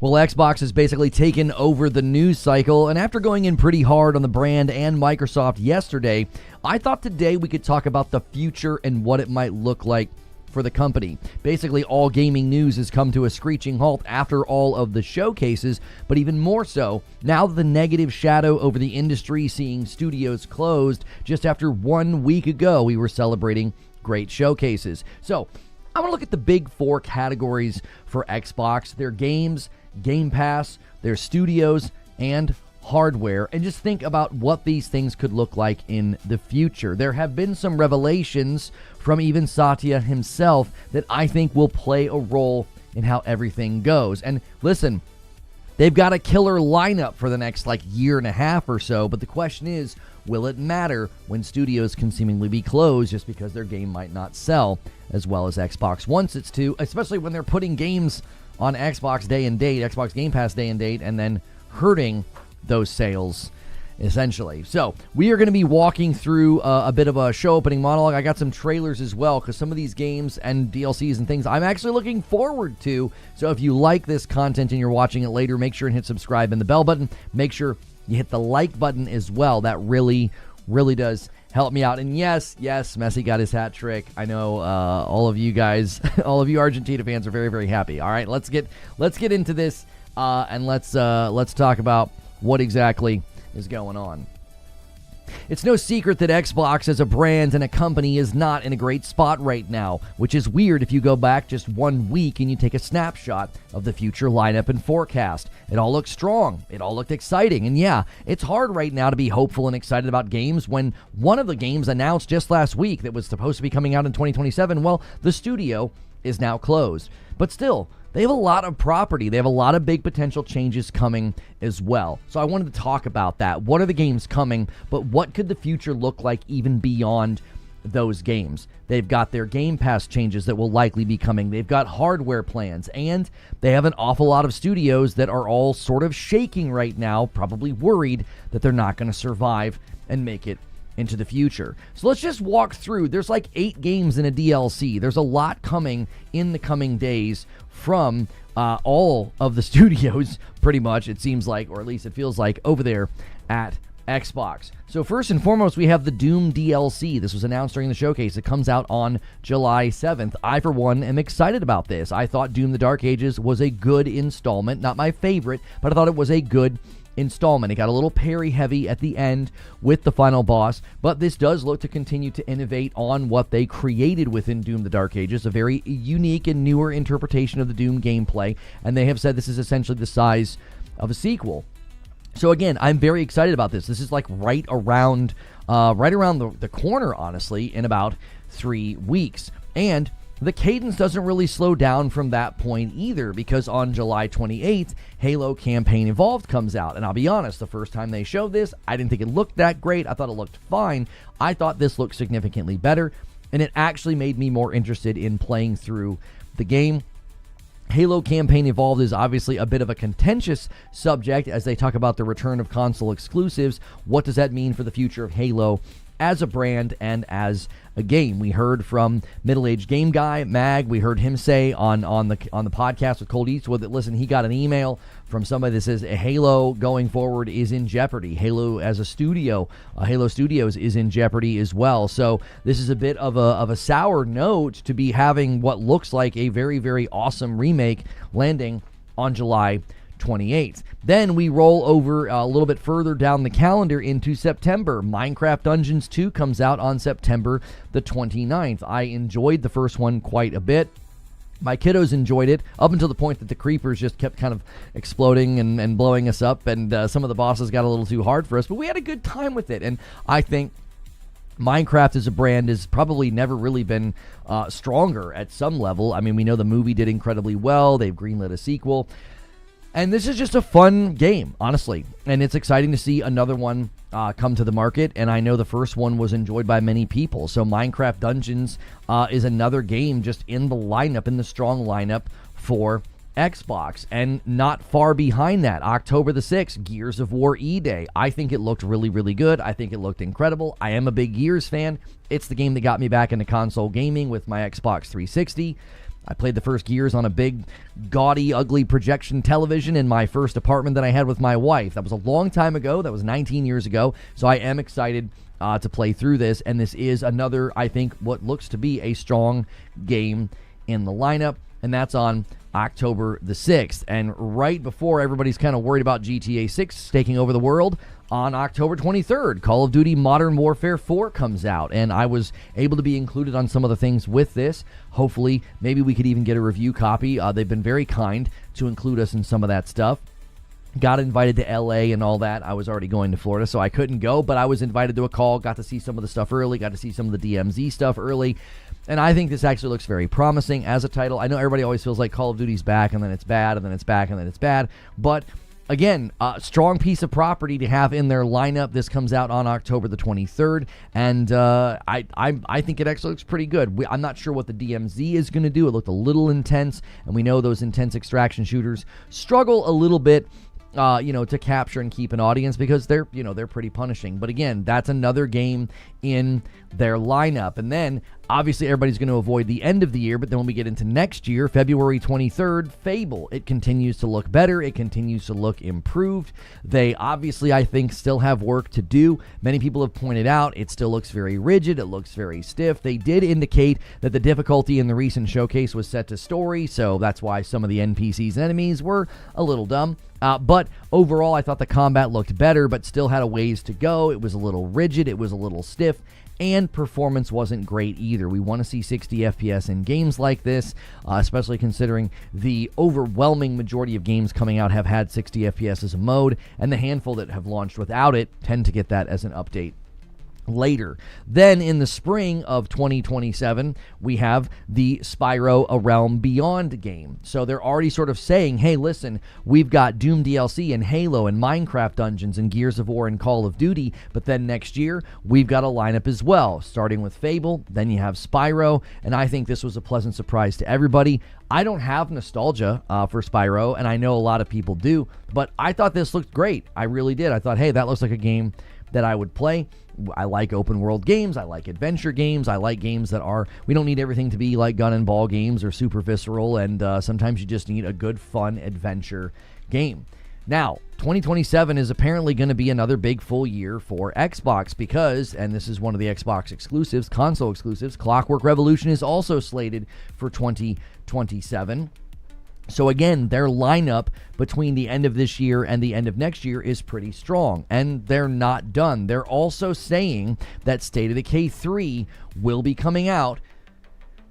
Well, Xbox has basically taken over the news cycle, and after going in pretty hard on the brand and Microsoft yesterday, I thought today we could talk about the future and what it might look like for the company. Basically, all gaming news has come to a screeching halt after all of the showcases, but even more so, now the negative shadow over the industry, seeing studios closed just after 1 week ago, we were celebrating great showcases. So, I want to look at the big four categories for Xbox: their games, Game Pass, their studios, and hardware, and just think about what these things could look like in the future. There have been some revelations from even Satya himself that I think will play a role in how everything goes. And listen, they've got a killer lineup for the next year and a half or so, but the question is, will it matter when studios can seemingly be closed just because their game might not sell as well as Xbox wants it to, especially when they're putting games on Xbox day and date, Xbox Game Pass day and date, and then hurting those sales, essentially. So we are going to be walking through a bit of a show opening monologue. I got some trailers as well, because some of these games and DLCs and things I'm actually looking forward to. So if you like this content and you're watching it later, make sure and hit subscribe and the bell button. Make sure you hit the like button as well. That really does help me out. And yes, Messi got his hat trick. I know all of you guys, all of you Argentina fans are very happy. All right, let's get into this and let's talk about what exactly is going on. It's no secret that Xbox as a brand and a company is not in a great spot right now, which is weird if you go back just 1 week and you take a snapshot of the future lineup and forecast. It all looked strong. It all looked exciting. And yeah, it's hard right now to be hopeful and excited about games when one of the games announced just last week that was supposed to be coming out in 2027, well, the studio is now closed. But still, they have a lot of property. They have a lot of big potential changes coming as well. So I wanted to talk about that. What are the games coming, but what could the future look like even beyond those games? They've got their Game Pass changes that will likely be coming. They've got hardware plans, and they have an awful lot of studios that are all sort of shaking right now, probably worried that they're not going to survive and make it into the future. So let's just walk through. There's 8 games in a DLC. There's a lot coming in the coming days from all of the studios, pretty much, it seems like, or at least it feels like, over there at Xbox. So first and foremost, we have the Doom DLC. This was announced during the showcase. It comes out on July 7th. I, for one, am excited about this. I thought Doom: The Dark Ages was a good installment. Not my favorite, but I thought it was a good installment. It got a little parry heavy at the end with the final boss, but this does look to continue to innovate on what they created within Doom: The Dark Ages, a very unique and newer interpretation of the Doom gameplay, and they have said this is essentially the size of a sequel. So again, I'm very excited about this. This is right around the corner, honestly, in about 3 weeks. And the cadence doesn't really slow down from that point either, because on July 28th, Halo Campaign Evolved comes out. And I'll be honest, the first time they showed this, I didn't think it looked that great. I thought it looked fine. I thought this looked significantly better, and it actually made me more interested in playing through the game. Halo Campaign Evolved is obviously a bit of a contentious subject as they talk about the return of console exclusives. What does that mean for the future of Halo as a brand and as a game? We heard from middle-aged game guy Mag. We heard him say on the podcast with Cold Eastwood that, listen, he got an email from somebody that says Halo going forward is in jeopardy. Halo as a studio, Halo Studios is in jeopardy as well. So this is a bit of a sour note to be having what looks like a very awesome remake landing on July 28th. Then we roll over a little bit further down the calendar into September. Minecraft Dungeons 2 comes out on September the 29th. I enjoyed the first one quite a bit. My kiddos enjoyed it up until the point that the creepers just kept kind of exploding and blowing us up, and some of the bosses got a little too hard for us, but we had a good time with it. And I think Minecraft as a brand has probably never really been stronger at some level. I mean, we know the movie did incredibly well. They've greenlit a sequel. And this is just a fun game, honestly. And it's exciting to see another one come to the market. And I know the first one was enjoyed by many people. So Minecraft Dungeons is another game just in the lineup, in the strong lineup for Xbox. And not far behind that, October the 6th, Gears of War E-Day. I think it looked really good. I think it looked incredible. I am a big Gears fan. It's the game that got me back into console gaming with my Xbox 360. I played the first Gears on a big, gaudy, ugly projection television in my first apartment that I had with my wife. That was a long time ago. That was 19 years ago. So I am excited to play through this. And this is another, I think, what looks to be a strong game in the lineup. And that's on October the 6th. And right before everybody's kind of worried about GTA 6 taking over the world, on October 23rd, Call of Duty Modern Warfare 4 comes out, and I was able to be included on some of the things with this. Hopefully, maybe we could even get a review copy. They've been very kind to include us in some of that stuff. Got invited to LA and all that. I was already going to Florida, so I couldn't go, but I was invited to a call, got to see some of the stuff early, got to see some of the DMZ stuff early. And I think this actually looks very promising as a title. I know everybody always feels like Call of Duty's back, and then it's bad, and then it's back, and then it's bad. But again, a strong piece of property to have in their lineup. This comes out on October the 23rd, and I think it actually looks pretty good. I'm not sure what the DMZ is going to do. It looked a little intense, and we know those intense extraction shooters struggle a little bit to capture and keep an audience because they're pretty punishing. But again, that's another game in their lineup. And then obviously everybody's going to avoid the end of the year, but then when we get into next year, February 23rd, Fable. It continues to look better. It continues to look improved. They obviously, I think, still have work to do. Many people have pointed out it still looks very rigid. It looks very stiff. They did indicate that the difficulty in the recent showcase was set to story, so that's why some of the NPCs and enemies were a little dumb. But overall, I thought the combat looked better, but still had a ways to go. It was a little rigid. It was a little stiff. And performance wasn't great either. We want to see 60 FPS in games like this, especially considering the overwhelming majority of games coming out have had 60 FPS as a mode, and the handful that have launched without it tend to get that as an update later. Then in the spring of 2027, we have the Spyro A Realm Beyond game. So they're already sort of saying, hey, listen, we've got Doom DLC and Halo and Minecraft Dungeons and Gears of War and Call of Duty, but then next year, we've got a lineup as well, starting with Fable, then you have Spyro, and I think this was a pleasant surprise to everybody. I don't have nostalgia for Spyro, and I know a lot of people do, but I thought this looked great. I really did. I thought, hey, that looks like a game that I would play. I like open world games. I like adventure games. I like games that we don't need everything to be like gun and ball games or super visceral, and sometimes you just need a good, fun adventure game. Now, 2027 is apparently going to be another big full year for Xbox because, and this is one of the Xbox exclusives, console exclusives, Clockwork Revolution is also slated for 2027. So again, their lineup between the end of this year and the end of next year is pretty strong, and they're not done. They're also saying that State of Decay 3 will be coming out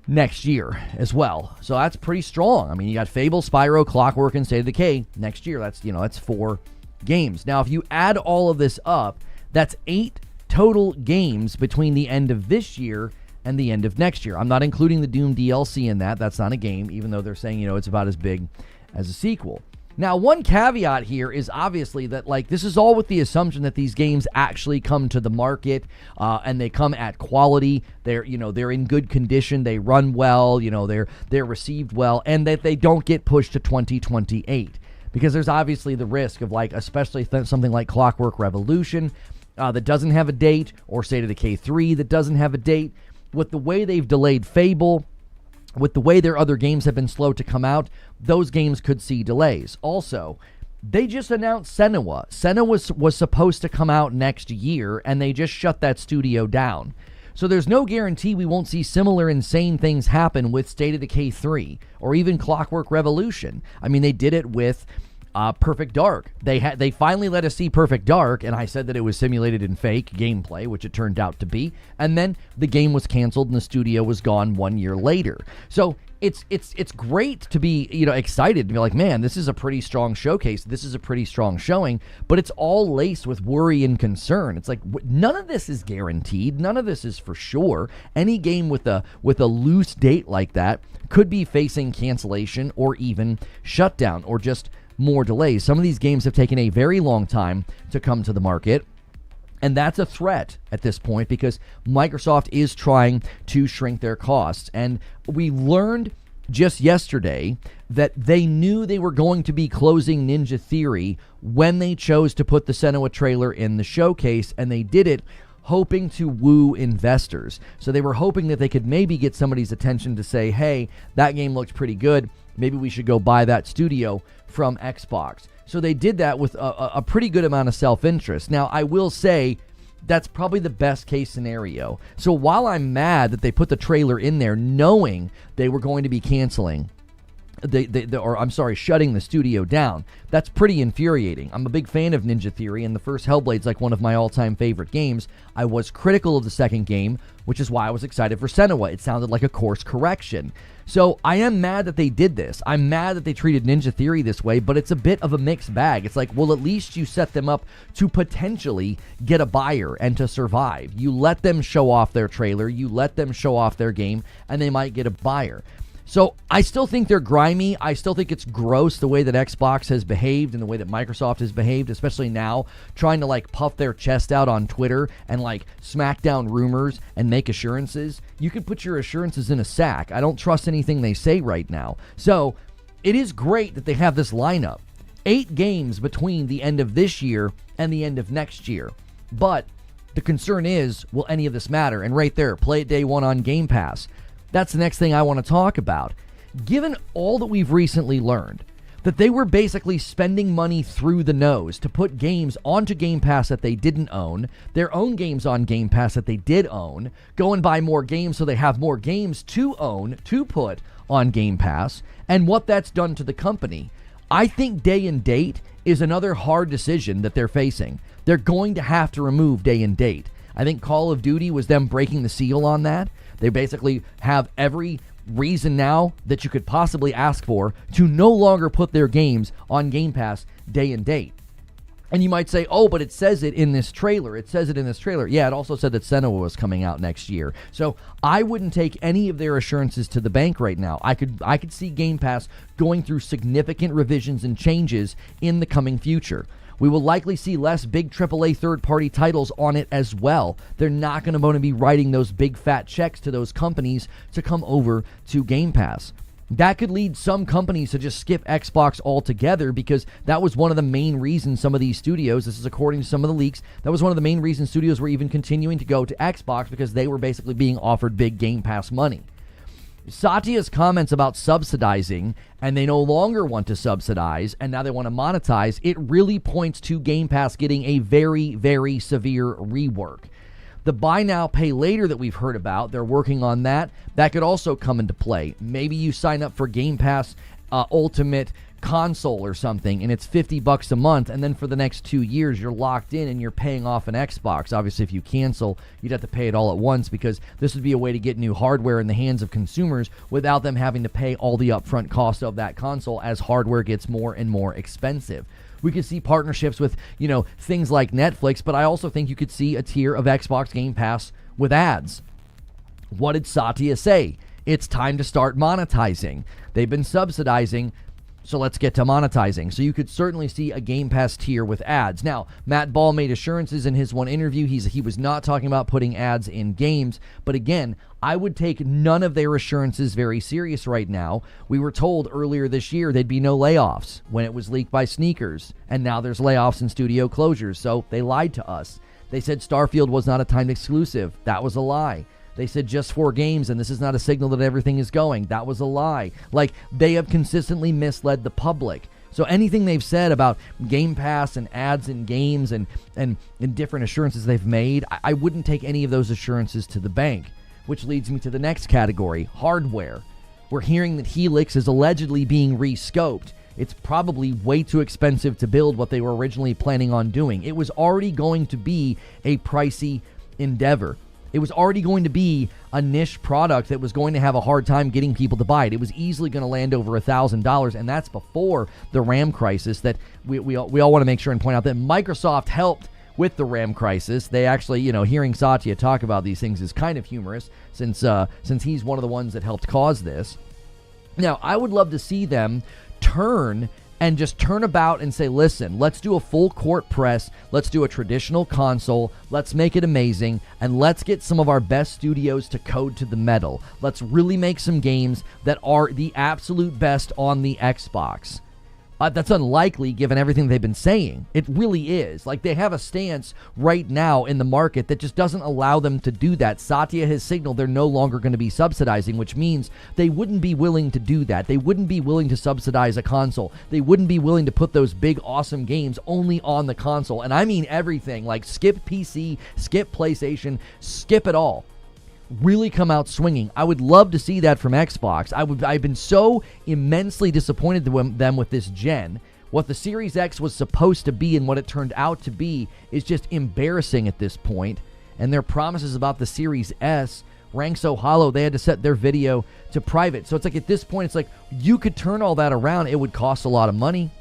next year as well. So that's pretty strong. I mean, you got Fable, Spyro, Clockwork, and State of Decay next year. That's 4 games. Now, if you add all of this up, that's 8 total games between the end of this year and the end of next year. I'm not including the Doom DLC in that. That's not a game, even though they're saying, it's about as big as a sequel. Now, one caveat here is obviously that, this is all with the assumption that these games actually come to the market, and they come at quality. They're in good condition. They run well. They're received well, and that they don't get pushed to 2028. Because there's obviously the risk of, especially something like Clockwork Revolution that doesn't have a date, or State of Decay 3 that doesn't have a date. With the way they've delayed Fable, with the way their other games have been slow to come out, those games could see delays. Also, they just announced Senua. Senua was supposed to come out next year, and they just shut that studio down. So there's no guarantee we won't see similar insane things happen with State of Decay 3 or even Clockwork Revolution. I mean, they did it with Perfect Dark. They finally let us see Perfect Dark, and I said that it was simulated and fake gameplay, which it turned out to be. And then the game was canceled, and the studio was gone 1 year later. So it's great to be excited to be like, man, this is a pretty strong showcase. This is a pretty strong showing, but it's all laced with worry and concern. It's like none of this is guaranteed. None of this is for sure. Any game with a loose date like that could be facing cancellation or even shutdown or just more delays. Some of these games have taken a very long time to come to the market, and that's a threat at this point because Microsoft is trying to shrink their costs. And we learned just yesterday that they knew they were going to be closing Ninja Theory when they chose to put the Senua trailer in the showcase, and they did it hoping to woo investors. So they were hoping that they could maybe get somebody's attention to say, hey, that game looks pretty good. Maybe we should go buy that studio from Xbox. So they did that with a pretty good amount of self-interest. Now, I will say that's probably the best case scenario. So while I'm mad that they put the trailer in there knowing they were going to be canceling, shutting the studio down, that's pretty infuriating. I'm a big fan of Ninja Theory, and the first Hellblade's like one of my all-time favorite games. I was critical of the second game, which is why I was excited for Senua. It sounded like a course correction. So I am mad that they did this. I'm mad that they treated Ninja Theory this way, but it's a bit of a mixed bag. It's like, well, at least you set them up to potentially get a buyer and to survive. You let them show off their trailer, you let them show off their game, and they might get a buyer. So I still think they're grimy. I still think it's gross the way that Xbox has behaved and the way that Microsoft has behaved, especially now, trying to like puff their chest out on Twitter and like smack down rumors and make assurances. You can put your assurances in a sack. I don't trust anything they say right now. So it is great that they have this lineup. 8 games between the end of this year and the end of next year. But the concern is, will any of this matter? And right there, play it day one on Game Pass. That's the next thing I want to talk about. Given all that we've recently learned, that they were basically spending money through the nose to put games onto Game Pass that they didn't own, their own games on Game Pass that they did own, go and buy more games so they have more games to own, to put on Game Pass, and what that's done to the company. I think day and date is another hard decision that they're facing. They're going to have to remove day and date. I think Call of Duty was them breaking the seal on that. They basically have every reason now that you could possibly ask for to no longer put their games on Game Pass day and date. And you might say, oh, but it says it in this trailer. It says it in this trailer. Yeah, it also said that Senua was coming out next year. So I wouldn't take any of their assurances to the bank right now. I could see Game Pass going through significant revisions and changes in the coming future. We will likely see less big AAA third-party titles on it as well. They're not going to want to be writing those big fat checks to those companies to come over to Game Pass. That could lead some companies to just skip Xbox altogether, because that was one of the main reasons some of these studios, this is according to some of the leaks, that was one of the main reasons studios were even continuing to go to Xbox, because they were basically being offered big Game Pass money. Satya's comments about subsidizing, and they no longer want to subsidize, and now they want to monetize, it really points to Game Pass getting a very, very severe rework. The buy now, pay later that we've heard about, they're working on that. That could also come into play. Maybe you sign up for Game Pass Ultimate Console or something, and it's $50 a month, and then for the next 2 years you're locked in and you're paying off an Xbox. Obviously, if you cancel, you'd have to pay it all at once, because this would be a way to get new hardware in the hands of consumers without them having to pay all the upfront cost of that console as hardware gets more and more expensive. We could see partnerships with, things like Netflix, but I also think you could see a tier of Xbox Game Pass with ads. What did Satya say? It's time to start monetizing. They've been subsidizing, so let's get to monetizing. So you could certainly see a Game Pass tier with ads. Now, Matt Ball made assurances in his one interview. He was not talking about putting ads in games. But again, I would take none of their assurances very serious right now. We were told earlier this year there'd be no layoffs when it was leaked by Sneakers. And now there's layoffs and studio closures. So they lied to us. They said Starfield was not a timed exclusive. That was a lie. They said just 4 games, and this is not a signal that everything is going. That was a lie. Like, they have consistently misled the public. So anything they've said about Game Pass and ads in games and different assurances they've made, I wouldn't take any of those assurances to the bank. Which leads me to the next category, hardware. We're hearing that Helix is allegedly being re-scoped. It's probably way too expensive to build what they were originally planning on doing. It was already going to be a pricey endeavor. It was already going to be a niche product that was going to have a hard time getting people to buy it. It was easily going to land over $1,000, and that's before the RAM crisis that we all want to make sure and point out that Microsoft helped with the RAM crisis. They actually, hearing Satya talk about these things is kind of humorous since he's one of the ones that helped cause this. Now, I would love to see them turn about and say, listen, let's do a full court press, let's do a traditional console, let's make it amazing, and let's get some of our best studios to code to the metal. Let's really make some games that are the absolute best on the Xbox. That's unlikely given everything they've been saying. It really is. Like, they have a stance right now in the market that just doesn't allow them to do that. Satya has signaled they're no longer going to be subsidizing, which means they wouldn't be willing to do that. They wouldn't be willing to subsidize a console. They wouldn't be willing to put those big, awesome games only on the console. And I mean everything. Like, skip PC, skip PlayStation, skip it all. Really come out swinging. I would love to see that from Xbox. I've been so immensely disappointed them with this gen. What the Series X was supposed to be and what it turned out to be is just embarrassing at this point. And their promises about the Series S rang so hollow, they had to set their video to private. So it's like, at this point, it's like, you could turn all that around. It would cost a lot of money,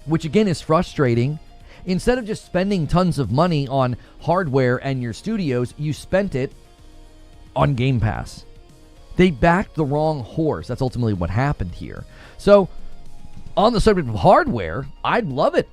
which again is frustrating. Instead of just spending tons of money on hardware and your studios, you spent it on Game Pass. They backed the wrong horse. That's ultimately what happened here. So, on the subject of hardware, I'd love it.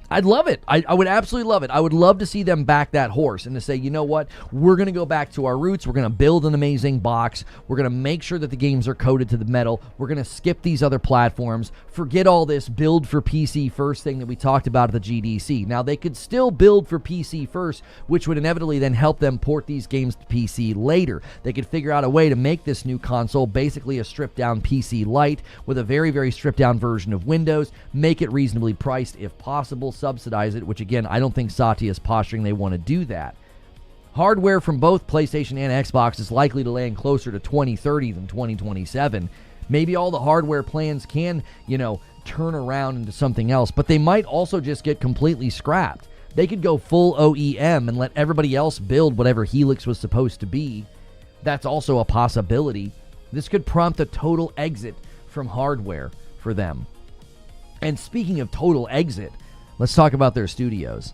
I'd love it. I would absolutely love it. I would love to see them back that horse and to say, you know what? We're going to go back to our roots. We're going to build an amazing box. We're going to make sure that the games are coded to the metal. We're going to skip these other platforms. Forget all this build for PC first thing that we talked about at the GDC. Now, they could still build for PC first, which would inevitably then help them port these games to PC later. They could figure out a way to make this new console basically a stripped-down PC Lite with a very, very stripped-down version of Windows, make it reasonably priced if possible, subsidize it, which again, I don't think Satya is posturing they want to do that. Hardware from both PlayStation and Xbox is likely to land closer to 2030 than 2027. Maybe all the hardware plans can, turn around into something else, but they might also just get completely scrapped. They could go full OEM and let everybody else build whatever Helix was supposed to be. That's also a possibility. This could prompt a total exit from hardware for them. And speaking of total exit, let's talk about their studios.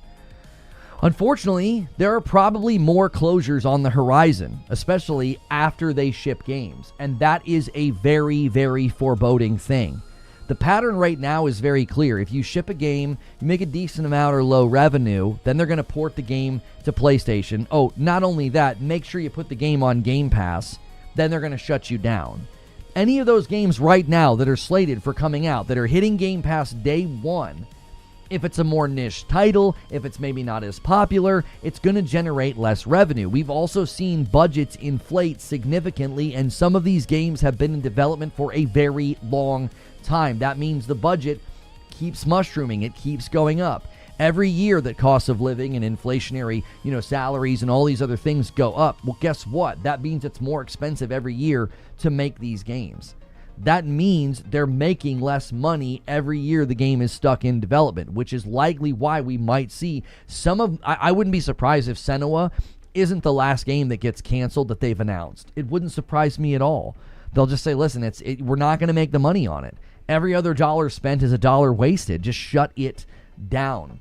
Unfortunately, there are probably more closures on the horizon, especially after they ship games, and that is a very, very foreboding thing. The pattern right now is very clear. If you ship a game, you make a decent amount or low revenue, then they're going to port the game to PlayStation. Oh, not only that, make sure you put the game on Game Pass, then they're going to shut you down. Any of those games right now that are slated for coming out, that are hitting Game Pass day one, if it's a more niche title, if it's maybe not as popular, it's going to generate less revenue. We've also seen budgets inflate significantly, and some of these games have been in development for a very long time. That means the budget keeps mushrooming. It keeps going up. Every year that costs of living and inflationary, salaries and all these other things go up. Well, guess what? That means it's more expensive every year to make these games. That means they're making less money every year the game is stuck in development, which is likely why we might see I wouldn't be surprised if Senua isn't the last game that gets canceled that they've announced. It wouldn't surprise me at all. They'll just say, listen, we're not going to make the money on it. Every other dollar spent is a dollar wasted. Just shut it down.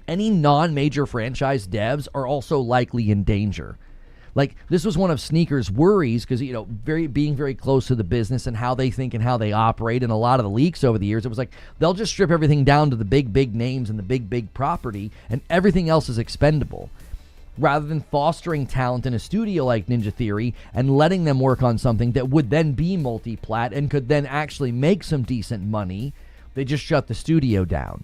Any non-major franchise devs are also likely in danger. Like, this was one of Sneaker's worries because, being very close to the business and how they think and how they operate, and a lot of the leaks over the years, it was like, they'll just strip everything down to the big names and the big property, and everything else is expendable. Rather than fostering talent in a studio like Ninja Theory and letting them work on something that would then be multi-plat and could then actually make some decent money, they just shut the studio down.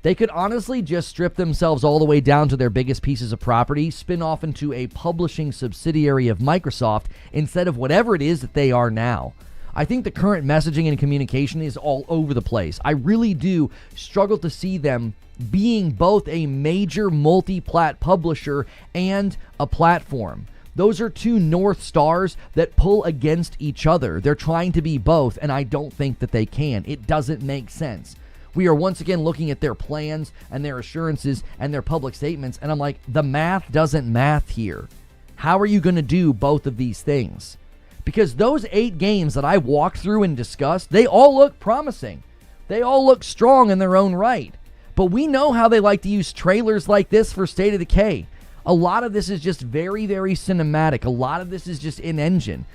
They could honestly just strip themselves all the way down to their biggest pieces of property, spin off into a publishing subsidiary of Microsoft instead of whatever it is that they are now. I think the current messaging and communication is all over the place. I really do struggle to see them being both a major multi-plat publisher and a platform. Those are two North Stars that pull against each other. They're trying to be both, and I don't think that they can. It doesn't make sense. We are once again looking at their plans and their assurances and their public statements, and I'm like, the math doesn't math here. How are you going to do both of these things? Because those 8 games that I walked through and discussed, they all look promising. They all look strong in their own right. But we know how they like to use trailers like this for State of Decay. A lot of this is just very, very cinematic. A lot of this is just in-engine.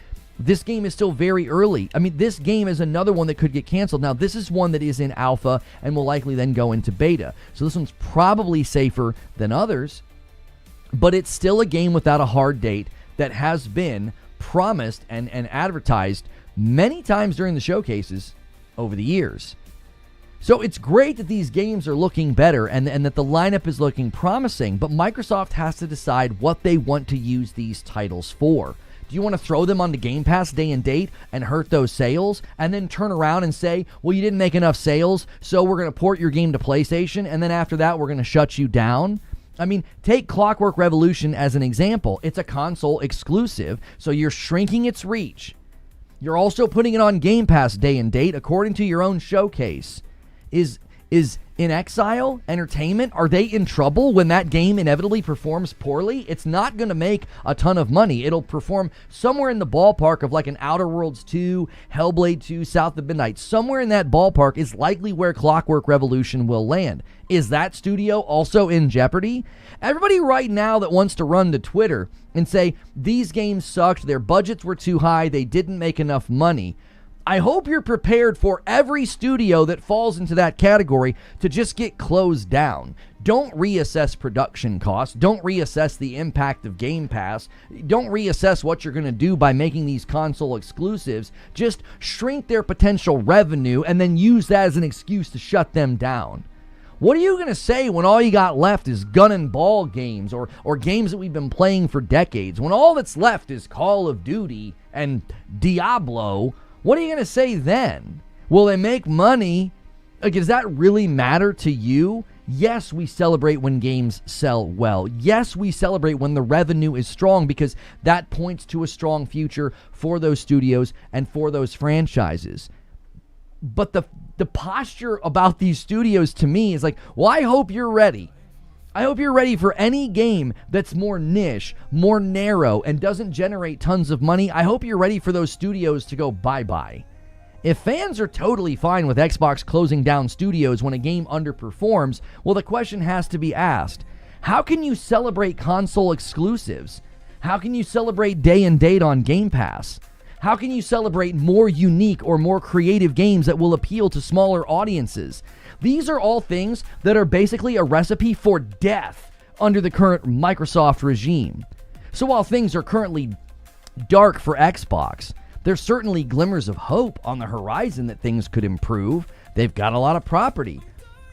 This game is still very early. I mean, this game is another one that could get canceled. Now, this is one that is in alpha and will likely then go into beta. So this one's probably safer than others, but it's still a game without a hard date that has been promised and advertised many times during the showcases over the years. So it's great that these games are looking better and that the lineup is looking promising, but Microsoft has to decide what they want to use these titles for. Do you want to throw them onto Game Pass day and date and hurt those sales and then turn around and say, well, you didn't make enough sales, so we're going to port your game to PlayStation, and then after that, we're going to shut you down? I mean, take Clockwork Revolution as an example. It's a console exclusive, so you're shrinking its reach. You're also putting it on Game Pass day and date according to your own showcase. Is In Exile Entertainment, are they in trouble when that game inevitably performs poorly? It's not going to make a ton of money. It'll perform somewhere in the ballpark of like an Outer Worlds 2, Hellblade 2, South of Midnight. Somewhere in that ballpark is likely where Clockwork Revolution will land. Is that studio also in jeopardy? Everybody right now that wants to run to Twitter and say, these games sucked, their budgets were too high, they didn't make enough money. I hope you're prepared for every studio that falls into that category to just get closed down. Don't reassess production costs. Don't reassess the impact of Game Pass. Don't reassess what you're going to do by making these console exclusives. Just shrink their potential revenue and then use that as an excuse to shut them down. What are you going to say when all you got left is gun and ball games or games that we've been playing for decades? When all that's left is Call of Duty and Diablo, what are you going to say then? Will they make money? Like, does that really matter to you? Yes, we celebrate when games sell well. Yes, we celebrate when the revenue is strong because that points to a strong future for those studios and for those franchises. But the posture about these studios to me is like, well, I hope you're ready. I hope you're ready for any game that's more niche, more narrow, and doesn't generate tons of money. I hope you're ready for those studios to go bye-bye. If fans are totally fine with Xbox closing down studios when a game underperforms, well, the question has to be asked. How can you celebrate console exclusives? How can you celebrate day and date on Game Pass? How can you celebrate more unique or more creative games that will appeal to smaller audiences? These are all things that are basically a recipe for death under the current Microsoft regime. So while things are currently dark for Xbox, there's certainly glimmers of hope on the horizon that things could improve. They've got a lot of property.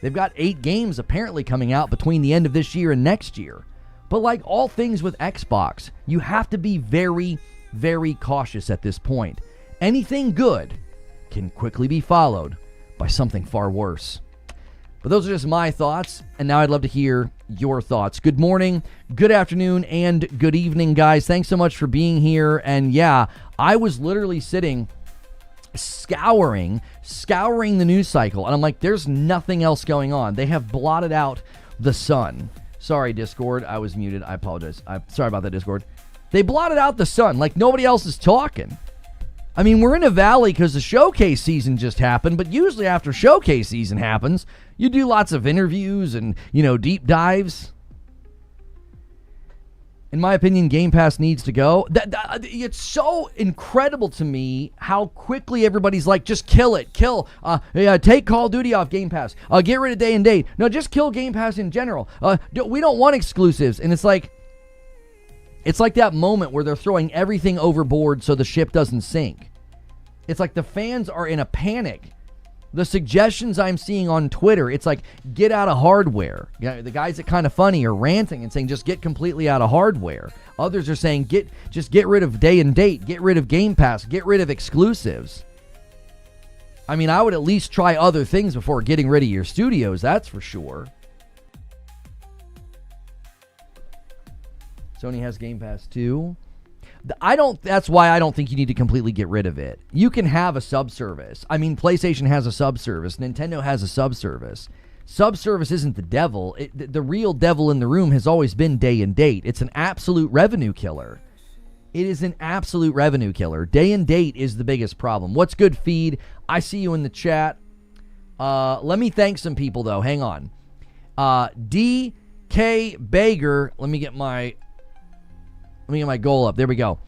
They've got 8 games apparently coming out between the end of this year and next year. But like all things with Xbox, you have to be very, very cautious at this point. Anything good can quickly be followed by something far worse. But those are just my thoughts, and now I'd love to hear your thoughts. Good morning, good afternoon, and good evening, guys. Thanks so much for being here. And yeah, I was literally sitting scouring the news cycle, and I'm like, there's nothing else going on. They have blotted out the sun. Sorry, Discord, I was muted. I apologize. I'm sorry about that, Discord. They blotted out the sun like nobody else is talking. I mean, we're in a valley because the showcase season just happened, but usually after showcase season happens, you do lots of interviews and, deep dives. In my opinion, Game Pass needs to go. It's so incredible to me how quickly everybody's like, just kill it. Take Call of Duty off Game Pass. Get rid of day and date. No, just kill Game Pass in general. We don't want exclusives. And it's like that moment where they're throwing everything overboard so the ship doesn't sink. It's like the fans are in a panic. The suggestions I'm seeing on Twitter, it's like, get out of hardware. The guys at Kinda Funny are ranting and saying, just get completely out of hardware. Others are saying, just get rid of day and date, get rid of Game Pass, get rid of exclusives. I mean, I would at least try other things before getting rid of your studios, that's for sure. Sony has Game Pass too. That's why I don't think you need to completely get rid of it. You can have a subservice. I mean, PlayStation has a subservice. Nintendo has a subservice. Subservice isn't the devil. The real devil in the room has always been day and date. It's an absolute revenue killer. It is an absolute revenue killer. Day and date is the biggest problem. What's good, Feed? I see you in the chat. Let me thank some people, though. Hang on. DK Bager. Let me get my goal up. There we go.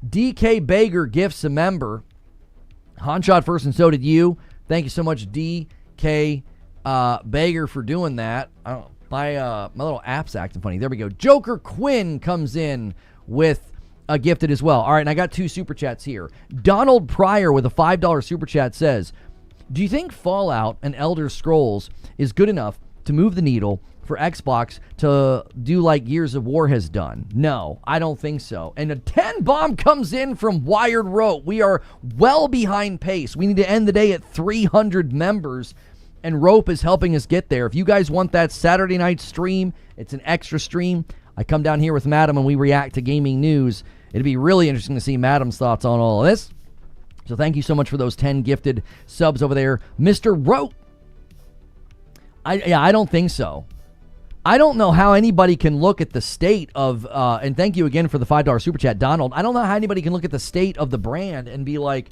DK Bager gifts a member. Hanshot first, and so did you. Thank you so much, DK Bager, for doing that. My little app's acting funny. There we go. Joker Quinn comes in with a gifted as well. All right, and I got 2 super chats here. Donald Pryor with a $5 super chat says, Do you think Fallout and Elder Scrolls is good enough to move the needle for Xbox to do like Gears of War has done? No, I don't think so. And a 10 bomb comes in from Wired Rope. We are well behind pace. We need to end the day at 300 members, and Rope is helping us get there. If you guys want that Saturday night stream, it's an extra stream. I come down here with Madam and we react to gaming news. It'd be really interesting to see Madam's thoughts on all of this. So thank you so much for those 10 gifted subs over there, Mr. Rope. I don't think so. I don't know how anybody can look at the state of, and thank you again for the $5 super chat, Donald. I don't know how anybody can look at the state of the brand and be like,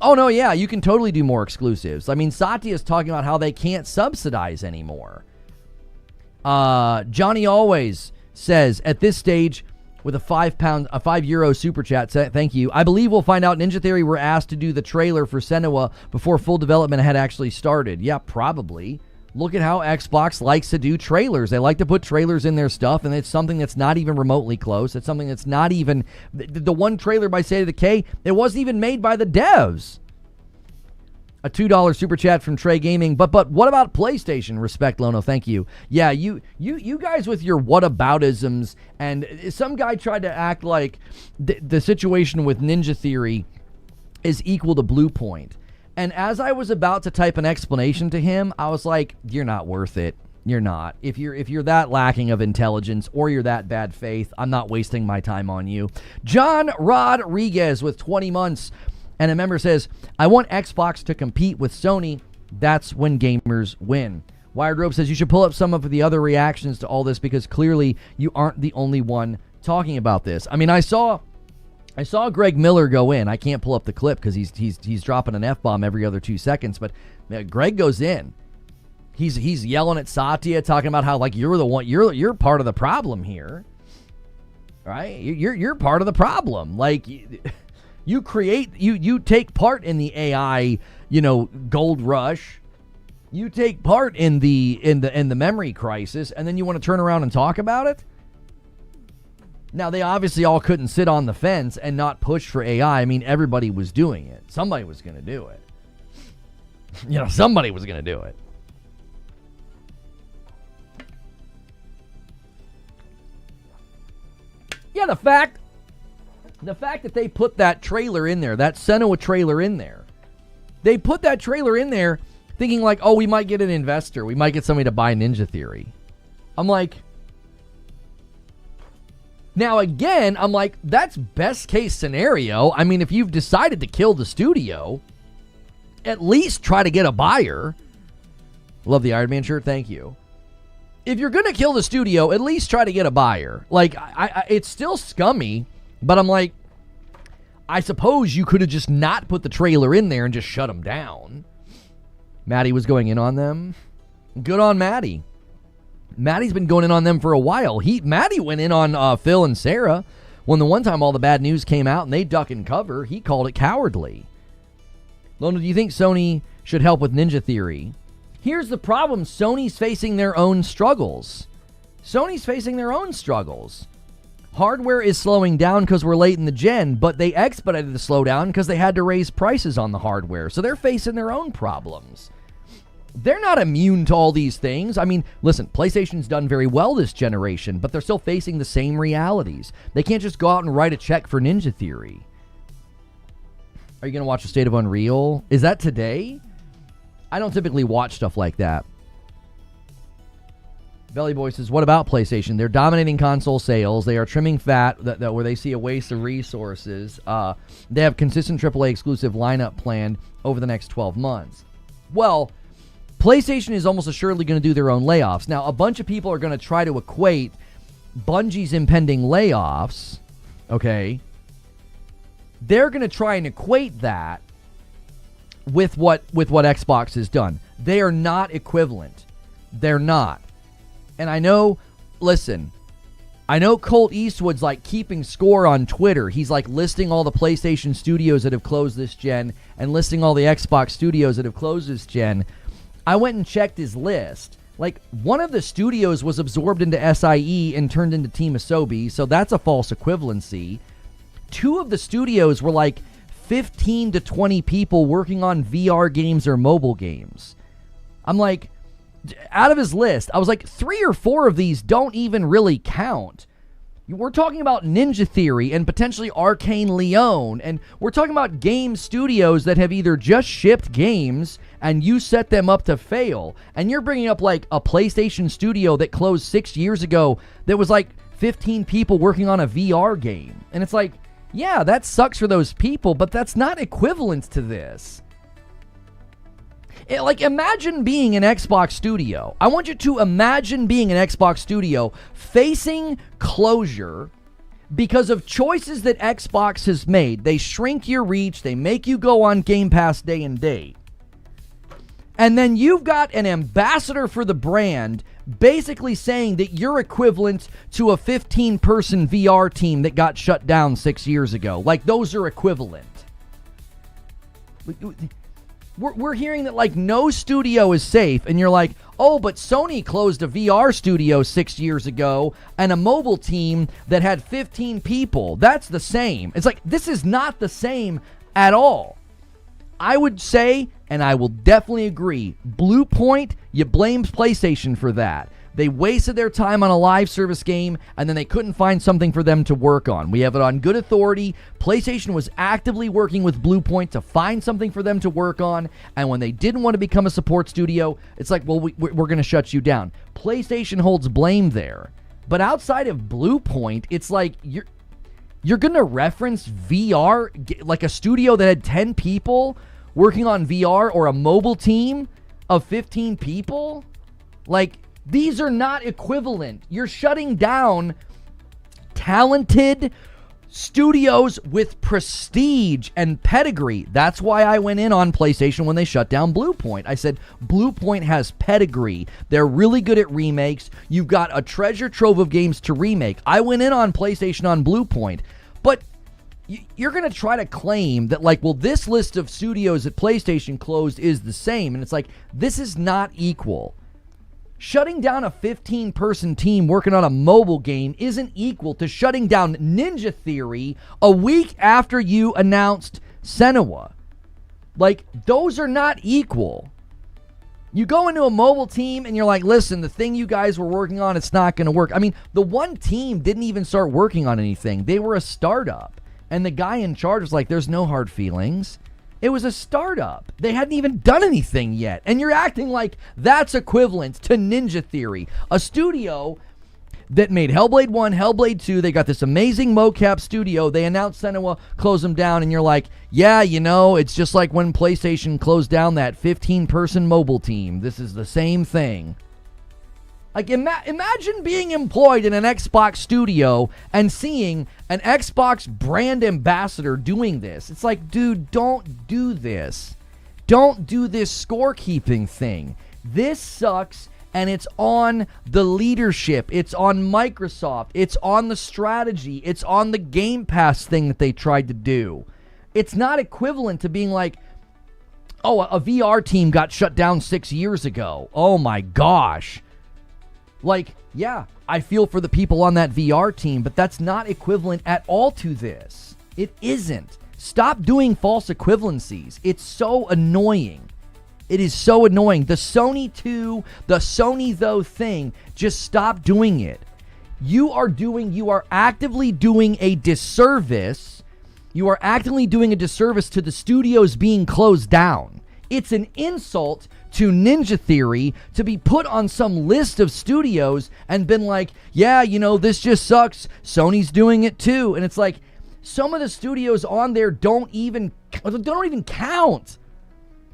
oh, no, yeah, you can totally do more exclusives. I mean, Satya is talking about how they can't subsidize anymore. Johnny Always says, at this stage, with a €5 super chat, thank you. I believe we'll find out Ninja Theory were asked to do the trailer for Senua before full development had actually started. Yeah, probably. Look at how Xbox likes to do trailers. They like to put trailers in their stuff, and it's something that's not even remotely close. It's something that's not even... The one trailer by State of Decay, it wasn't even made by the devs. A $2 super chat from Trey Gaming. But what about PlayStation? Respect, Lono. Thank you. Yeah, you guys with your whataboutisms, and some guy tried to act like the situation with Ninja Theory is equal to Blue Point. And as I was about to type an explanation to him, I was like, you're not worth it. You're not. If you're that lacking of intelligence or you're that bad faith, I'm not wasting my time on you. John Rodriguez with 20 months. And a member says, I want Xbox to compete with Sony. That's when gamers win. Wired Rope says you should pull up some of the other reactions to all this because clearly you aren't the only one talking about this. I mean, I saw Greg Miller go in. I can't pull up the clip because he's dropping an F-bomb every other 2 seconds. But Greg goes in. He's yelling at Satya, talking about how like you're the one, you're part of the problem here, right? You're part of the problem. Like. You take part in the AI, gold rush. You take part in the memory crisis, and then you want to turn around and talk about it? Now, they obviously all couldn't sit on the fence and not push for AI. I mean, everybody was doing it. Somebody was going to do it. Somebody was going to do it. Yeah, the fact that they put that trailer in there, that Senua trailer in there, they put that trailer in there thinking like, oh, we might get an investor. We might get somebody to buy Ninja Theory. I'm like, now again, I'm like, that's best case scenario. I mean, if you've decided to kill the studio, at least try to get a buyer. Love the Iron Man shirt. Thank you. If you're going to kill the studio, at least try to get a buyer. Like, it's still scummy. But I'm like, I suppose you could have just not put the trailer in there and just shut them down. Maddie was going in on them. Good on Maddie. Maddie's been going in on them for a while. Maddie went in on Phil and Sarah when the one time all the bad news came out and they duck and cover. He called it cowardly. Lona, do you think Sony should help with Ninja Theory? Here's the problem. Sony's facing their own struggles. Hardware is slowing down because we're late in the gen, but they expedited the slowdown because they had to raise prices on the hardware. So they're facing their own problems. They're not immune to all these things. I mean, listen, PlayStation's done very well this generation, but they're still facing the same realities. They can't just go out and write a check for Ninja Theory. Are you going to watch A State of Unreal? Is that today? I don't typically watch stuff like that. Belly Boy says, what about PlayStation? They're dominating console sales. They are trimming fat where they see a waste of resources. They have consistent AAA exclusive lineup planned over the next 12 months. Well, PlayStation is almost assuredly going to do their own layoffs. Now, a bunch of people are going to try to equate Bungie's impending layoffs, okay? They're going to try and equate that with what Xbox has done. They are not equivalent. They're not. And I know Colt Eastwood's like keeping score on Twitter. He's like listing all the PlayStation studios that have closed this gen and listing all the Xbox studios that have closed this gen. I went and checked his list. Like, one of the studios was absorbed into SIE and turned into Team Asobi, so that's a false equivalency. Two of the studios were like 15 to 20 people working on VR games or mobile games. I'm like, out of his list, I was like, 3 or 4 of these don't even really count. We're talking about Ninja Theory and potentially Arcane Leon, and we're talking about game studios that have either just shipped games and you set them up to fail, and you're bringing up like a PlayStation studio that closed 6 years ago that was like 15 people working on a VR game. And it's like, yeah, that sucks for those people, but that's not equivalent to this. Like, imagine being an Xbox studio. I want you to imagine being an Xbox studio facing closure because of choices that Xbox has made. They shrink your reach. They make you go on Game Pass day and date. And then you've got an ambassador for the brand basically saying that you're equivalent to a 15-person VR team that got shut down 6 years ago. Like, those are equivalent. We're hearing that, like, no studio is safe, and you're like, oh, but Sony closed a VR studio 6 years ago and a mobile team that had 15 people. That's the same. It's like, this is not the same at all. I would say, and I will definitely agree, Blue Point, you blame PlayStation for that. They wasted their time on a live service game, and then they couldn't find something for them to work on. We have it on good authority. PlayStation was actively working with Blue Point to find something for them to work on, and when they didn't want to become a support studio, it's like, well, we're going to shut you down. PlayStation holds blame there. But outside of Blue Point, it's like you're going to reference VR, like a studio that had 10 people working on VR or a mobile team of 15 people? Like, these are not equivalent. You're shutting down talented studios with prestige and pedigree. That's why I went in on PlayStation when they shut down Blue Point. I said, Blue Point has pedigree. They're really good at remakes. You've got a treasure trove of games to remake. I went in on PlayStation on Blue Point. But you're going to try to claim that, like, well, this list of studios that PlayStation closed is the same. And it's like, this is not equal. Shutting down a 15-person team working on a mobile game isn't equal to shutting down Ninja Theory a week after you announced Senua. Like, those are not equal. You go into a mobile team and you're like, listen, the thing you guys were working on, it's not going to work. I mean, the one team didn't even start working on anything. They were a startup. And the guy in charge was like, there's no hard feelings. It was a startup. They hadn't even done anything yet. And you're acting like that's equivalent to Ninja Theory, a studio that made Hellblade 1, Hellblade 2. They got this amazing mocap studio. They announced Senua, close them down. And you're like, yeah, you know, it's just like when PlayStation closed down that 15-person mobile team. This is the same thing. Like, imagine being employed in an Xbox studio and seeing an Xbox brand ambassador doing this. It's like, dude, don't do this. Don't do this scorekeeping thing. This sucks, and it's on the leadership. It's on Microsoft. It's on the strategy. It's on the Game Pass thing that they tried to do. It's not equivalent to being like, oh, a VR team got shut down 6 years ago. Oh, my gosh. Like, yeah, I feel for the people on that VR team, but that's not equivalent at all to this. It isn't. Stop doing false equivalencies. It's so annoying. It is so annoying. The Sony 2, the Sony though thing, just stop doing it. You are actively doing a disservice. You are actively doing a disservice to the studios being closed down. It's an insult to Ninja Theory to be put on some list of studios and been like, yeah, you know, this just sucks. Sony's doing it too. And it's like, some of the studios on there don't even count.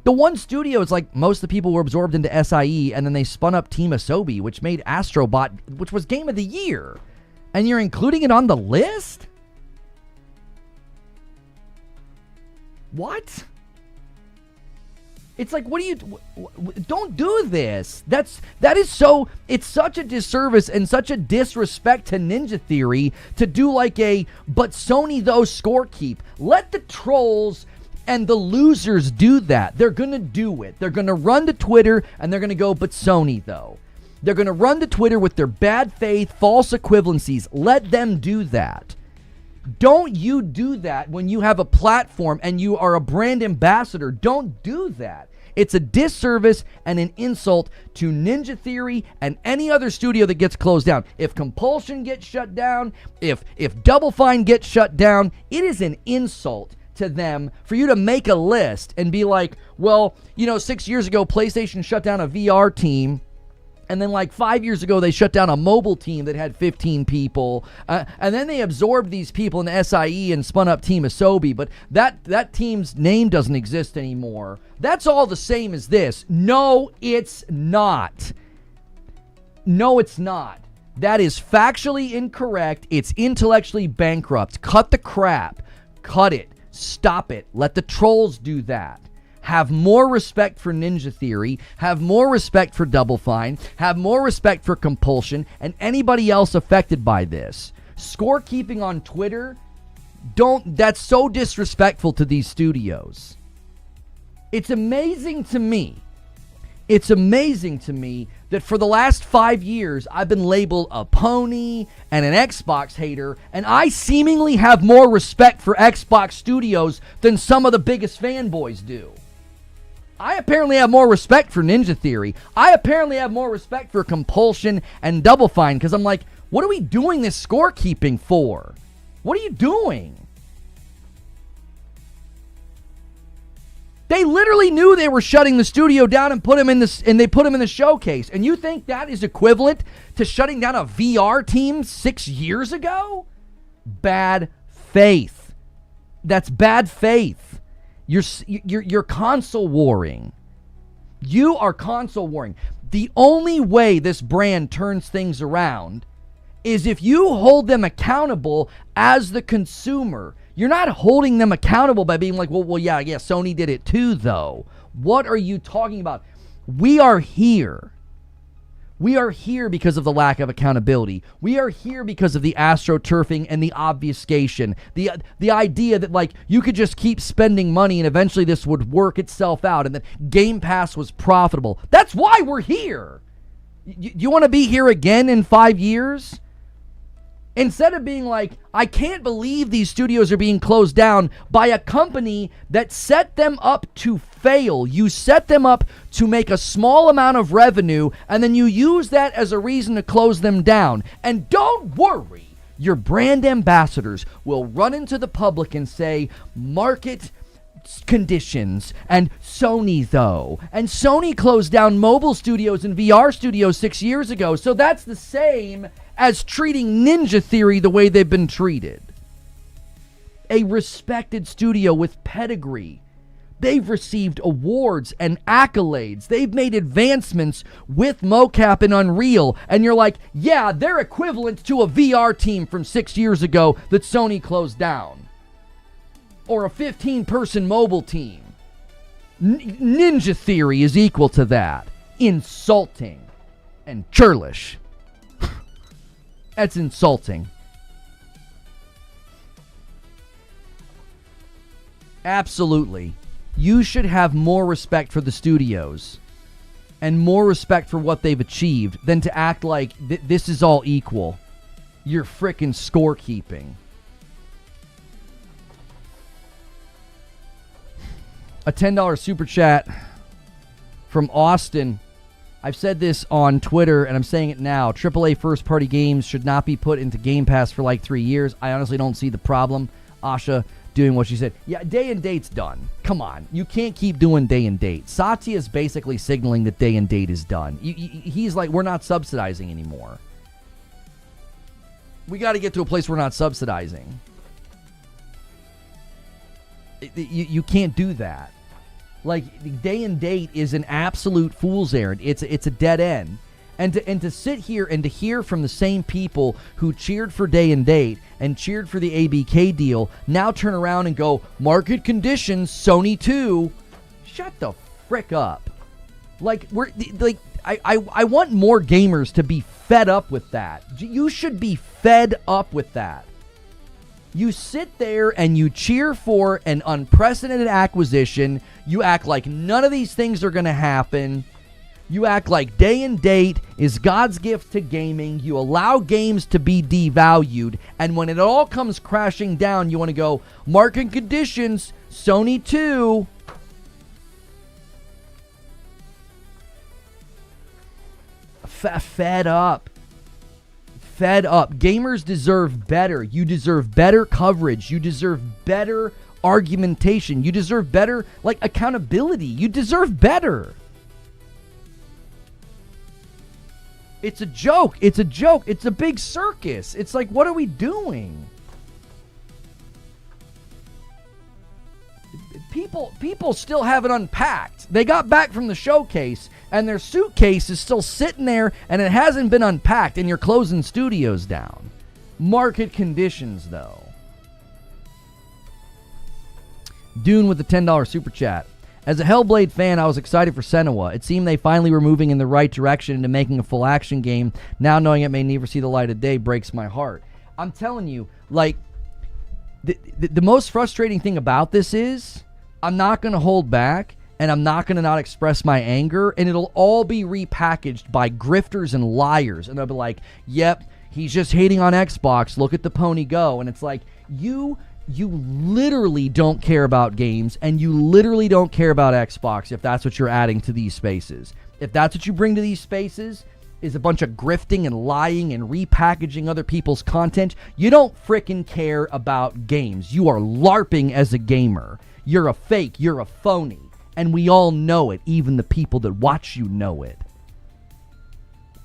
The one studio is like, most of the people were absorbed into SIE, and then they spun up Team Asobi, which made Astrobot, which was Game of the Year. And you're including it on the list? What? It's like, don't do this. It's such a disservice and such a disrespect to Ninja Theory to do like but Sony though scorekeep. Let the trolls and the losers do that. They're going to do it. They're going to run to Twitter and they're going to go, but Sony though. They're going to run to Twitter with their bad faith, false equivalencies. Let them do that. Don't you do that when you have a platform and you are a brand ambassador. Don't do that. It's a disservice and an insult to Ninja Theory and any other studio that gets closed down. If Compulsion gets shut down, if Double Fine gets shut down, it is an insult to them for you to make a list and be like, well, 6 years ago, PlayStation shut down a VR team. And then 5 years ago, they shut down a mobile team that had 15 people. And then they absorbed these people in SIE and spun up Team Asobi. But that team's name doesn't exist anymore. That's all the same as this. No, it's not. No, it's not. That is factually incorrect. It's intellectually bankrupt. Cut the crap. Cut it. Stop it. Let the trolls do that. Have more respect for Ninja Theory, have more respect for Double Fine, have more respect for Compulsion, and anybody else affected by this. Scorekeeping on Twitter, that's so disrespectful to these studios. It's amazing to me that for the last 5 years, I've been labeled a pony and an Xbox hater, and I seemingly have more respect for Xbox studios than some of the biggest fanboys do. I apparently have more respect for Ninja Theory. I apparently have more respect for Compulsion and Double Fine because I'm like, what are we doing this scorekeeping for? What are you doing? They literally knew they were shutting the studio down and they put him in the showcase. And you think that is equivalent to shutting down a VR team 6 years ago? Bad faith. That's bad faith. You're console warring. You are console warring. The only way this brand turns things around is if you hold them accountable as the consumer. You're not holding them accountable by being like, well, yeah, Sony did it too, though. What are you talking about? We are here. We are here because of the lack of accountability. We are here because of the astroturfing and the obfuscation. The idea that you could just keep spending money and eventually this would work itself out and that Game Pass was profitable. That's why we're here. You want to be here again in 5 years? Instead of being like, I can't believe these studios are being closed down by a company that set them up to fail. You set them up to make a small amount of revenue, and then you use that as a reason to close them down. And don't worry, your brand ambassadors will run into the public and say, market conditions, and Sony though. And Sony closed down mobile studios and VR studios 6 years ago, so that's the same as treating Ninja Theory the way they've been treated. A respected studio with pedigree. They've received awards and accolades. They've made advancements with mocap and Unreal. And you're like, yeah, they're equivalent to a VR team from 6 years ago that Sony closed down. Or a 15-person mobile team. Ninja Theory is equal to that. Insulting and churlish. That's insulting. Absolutely. You should have more respect for the studios and more respect for what they've achieved than to act like this is all equal. You're frickin' scorekeeping. A $10 super chat from Austin. I've said this on Twitter, and I'm saying it now. AAA first-party games should not be put into Game Pass for 3 years. I honestly don't see the problem. Asha doing what she said. Yeah, day and date's done. Come on. You can't keep doing day and date. Satya is basically signaling that day and date is done. He's like, we're not subsidizing anymore. We got to get to a place we're not subsidizing. You can't do that. Day and date is an absolute fool's errand. It's a dead end. And to sit here and to hear from the same people who cheered for day and date and cheered for the ABK deal now turn around and go, market conditions, Sony too. Shut the frick up. I want more gamers to be fed up with that. You should be fed up with that. You sit there and you cheer for an unprecedented acquisition. You act like none of these things are going to happen. You act like day and date is God's gift to gaming. You allow games to be devalued, and when it all comes crashing down, you want to go, market conditions, Sony 2. Fed up. Gamers deserve better. You deserve better coverage. You deserve better argumentation. You deserve better, accountability. You deserve better. It's a joke. It's a big circus. It's like, what are we doing? People still haven't unpacked. They got back from the showcase, and their suitcase is still sitting there, and it hasn't been unpacked, and you're closing studios down. Market conditions, though. Dune with the $10 super chat. As a Hellblade fan, I was excited for Senua. It seemed they finally were moving in the right direction into making a full action game. Now knowing it may never see the light of day breaks my heart. I'm telling you, the most frustrating thing about this is I'm not going to hold back, and I'm not going to not express my anger, and it'll all be repackaged by grifters and liars, and they'll be like, yep, he's just hating on Xbox, look at the pony go. And it's like, you literally don't care about games, and you literally don't care about Xbox if that's what you're adding to these spaces. If that's what you bring to these spaces is a bunch of grifting and lying and repackaging other people's content, you don't frickin' care about games. You are LARPing as a gamer. You're a fake. You're a phony. And we all know it. Even the people that watch you know it.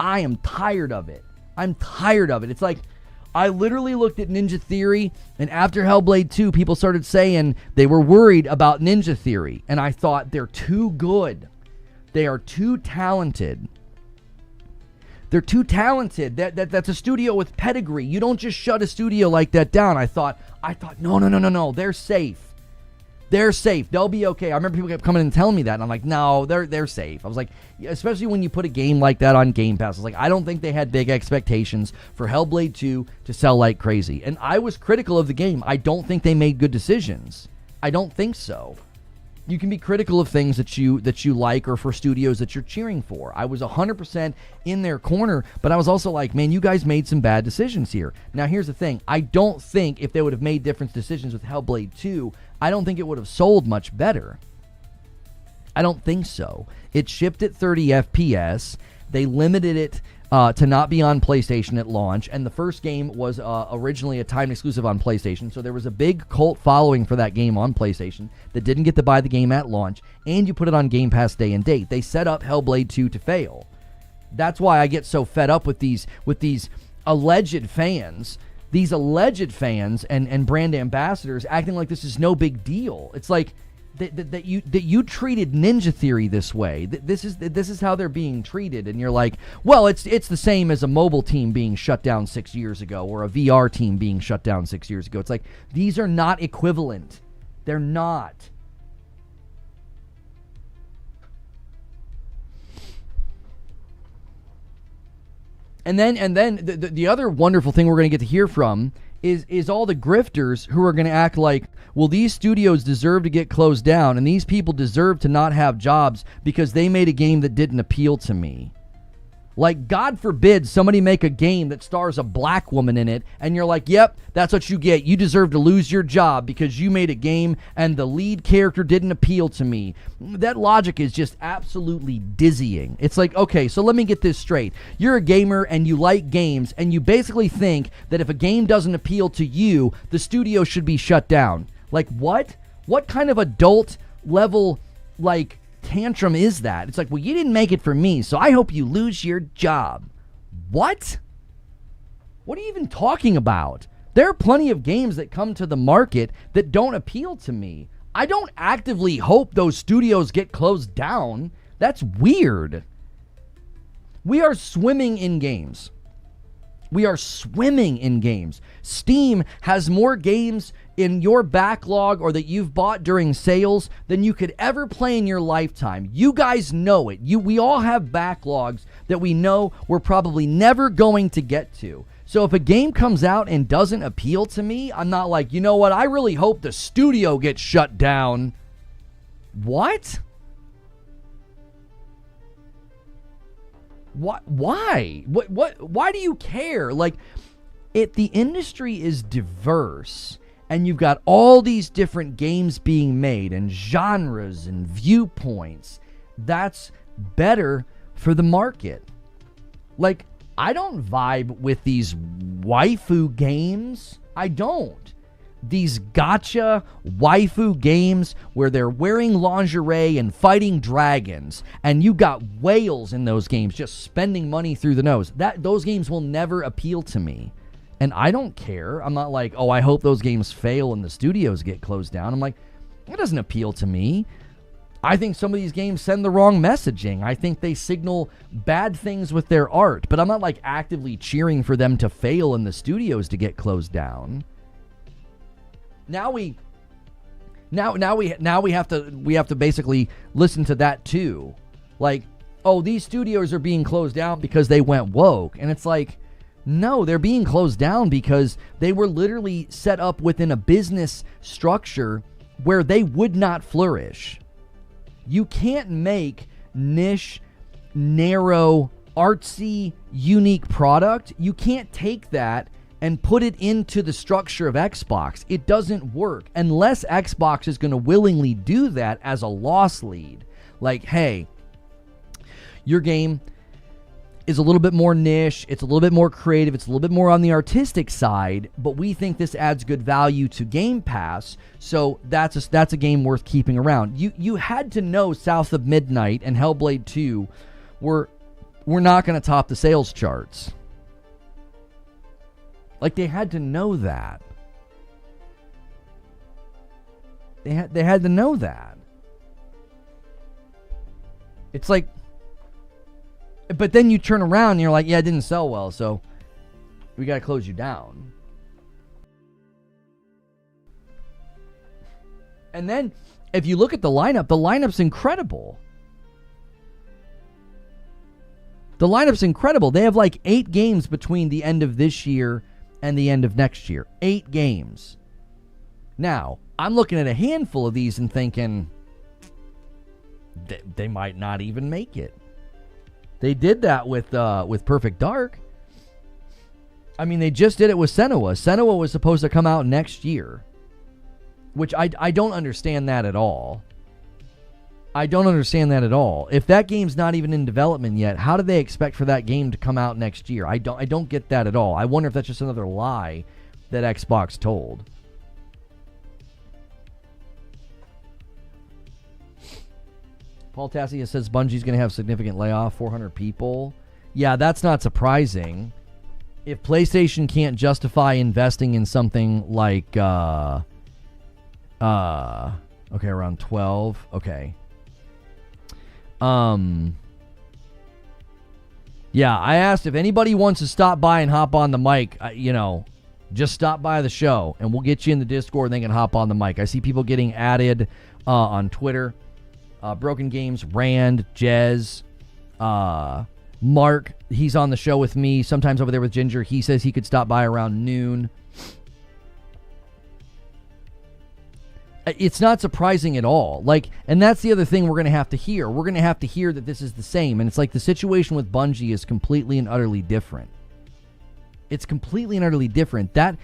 I am tired of it. I'm tired of it. It's like, I literally looked at Ninja Theory, and after Hellblade 2, people started saying they were worried about Ninja Theory. And I thought, they're too good. They are too talented. They're too talented. That's a studio with pedigree. You don't just shut a studio like that down. I thought, no. They're safe. They're safe. They'll be okay. I remember people kept coming in and telling me that, and I'm like, no, they're safe. I was like, especially when you put a game like that on Game Pass, I was like, I don't think they had big expectations for Hellblade 2 to sell like crazy. And I was critical of the game. I don't think they made good decisions. I don't think so. You can be critical of things that you like, or for studios that you're cheering for. I was 100% in their corner, but I was also like, man, you guys made some bad decisions here. Now, here's the thing. I don't think if they would have made different decisions with Hellblade 2, I don't think it would have sold much better. I don't think so. It shipped at 30 FPS. They limited it to not be on PlayStation at launch, and the first game was originally a timed exclusive on PlayStation, so there was a big cult following for that game on PlayStation that didn't get to buy the game at launch, and you put it on Game Pass day and date. They set up Hellblade 2 to fail. That's why I get so fed up with these alleged fans, and brand ambassadors acting like this is no big deal. It's like that you treated Ninja Theory this way. This is how they're being treated, and you're like, well, it's the same as a mobile team being shut down 6 years ago, or a VR team being shut down 6 years ago. It's like, these are not equivalent. They're not. And then the other wonderful thing we're going to get to hear from is all the grifters who are going to act like, well, these studios deserve to get closed down, and these people deserve to not have jobs because they made a game that didn't appeal to me. Like, God forbid somebody make a game that stars a black woman in it, and you're like, yep, that's what you get. You deserve to lose your job because you made a game and the lead character didn't appeal to me. That logic is just absolutely dizzying. It's like, okay, so let me get this straight. You're a gamer and you like games, and you basically think that if a game doesn't appeal to you, the studio should be shut down. Like, what? What kind of adult level, tantrum is that? It's like, well, you didn't make it for me, so I hope you lose your job. What? What are you even talking about? There are plenty of games that come to the market that don't appeal to me. I don't actively hope those studios get closed down. That's weird. We are swimming in games. We are swimming in games. Steam has more games in your backlog or that you've bought during sales than you could ever play in your lifetime. You guys know it. We all have backlogs that we know we're probably never going to get to. So if a game comes out and doesn't appeal to me, I'm not like, you know what, I really hope the studio gets shut down. What? Why? Why do you care? Like, the industry is diverse, and you've got all these different games being made and genres and viewpoints. That's better for the market. Like, I don't vibe with these waifu games. I don't. These gotcha waifu games where they're wearing lingerie and fighting dragons, and you got whales in those games just spending money through the nose. Those games will never appeal to me. And I don't care. I'm not like, oh, I hope those games fail and the studios get closed down. I'm like, it doesn't appeal to me. I think some of these games send the wrong messaging. I think they signal bad things with their art, but I'm not like actively cheering for them to fail and the studios to get closed down. Now we have to basically listen to that too. Like, oh, these studios are being closed down because they went woke. And it's like, no, they're being closed down because they were literally set up within a business structure where they would not flourish. You can't make niche, narrow, artsy, unique product. You can't take that and put it into the structure of Xbox. It doesn't work unless Xbox is going to willingly do that as a loss lead. Like, hey, your game is a little bit more niche, it's a little bit more creative, it's a little bit more on the artistic side, but we think this adds good value to Game Pass, so that's a game worth keeping around. You had to know South of Midnight and Hellblade 2 were not going to top the sales charts. Like, they had to know that. They had to know that. It's like, but then you turn around and you're like, yeah, it didn't sell well, so we got to close you down. And then if you look at the lineup's incredible. The lineup's incredible. They have like 8 games between the end of this year and the end of next year. 8 games. Now, I'm looking at a handful of these and thinking they might not even make it. They did that with Perfect Dark. I mean, they just did it with Senua. Senua was supposed to come out next year, which I don't understand that at all. I don't understand that at all. If that game's not even in development yet, how do they expect for that game to come out next year? I don't get that at all. I wonder if that's just another lie that Xbox told. Paul Tassia says Bungie's going to have significant layoff, 400 people. Yeah, that's not surprising. If PlayStation can't justify investing in something like okay, around 12. Okay. Yeah, I asked if anybody wants to stop by and hop on the mic, just stop by the show and we'll get you in the Discord and they can hop on the mic. I see people getting added on Twitter. Broken Games, Rand, Jez, Mark, he's on the show with me, sometimes over there with Ginger. He says he could stop by around noon. It's not surprising at all. Like, and that's the other thing we're going to have to hear. We're going to have to hear that this is the same. And it's like the situation with Bungie is completely and utterly different. It's completely and utterly different. That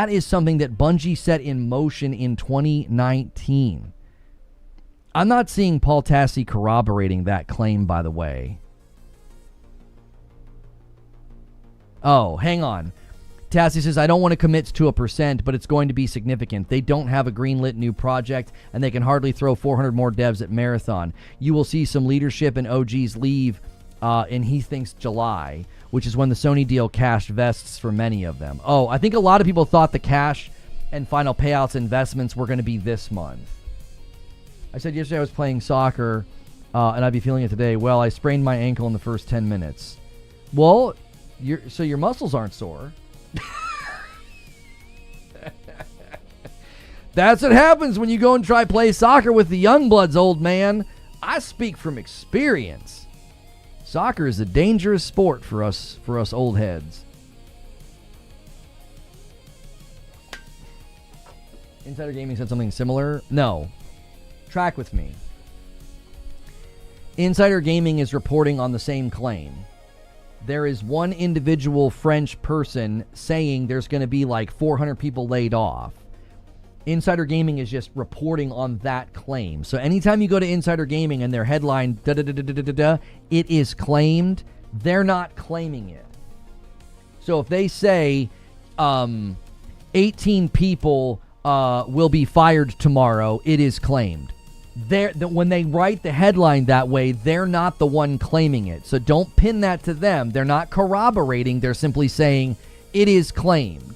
is something that Bungie set in motion in 2019. I'm not seeing Paul Tassi corroborating that claim, by the way. Oh, hang on. Tassi says, I don't want to commit to 1%, but it's going to be significant. They don't have a greenlit new project, and they can hardly throw 400 more devs at Marathon. You will see some leadership and OGs leave, and he thinks July, which is when the Sony deal cash vests for many of them. Oh, I think a lot of people thought the cash and final payouts investments were going to be this month. I said yesterday I was playing soccer, and I'd be feeling it today. Well, I sprained my ankle in the first 10 minutes. Well, your muscles aren't sore. That's what happens when you go and try play soccer with the young bloods, old man. I speak from experience. Soccer is a dangerous sport for us old heads. Insider Gaming said something similar. No. Track with me. Insider Gaming is reporting on the same claim. there is one individual French person saying there's going to be like 400 people laid off. Insider Gaming is just reporting on that claim. So anytime you go to Insider Gaming and their headline, it is claimed, they're not claiming it. So if they say 18 people will be fired tomorrow, it is claimed. When they write the headline that way, they're not the one claiming it. So don't pin that to them. They're not corroborating. They're simply saying it is claimed.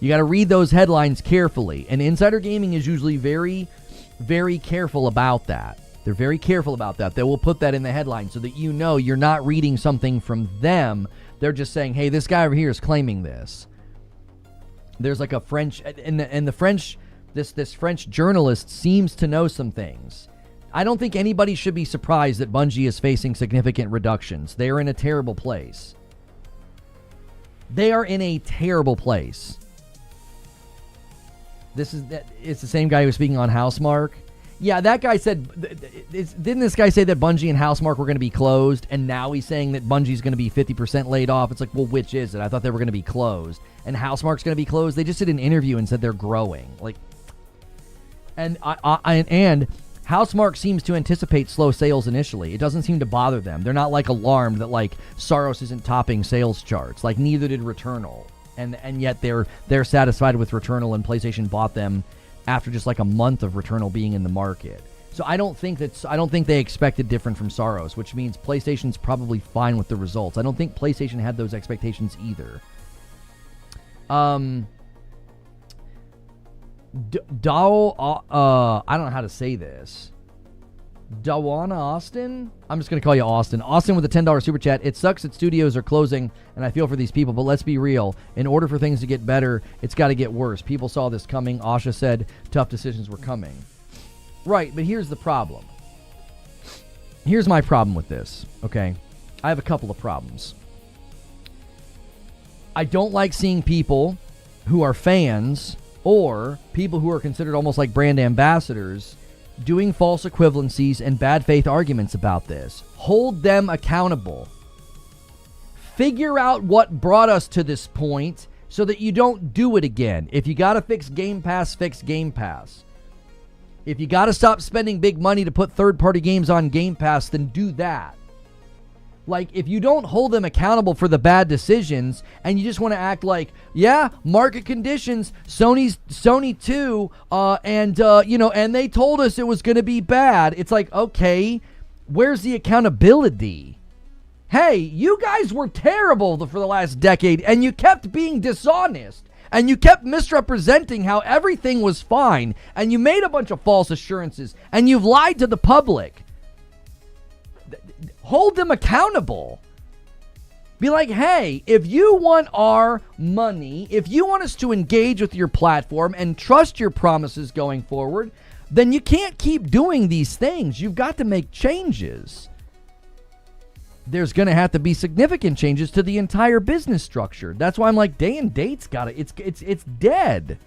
You got to read those headlines carefully. And Insider Gaming is usually very, very careful about that. They're very careful about that. They will put that in the headline so that you know you're not reading something from them. They're just saying, hey, this guy over here is claiming this. There's like a French, and the French, this French journalist seems to know some things. I don't think anybody should be surprised that Bungie is facing significant reductions. They are in a terrible place. They are in a terrible place. It's the same guy who was speaking on Housemarque. Yeah, that guy said, didn't this guy say that Bungie and Housemarque were going to be closed, and now he's saying that Bungie's going to be 50% laid off? It's like, well, which is it? I thought they were going to be closed. And Housemarque's going to be closed? They just did an interview and said they're growing. Like, and Housemarque seems to anticipate slow sales initially. It doesn't seem to bother them. They're not like alarmed that like Soros isn't topping sales charts. Like neither did Returnal. And yet they're satisfied with Returnal, and PlayStation bought them after just like a month of Returnal being in the market. So I don't think they expected different from Soros, which means PlayStation's probably fine with the results. I don't think PlayStation had those expectations either. I don't know how to say this. Dawana Austin? I'm just going to call you Austin. Austin with a $10 super chat. It sucks that studios are closing, and I feel for these people, but let's be real. In order for things to get better, it's got to get worse. People saw this coming. Asha said tough decisions were coming. Right, but here's the problem. Here's my problem with this, okay? I have a couple of problems. I don't like seeing people who are fans or people who are considered almost like brand ambassadors doing false equivalencies and bad faith arguments about this. Hold them accountable. Figure out what brought us to this point so that you don't do it again. If you got to fix Game Pass, fix Game Pass. If you got to stop spending big money to put third-party games on Game Pass, then do that. Like, if you don't hold them accountable for the bad decisions and you just want to act like, yeah, market conditions, Sony too, and they told us it was going to be bad. It's like, okay, where's the accountability? Hey, you guys were terrible for the last decade, and you kept being dishonest, and you kept misrepresenting how everything was fine, and you made a bunch of false assurances, and you've lied to the public. Hold them accountable. Be like, hey, if you want our money, if you want us to engage with your platform and trust your promises going forward, then you can't keep doing these things. You've got to make changes. There's going to have to be significant changes to the entire business structure. That's why I'm like, day and date's got it. It's dead.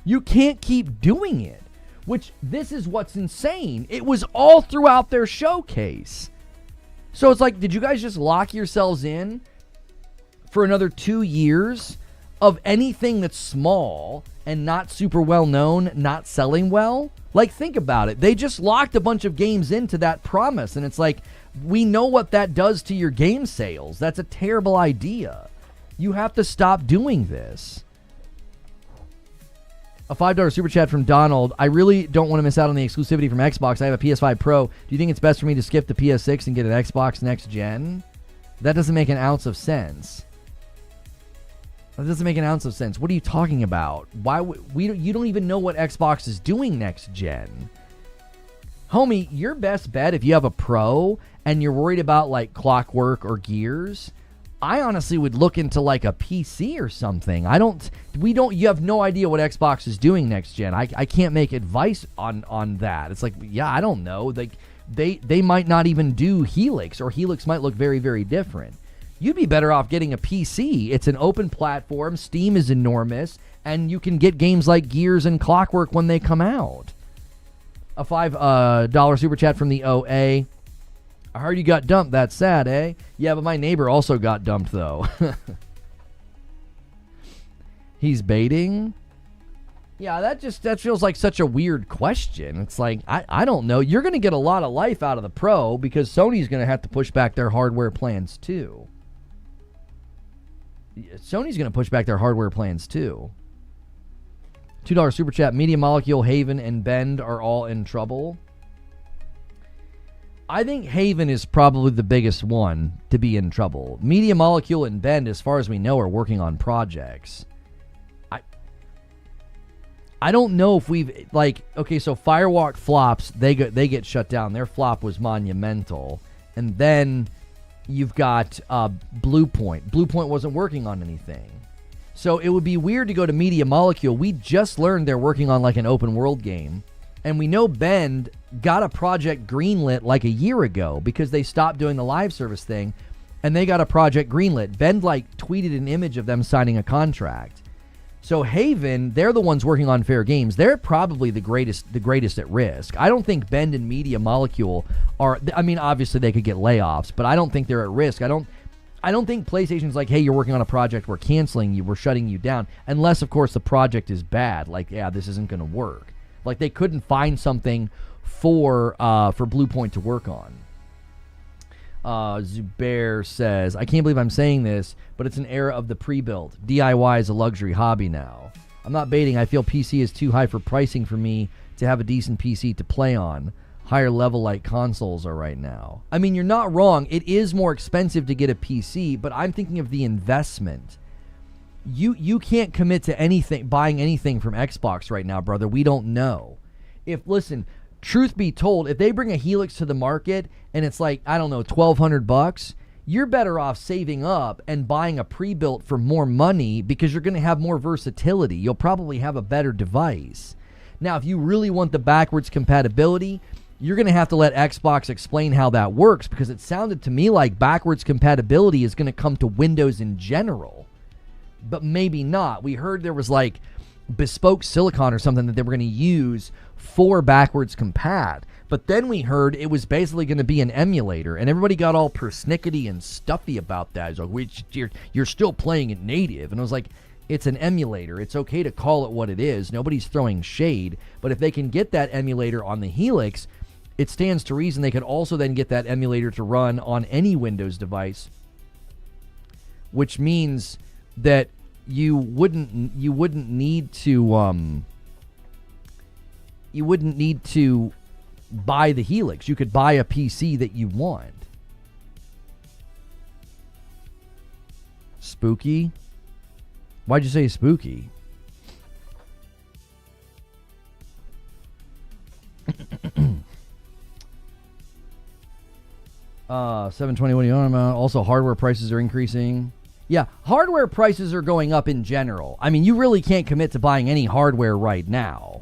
You can't keep doing it. Which, this is what's insane. It was all throughout their showcase. So it's like, did you guys just lock yourselves in for another 2 years of anything that's small and not super well known, not selling well? Like, think about it. They just locked a bunch of games into that promise, and it's like, we know what that does to your game sales. That's a terrible idea. You have to stop doing this. A $5 super chat from Donald. I really don't want to miss out on the exclusivity from Xbox. I have a PS5 Pro. Do you think it's best for me to skip the PS6 and get an Xbox next gen? That doesn't make an ounce of sense. That doesn't make an ounce of sense. What are you talking about? You don't even know what Xbox is doing next gen. Homie, your best bet if you have a Pro and you're worried about like Clockwork or Gears, I honestly would look into like a PC or something. You have no idea what Xbox is doing next gen. I can't make advice on that. It's like, yeah, I don't know. Like they might not even do Helix, or Helix might look very, very different. You'd be better off getting a PC. It's an open platform. Steam is enormous, and you can get games like Gears and Clockwork when they come out. A $5 super chat from the OA. I heard you got dumped. That's sad, eh? Yeah, but my neighbor also got dumped, though. He's baiting? Yeah, that feels like such a weird question. It's like, I don't know. You're going to get a lot of life out of the Pro because Sony's going to have to push back their hardware plans, too. Sony's going to push back their hardware plans, too. $2 Super Chat. Media Molecule, Haven, and Bend are all in trouble. I think Haven is probably the biggest one to be in trouble. Media Molecule and Bend, as far as we know, are working on projects. I don't know if we've, like, okay, so Firewalk flops, they get shut down. Their flop was monumental. And then you've got Bluepoint. Bluepoint wasn't working on anything. So it would be weird to go to Media Molecule. We just learned they're working on, like, an open world game. And we know Bend got a project greenlit like a year ago because they stopped doing the live service thing. And they got a project greenlit. Bend, like, tweeted an image of them signing a contract. So Haven, they're the ones working on fair games. They're probably the greatest at risk. I don't think Bend and Media Molecule are, I mean, obviously they could get layoffs, but I don't think they're at risk. I don't think PlayStation's like, hey, you're working on a project, we're canceling you, we're shutting you down, unless, of course, the project is bad. Like, yeah, this isn't going to work. Like, they couldn't find something for Bluepoint to work on. Zubair says, I can't believe I'm saying this, but it's an era of the pre-built. DIY is a luxury hobby now. I'm not baiting. I feel PC is too high for pricing for me to have a decent PC to play on. Higher level like consoles are right now. I mean, you're not wrong. It is more expensive to get a PC, but I'm thinking of the investment. You can't commit to anything, buying anything from Xbox right now, brother. We don't know. Listen, truth be told, if they bring a Helix to the market and it's like, I don't know, $1,200, you're better off saving up and buying a pre-built for more money because you're going to have more versatility. You'll probably have a better device. Now, if you really want the backwards compatibility, you're going to have to let Xbox explain how that works because it sounded to me like backwards compatibility is going to come to Windows in general. But maybe not. We heard there was like bespoke silicon or something that they were going to use for backwards compat. But then we heard it was basically going to be an emulator, and everybody got all persnickety and stuffy about that. It's like, you're still playing it native. And I was like, it's an emulator. It's okay to call it what it is. Nobody's throwing shade. But if they can get that emulator on the Helix, it stands to reason they could also then get that emulator to run on any Windows device, which means that you wouldn't need to buy the Helix. You could buy a PC that you want. Spooky? Why'd you say spooky? 720, what are you on about? Also, hardware prices are increasing. Yeah, hardware prices are going up in general. I mean, you really can't commit to buying any hardware right now.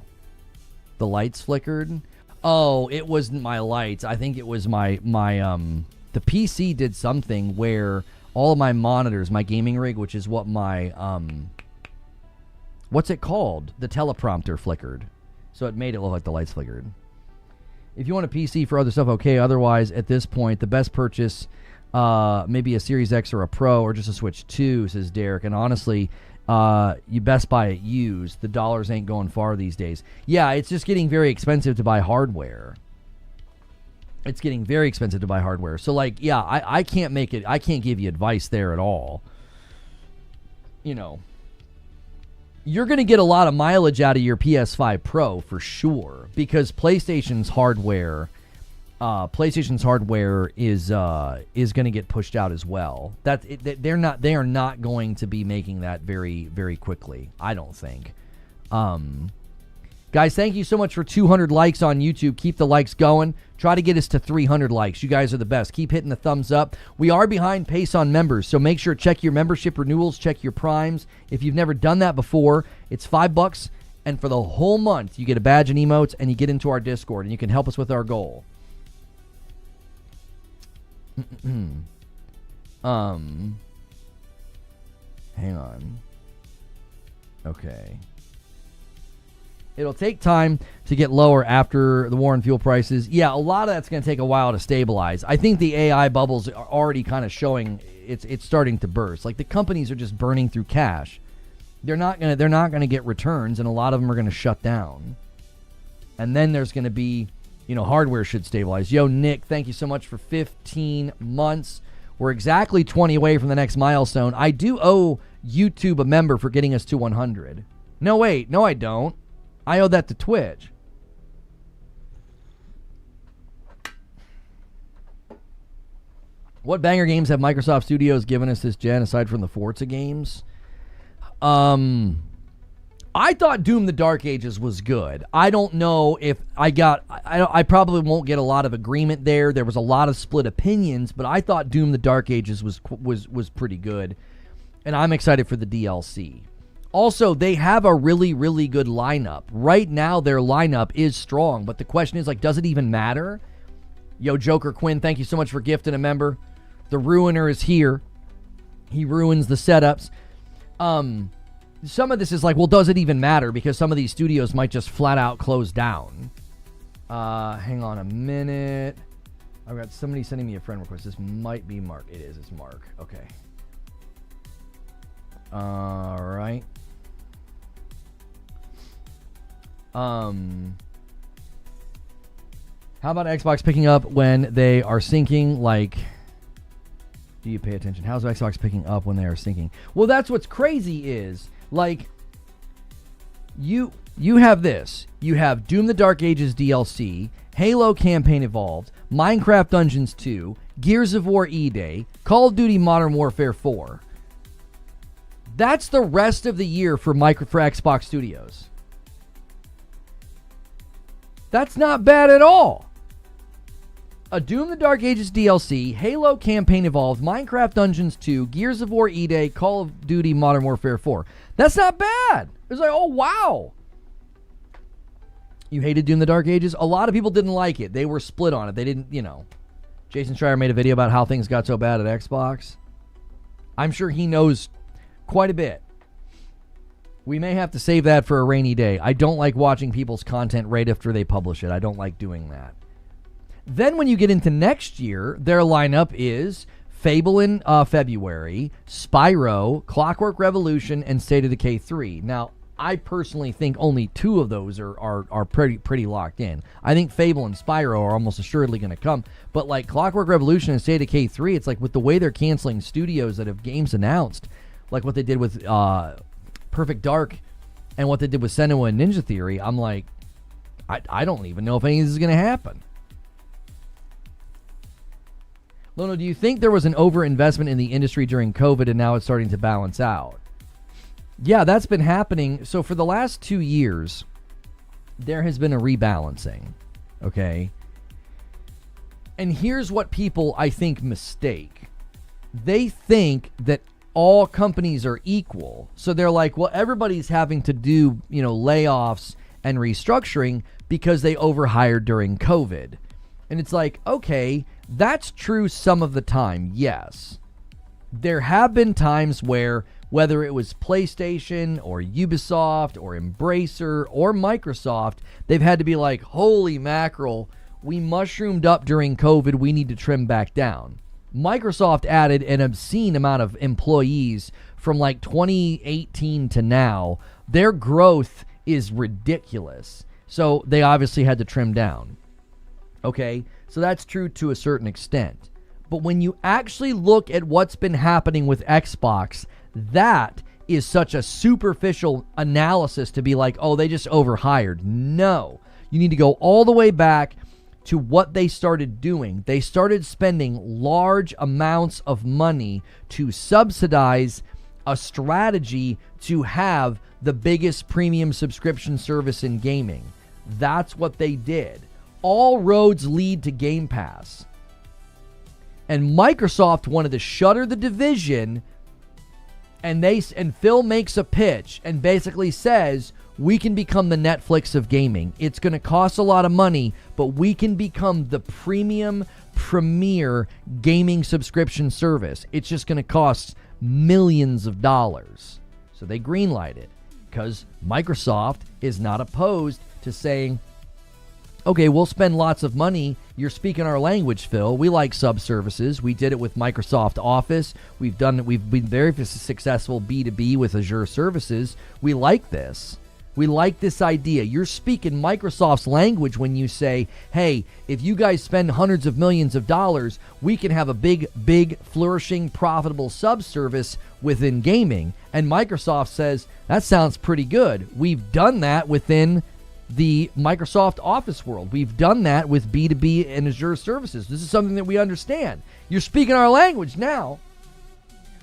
The lights flickered. Oh, it wasn't my lights. I think it was my the PC did something where all of my monitors, my gaming rig, which is what my what's it called? The teleprompter flickered. So it made it look like the lights flickered. If you want a PC for other stuff, okay. Otherwise, at this point, the best purchase, maybe a Series X or a Pro or just a Switch 2, says Derek. And honestly, you best buy it used. The dollars ain't going far these days. Yeah, it's just getting very expensive to buy hardware. It's getting very expensive to buy hardware. So, like, yeah, I can't make it. I can't give you advice there at all. You know, you're going to get a lot of mileage out of your PS5 Pro for sure because PlayStation's hardware is going to get pushed out as well. They are not going to be making that very, very quickly, I don't think. Guys, thank you so much for 200 likes on YouTube. Keep the likes going. Try to get us to 300 likes. You guys are the best. Keep hitting the thumbs up. We are behind pace on members, so make sure to check your membership renewals, check your primes. If you've never done that before, it's $5, and for the whole month, you get a badge and emotes, and you get into our Discord, and you can help us with our goal. Hang on. Okay. It'll take time to get lower after the war on fuel prices. Yeah, a lot of that's going to take a while to stabilize. I think the AI bubbles are already kind of showing it's starting to burst. Like the companies are just burning through cash. They're not going to get returns, and a lot of them are going to shut down. And then there's going to be, hardware should stabilize. Yo, Nick, thank you so much for 15 months. We're exactly 20 away from the next milestone. I do owe YouTube a member for getting us to 100. No, wait. No, I don't. I owe that to Twitch. What banger games have Microsoft Studios given us this gen aside from the Forza games? I thought Doom the Dark Ages was good. I don't know if I probably won't get a lot of agreement there. There was a lot of split opinions, but I thought Doom the Dark Ages was pretty good. And I'm excited for the DLC. Also, they have a really, really good lineup. Right now, their lineup is strong, but the question is, does it even matter? Yo, Joker Quinn, thank you so much for gifting a member. The Ruiner is here. He ruins the setups. Some of this is does it even matter? Because some of these studios might just flat out close down. Hang on a minute. I've got somebody sending me a friend request. This might be Mark. It is. It's Mark. Okay. All right. How about Xbox picking up when they are syncing? Do you pay attention? How's Xbox picking up when they are syncing? Well, that's what's crazy is, you have this. You have Doom the Dark Ages DLC, Halo Campaign Evolved, Minecraft Dungeons 2, Gears of War E-Day, Call of Duty Modern Warfare 4. That's the rest of the year for Xbox Studios. That's not bad at all. A Doom the Dark Ages DLC, Halo Campaign Evolved, Minecraft Dungeons 2, Gears of War E-Day, Call of Duty Modern Warfare 4. That's not bad. It's oh, wow. You hated Doom the Dark Ages? A lot of people didn't like it. They were split on it. They didn't, Jason Schreier made a video about how things got so bad at Xbox. I'm sure he knows quite a bit. We may have to save that for a rainy day. I don't like watching people's content right after they publish it. I don't like doing that. Then when you get into next year, their lineup is Fable in February, Spyro, Clockwork Revolution, and State of Decay 3. Now, I personally think only 2 of those are pretty locked in. I think Fable and Spyro are almost assuredly going to come. But Clockwork Revolution and State of Decay 3, it's with the way they're canceling studios that have games announced, like what they did with Perfect Dark and what they did with Senua and Ninja Theory, I'm I don't even know if any of this is going to happen. Lono, do you think there was an overinvestment in the industry during COVID and now it's starting to balance out? Yeah, that's been happening. So for the last 2 years, there has been a rebalancing, okay? And here's what people, I think, mistake. They think that all companies are equal. So they're well, everybody's having to do, layoffs and restructuring because they overhired during COVID. And it's okay, that's true some of the time, yes. There have been times where, whether it was PlayStation or Ubisoft or Embracer or Microsoft, they've had to be holy mackerel, we mushroomed up during COVID, we need to trim back down. Microsoft added an obscene amount of employees from 2018 to now. Their growth is ridiculous. So they obviously had to trim down. Okay, so that's true to a certain extent. But when you actually look at what's been happening with Xbox, that is such a superficial analysis to be oh, they just overhired. No, you need to go all the way back to what they started doing. They started spending large amounts of money to subsidize a strategy to have the biggest premium subscription service in gaming. That's what they did. All roads lead to Game Pass. And Microsoft wanted to shutter the division, and Phil makes a pitch and basically says, we can become the Netflix of gaming. It's going to cost a lot of money, but we can become the premium, premier gaming subscription service. It's just going to cost millions of dollars. So they greenlight it. because Microsoft is not opposed to saying, okay, we'll spend lots of money. You're speaking our language, Phil. We like subservices. We did it with Microsoft Office. We've been very successful B2B with Azure services. We like this. We like this idea. You're speaking Microsoft's language when you say, hey, if you guys spend hundreds of millions of dollars, we can have a big, flourishing, profitable subservice within gaming. And Microsoft says, that sounds pretty good. We've done that within the Microsoft Office world. We've done that with B2B and Azure services. This is something that we understand. You're speaking our language now.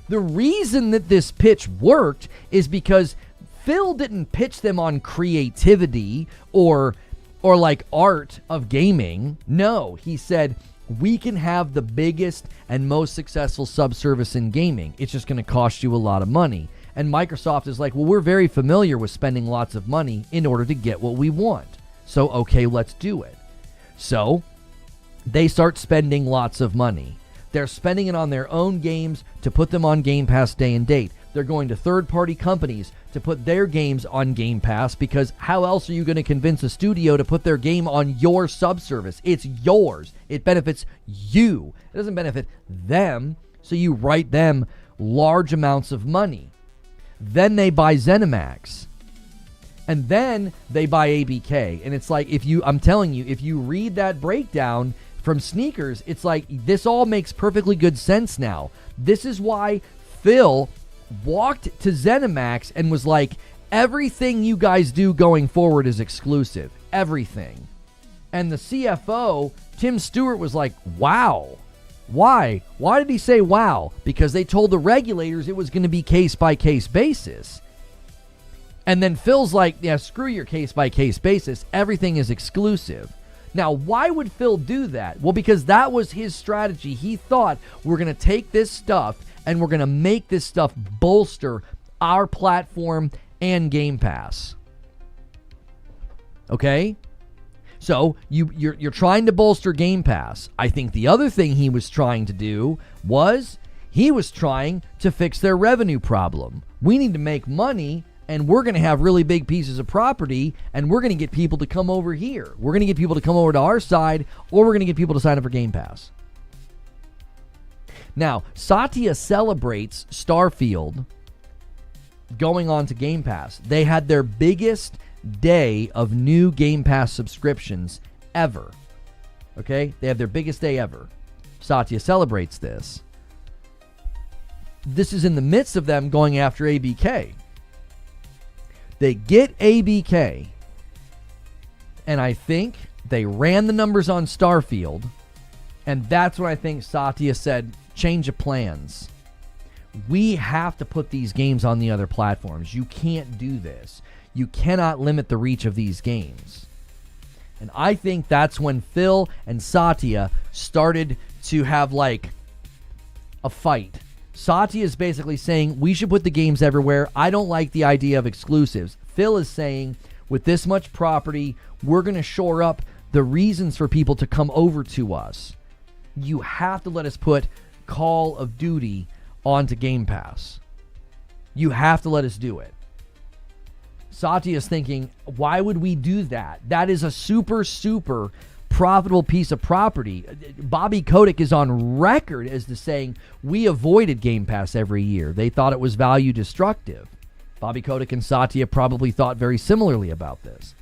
The reason that this pitch worked is because Phil didn't pitch them on creativity or like art of gaming. No, he said, we can have the biggest and most successful subservice in gaming. It's just going to cost you a lot of money. And Microsoft is like, well, we're very familiar with spending lots of money in order to get what we want. So, okay, let's do it. So they start spending lots of money. They're spending it on their own games to put them on Game Pass day and date. They're going to third-party companies to put their games on Game Pass, because how else are you going to convince a studio to put their game on your subservice? It's yours. It benefits you. It doesn't benefit them. So you write them large amounts of money. Then they buy ZeniMax. And then they buy ABK. And it's like, I'm telling you, if you read that breakdown from Sneakers, it's like, this all makes perfectly good sense now. This is why Phil walked to ZeniMax and was like, everything you guys do going forward is exclusive. Everything. And the CFO, Tim Stewart, was like, wow. Why? Why did he say wow? Because they told the regulators it was going to be case-by-case basis. And then Phil's like, yeah, screw your case-by-case basis. Everything is exclusive. Now, why would Phil do that? Well, because that was his strategy. He thought, we're going to take this stuff and we're going to make this stuff bolster our platform and Game Pass. Okay? So you're trying to bolster Game Pass. I think the other thing he was trying to do was he was trying to fix their revenue problem. We need to make money, and we're going to have really big pieces of property, and we're going to get people to come over here. We're going to get people to come over to our side, or we're going to get people to sign up for Game Pass. Now, Satya celebrates Starfield going on to Game Pass. They had their biggest day of new Game Pass subscriptions ever. Okay? They have their biggest day ever. Satya celebrates this. This is in the midst of them going after ABK. They get ABK, and I think they ran the numbers on Starfield, and that's when I think Satya said, change of plans. We have to put these games on the other platforms. You can't do this. You cannot limit the reach of these games. And I think that's when Phil and Satya started to have like a fight. Satya is basically saying, we should put the games everywhere. I don't like the idea of exclusives. Phil is saying, with this much property, we're going to shore up the reasons for people to come over to us. You have to let us put Call of Duty onto Game Pass. You have to let us do it. Satya is thinking, why would we do that? That is a super profitable piece of property. Bobby Kotick is on record as to saying, we avoided Game Pass every year. They thought it was value destructive. Bobby Kotick and Satya probably thought very similarly about this.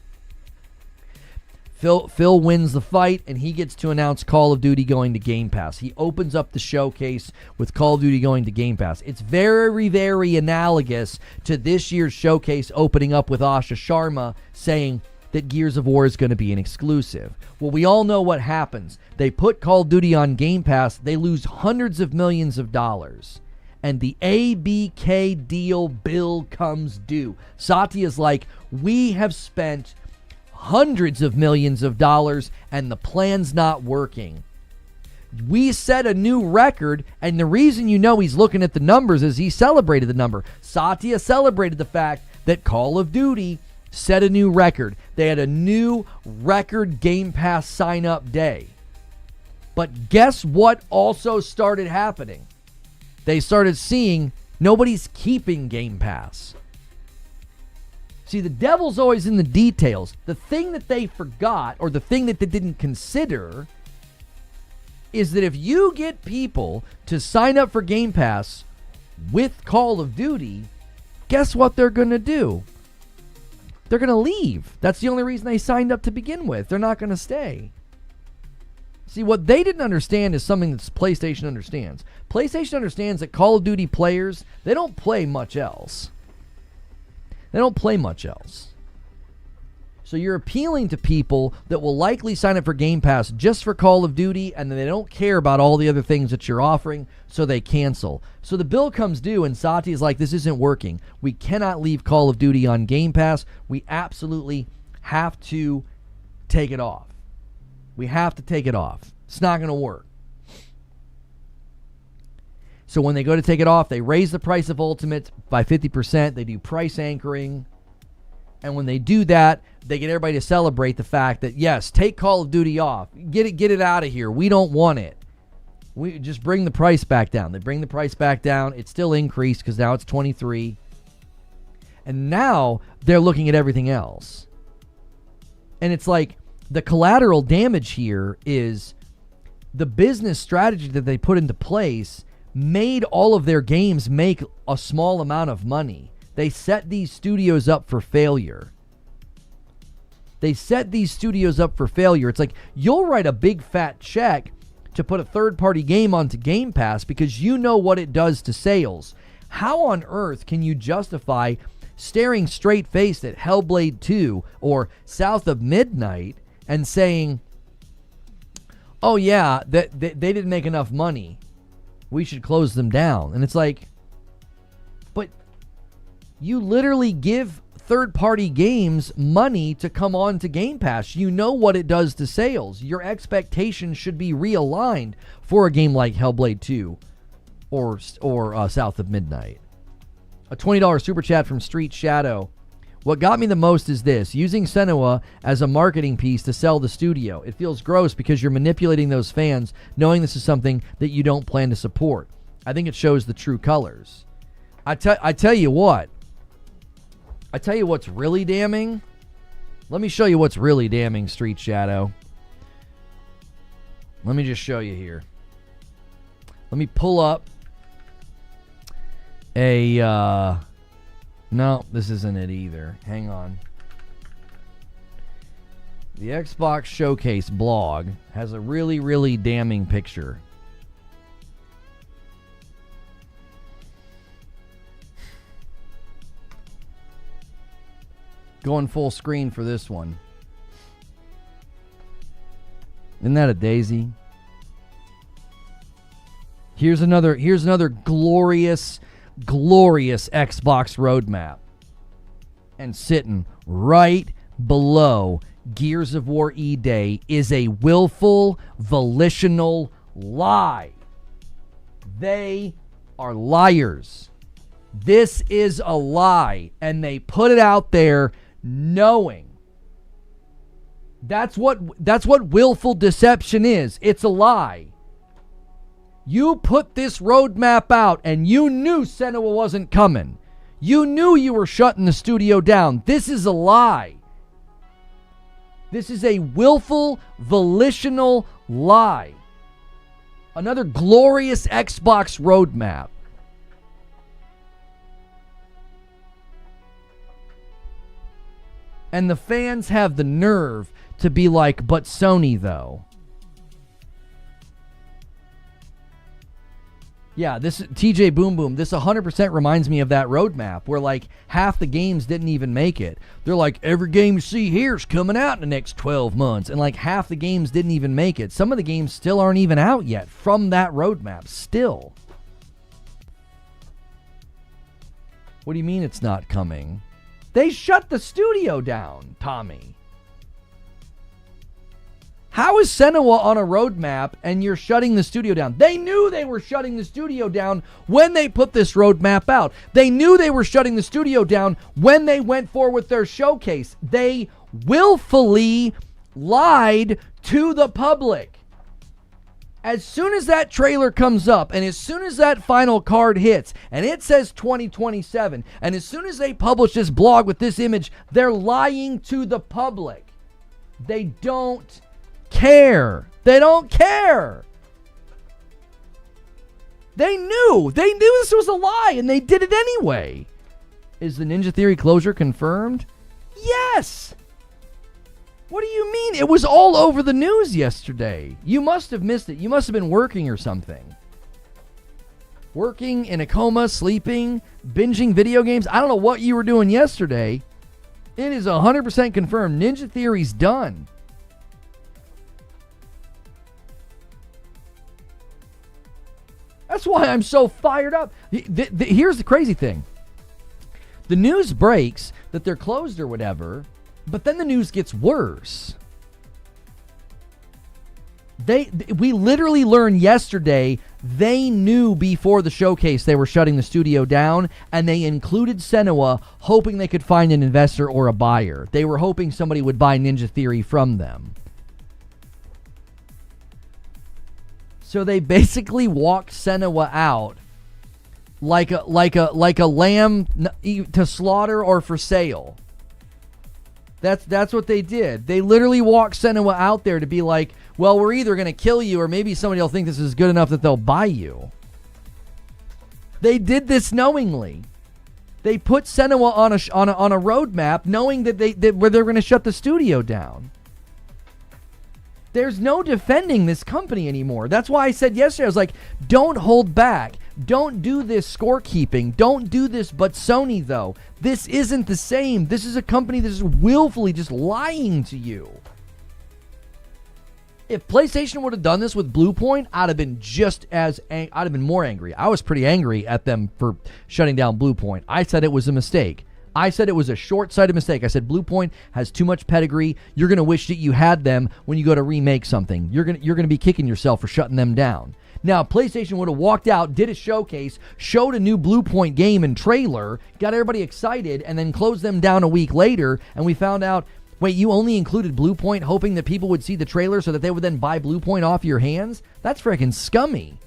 Phil wins the fight, and he gets to announce Call of Duty going to Game Pass. He opens up the showcase with Call of Duty going to Game Pass. It's very analogous to this year's showcase opening up with Asha Sharma saying that Gears of War is going to be an exclusive. Well, we all know what happens. They put Call of Duty on Game Pass. They lose hundreds of millions of dollars. And the ABK deal bill comes due. Satya's like, we have spent hundreds of millions of dollars, and the plan's not working. We set a new record, and the reason you know he's looking at the numbers is he celebrated the number. Satya celebrated the fact that Call of Duty set a new record. They had a new record Game Pass sign-up day. But guess what also started happening? They started seeing nobody's keeping Game Pass. See, the devil's always in the details. The thing that they forgot, or the thing that they didn't consider, is that if you get people to sign up for Game Pass with Call of Duty, guess what they're going to do? They're going to leave. That's the only reason they signed up to begin with. They're not going to stay. See, what they didn't understand is something that PlayStation understands. PlayStation understands that Call of Duty players, they don't play much else. They don't play much else. So you're appealing to people that will likely sign up for Game Pass just for Call of Duty, and then they don't care about all the other things that you're offering, so they cancel. So the bill comes due, and Satya's like, this isn't working. We cannot leave Call of Duty on Game Pass. We absolutely have to take it off. We have to take it off. It's not going to work. So when they go to take it off, they raise the price of Ultimate by 50%. They do price anchoring. And when they do that, they get everybody to celebrate the fact that, yes, take Call of Duty off. Get it out of here. We don't want it. We just bring the price back down. They bring the price back down. It's still increased because now it's 23. And now they're looking at everything else. And it's like the collateral damage here is the business strategy that they put into place made all of their games make a small amount of money. They set these studios up for failure. It's like you'll write a big fat check to put a third-party game onto Game Pass because you know what it does to sales. How on earth can you justify staring straight-faced at Hellblade 2 or South of Midnight and saying, oh yeah, they didn't make enough money, we should close them down? And it's like, but you literally give third-party games money to come on to Game Pass. You know what it does to sales. Your expectations should be realigned for a game like Hellblade 2 or South of Midnight. A $20 super chat from Street Shadow. What got me the most is this: using Senua as a marketing piece to sell the studio. It feels gross because you're manipulating those fans, knowing this is something that you don't plan to support. I think it shows the true colors. I tell you what. I tell you what's really damning. Let me show you what's really damning, Street Shadow. Let me just show you here. Let me pull up a... no, this isn't it either. Hang on. The Xbox Showcase blog has a really, really damning picture. Going full screen for this one. Isn't that a daisy? Here's another glorious Xbox roadmap. And sitting right below Gears of War E-Day is a willful, volitional lie. They are liars. This is a lie, and they put it out there knowing. That's what willful deception is. It's a lie. You put this roadmap out and you knew Senua wasn't coming. You knew you were shutting the studio down. This is a lie. This is a willful, volitional lie. Another glorious Xbox roadmap. And the fans have the nerve to be like, but Sony though. Yeah, this TJ Boom Boom, this 100% reminds me of that roadmap where like half the games didn't even make it. They're like, every game you see here is coming out in the next 12 months. And like half the games didn't even make it. Some of the games still aren't even out yet from that roadmap still. What do you mean it's not coming? They shut the studio down, Tommy. How is Senua on a roadmap and you're shutting the studio down? They knew they were shutting the studio down when they put this roadmap out. They knew they were shutting the studio down when they went forward with their showcase. They willfully lied to the public. As soon as that trailer comes up and as soon as that final card hits and it says 2027 and as soon as they publish this blog with this image, they're lying to the public. They don't care. They don't care. They knew this was a lie and they did it anyway. Is the Ninja Theory closure confirmed? Yes. What do you mean? It was all over the news yesterday. You must have missed it. You must have been working or something. Working, in a coma, sleeping, binging video games. I don't know what you were doing yesterday. It is 100% confirmed. Ninja Theory's done. That's why I'm so fired up. Here's the crazy thing. The news breaks that they're closed or whatever, but then the news gets worse. We literally learned yesterday they knew before the showcase they were shutting the studio down, and they included Senua hoping they could find an investor or a buyer. They were hoping somebody would buy Ninja Theory from them. So they basically walked Senua out like a lamb to slaughter or for sale. That's what they did. They literally walked Senua out there to be like, well, we're either going to kill you or maybe somebody will think this is good enough that they'll buy you. They did this knowingly. They put Senua on a roadmap knowing that where they're going to shut the studio down. There's no defending this company anymore. That's why I said yesterday, I was like, don't hold back. Don't do this scorekeeping. Don't do this, but Sony, though. This isn't the same. This is a company that is willfully just lying to you. If PlayStation would have done this with Bluepoint, I'd have been I'd have been more angry. I was pretty angry at them for shutting down Bluepoint. I said it was a mistake. I said it was a short-sighted mistake. I said Bluepoint has too much pedigree. You're going to wish that you had them when you go to remake something. You're going to be kicking yourself for shutting them down. Now, PlayStation would have walked out, did a showcase, showed a new Bluepoint game and trailer, got everybody excited, and then closed them down a week later, and we found out, wait, you only included Bluepoint hoping that people would see the trailer so that they would then buy Bluepoint off your hands? That's freaking scummy.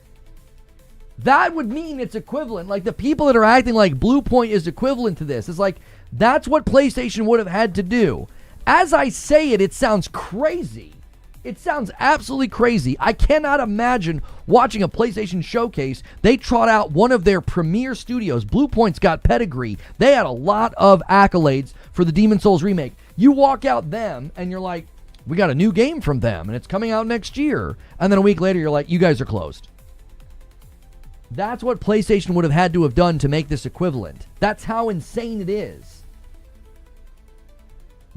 That would mean it's equivalent. Like, the people that are acting like Bluepoint is equivalent to this. It's like, that's what PlayStation would have had to do. As I say it, it sounds crazy. It sounds absolutely crazy. I cannot imagine watching a PlayStation showcase. They trot out one of their premier studios. Bluepoint's got pedigree. They had a lot of accolades for the Demon's Souls remake. You walk out them, and you're like, we got a new game from them, and it's coming out next year. And then a week later, you're like, you guys are closed. That's what PlayStation would have had to have done to make this equivalent. That's how insane it is.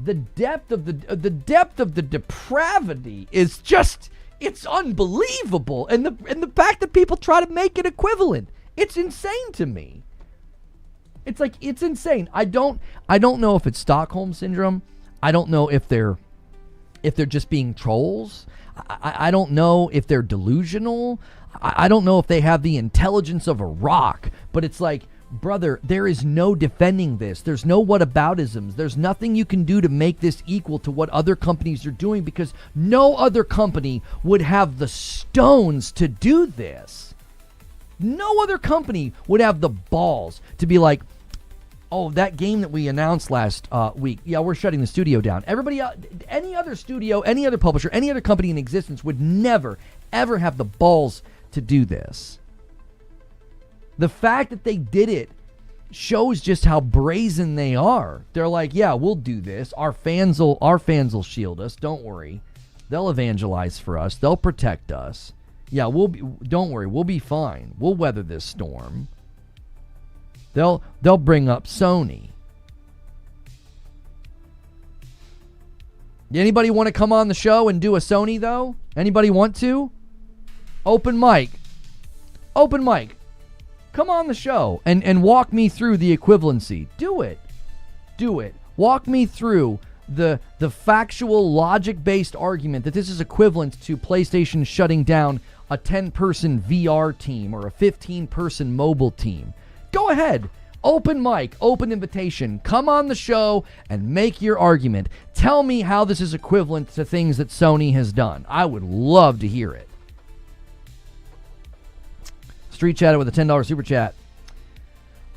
The depth of the depravity is just, it's unbelievable. And the fact that people try to make it equivalent, it's insane to me. It's like, it's insane. I don't know if it's Stockholm syndrome. I don't know if they're just being trolls. I don't know if they're delusional. I don't know if they have the intelligence of a rock, but it's like, brother, there is no defending this. There's no whataboutisms. There's nothing you can do to make this equal to what other companies are doing, because no other company would have the stones to do this. No other company would have the balls to be like, oh, that game that we announced last week, yeah, we're shutting the studio down. Everybody else, any other studio, any other publisher, any other company in existence would never, ever have the balls to do this. The fact that they did it shows just how brazen they are. They're like, yeah, we'll do this. Our fans will shield us. Don't worry. They'll evangelize for us. They'll protect us. Yeah, don't worry. We'll be fine. We'll weather this storm. They'll bring up Sony. Anybody want to come on the show and do a Sony, though? Anybody want to? Open mic. Come on the show and walk me through the equivalency. Do it. Walk me through the factual, logic-based argument that this is equivalent to PlayStation shutting down a 10-person VR team or a 15-person mobile team. Go ahead. Open mic, open invitation. Come on the show and make your argument. Tell me how this is equivalent to things that Sony has done. I would love to hear it. Street Chatter with a $10 super chat.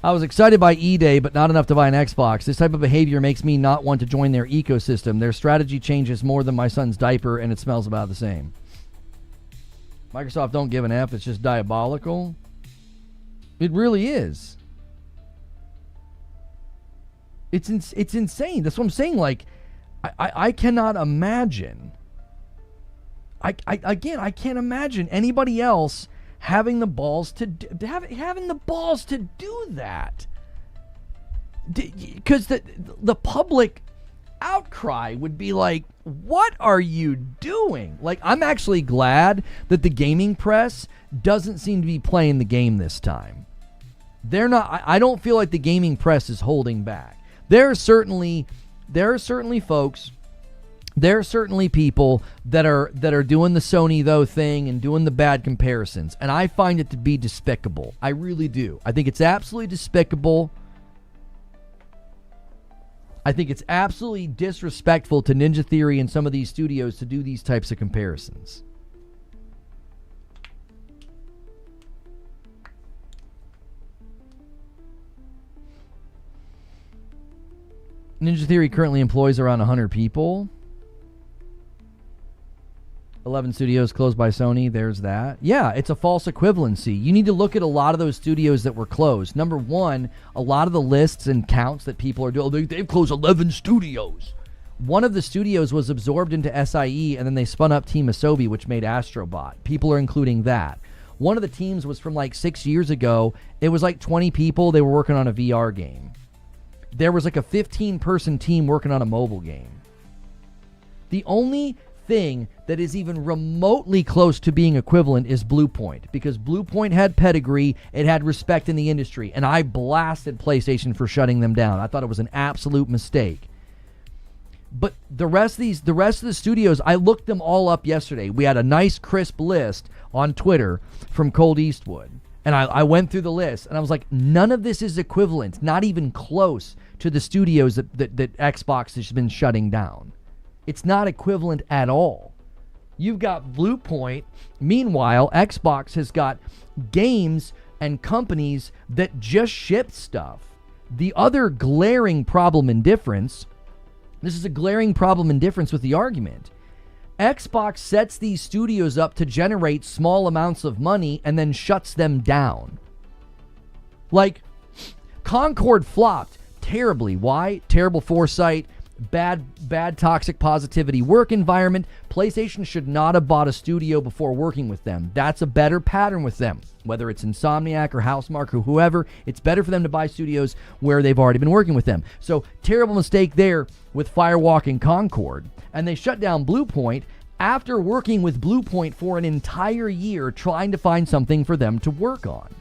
I was excited by E-Day, but not enough to buy an Xbox. This type of behavior makes me not want to join their ecosystem. Their strategy changes more than my son's diaper, and it smells about the same. Microsoft don't give an F. It's just diabolical. It really is. It's insane. That's what I'm saying. Like, I cannot imagine. I can't imagine anybody else having the balls to do that. Because the public outcry would be like, what are you doing? Like, I'm actually glad that the gaming press doesn't seem to be playing the game this time. They're not. I don't feel like the gaming press is holding back. There are certainly folks. There are certainly people that are doing the Sony though thing and doing the bad comparisons, and I find it to be despicable. I really do. I think it's absolutely despicable. I think it's absolutely disrespectful to Ninja Theory and some of these studios to do these types of comparisons. Ninja Theory currently employs around 100 people. 11 studios closed by Sony. There's that. Yeah, it's a false equivalency. You need to look at a lot of those studios that were closed. Number one, a lot of the lists and counts that people are doing, they've closed 11 studios. One of the studios was absorbed into SIE, and then they spun up Team Asobi, which made Astrobot. People are including that. One of the teams was from like 6 years ago. It was like 20 people. They were working on a VR game. There was like a 15-person team working on a mobile game. The only thing that is even remotely close to being equivalent is Bluepoint, because Bluepoint had pedigree, it had respect in the industry, and I blasted PlayStation for shutting them down. I thought it was an absolute mistake. But the rest of the studios, I looked them all up yesterday. We had a nice crisp list on Twitter from Cold Eastwood. And I went through the list, and I was like, none of this is equivalent, not even close to the studios that Xbox has been shutting down. It's not equivalent at all. You've got Bluepoint. Meanwhile, Xbox has got games and companies that just ship stuff. The other glaring problem and difference, this is a glaring problem and difference with the argument. Xbox sets these studios up to generate small amounts of money and then shuts them down. Like, Concord flopped terribly. Why? Terrible foresight, bad toxic positivity work environment. PlayStation should not have bought a studio before working with them. That's a better pattern with them. Whether it's Insomniac or Housemarque or whoever, it's better for them to buy studios where they've already been working with them. So, terrible mistake there with Firewalk and Concord. And they shut down Bluepoint after working with Bluepoint for an entire year trying to find something for them to work on.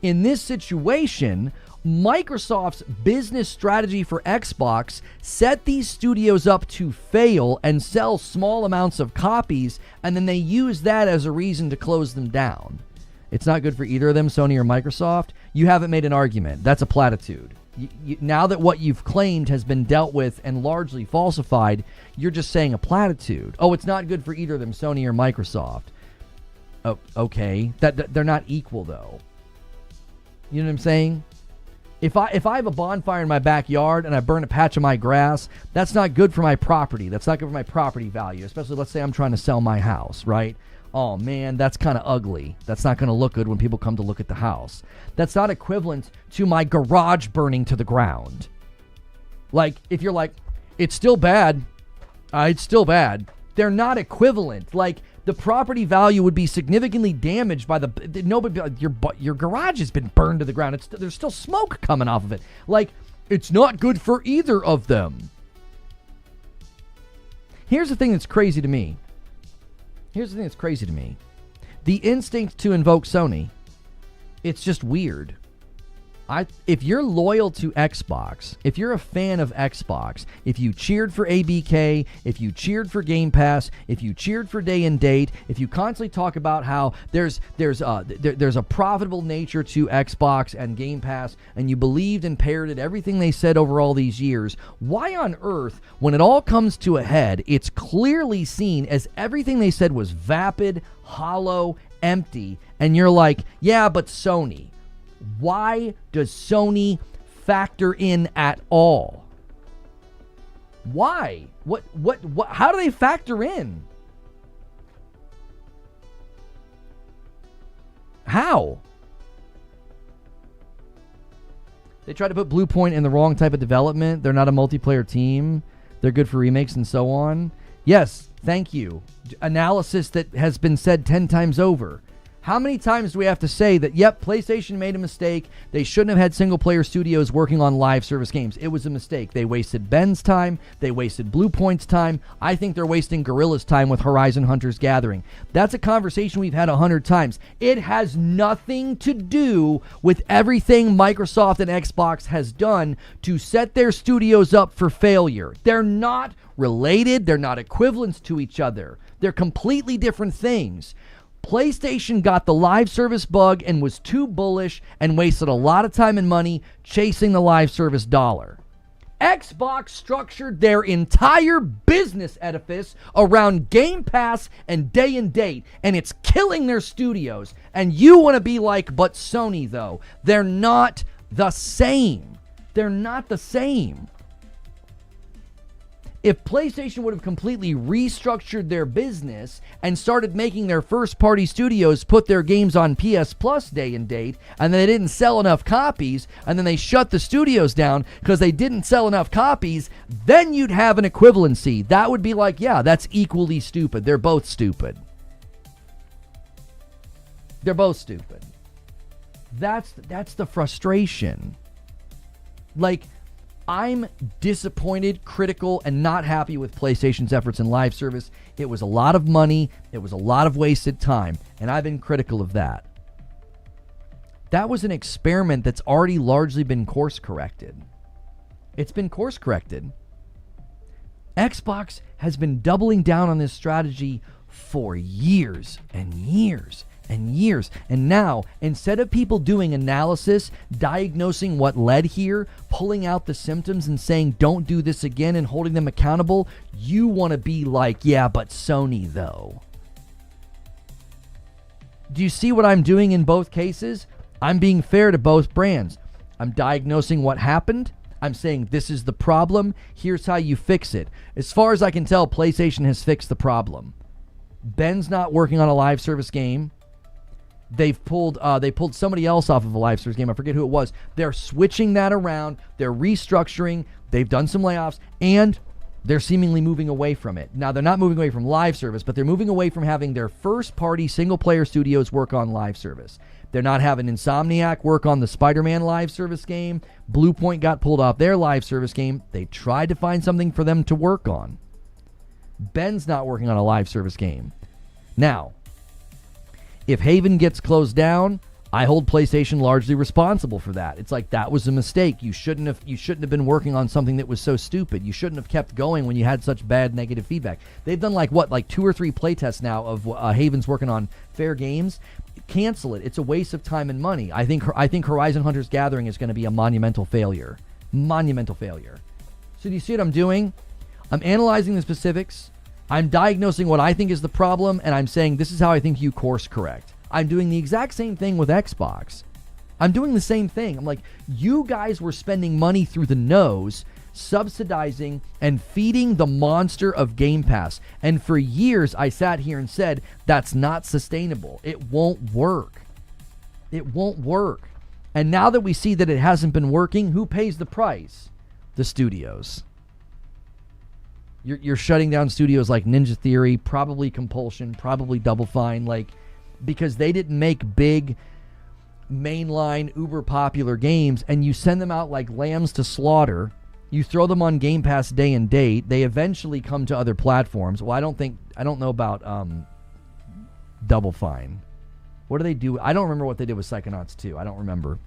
In this situation, Microsoft's business strategy for Xbox set these studios up to fail and sell small amounts of copies, and then they use that as a reason to close them down. It's not good for either of them, Sony or Microsoft. You haven't made an argument. That's a platitude. Now that what you've claimed has been dealt with and largely falsified, you're just saying a platitude. Oh, it's not good for either of them, Sony or Microsoft. Oh, okay. That they're not equal, though. You know what I'm saying? If I have a bonfire in my backyard and I burn a patch of my grass, that's not good for my property. That's not good for my property value, especially let's say I'm trying to sell my house, right? Oh man, that's kind of ugly. That's not going to look good when people come to look at the house. That's not equivalent to my garage burning to the ground. Like, if you're like, it's still bad. It's still bad. They're not equivalent. Like, the property value would be significantly damaged by your garage has been burned to the ground. There's still smoke coming off of it. Like, it's not good for either of them. Here's the thing that's crazy to me. The instinct to invoke Sony, it's just weird. If you're loyal to Xbox, if you're a fan of Xbox, if you cheered for ABK, if you cheered for Game Pass, if you cheered for Day and Date, if you constantly talk about how there's a profitable nature to Xbox and Game Pass, and you believed and parroted everything they said over all these years, why on earth, when it all comes to a head, it's clearly seen as everything they said was vapid, hollow, empty, and you're like, yeah, but Sony. Why does Sony factor in at all? Why? What, how do they factor in? How? They tried to put Blue Point in the wrong type of development. They're not a multiplayer team. They're good for remakes and so on. Yes, thank you. Analysis that has been said 10 times over. How many times do we have to say that, yep, PlayStation made a mistake. They shouldn't have had single-player studios working on live service games. It was a mistake. They wasted Ben's time. They wasted Blue Point's time. I think they're wasting Guerrilla's time with Horizon Hunters Gathering. That's a conversation we've had 100 times. It has nothing to do with everything Microsoft and Xbox has done to set their studios up for failure. They're not related. They're not equivalents to each other. They're completely different things. PlayStation got the live service bug and was too bullish and wasted a lot of time and money chasing the live service dollar. Xbox structured their entire business edifice around Game Pass and day and date, and it's killing their studios. And you want to be like, but Sony, though. They're not the same. They're not the same. If PlayStation would have completely restructured their business and started making their first-party studios put their games on PS Plus day and date, and they didn't sell enough copies, and then they shut the studios down because they didn't sell enough copies, then you'd have an equivalency. That would be like, yeah, that's equally stupid. They're both stupid. They're both stupid. That's the frustration. Like, I'm disappointed, critical, and not happy with PlayStation's efforts in live service. It was a lot of money. It was a lot of wasted time, and I've been critical of that. That was an experiment that's already largely been course-corrected. It's been course-corrected. Xbox has been doubling down on this strategy for years and years and years. And now, instead of people doing analysis, diagnosing what led here, pulling out the symptoms and saying, don't do this again and holding them accountable, you want to be like, yeah, but Sony, though. Do you see what I'm doing in both cases? I'm being fair to both brands. I'm diagnosing what happened. I'm saying this is the problem. Here's how you fix it. As far as I can tell, PlayStation has fixed the problem. Ben's not working on a live service game. They pulled somebody else off of a live service game. I forget who it was. They're switching that around. They're restructuring. They've done some layoffs, and they're seemingly moving away from it. Now, they're not moving away from live service, but they're moving away from having their first-party single-player studios work on live service. They're not having Insomniac work on the Spider-Man live service game. Blue Point got pulled off their live service game. They tried to find something for them to work on. Ben's not working on a live service game. Now, if Haven gets closed down, I hold PlayStation largely responsible for that. It's like, that was a mistake. You shouldn't have been working on something that was so stupid. You shouldn't have kept going when you had such bad negative feedback. They've done like 2 or 3 playtests now of Haven's working on fair games. Cancel it. It's a waste of time and money. I think Horizon Hunters Gathering is going to be a monumental failure. Monumental failure. So do you see what I'm doing? I'm analyzing the specifics. I'm diagnosing what I think is the problem, and I'm saying this is how I think you course correct. I'm doing the exact same thing with Xbox. I'm doing the same thing. I'm like, you guys were spending money through the nose, subsidizing and feeding the monster of Game Pass. And for years, I sat here and said, that's not sustainable. It won't work. It won't work. And now that we see that it hasn't been working, who pays the price? The studios. You're shutting down studios like Ninja Theory, probably Compulsion, probably Double Fine, because they didn't make big, mainline, uber popular games, and you send them out like lambs to slaughter. You throw them on Game Pass day and date. They eventually come to other platforms. Well, I don't know about Double Fine. What do they do? I don't remember what they did with Psychonauts 2. I don't remember.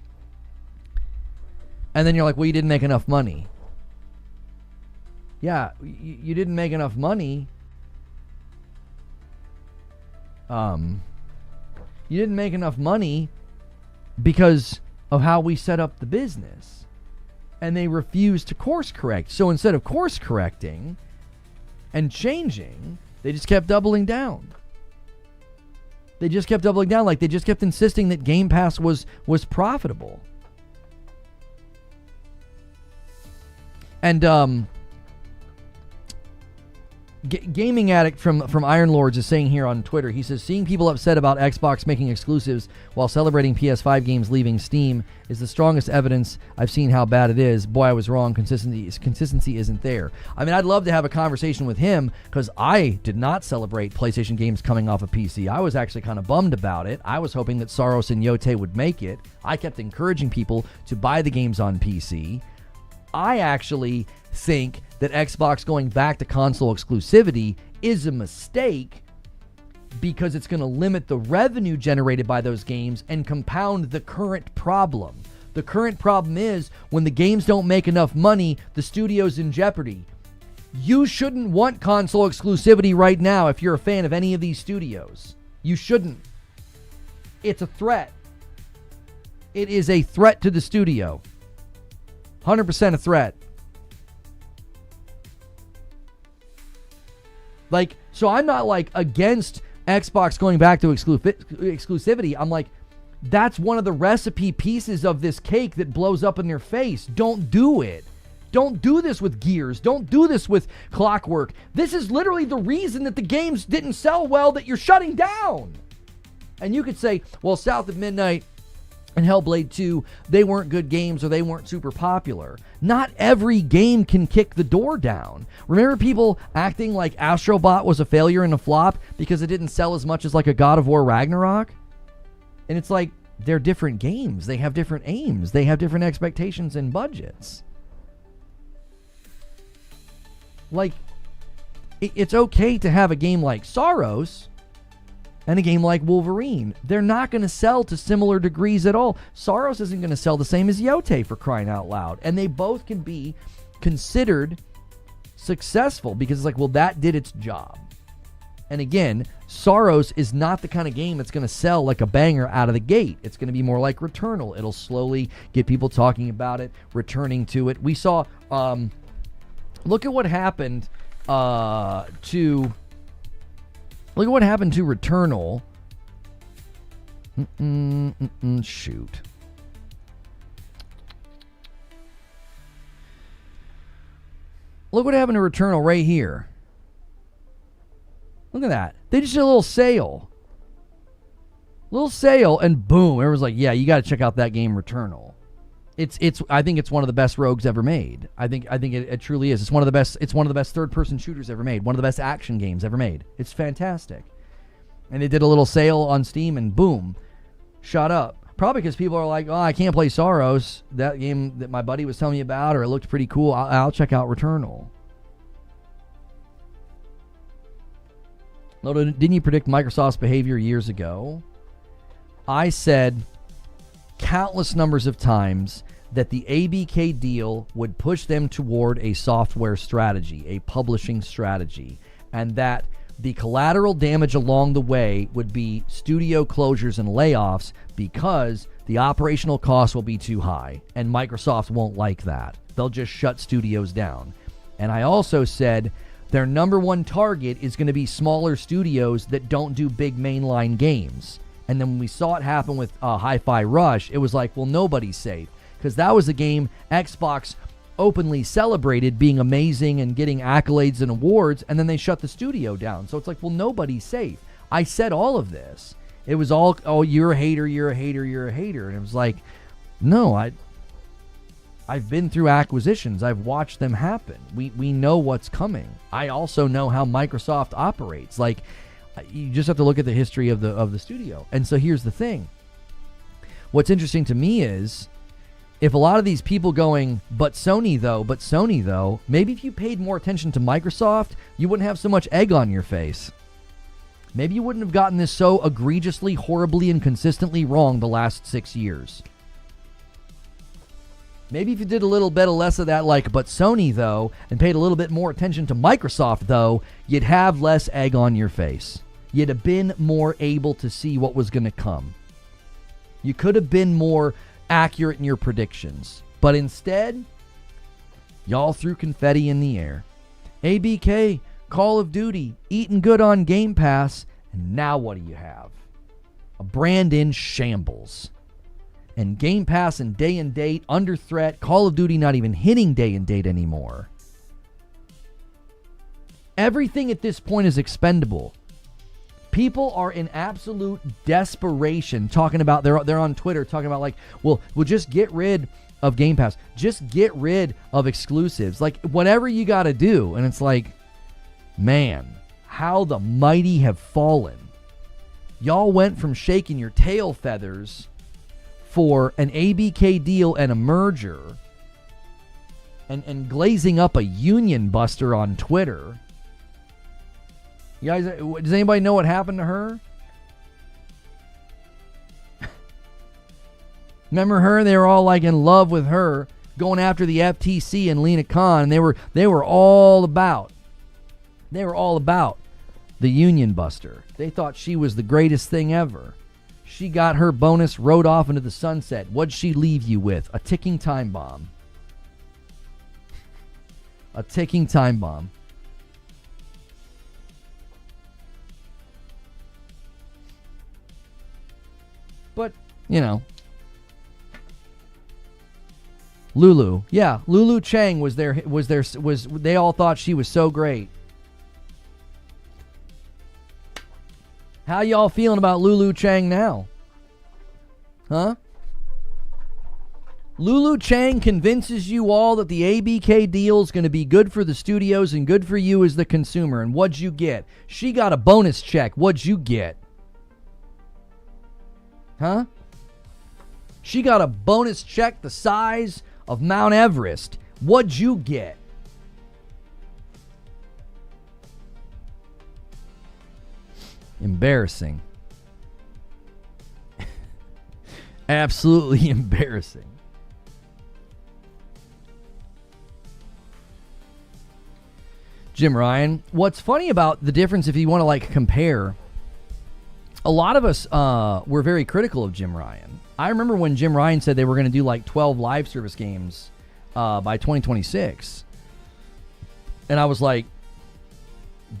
And then you're like, well, you didn't make enough money. Yeah, you didn't make enough money. You didn't make enough money because of how we set up the business. And they refused to course correct. So instead of course correcting and changing, they just kept doubling down. They just kept doubling down. Like, they just kept insisting that Game Pass was profitable. And Gaming Addict from Iron Lords is saying here on Twitter, he says, seeing people upset about Xbox making exclusives while celebrating PS5 games leaving Steam is the strongest evidence I've seen how bad it is. Boy, I was wrong. Consistency isn't there. I mean, I'd love to have a conversation with him, because I did not celebrate PlayStation games coming off of PC. I was actually kind of bummed about it. I was hoping that Saros and Yote would make it. I kept encouraging people to buy the games on PC. I actually think that Xbox going back to console exclusivity is a mistake, because it's going to limit the revenue generated by those games and compound the current problem. The current problem is, when the games don't make enough money, the studio's in jeopardy. You shouldn't want console exclusivity right now if you're a fan of any of these studios. You shouldn't. It's a threat. It is a threat to the studio. 100% a threat. Like, so I'm not like against Xbox going back to exclusivity. I'm like, that's one of the recipe pieces of this cake that blows up in their face. Don't do it. Don't do this with Gears. Don't do this with Clockwork. This is literally the reason that the games didn't sell well that you're shutting down. And you could say, well, South of Midnight and Hellblade 2, they weren't good games, or they weren't super popular. Not every game can kick the door down. Remember people acting like Astrobot was a failure and a flop because it didn't sell as much as like a God of War Ragnarok? And it's like, they're different games. They have different aims. They have different expectations and budgets. Like, it's okay to have a game like Saros and a game like Wolverine. They're not going to sell to similar degrees at all. Saros isn't going to sell the same as Yote, for crying out loud. And they both can be considered successful, because it's like, well, that did its job. And again, Saros is not the kind of game that's going to sell like a banger out of the gate. It's going to be more like Returnal. It'll slowly get people talking about it, returning to it. We saw, look at what happened Look at what happened to Returnal. Shoot. Look what happened to Returnal right here. Look at that. They just did a little sale. And boom, everyone's like, yeah, you got to check out that game, Returnal. I think it's one of the best rogues ever made. I think it truly is. It's one of the best third-person shooters ever made. One of the best action games ever made. It's fantastic. And they did a little sale on Steam, and boom, shot up. Probably because people are like, oh, I can't play Saros, that game that my buddy was telling me about, or it looked pretty cool. I'll check out Returnal. Didn't you predict Microsoft's behavior years ago? I said countless numbers of times that the ABK deal would push them toward a software strategy, a publishing strategy, and that the collateral damage along the way would be studio closures and layoffs, because the operational costs will be too high, and Microsoft won't like that. They'll just shut studios down. And I also said their number one target is going to be smaller studios that don't do big mainline games. And then when we saw it happen with Hi-Fi Rush, it was like, well, nobody's safe. Because that was a game Xbox openly celebrated being amazing and getting accolades and awards, and then they shut the studio down. So it's like, well, nobody's safe. I said all of this. It was all, oh, you're a hater, you're a hater, you're a hater. And it was like, no, I've been through acquisitions. I've watched them happen. We know what's coming. I also know how Microsoft operates. Like, you just have to look at the history of the studio. And so here's the thing. What's interesting to me is, if a lot of these people going, but Sony though, maybe if you paid more attention to Microsoft, you wouldn't have so much egg on your face. Maybe you wouldn't have gotten this so egregiously, horribly, and consistently wrong the last 6 years. Maybe if you did a little bit less of that, like, but Sony though, and paid a little bit more attention to Microsoft though, you'd have less egg on your face. You'd have been more able to see what was going to come. You could have been more accurate in your predictions. But instead, y'all threw confetti in the air. ABK, Call of Duty, eating good on Game Pass, and now what do you have? A brand in shambles. And Game Pass and day and date under threat. Call of Duty not even hitting day and date anymore. Everything at this point is expendable. People are in absolute desperation talking about, they're on Twitter talking about like, we'll just get rid of Game Pass. Just get rid of exclusives. Like, whatever you got to do. And it's like, man, how the mighty have fallen. Y'all went from shaking your tail feathers for an ABK deal and a merger and glazing up a union buster on Twitter. You guys, does anybody know what happened to her? Remember her? They were all like in love with her, going after the FTC and Lena Khan. And they were all about the union buster. They thought she was the greatest thing ever. She got her bonus, rode off into the sunset. What'd she leave you with? A ticking time bomb. A ticking time bomb. But, you know, Lulu. Yeah, Lulu Chang was they all thought she was so great. How y'all feeling about Lulu Chang now? Huh? Lulu Chang convinces you all that the ABK deal is going to be good for the studios and good for you as the consumer. And what'd you get? She got a bonus check. What'd you get? Huh? She got a bonus check the size of Mount Everest. What'd you get? Embarrassing. Absolutely embarrassing. Jim Ryan, what's funny about the difference, if you want to like compare, a lot of us were very critical of Jim Ryan. I remember when Jim Ryan said they were going to do like 12 live service games by 2026. And I was like,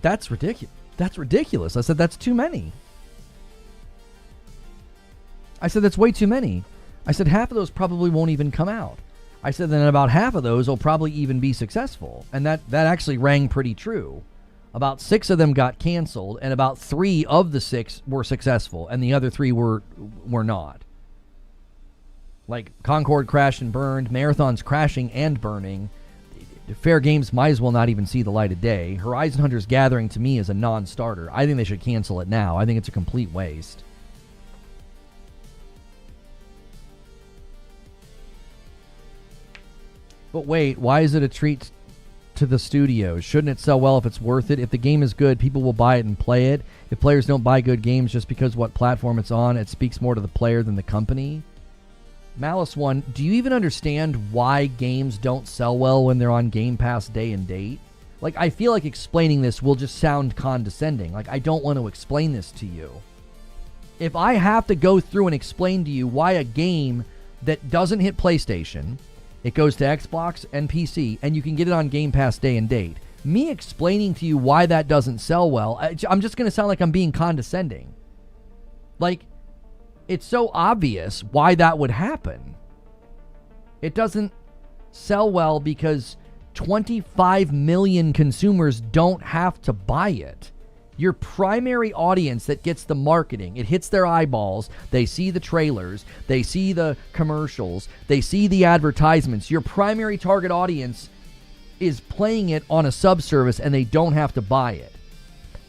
that's ridiculous. That's ridiculous. I said, that's too many. I said, that's way too many. I said, half of those probably won't even come out. I said, then about half of those will probably even be successful. And that actually rang pretty true. About 6 of them got canceled, and about 3 of the 6 were successful, and the other 3 were not. Like Concord crashed and burned, Marathon's crashing and burning. Fair Games might as well not even see the light of day. Horizon Hunters Gathering to me is a non-starter. I think they should cancel it now. I think it's a complete waste. But wait, why is it a treat to the studios? Shouldn't it sell well if it's worth it? If the game is good, people will buy it and play it. If players don't buy good games just because what platform it's on, it speaks more to the player than the company. Malice One, do you even understand why games don't sell well when they're on Game Pass day and date? Like, I feel like explaining this will just sound condescending. Like, I don't want to explain this to you. If I have to go through and explain to you why a game that doesn't hit PlayStation, it goes to Xbox and PC, and you can get it on Game Pass day and date, me explaining to you why that doesn't sell well, I'm just going to sound like I'm being condescending. Like, it's so obvious why that would happen. It doesn't sell well because 25 million consumers don't have to buy it. Your primary audience that gets the marketing, it hits their eyeballs, they see the trailers, they see the commercials, they see the advertisements. Your primary target audience is playing it on a subservice and they don't have to buy it.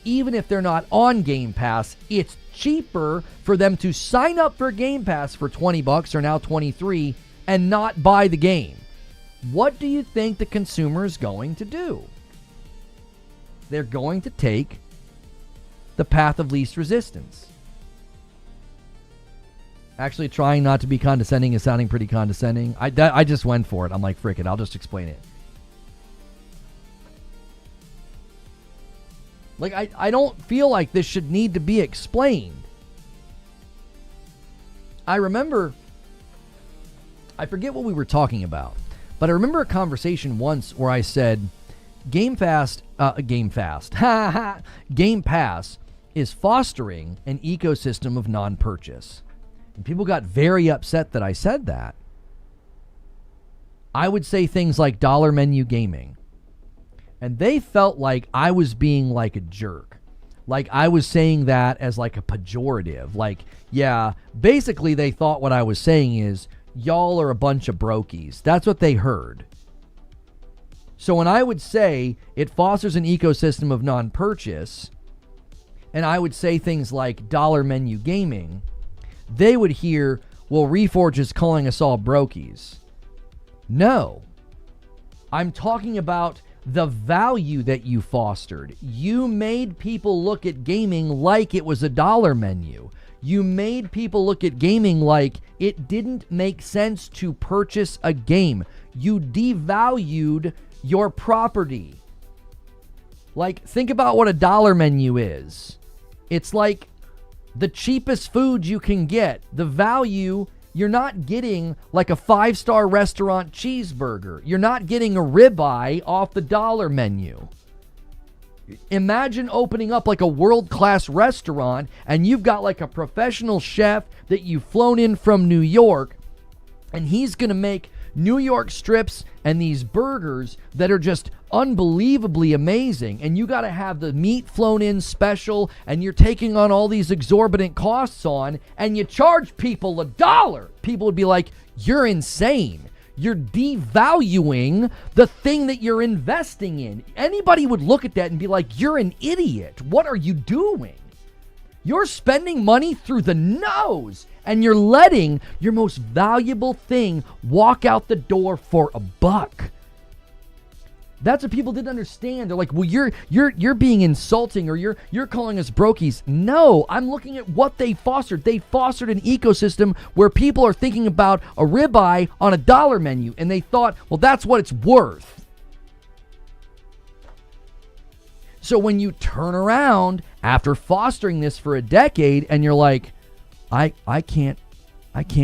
Even if they're not on Game Pass, it's cheaper for them to sign up for Game Pass for $20 or now $23 and not buy the game. What do you think the consumer is going to do? They're going to take the path of least resistance. Actually, trying not to be condescending is sounding pretty condescending. I just went for it. I'm like, frick it, I'll just explain it. Like, I don't feel like this should need to be explained. I remember, I forget what we were talking about, but I remember a conversation once where I said, Game Pass is fostering an ecosystem of non-purchase. And people got very upset that I said that. I would say things like dollar menu gaming. And they felt like I was being like a jerk. Like I was saying that as like a pejorative. Like, yeah, basically they thought what I was saying is, y'all are a bunch of brokies. That's what they heard. So when I would say it fosters an ecosystem of non-purchase, and I would say things like dollar menu gaming, they would hear, well, Reforge is calling us all brokies. No. I'm talking about the value that you fostered. You made people look at gaming like it was a dollar menu. You made people look at gaming like it didn't make sense to purchase a game. You devalued your property. Like, think about what a dollar menu is. It's like the cheapest food you can get. The value, you're not getting like a 5-star restaurant cheeseburger. You're not getting a ribeye off the dollar menu. Imagine opening up like a world-class restaurant and you've got like a professional chef that you've flown in from New York, and he's going to make New York strips and these burgers that are just unbelievably amazing, and you got to have the meat flown in special, and you're taking on all these exorbitant costs on, and you charge people $1. People would be like, you're insane. You're devaluing the thing that you're investing in. Anybody would look at that and be like, you're an idiot. What are you doing? You're spending money through the nose, and you're letting your most valuable thing walk out the door for $1. That's what people didn't understand. They're like, well, you're being insulting, or you're calling us brokies. No, I'm looking at what they fostered. They fostered an ecosystem where people are thinking about a ribeye on a dollar menu, and they thought, well, that's what it's worth. So when you turn around after fostering this for a decade and you're like, I can't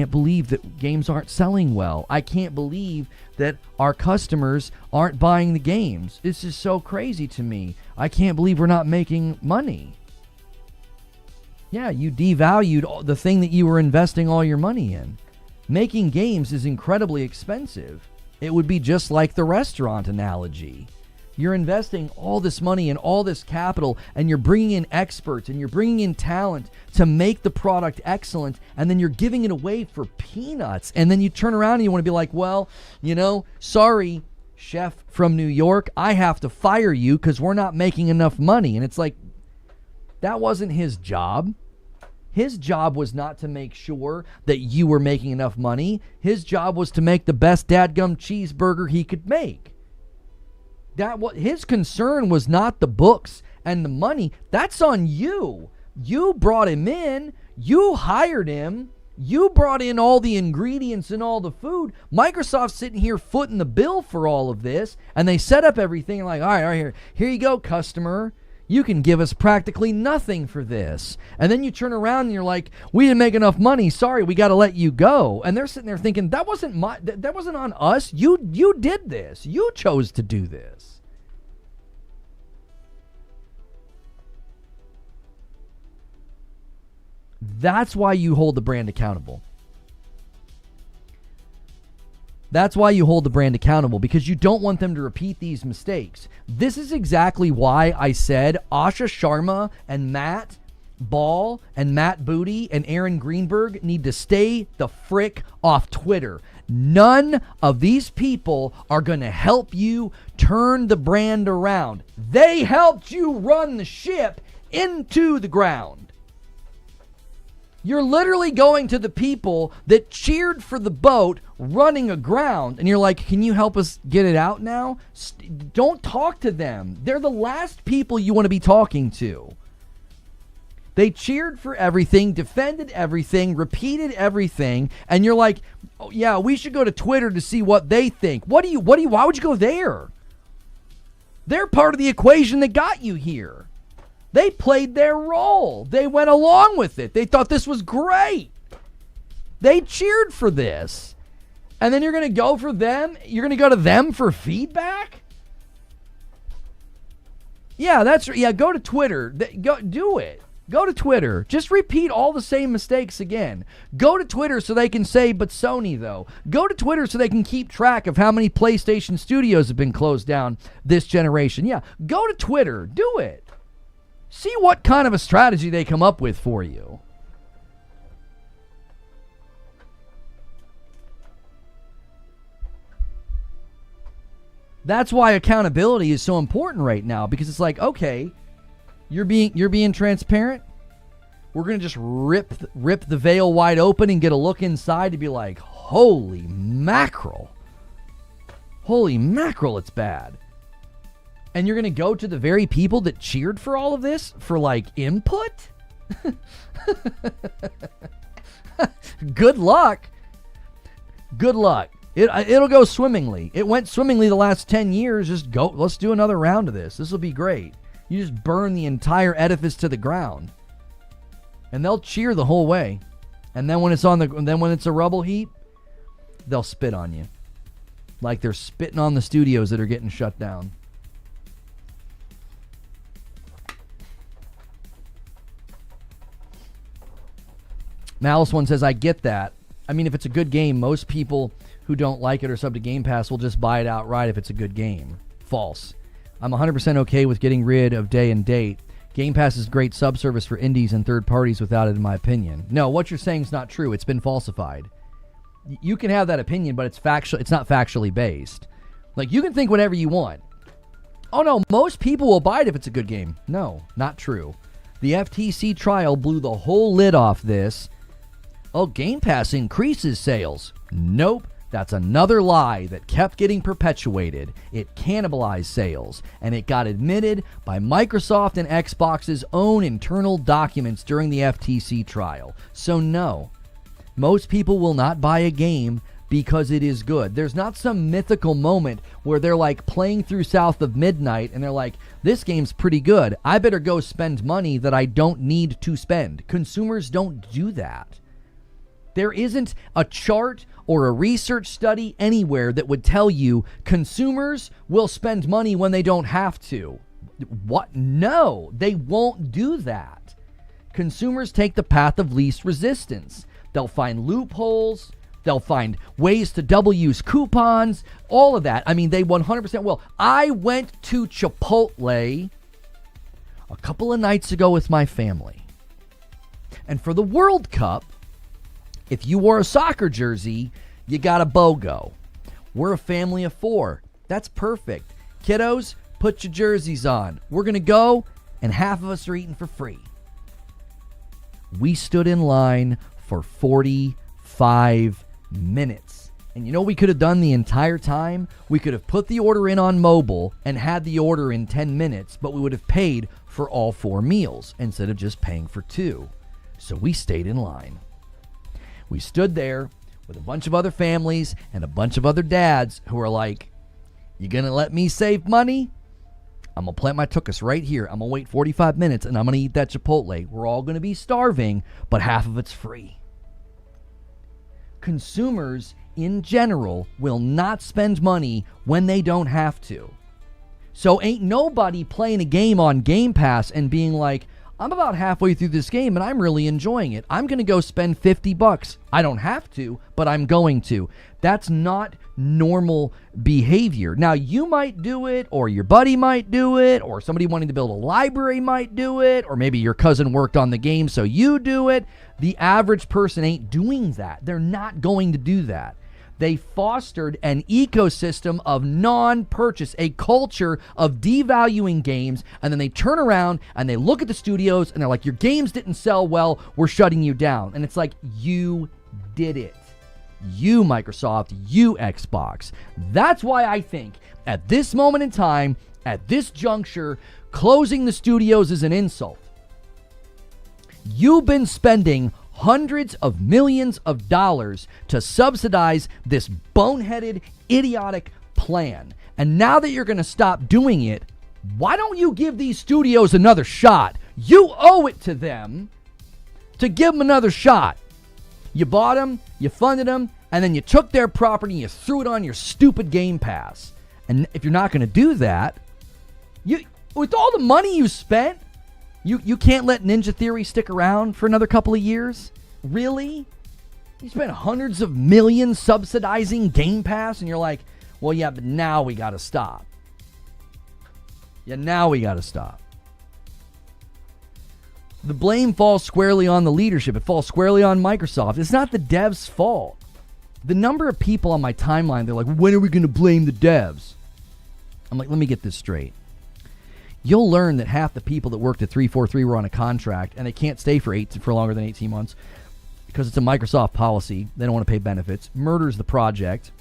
believe that games aren't selling well. I can't believe that our customers aren't buying the games. This is so crazy to me. I can't believe we're not making money. Yeah, you devalued the thing that you were investing all your money in. Making games is incredibly expensive. It would be just like the restaurant analogy. You're investing all this money and all this capital, and you're bringing in experts and you're bringing in talent to make the product excellent, and then you're giving it away for peanuts. And then you turn around and you want to be like, well, sorry, chef from New York, I have to fire you because we're not making enough money. And it's like, that wasn't his job. His job was not to make sure that you were making enough money. His job was to make the best dadgum cheeseburger he could make. His concern was not the books and the money. That's on you. You brought him in. You hired him. You brought in all the ingredients and all the food. Microsoft's sitting here footing the bill for all of this, and they set up everything like, all right, here you go, customer. You can give us practically nothing for this. And then you turn around and you're like, we didn't make enough money. Sorry, we got to let you go. And they're sitting there thinking, that wasn't on us. You did this. You chose to do this. That's why you hold the brand accountable. That's why you hold the brand accountable, because you don't want them to repeat these mistakes. This is exactly why I said Asha Sharma and Matt Ball and Matt Booty and Aaron Greenberg need to stay the frick off Twitter. None of these people are going to help you turn the brand around. They helped you run the ship into the ground. You're literally going to the people that cheered for the boat running aground, and you're like, can you help us get it out now? Don't talk to them. They're the last people you want to be talking to. They cheered for everything, defended everything, repeated everything, and you're like, oh, yeah, we should go to Twitter to see what they think. Why would you go there? They're part of the equation that got you here. They played their role. They went along with it. They thought this was great. They cheered for this. And then you're going to go for them? You're going to go to them for feedback? Yeah, go to Twitter. Go do it. Go to Twitter. Just repeat all the same mistakes again. Go to Twitter so they can say, but Sony, though. Go to Twitter so they can keep track of how many PlayStation studios have been closed down this generation. Yeah, go to Twitter. Do it. See what kind of a strategy they come up with for you. That's why accountability is so important right now, because it's like, okay, you're being transparent. We're gonna just rip the veil wide open and get a look inside to be like, holy mackerel, it's bad. And you're gonna go to the very people that cheered for all of this for like input. Good luck. It'll go swimmingly. It went swimmingly the last 10 years. Just go. Let's do another round of this. This will be great. You just burn the entire edifice to the ground, and they'll cheer the whole way. And then when it's a rubble heap, they'll spit on you, like they're spitting on the studios that are getting shut down. Malice One says, I get that. I mean, if it's a good game, most people who don't like it or sub to Game Pass will just buy it outright if it's a good game. False. I'm 100% okay with getting rid of day and date. Game Pass is great sub-service for indies and third parties without it, in my opinion. No, what you're saying is not true. It's been falsified. You can have that opinion, but it's not factually based. Like, you can think whatever you want. Oh, no, most people will buy it if it's a good game. No, not true. The FTC trial blew the whole lid off this. Oh, Game Pass increases sales. Nope. That's another lie that kept getting perpetuated. It cannibalized sales, and it got admitted by Microsoft and Xbox's own internal documents during the FTC trial. So no, most people will not buy a game because it is good. There's not some mythical moment where they're like playing through South of Midnight and they're like, this game's pretty good. I better go spend money that I don't need to spend. Consumers don't do that. There isn't a chart or a research study anywhere that would tell you consumers will spend money when they don't have to. What? No, they won't do that. Consumers take the path of least resistance. They'll find loopholes. They'll find ways to double use coupons, all of that. I mean, they 100% will. I went to Chipotle a couple of nights ago with my family. And for the World Cup, if you wore a soccer jersey, you got a BOGO. We're a family of 4. That's perfect. Kiddos, put your jerseys on. We're going to go, and half of us are eating for free. We stood in line for 45 minutes. And you know what we could have done the entire time? We could have put the order in on mobile and had the order in 10 minutes, but we would have paid for all 4 meals instead of just paying for 2. So we stayed in line. We stood there with a bunch of other families and a bunch of other dads who are like, you gonna let me save money? I'm gonna plant my tuchus right here. I'm gonna wait 45 minutes and I'm gonna eat that Chipotle. We're all gonna be starving, but half of it's free. Consumers in general will not spend money when they don't have to. So ain't nobody playing a game on Game Pass and being like, I'm about halfway through this game and I'm really enjoying it. I'm going to go spend $50. I don't have to, but I'm going to. That's not normal behavior. Now, you might do it, or your buddy might do it, or somebody wanting to build a library might do it, or maybe your cousin worked on the game, so you do it. The average person ain't doing that. They're not going to do that. They fostered an ecosystem of non-purchase, a culture of devaluing games, and then they turn around and they look at the studios and they're like, your games didn't sell well, we're shutting you down. And it's like, you did it. You, Microsoft, you, Xbox. That's why I think at this moment in time, at this juncture, closing the studios is an insult. You've been spending hundreds of millions of dollars to subsidize this boneheaded, idiotic plan. And now that you're going to stop doing it, why don't you give these studios another shot? You owe it to them to give them another shot. You bought them, you funded them, and then you took their property and you threw it on your stupid Game Pass. And if you're not going to do that, with all the money you spent, You can't let Ninja Theory stick around for another couple of years? Really? You spent hundreds of millions subsidizing Game Pass, and you're like, well, yeah, but now we got to stop. Yeah, now we got to stop. The blame falls squarely on the leadership. It falls squarely on Microsoft. It's not the devs' fault. The number of people on my timeline, they're like, when are we going to blame the devs? I'm like, let me get this straight. You'll learn that half the people that worked at 343 were on a contract, and they can't stay for longer than 18 months because it's a Microsoft policy. They don't want to pay benefits. Murders the project.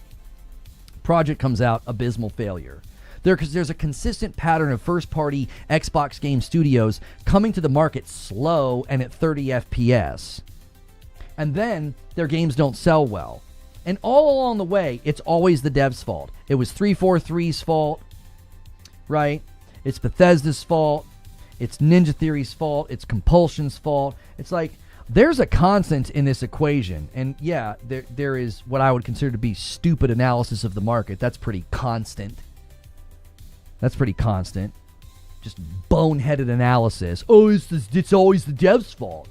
Project comes out, abysmal failure. There's a consistent pattern of first-party Xbox game studios coming to the market slow and at 30 FPS. And then their games don't sell well. And all along the way, it's always the devs' fault. It was 343's fault, right? It's Bethesda's fault. It's Ninja Theory's fault. It's Compulsion's fault. It's like, there's a constant in this equation. And yeah, there is what I would consider to be stupid analysis of the market. That's pretty constant. Just boneheaded analysis. Oh, it's always the devs' fault.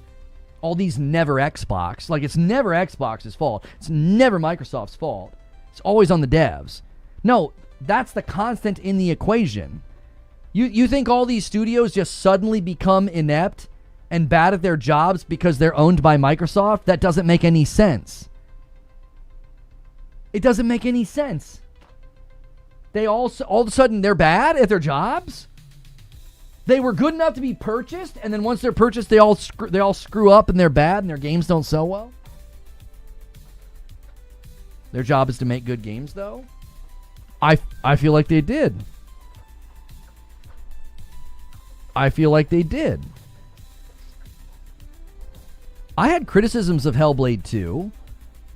All these never Xbox. Like, it's never Xbox's fault. It's never Microsoft's fault. It's always on the devs. No, that's the constant in the equation. You think all these studios just suddenly become inept and bad at their jobs because they're owned by Microsoft? That doesn't make any sense. It doesn't make any sense. They all of a sudden, they're bad at their jobs? They were good enough to be purchased, and then once they're purchased, they all screw up and they're bad and their games don't sell well? Their job is to make good games, though? I feel like they did. I had criticisms of Hellblade 2,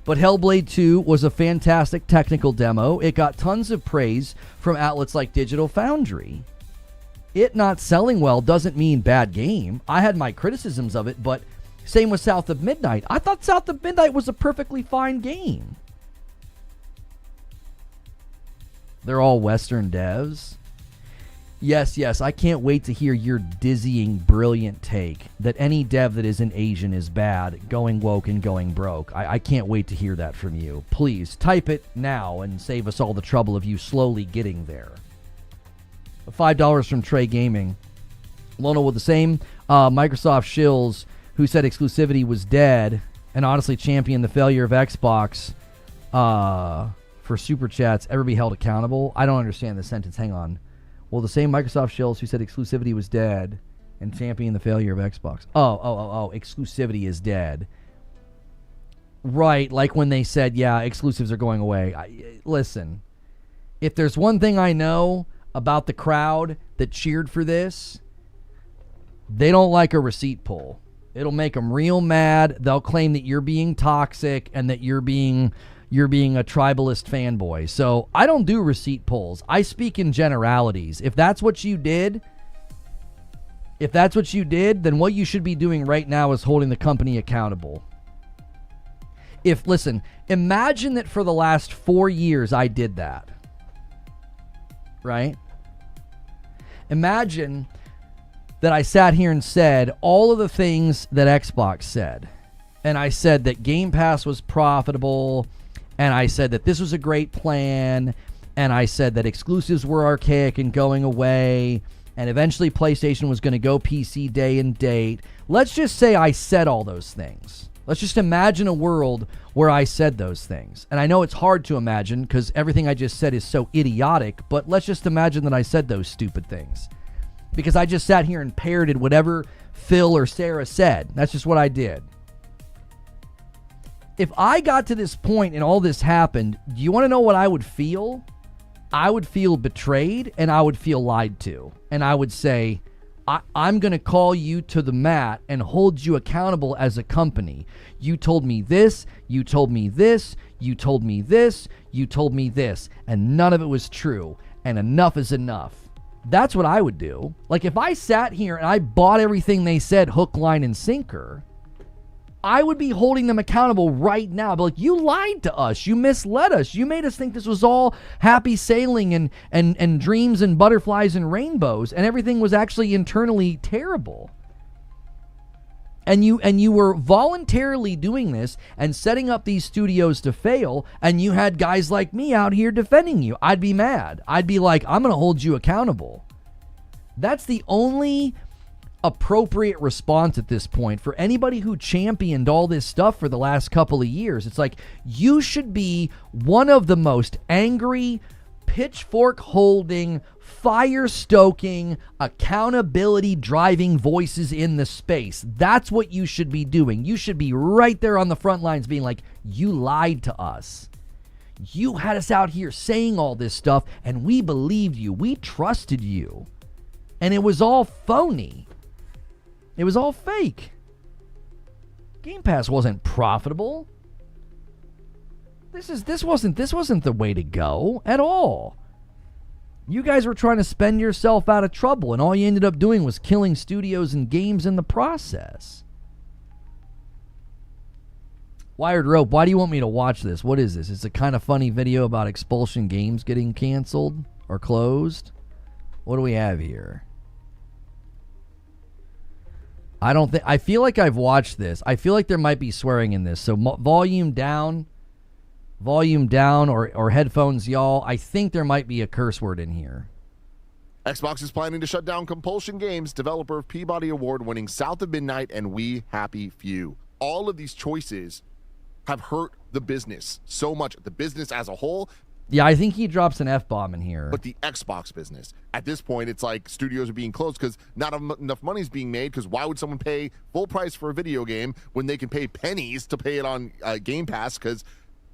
but Hellblade 2 was a fantastic technical demo. It got tons of praise from outlets like Digital Foundry. It not selling well doesn't mean bad game. I had my criticisms of it, but same with South of Midnight. I thought South of Midnight was a perfectly fine game. They're all Western devs. Yes, I can't wait to hear your dizzying, brilliant take that any dev that isn't Asian is bad, going woke and going broke. I can't wait to hear that from you. Please, type it now and save us all the trouble of you slowly getting there. $5 from Trey Gaming. Lono with the same Microsoft shills who said exclusivity was dead and honestly championed the failure of Xbox for Super Chats ever be held accountable. I don't understand the sentence. Hang on. Well, the same Microsoft shills who said exclusivity was dead and championed the failure of Xbox. Oh, exclusivity is dead. Right, like when they said, yeah, exclusives are going away. Listen, if there's one thing I know about the crowd that cheered for this, they don't like a receipt pull. It'll make them real mad. They'll claim that you're being toxic and that you're being a tribalist fanboy. So I don't do receipt pulls. I speak in generalities. If that's what you did, then what you should be doing right now is holding the company accountable. Listen, imagine that for the last 4 years I did that. Right? Imagine that I sat here and said all of the things that Xbox said. And I said that Game Pass was profitable, and I said that this was a great plan, and I said that exclusives were archaic and going away, and eventually PlayStation was going to go PC day and date. Let's just say I said all those things. Let's just imagine a world where I said those things. And I know it's hard to imagine because everything I just said is so idiotic, but let's just imagine that I said those stupid things. Because I just sat here and parroted whatever Phil or Sarah said. That's just what I did. If I got to this point and all this happened, do you want to know what I would feel? I would feel betrayed and I would feel lied to. And I would say, I'm going to call you to the mat and hold you accountable as a company. You told me this, you told me this, you told me this, you told me this, and none of it was true. And enough is enough. That's what I would do. Like if I sat here and I bought everything they said hook, line, and sinker, I would be holding them accountable right now. But like, you lied to us. You misled us. You made us think this was all happy sailing and dreams and butterflies and rainbows, and everything was actually internally terrible. And you were voluntarily doing this and setting up these studios to fail, and you had guys like me out here defending you. I'd be mad. I'd be like, I'm going to hold you accountable. That's the only appropriate response at this point for anybody who championed all this stuff for the last couple of years. It's like, you should be one of the most angry, pitchfork holding, fire stoking, accountability driving voices in the space. That's what you should be doing. You should be right there on the front lines being like, you lied to us. You had us out here saying all this stuff and we believed you. We trusted you. And it was all phony. It was all fake. Game Pass wasn't profitable. This wasn't the way to go at all. You guys were trying to spend yourself out of trouble, and all you ended up doing was killing studios and games in the process. Wired Rope, why do you want me to watch this? What is this? It's a kind of funny video about Compulsion Games getting canceled or closed. What do we have here? I feel like I've watched this. I feel like there might be swearing in this. So volume down or headphones, y'all. I think there might be a curse word in here. Xbox is planning to shut down Compulsion Games, developer of Peabody Award-winning South of Midnight and We Happy Few. All of these choices have hurt the business so much. The business as a whole. Yeah, I think he drops an F-bomb in here. But the Xbox business. At this point, it's like studios are being closed because not enough money is being made, because why would someone pay full price for a video game when they can pay pennies to pay it on Game Pass? Because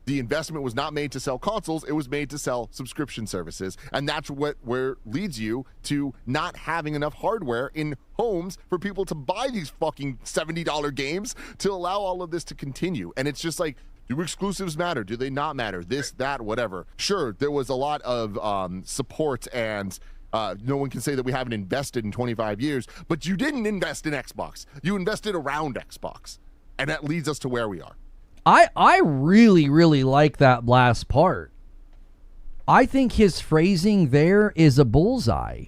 the investment was not made to sell consoles. It was made to sell subscription services. And that's where leads you to not having enough hardware in homes for people to buy these fucking $70 games to allow all of this to continue. And it's just like, do exclusives matter? Do they not matter? This, that, whatever. Sure, there was a lot of support, and no one can say that we haven't invested in 25 years, but you didn't invest in Xbox. You invested around Xbox. And that leads us to where we are. I really, really like that last part. I think his phrasing there is a bullseye.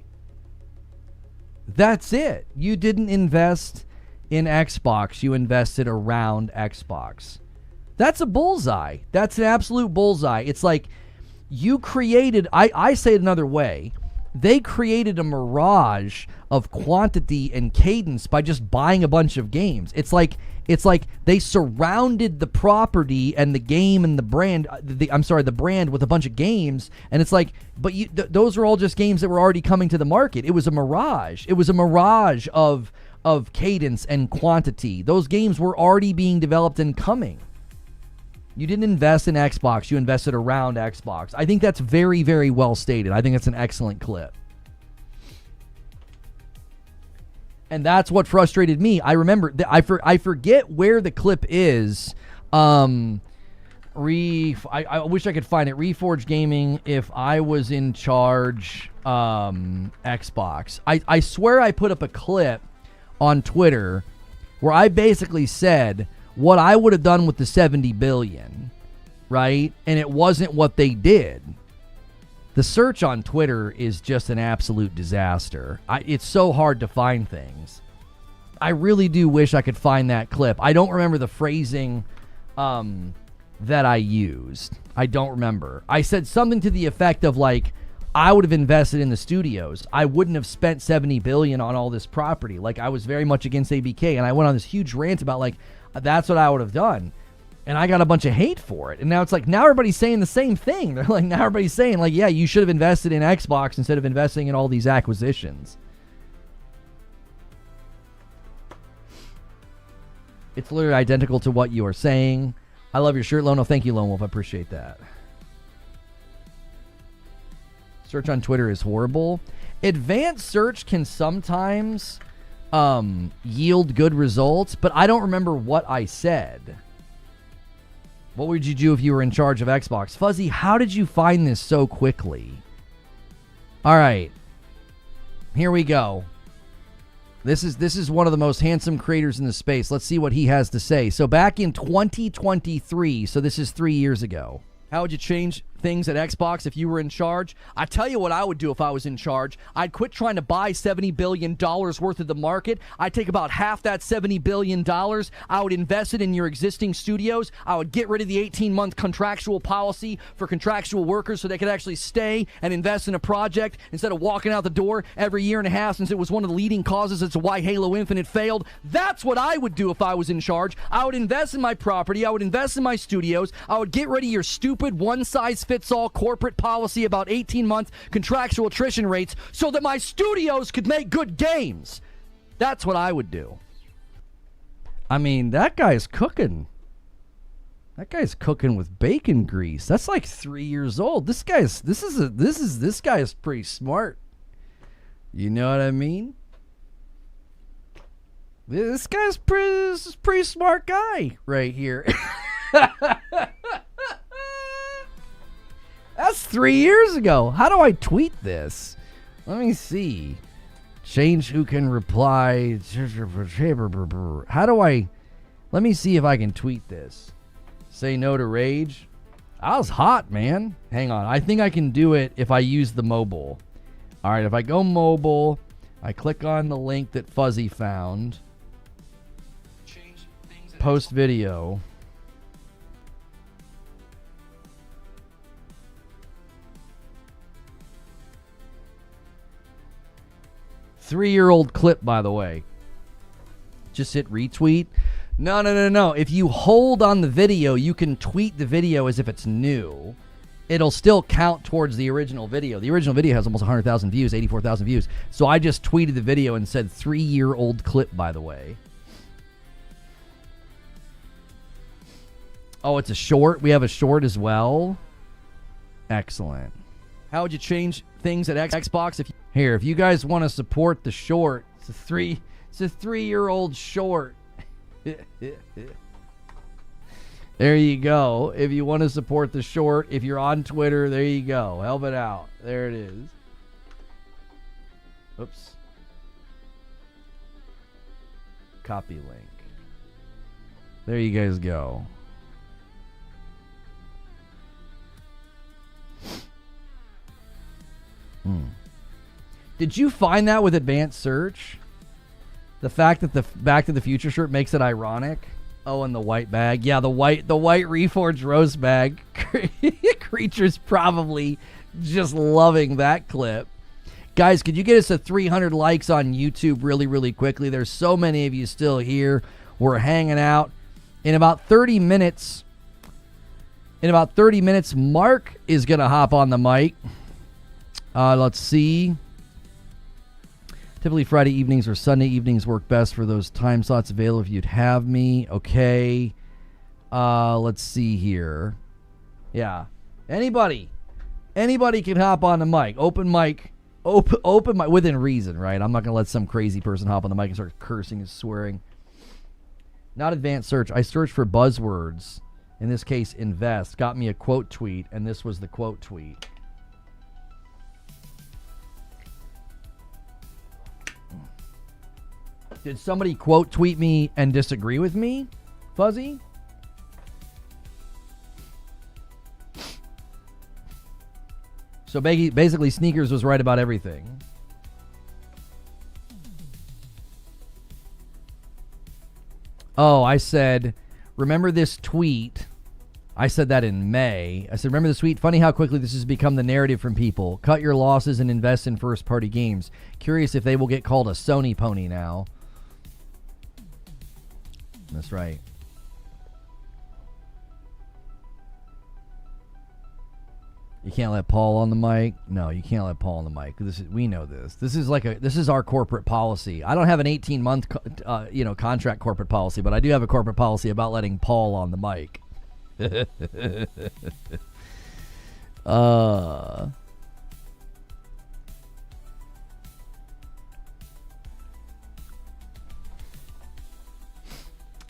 That's it. You didn't invest in Xbox. You invested around Xbox. That's a bullseye. That's an absolute bullseye. It's like you created, I say it another way, they created a mirage of quantity and cadence by just buying a bunch of games. It's like they surrounded the property and the game and the brand, the brand with a bunch of games, and it's like, but those are all just games that were already coming to the market. It was a mirage. It was a mirage of cadence and quantity. Those games were already being developed and coming. You didn't invest in Xbox. You invested around Xbox. I think that's very, very well stated. I think that's an excellent clip. And that's what frustrated me. I remember, I forget where the clip is. I wish I could find it. Reforge Gaming, if I was in charge, Xbox. I swear I put up a clip on Twitter where I basically said what I would have done with the $70 billion, right? And it wasn't what they did. The search on Twitter is just an absolute disaster. It's so hard to find things. I really do wish I could find that clip. I don't remember the phrasing that I used. I don't remember. I said something to the effect of like, I would have invested in the studios. I wouldn't have spent $70 billion on all this property. Like, I was very much against ABK, and I went on this huge rant about like, that's what I would have done. And I got a bunch of hate for it. And now it's like, now everybody's saying the same thing. They're like, now everybody's saying like, yeah, you should have invested in Xbox instead of investing in all these acquisitions. It's literally identical to what you are saying. I love your shirt, Lono. Thank you, Lone Wolf. I appreciate that. Search on Twitter is horrible. Advanced search can sometimes yield good results, but I don't remember what I said. What would you do if you were in charge of Xbox? Fuzzy, how did you find this so quickly? All right. Here we go. This is one of the most handsome creators in the space. Let's see what he has to say. So back in 2023, so this is 3 years ago. How would you change things at Xbox if you were in charge? I tell you what I would do if I was in charge. I'd quit trying to buy $70 billion worth of the market. I'd take about half that $70 billion. I would invest it in your existing studios. I would get rid of the 18-month contractual policy for contractual workers so they could actually stay and invest in a project instead of walking out the door every year and a half, since it was one of the leading causes as to why Halo Infinite failed. That's what I would do if I was in charge. I would invest in my property. I would invest in my studios. I would get rid of your stupid one-size-fits-all corporate policy about 18-month contractual attrition rates so that my studios could make good games. That's what I would do. I mean, that guy's cooking. That guy's cooking with bacon grease. That's like 3 years old. This guy's pretty smart. You know what I mean? This guy's pretty smart guy right here. That's 3 years ago. How do I tweet this? Let me see. Change who can reply. How do I... Let me see if I can tweet this. Say no to rage. I was hot, man. Hang on. I think I can do it if I use the mobile. All right, if I go mobile, I click on the link that Fuzzy found. Post video. Three-year-old clip, by the way. Just hit retweet. No. If you hold on the video, you can tweet the video as if it's new. It'll still count towards the original video. The original video has almost 100,000 views, 84,000 views. So I just tweeted the video and said 3-year-old clip, by the way. Oh, it's a short? We have a short as well? Excellent. How would you change things at Xbox? If you guys want to support the short, it's a 3-year-old short. There you go. If you want to support the short, if you're on Twitter, there you go. Help it out. There it is. Oops. Copy link. There you guys go. Did you find that with advanced search? The fact that the Back to the Future shirt makes it ironic. Oh, and the white bag. Yeah, the white Reforged roast bag. Creature's probably just loving that clip. Guys, could you get us a 300 likes on YouTube really, really quickly? There's so many of you still here. We're hanging out. In about 30 minutes, Mark is going to hop on the mic. Let's see. Typically Friday evenings or Sunday evenings work best for those time slots available if you'd have me. Okay. Let's see here. Yeah. Anybody can hop on the mic. Open mic within reason, right? I'm not going to let some crazy person hop on the mic and start cursing and swearing. Not advanced search. I searched for buzzwords. In this case, invest. Got me a quote tweet, and this was the quote tweet. Did somebody quote tweet me and disagree with me, Fuzzy? So basically, Sneakers was right about everything. Oh, I said, remember this tweet? I said that in May. I said, remember this tweet? Funny how quickly this has become the narrative from people. Cut your losses and invest in first-party games. Curious if they will get called a Sony pony now. That's right. You can't let Paul on the mic. No, you can't let Paul on the mic. We know this. This is our corporate policy. I don't have an 18-month contract corporate policy, but I do have a corporate policy about letting Paul on the mic.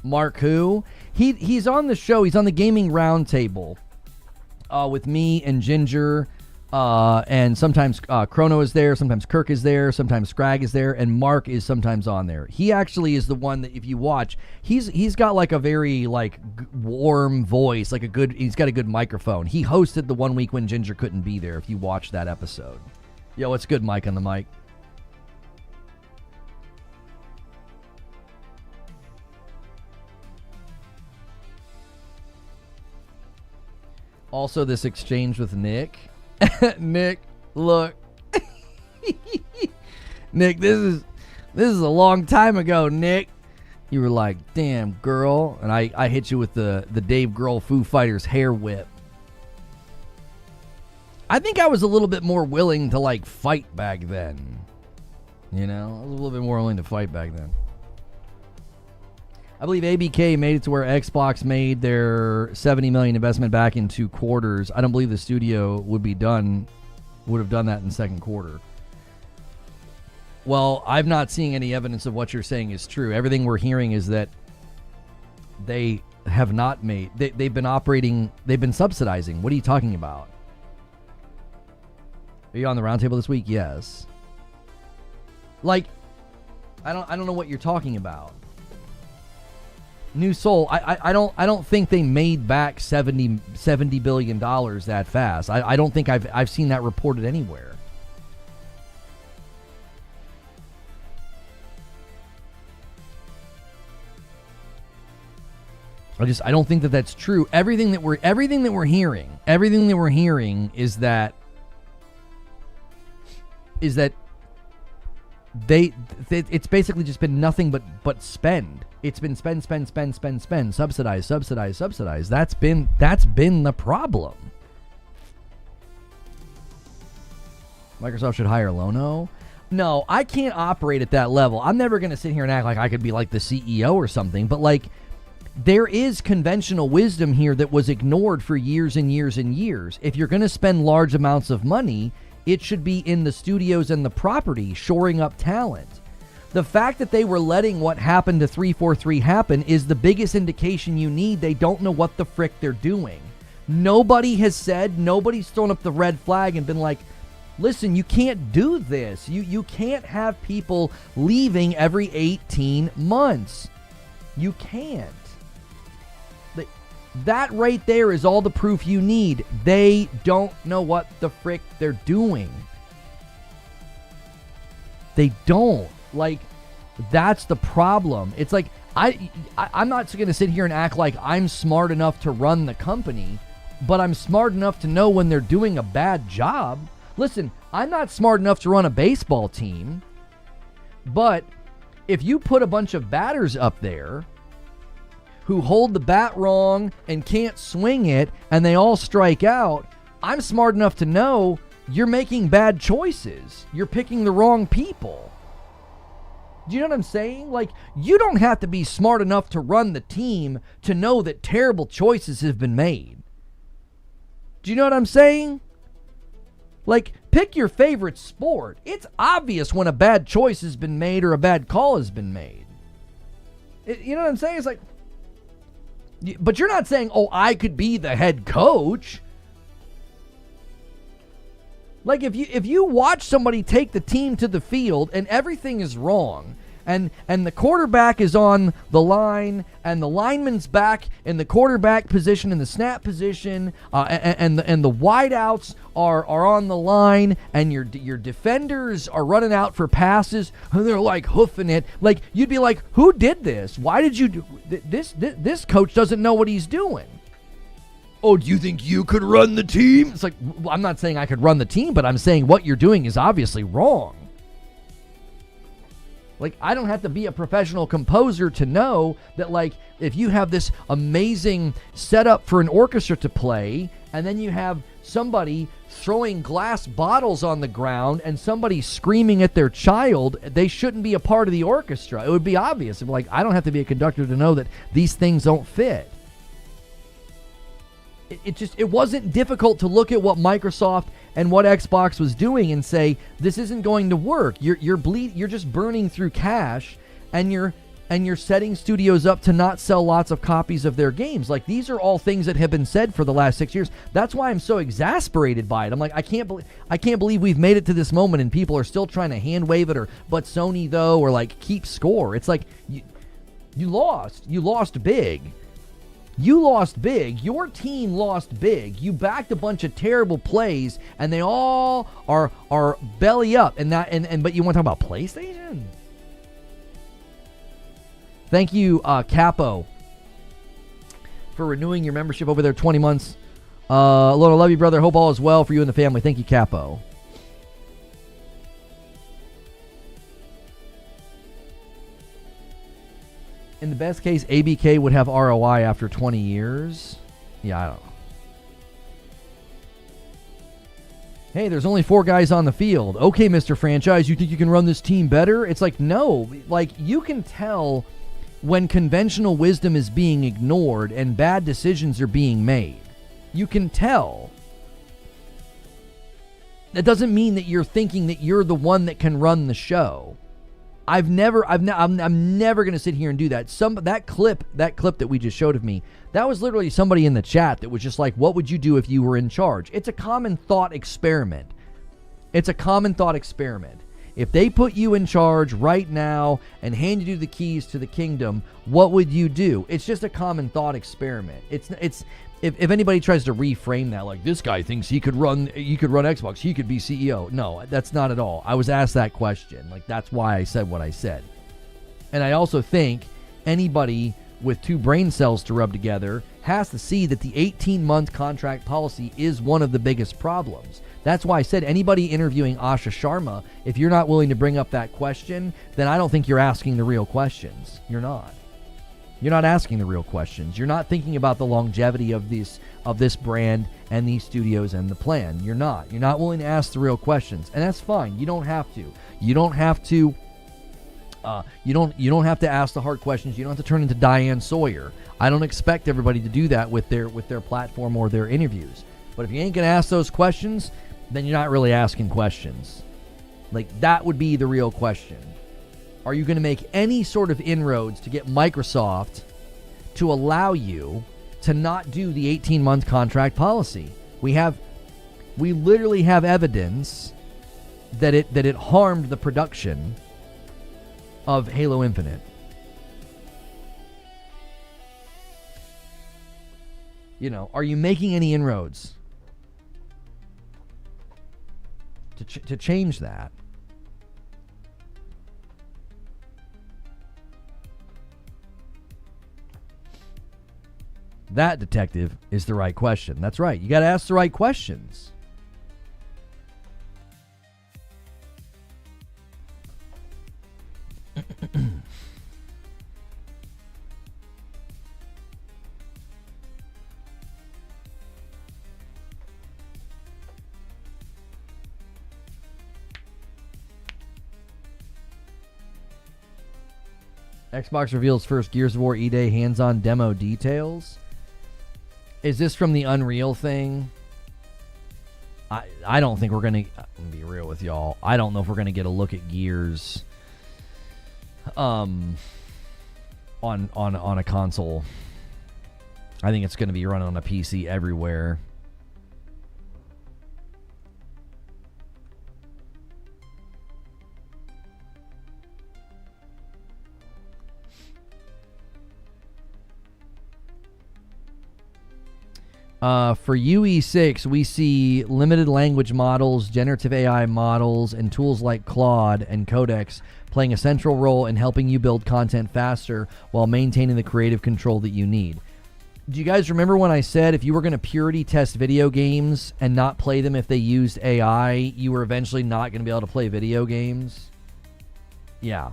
Mark who? He's on the show. He's on the gaming roundtable with me and Ginger. And sometimes Chrono is there, sometimes Kirk is there, sometimes Scrag is there, and Mark is sometimes on there. He actually is the one that if you watch, he's got like a very like warm voice, like he's got a good microphone. He hosted the 1 week when Ginger couldn't be there. If you watch that episode, yo, it's good, Mike on the mic. Also, this exchange with Nick. Nick, look. Nick, this is a long time ago, Nick. You were like, damn, girl. And I hit you with the Dave Grohl Foo Fighters hair whip. I think I was a little bit more willing to, like, fight back then. You know? I was a little bit more willing to fight back then. I believe ABK made it to where Xbox made their $70 million investment back in 2 quarters. I don't believe the studio would have done that in the second quarter. Well, I'm not seeing any evidence of what you're saying is true. Everything we're hearing is that they have not made. They've been operating. They've been subsidizing. What are you talking about? Are you on the roundtable this week? Yes. Like, I don't know what you're talking about. New Soul, I don't think they made back $70 billion that fast. I don't think I've seen that reported anywhere. I don't think that that's true. Everything that we're hearing is that it's basically just been nothing but spend. It's been spend, subsidize. That's been the problem. Microsoft should hire Lono. No, I can't operate at that level. I'm never going to sit here and act like I could be like the CEO or something, but like there is conventional wisdom here that was ignored for years and years and years. If you're going to spend large amounts of money, it should be in the studios and the property, shoring up talent. The fact that they were letting what happened to 343 happen is the biggest indication you need. They don't know what the frick they're doing. Nobody's thrown up the red flag and been like, listen, you can't do this. You can't have people leaving every 18 months. You can't. That right there is all the proof you need. They don't know what the frick they're doing. They don't. Like, that's the problem. It's like, I'm not going to sit here and act like I'm smart enough to run the company, but I'm smart enough to know when they're doing a bad job. Listen, I'm not smart enough to run a baseball team, but if you put a bunch of batters up there who hold the bat wrong and can't swing it, and they all strike out, I'm smart enough to know you're making bad choices. You're picking the wrong people. Do you know what I'm saying? Like, you don't have to be smart enough to run the team to know that terrible choices have been made. Do you know what I'm saying? Like, pick your favorite sport. It's obvious when a bad choice has been made or a bad call has been made. You know what I'm saying? It's like, but you're not saying, oh, I could be the head coach. Like, if you watch somebody take the team to the field and everything is wrong, and the quarterback is on the line, and the lineman's back in the quarterback position, in the snap position, and the wideouts are on the line, and your defenders are running out for passes, and they're like hoofing it, like, you'd be like, who did this? Why did you do this? This coach doesn't know what he's doing. Oh, do you think you could run the team? It's like, I'm not saying I could run the team, but I'm saying what you're doing is obviously wrong. Like, I don't have to be a professional composer to know that, like, if you have this amazing setup for an orchestra to play, and then you have somebody throwing glass bottles on the ground and somebody screaming at their child, they shouldn't be a part of the orchestra. It would be obvious. Like, I don't have to be a conductor to know that these things don't fit. It wasn't difficult to look at what Microsoft and what Xbox was doing and say, this isn't going to work. You're just burning through cash, and you're and you're setting studios up to not sell lots of copies of their games. Like, these are all things that have been said for the last 6 years. That's why I'm so exasperated by it. I'm like, I can't believe we've made it to this moment and people are still trying to hand wave it, or but Sony though, or like keep score. It's like you lost big. You lost big. Your team lost big. You backed a bunch of terrible plays, and they all are belly up. But you want to talk about PlayStation? Thank you, Capo, for renewing your membership over there, 20 months. Lord, I love you, brother. Hope all is well for you and the family. Thank you, Capo. In the best case, ABK would have ROI after 20 years. Yeah, I don't know. Hey, there's only 4 guys on the field. Okay, Mr. Franchise, you think you can run this team better? It's like, no. Like, you can tell when conventional wisdom is being ignored and bad decisions are being made. You can tell. That doesn't mean that you're thinking that you're the one that can run the show. I'm never going to sit here and do that. That clip that we just showed of me, that was literally somebody in the chat that was just like, what would you do if you were in charge? It's a common thought experiment. If they put you in charge right now and handed you the keys to the kingdom, what would you do? It's just a common thought experiment. If anybody tries to reframe that, like, this guy thinks you could run Xbox, he could be CEO. No, that's not at all. I was asked that question. Like, that's why I said what I said. And I also think anybody with 2 brain cells to rub together has to see that the 18-month contract policy is one of the biggest problems. That's why I said anybody interviewing Asha Sharma, if you're not willing to bring up that question, then I don't think you're asking the real questions. You're not. You're not asking the real questions. You're not thinking about the longevity of this brand and these studios and the plan. You're not. You're not willing to ask the real questions, and that's fine. You don't have to. You don't have to. You don't have to ask the hard questions. You don't have to turn into Diane Sawyer. I don't expect everybody to do that with their platform or their interviews. But if you ain't gonna ask those questions, then you're not really asking questions. Like, that would be the real question. Are you going to make any sort of inroads to get Microsoft to allow you to not do the 18-month contract policy? We literally have evidence that it harmed the production of Halo Infinite. You know, are you making any inroads to change that? That, detective, is the right question. That's right. You got to ask the right questions. Xbox reveals first Gears of War E-Day hands-on demo details. Is this from the Unreal thing? I don't think we're going to... I'm going to be real with y'all. I don't know if we're going to get a look at Gears on a console. I think it's going to be running on a PC everywhere. For UE6, we see limited language models, generative AI models, and tools like Claude and Codex playing a central role in helping you build content faster while maintaining the creative control that you need. Do you guys remember when I said if you were going to purity test video games and not play them if they used AI, you were eventually not going to be able to play video games? Yeah,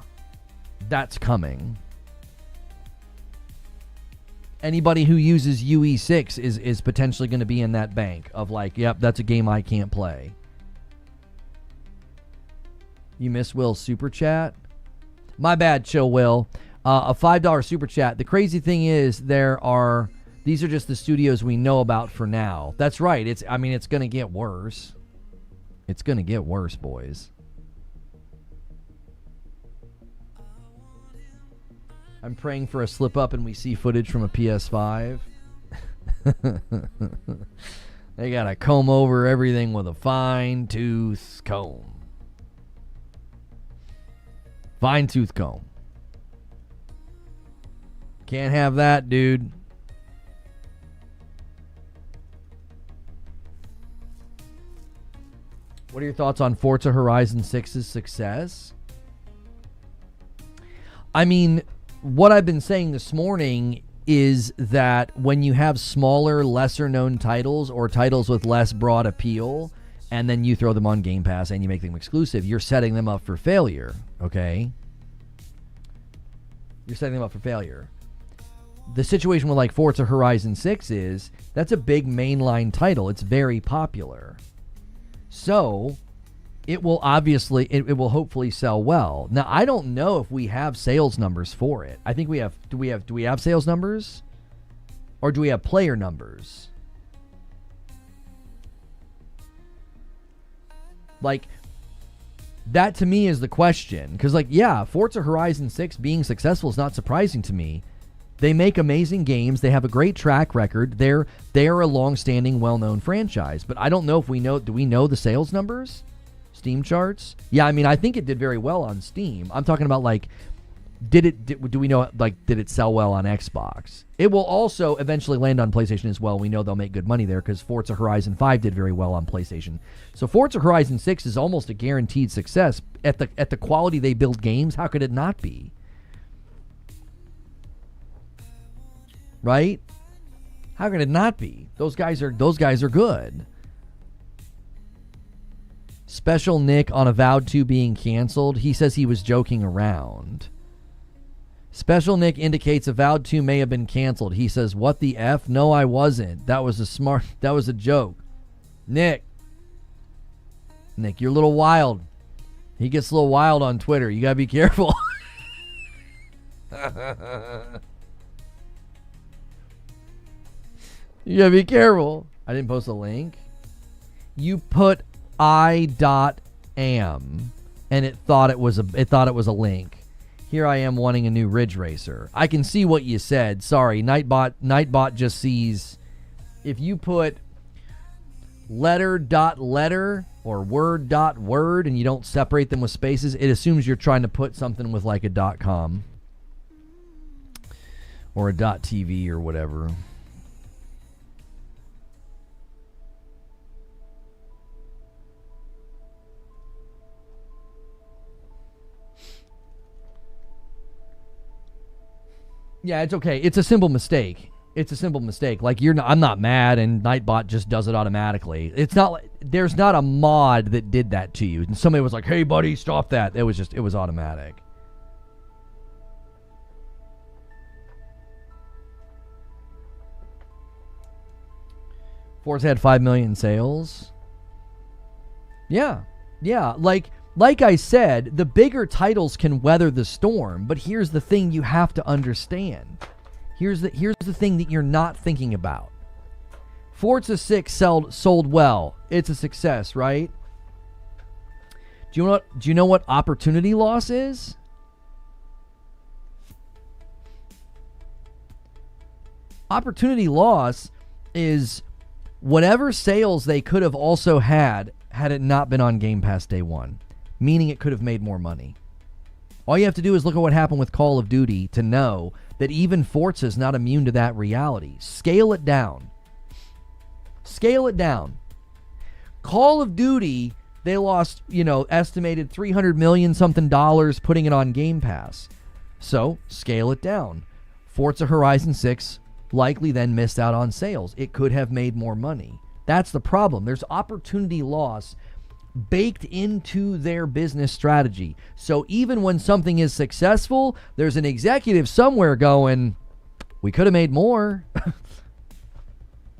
that's coming. Anybody who uses UE6 is potentially going to be in that bank of like, yep, that's a game I can't play. You missed Will's super chat? My bad, Chill Will. A $5 super chat. The crazy thing is these are just the studios we know about for now. That's right. It's going to get worse. It's going to get worse, boys. I'm praying for a slip up and we see footage from a PS5. They gotta comb over everything with a fine-tooth comb. Fine-tooth comb. Can't have that, dude. What are your thoughts on Forza Horizon 6's success? I mean, what I've been saying this morning is that when you have smaller, lesser-known titles or titles with less broad appeal, and then you throw them on Game Pass and you make them exclusive, you're setting them up for failure, okay? You're setting them up for failure. The situation with like Forza Horizon 6 is that's a big mainline title. It's very popular. So it will obviously, it will hopefully sell well. Now, I don't know if we have sales numbers for it. I think we have, do we have sales numbers? Or do we have player numbers? Like, that to me is the question. Because, like, yeah, Forza Horizon 6 being successful is not surprising to me. They make amazing games. They have a great track record. They're a long-standing, well-known franchise. But I don't know if we know, do we know the sales numbers? Steam charts? Yeah, I mean, I think it did very well on Steam. I'm talking about, like, do we know, like, did it sell well on Xbox? It will also eventually land on PlayStation as well. We know they'll make good money there because Forza Horizon 5 did very well on PlayStation. So Forza Horizon 6 is almost a guaranteed success. At the quality they build games, how could it not be? Right? How could it not be? Those guys are good. Special Nick on Avowed 2 being canceled. He says he was joking around. Special Nick indicates Avowed 2 may have been canceled. He says, what the F? No, I wasn't. That was a joke. Nick, you're a little wild. He gets a little wild on Twitter. You gotta be careful. You gotta be careful. I didn't post a link. You put I.am and it thought it was a link. Here I am wanting a new Ridge Racer. I can see what you said. Sorry, Nightbot just sees if you put letter or word and you don't separate them with spaces, it assumes you're trying to put something with like a .com or a .tv or whatever. Yeah, it's okay. It's a simple mistake. Like I'm not mad, and Nightbot just does it automatically. It's not like there's not a mod that did that to you. And somebody was like, "Hey, buddy, stop that." It was automatic. Forza had 5 million sales. Yeah. Like I said, the bigger titles can weather the storm, but here's the thing you have to understand. Here's the thing that you're not thinking about. Forza 6 sold well. It's a success, right? Do you know what opportunity loss is? Opportunity loss is whatever sales they could have also had it not been on Game Pass day one. Meaning it could have made more money. All you have to do is look at what happened with Call of Duty to know that even Forza is not immune to that reality. Scale it down. Call of Duty, they lost, estimated $300 million something putting it on Game Pass. So, scale it down. Forza Horizon 6 likely then missed out on sales. It could have made more money. That's the problem. There's opportunity loss baked into their business strategy. So even when something is successful, there's an executive somewhere going, we could have made more.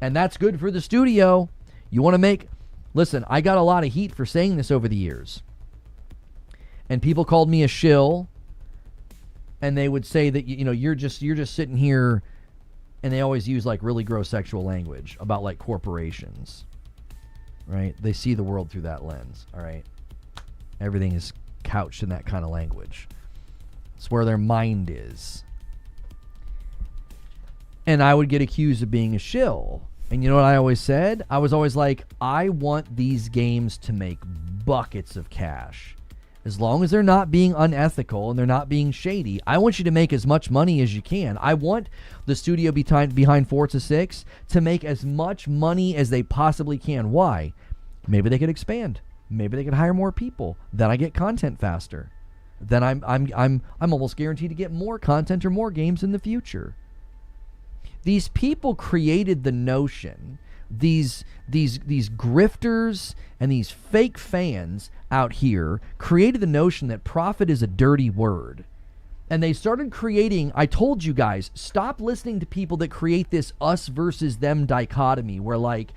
And that's good for the studio. You want to make... Listen, I got a lot of heat for saying this over the years. And people called me a shill. And they would say that, you're just sitting here... And they always use, like, really gross sexual language about, like, corporations. Right? They see the world through that lens, all right? Everything is couched in that kind of language. It's where their mind is. And I would get accused of being a shill. And you know what I always said? I was always like, I want these games to make buckets of cash. As long as they're not being unethical and they're not being shady, I want you to make as much money as you can. I want the studio behind Forza 6 to make as much money as they possibly can. Why? Maybe they could expand. Maybe they could hire more people. Then I get content faster. Then I'm almost guaranteed to get more content or more games in the future. These people created the notion, these grifters and these fake fans out here created the notion that profit is a dirty word. And they started creating, I told you guys, stop listening to people that create this us versus them dichotomy where like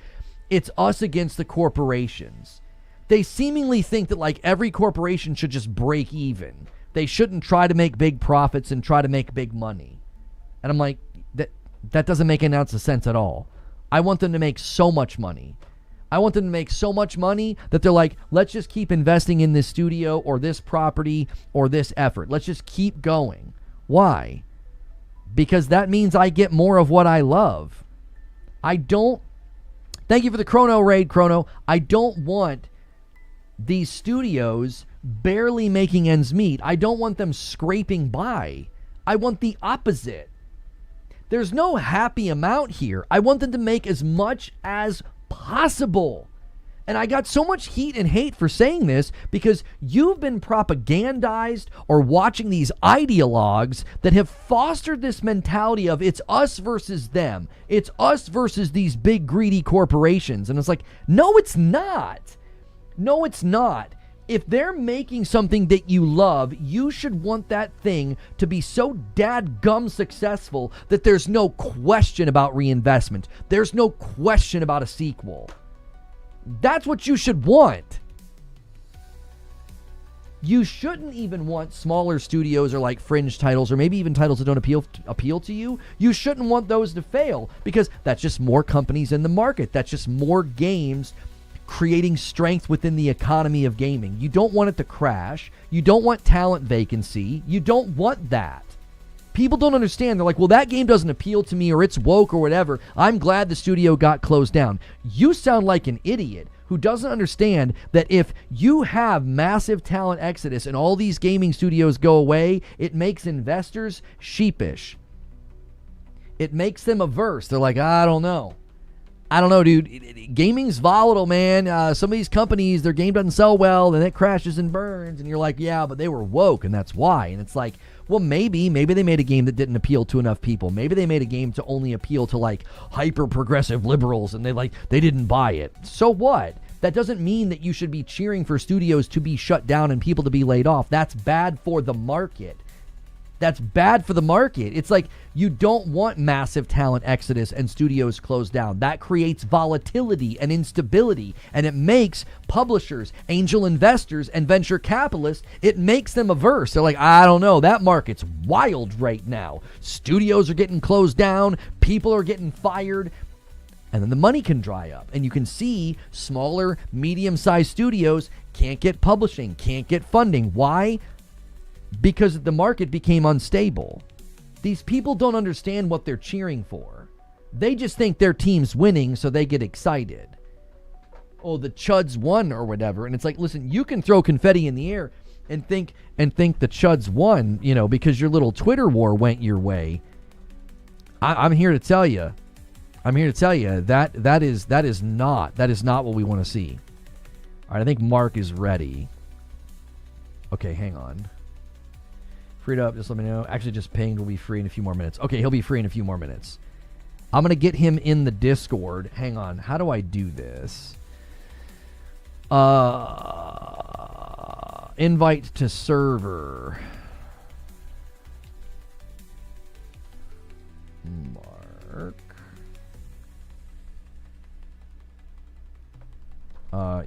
it's us against the corporations. They seemingly think that like every corporation should just break even. They shouldn't try to make big profits and try to make big money. And I'm like, that doesn't make any ounce of sense at all. I want them to make so much money. I want them to make so much money that they're like, let's just keep investing in this studio or this property or this effort. Let's just keep going. Why? Because that means I get more of what I love. Thank you for the Chrono raid, Chrono. I don't want these studios barely making ends meet. I don't want them scraping by. I want the opposite. There's no happy amount here. I want them to make as much as possible. And I got so much heat and hate for saying this because you've been propagandized or watching these ideologues that have fostered this mentality of it's us versus them. It's us versus these big greedy corporations. And it's like, no, it's not. No, it's not. If they're making something that you love, you should want that thing to be so dadgum successful that there's no question about reinvestment. There's no question about a sequel. That's what you should want. You shouldn't even want smaller studios or like fringe titles or maybe even titles that don't appeal to you. You shouldn't want those to fail because that's just more companies in the market. That's just more games creating strength within the economy of gaming. You don't want it to crash. You don't want talent vacancy. You don't want that. People don't understand. They're like, well, that game doesn't appeal to me or it's woke or whatever. I'm glad the studio got closed down. You sound like an idiot who doesn't understand that if you have massive talent exodus and all these gaming studios go away, it makes investors sheepish. It makes them averse. They're like, I don't know, dude. Gaming's volatile, man. Some of these companies, their game doesn't sell well, and it crashes and burns. And you're like, yeah, but they were woke, and that's why. And it's like, well, maybe they made a game that didn't appeal to enough people. Maybe they made a game to only appeal to like hyper progressive liberals, and they didn't buy it. So what? That doesn't mean that you should be cheering for studios to be shut down and people to be laid off. That's bad for the market. That's bad for the market. It's like you don't want massive talent exodus and studios closed down. That creates volatility and instability, and it makes publishers, angel investors, and venture capitalists, it makes them averse. They're like, I don't know, that market's wild right now. Studios are getting closed down, people are getting fired, and then the money can dry up. And you can see smaller, medium-sized studios can't get publishing, can't get funding. Why? Because the market became unstable. These people don't understand what they're cheering for. They just think their team's winning, so they get excited. Oh, the Chuds won or whatever. And it's like, listen, you can throw confetti in the air and think the Chuds won, because your little Twitter war went your way. I'm here to tell you. that is not what we want to see. All right, I think Mark is ready. Okay, hang on. Freed up, just let me know. Actually, just pinged, will be free in a few more minutes. Okay, he'll be free in a few more minutes. I'm going to get him in the Discord. Hang on, how do I do this? Invite to server. Mark.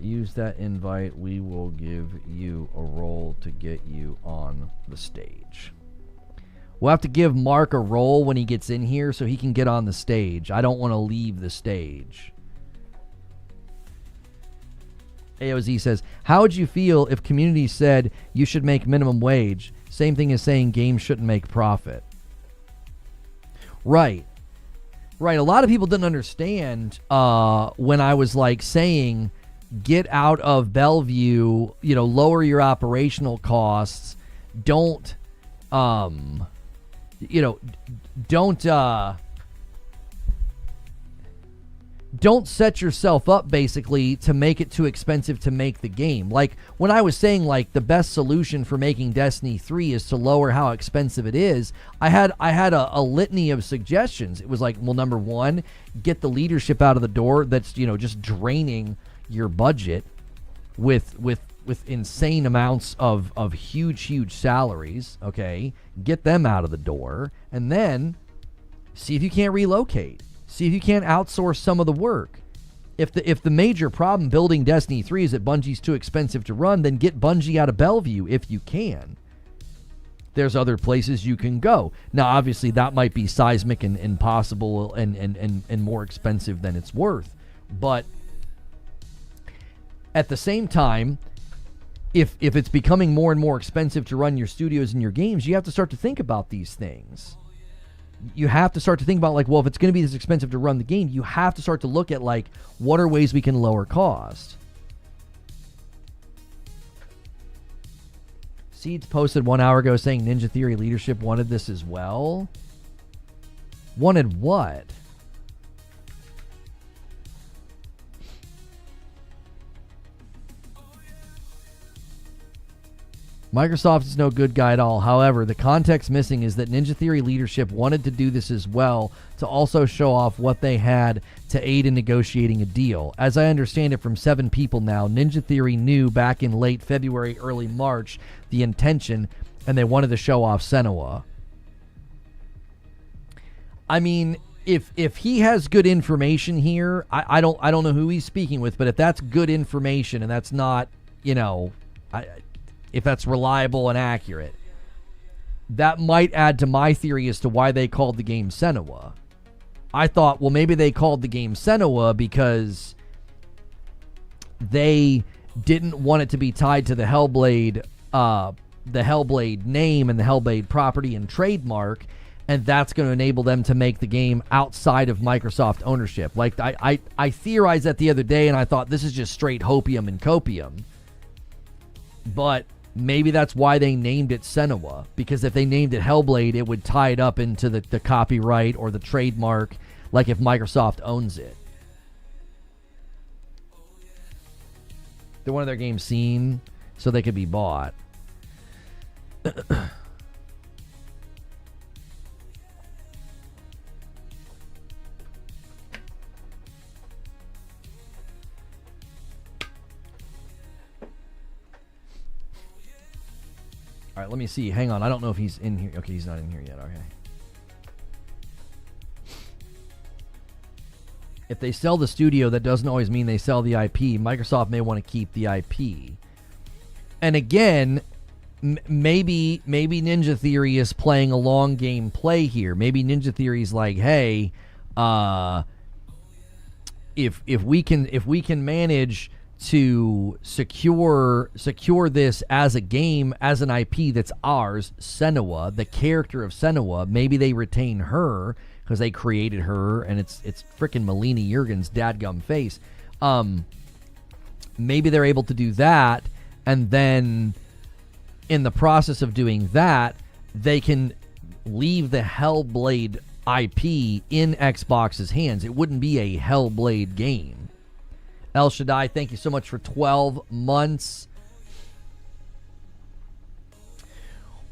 Use that invite. We will give you a role to get you on the stage. We'll have to give Mark a role when he gets in here so he can get on the stage. I don't want to leave the stage. AOZ says, how would you feel if community said you should make minimum wage? Same thing as saying games shouldn't make profit. Right. Right. A lot of people didn't understand when I was like saying, get out of Bellevue, lower your operational costs. Don't, don't set yourself up basically to make it too expensive to make the game. Like when I was saying like the best solution for making Destiny 3 is to lower how expensive it is, I had a litany of suggestions. It was like, well, number one, get the leadership out of the door that's, just draining your budget with insane amounts of huge salaries, okay? Get them out of the door, and then see if you can't relocate. See if you can't outsource some of the work. If the major problem building Destiny 3 is that Bungie's too expensive to run, then get Bungie out of Bellevue if you can. There's other places you can go. Now, obviously, that might be seismic and impossible and more expensive than it's worth. But at the same time, if it's becoming more and more expensive to run your studios and your games, you have to start to think about these things. You have to start to think about, like, well, if it's going to be this expensive to run the game, you have to start to look at, like, what are ways we can lower cost. Seeds posted 1 hour ago saying Ninja Theory leadership wanted this as well. Wanted what? Microsoft is no good guy at all. However, the context missing is that Ninja Theory leadership wanted to do this as well to also show off what they had to aid in negotiating a deal. As I understand it from 7 people now, Ninja Theory knew back in late February, early March, the intention, and they wanted to show off Senua. I mean, if he has good information here, I don't know who he's speaking with, but if that's good information and that's not, if that's reliable and accurate, that might add to my theory as to why they called the game Senua. I thought, well, maybe they called the game Senua because they didn't want it to be tied to the Hellblade name and the Hellblade property and trademark, and that's going to enable them to make the game outside of Microsoft ownership. Like, I theorized that the other day, and I thought this is just straight hopium and copium. But maybe that's why they named it Senua, because if they named it Hellblade, it would tie it up into the copyright or the trademark, like if Microsoft owns it. They wanted their game seen so they could be bought. All right, let me see. Hang on. I don't know if he's in here. Okay, he's not in here yet. Okay. If they sell the studio, that doesn't always mean they sell the IP. Microsoft may want to keep the IP. And again, maybe Ninja Theory is playing a long game play here. Maybe Ninja Theory's like, hey, if we can manage to secure this as a game, as an IP that's ours, Senua, the character of Senua, maybe they retain her because they created her, and it's frickin' Melina Jurgen's dadgum face. Maybe they're able to do that, and then in the process of doing that, they can leave the Hellblade IP in Xbox's hands. It wouldn't be a Hellblade game. El Shaddai, thank you so much for 12 months.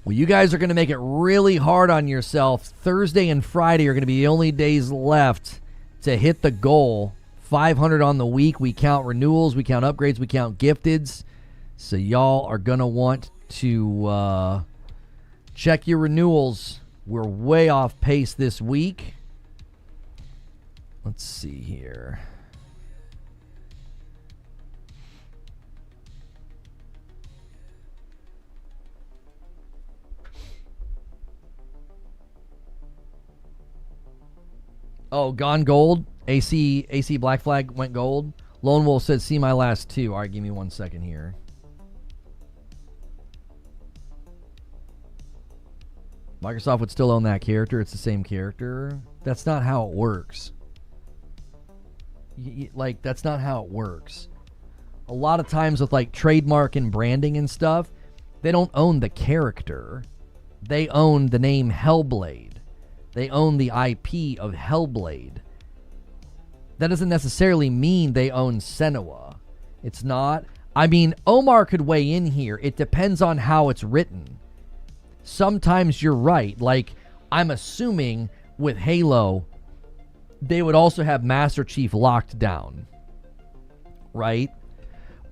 Well, you guys are going to make it really hard on yourself. Thursday and Friday are going to be the only days left to hit the goal. 500 on the week. We count renewals, we count upgrades, we count gifteds. So y'all are going to want to check your renewals. We're way off pace this week. Let's see here. Oh, gone gold. AC Black Flag went gold. Lone Wolf said, see my last 2. All right, give me 1 second here. Microsoft would still own that character. It's the same character. That's not how it works. Like, that's not how it works. A lot of times with like trademark and branding and stuff, they don't own the character. They own the name Hellblade. They own the IP of Hellblade. That doesn't necessarily mean they own Senua. It's not. I mean, Omar could weigh in here. It depends on how it's written. Sometimes you're right. Like, I'm assuming with Halo, they would also have Master Chief locked down. Right?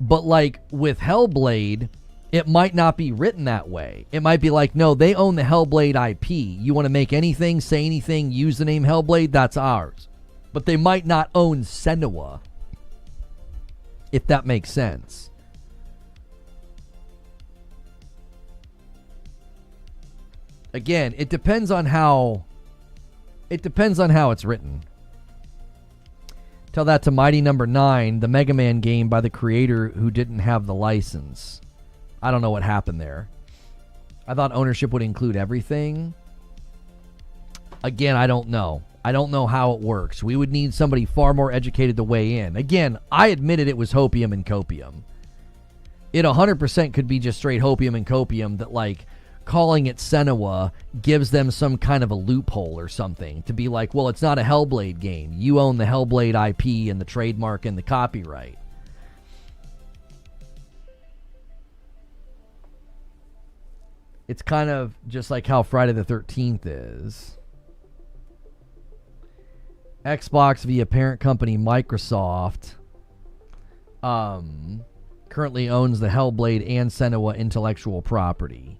But like with Hellblade, it might not be written that way. It might be like, no, they own the Hellblade IP. You want to make anything, say anything, use the name Hellblade, that's ours. But they might not own Senua, if that makes sense. Again, it depends on how it's written. Tell that to Mighty Number 9, the Mega Man game by the creator who didn't have the license. I don't know what happened there. I thought ownership would include everything. Again, I don't know. I don't know how it works. We would need somebody far more educated to weigh in. Again, I admitted it was hopium and copium. It 100% could be just straight hopium and copium that, like, calling it Senua gives them some kind of a loophole or something to be like, well, it's not a Hellblade game. You own the Hellblade IP and the trademark and the copyright. It's kind of just like how Friday the 13th is. Xbox via parent company Microsoft currently owns the Hellblade and Senua intellectual property.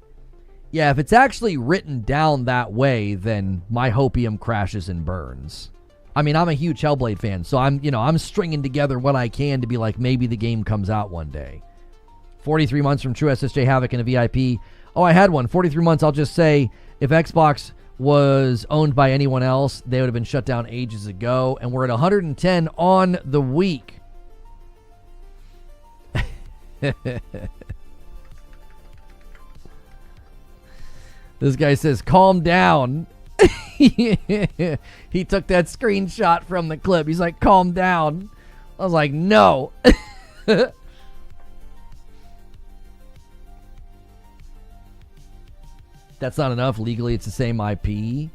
Yeah, if it's actually written down that way, then my hopium crashes and burns. I mean, I'm a huge Hellblade fan, so I'm stringing together what I can to be like, maybe the game comes out one day. 43 months from True SSJ Havoc and a VIP. Oh, I had one. 43 months, I'll just say, if Xbox was owned by anyone else, they would have been shut down ages ago, and we're at 110 on the week. This guy says, calm down. He took that screenshot from the clip. He's like, calm down. I was like, no. That's not enough. Legally, it's the same IP.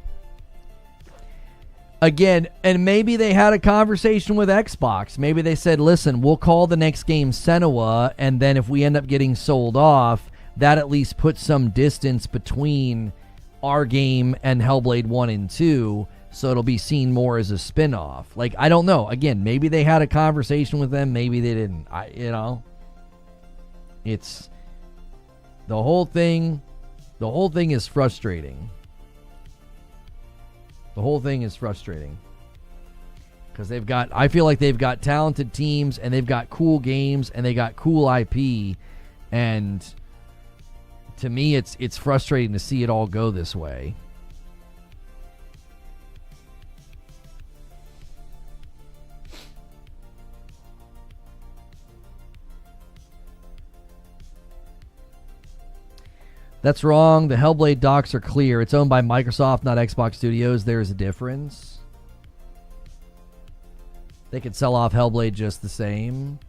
Again, and maybe they had a conversation with Xbox. Maybe they said, listen, we'll call the next game Senua, and then if we end up getting sold off, that at least puts some distance between our game and Hellblade 1 and 2, so it'll be seen more as a spinoff. Like, I don't know. Again, maybe they had a conversation with them. Maybe they didn't. It's... The whole thing is frustrating. The whole thing is frustrating. Because I feel like they've got talented teams, and they've got cool games, and they got cool IP, and to me, it's frustrating to see it all go this way. That's wrong. The Hellblade docs are clear. It's owned by Microsoft, not Xbox Studios. There's a difference. They could sell off Hellblade just the same.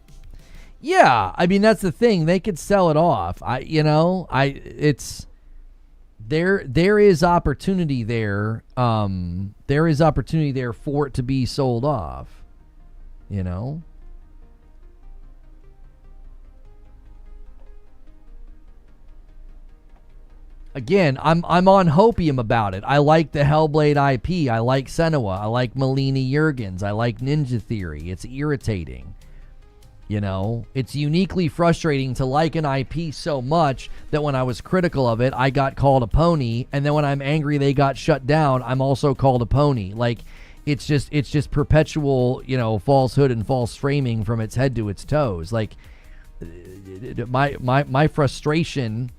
Yeah, I mean, that's the thing. They could sell it off. There is opportunity there. There is opportunity there for it to be sold off. Again, I'm on hopium about it. I like the Hellblade IP. I like Senua. I like Melina Juergens. I like Ninja Theory. It's irritating. It's uniquely frustrating to like an IP so much that when I was critical of it, I got called a pony, and then when I'm angry they got shut down, I'm also called a pony. Like, it's just perpetual, falsehood and false framing from its head to its toes. Like, my frustration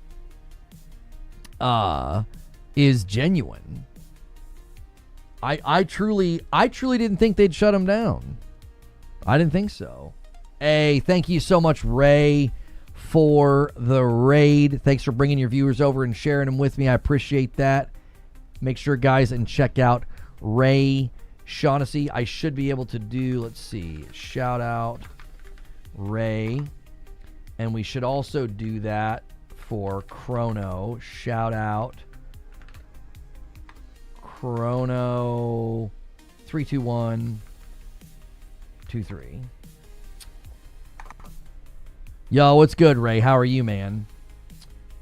is genuine. I truly didn't think they'd shut him down. I didn't think so. Hey, thank you so much, Ray, for the raid. Thanks for bringing your viewers over and sharing them with me. I appreciate that. Make sure, guys, and check out Ray Shaughnessy. I should be able to do, let's see, shout out Ray. And we should also do that for Chrono. Shout out Chrono 32123. Yo, what's good, Ray? How are you, man?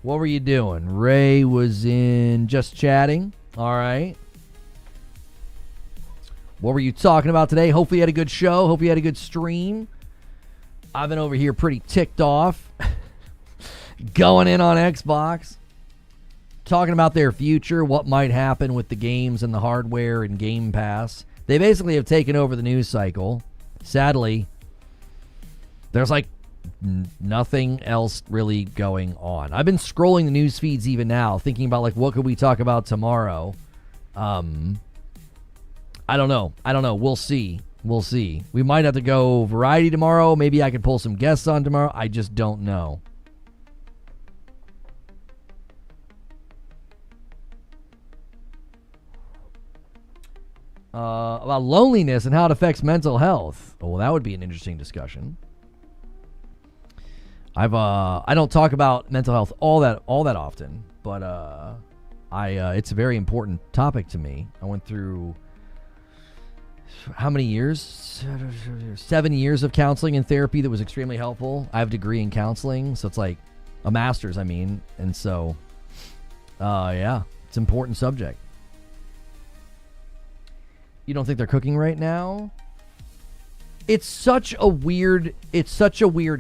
What were you doing? Ray was in Just Chatting. All right. What were you talking about today? Hopefully you had a good show. Hope you had a good stream. I've been over here pretty ticked off. Going in on Xbox. Talking about their future, what might happen with the games and the hardware and Game Pass. They basically have taken over the news cycle. Sadly, there's like nothing else really going on. I've been scrolling the news feeds even now, thinking about like what could we talk about tomorrow. I don't know. We'll see. We might have to go variety tomorrow. Maybe I could pull some guests on tomorrow. I just don't know. About loneliness and how it affects mental health. Oh, well, that would be an interesting discussion. I don't talk about mental health all that often, but it's a very important topic to me. I went through how many years? 7 years of counseling and therapy that was extremely helpful. I have a degree in counseling, so it's like a master's, and so yeah, it's an important subject. You don't think they're cooking right now? It's such a weird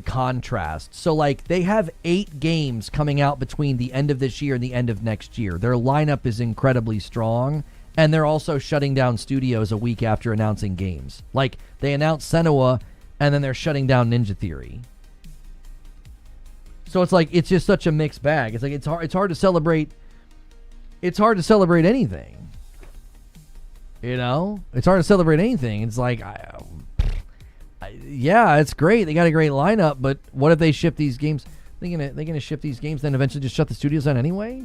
contrast. So like they have 8 games coming out between the end of this year and the end of next year. Their lineup is incredibly strong, and they're also shutting down studios a week after announcing games. Like they announced Senua and then they're shutting down Ninja Theory. So it's like it's just such a mixed bag. It's like it's hard to celebrate. It's hard to celebrate anything. It's hard to celebrate anything. It's like, yeah, it's great. They got a great lineup, but what if they ship these games? They're gonna ship these games, then eventually just shut the studios down anyway.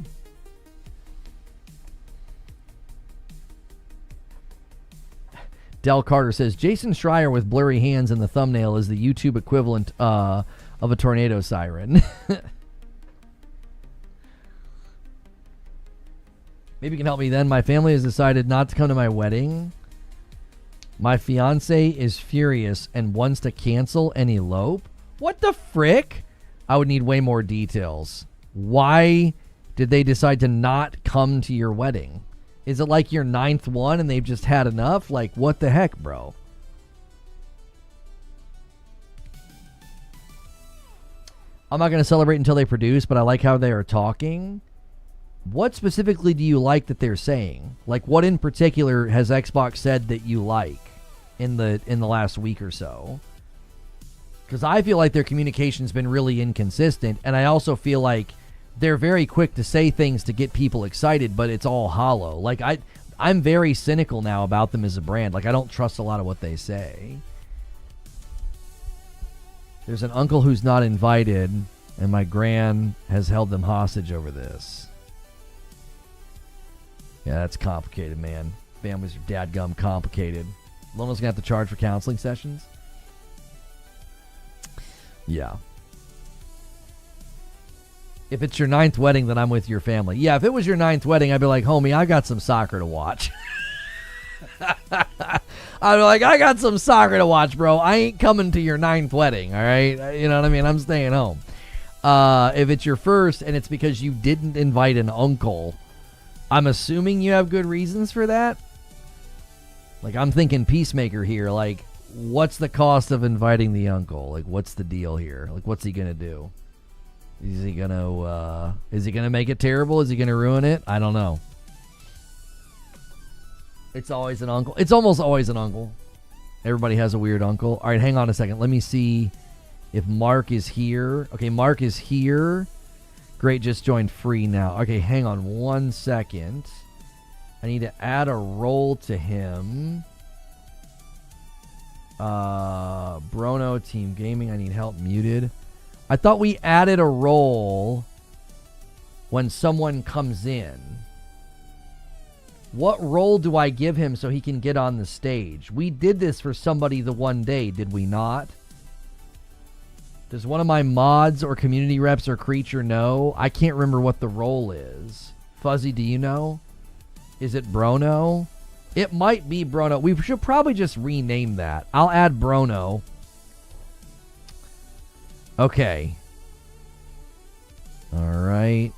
Del Carter says Jason Schreier with blurry hands in the thumbnail is the YouTube equivalent of a tornado siren. Maybe you can help me then. My family has decided not to come to my wedding. My fiance is furious and wants to cancel and elope. What the frick? I would need way more details. Why did they decide to not come to your wedding? Is it like your 9th one and they've just had enough? Like, what the heck, bro? I'm not going to celebrate until they produce, but I like how they are talking. What specifically do you like that they're saying? Like, what in particular has Xbox said that you like in the last week or so? Because I feel like their communication's been really inconsistent, and I also feel like they're very quick to say things to get people excited, but it's all hollow. Like, I'm very cynical now about them as a brand. Like, I don't trust a lot of what they say. There's an uncle who's not invited, and my gran has held them hostage over this. Yeah, that's complicated, man. Families are dadgum complicated. Lono's going to have to charge for counseling sessions? Yeah. If it's your 9th wedding, then I'm with your family. Yeah, if it was your 9th wedding, I'd be like, homie, I got some soccer to watch. I'd be like, I got some soccer to watch, bro. I ain't coming to your 9th wedding, all right? You know what I mean? I'm staying home. If it's your first and it's because you didn't invite an uncle, I'm assuming you have good reasons for that. Like, I'm thinking Peacemaker here. Like, what's the cost of inviting the uncle? Like, what's the deal here? Like, what's he gonna do? Is he gonna make it terrible? Is he gonna ruin it? I don't know. It's always an uncle. It's almost always an uncle. Everybody has a weird uncle. All right, hang on a second. Let me see if Mark is here. Okay, Mark is here. Great, just joined free now. Okay, hang on 1 second. I need to add a role to him. Brono, Team Gaming. I need help muted. I thought we added a role when someone comes in. What role do I give him so he can get on the stage? We did this for somebody the one day, did we not? Does one of my mods or community reps or creature know? I can't remember what the role is. Fuzzy, do you know? Is it Brono? It might be Brono. We should probably just rename that. I'll add Brono. Okay. All right.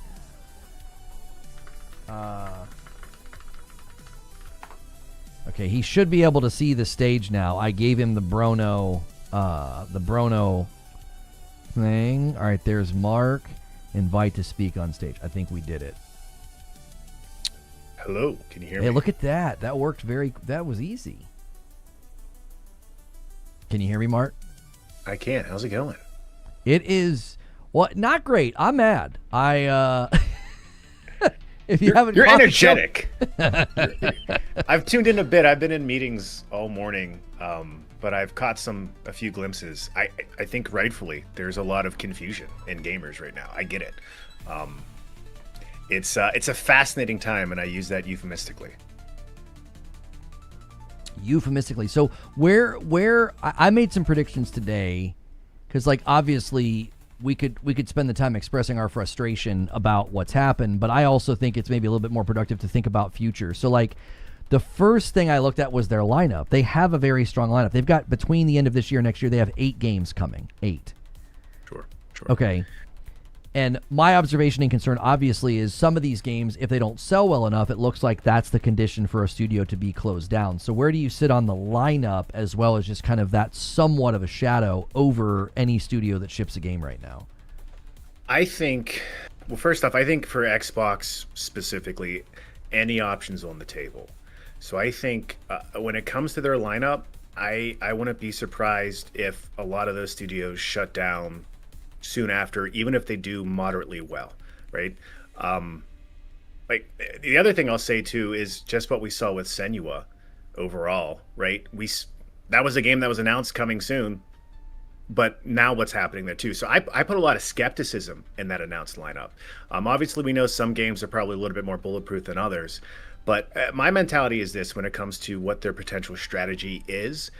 Okay, he should be able to see the stage now. I gave him the Brono thing. All right, there's Mark. Invite to speak on stage. I think we did it. Hello, can you hear me? Hey, look at that. That worked that was easy. Can you hear me, Mark? I can. How's it going? It is, well, not great. I'm mad. If you're energetic. I've tuned in a bit. I've been in meetings all morning, but I've caught a few glimpses. I think rightfully there's a lot of confusion in gamers right now. I get it. It's a fascinating time, and I use that euphemistically. Euphemistically. So where I made some predictions today, because like obviously we could spend the time expressing our frustration about what's happened, but I also think it's maybe a little bit more productive to think about future. So like the first thing I looked at was their lineup. They have a very strong lineup. They've got, between the end of this year and next year, they have 8 games coming. 8. Sure. Okay. And my observation and concern, obviously, is some of these games, if they don't sell well enough, it looks like that's the condition for a studio to be closed down. So where do you sit on the lineup, as well as just kind of that somewhat of a shadow over any studio that ships a game right now? I think, well, first off, I think for Xbox specifically, any options on the table. So I think when it comes to their lineup, I wouldn't be surprised if a lot of those studios shut down soon after, even if they do moderately well, right? Like the other thing I'll say too is just what we saw with Senua overall, right? That was a game that was announced coming soon, but now what's happening there too? So I put a lot of skepticism in that announced lineup. Obviously, we know some games are probably a little bit more bulletproof than others, but my mentality is this when it comes to what their potential strategy is.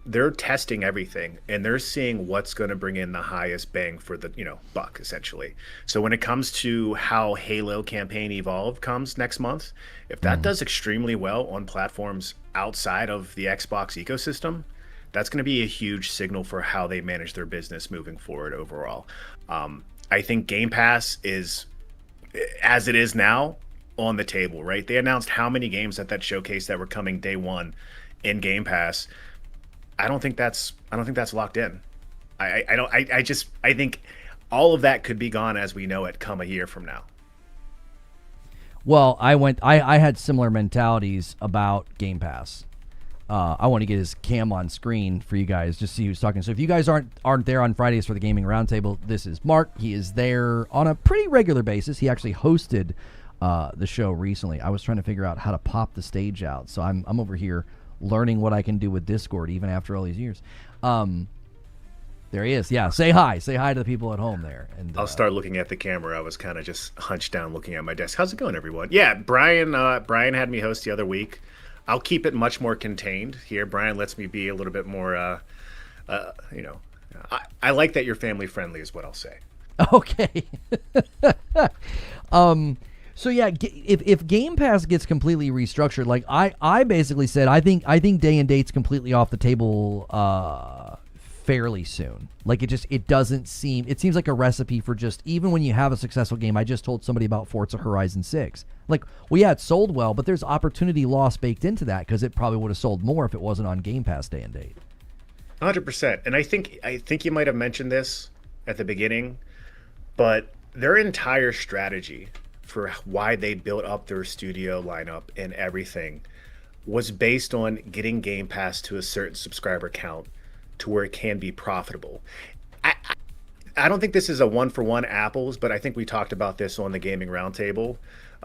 They're testing everything, and they're seeing what's going to bring in the highest bang for the buck, essentially. So when it comes to how Halo Campaign Evolved comes next month, if that does extremely well on platforms outside of the Xbox ecosystem, that's going to be a huge signal for how they manage their business moving forward overall. I think Game Pass is, as it is now, on the table, right? They announced how many games at that showcase that were coming day one in Game Pass. I don't think that's locked in. I think all of that could be gone as we know it come a year from now. Well, I had similar mentalities about Game Pass. I want to get his cam on screen for you guys, just see who's talking. So if you guys aren't there on Fridays for the Gaming Roundtable, this is Mark. He is there on a pretty regular basis. He actually hosted the show recently. I was trying to figure out how to pop the stage out, so I'm over here learning what I can do with Discord even after all these years. There he is. Yeah, say hi to the people at home there. And I'll start looking at the camera. I was kind of just hunched down looking at my desk. How's it going, everyone? Yeah, Brian had me host the other week. I'll keep it much more contained here. Brian lets me be a little bit more I like that you're family friendly is what I'll say. Okay. So yeah, if Game Pass gets completely restructured, like I basically said, I think day and date's completely off the table fairly soon. Like it seems like a recipe for just, even when you have a successful game. I just told somebody about Forza Horizon 6. Like, well, yeah, it sold well, but there's opportunity loss baked into that because it probably would have sold more if it wasn't on Game Pass day and date. 100%. And I think you might have mentioned this at the beginning, but their entire strategy for why they built up their studio lineup and everything was based on getting Game Pass to a certain subscriber count to where it can be profitable. I don't think this is a one-for-one apples, but I think we talked about this on the Gaming Roundtable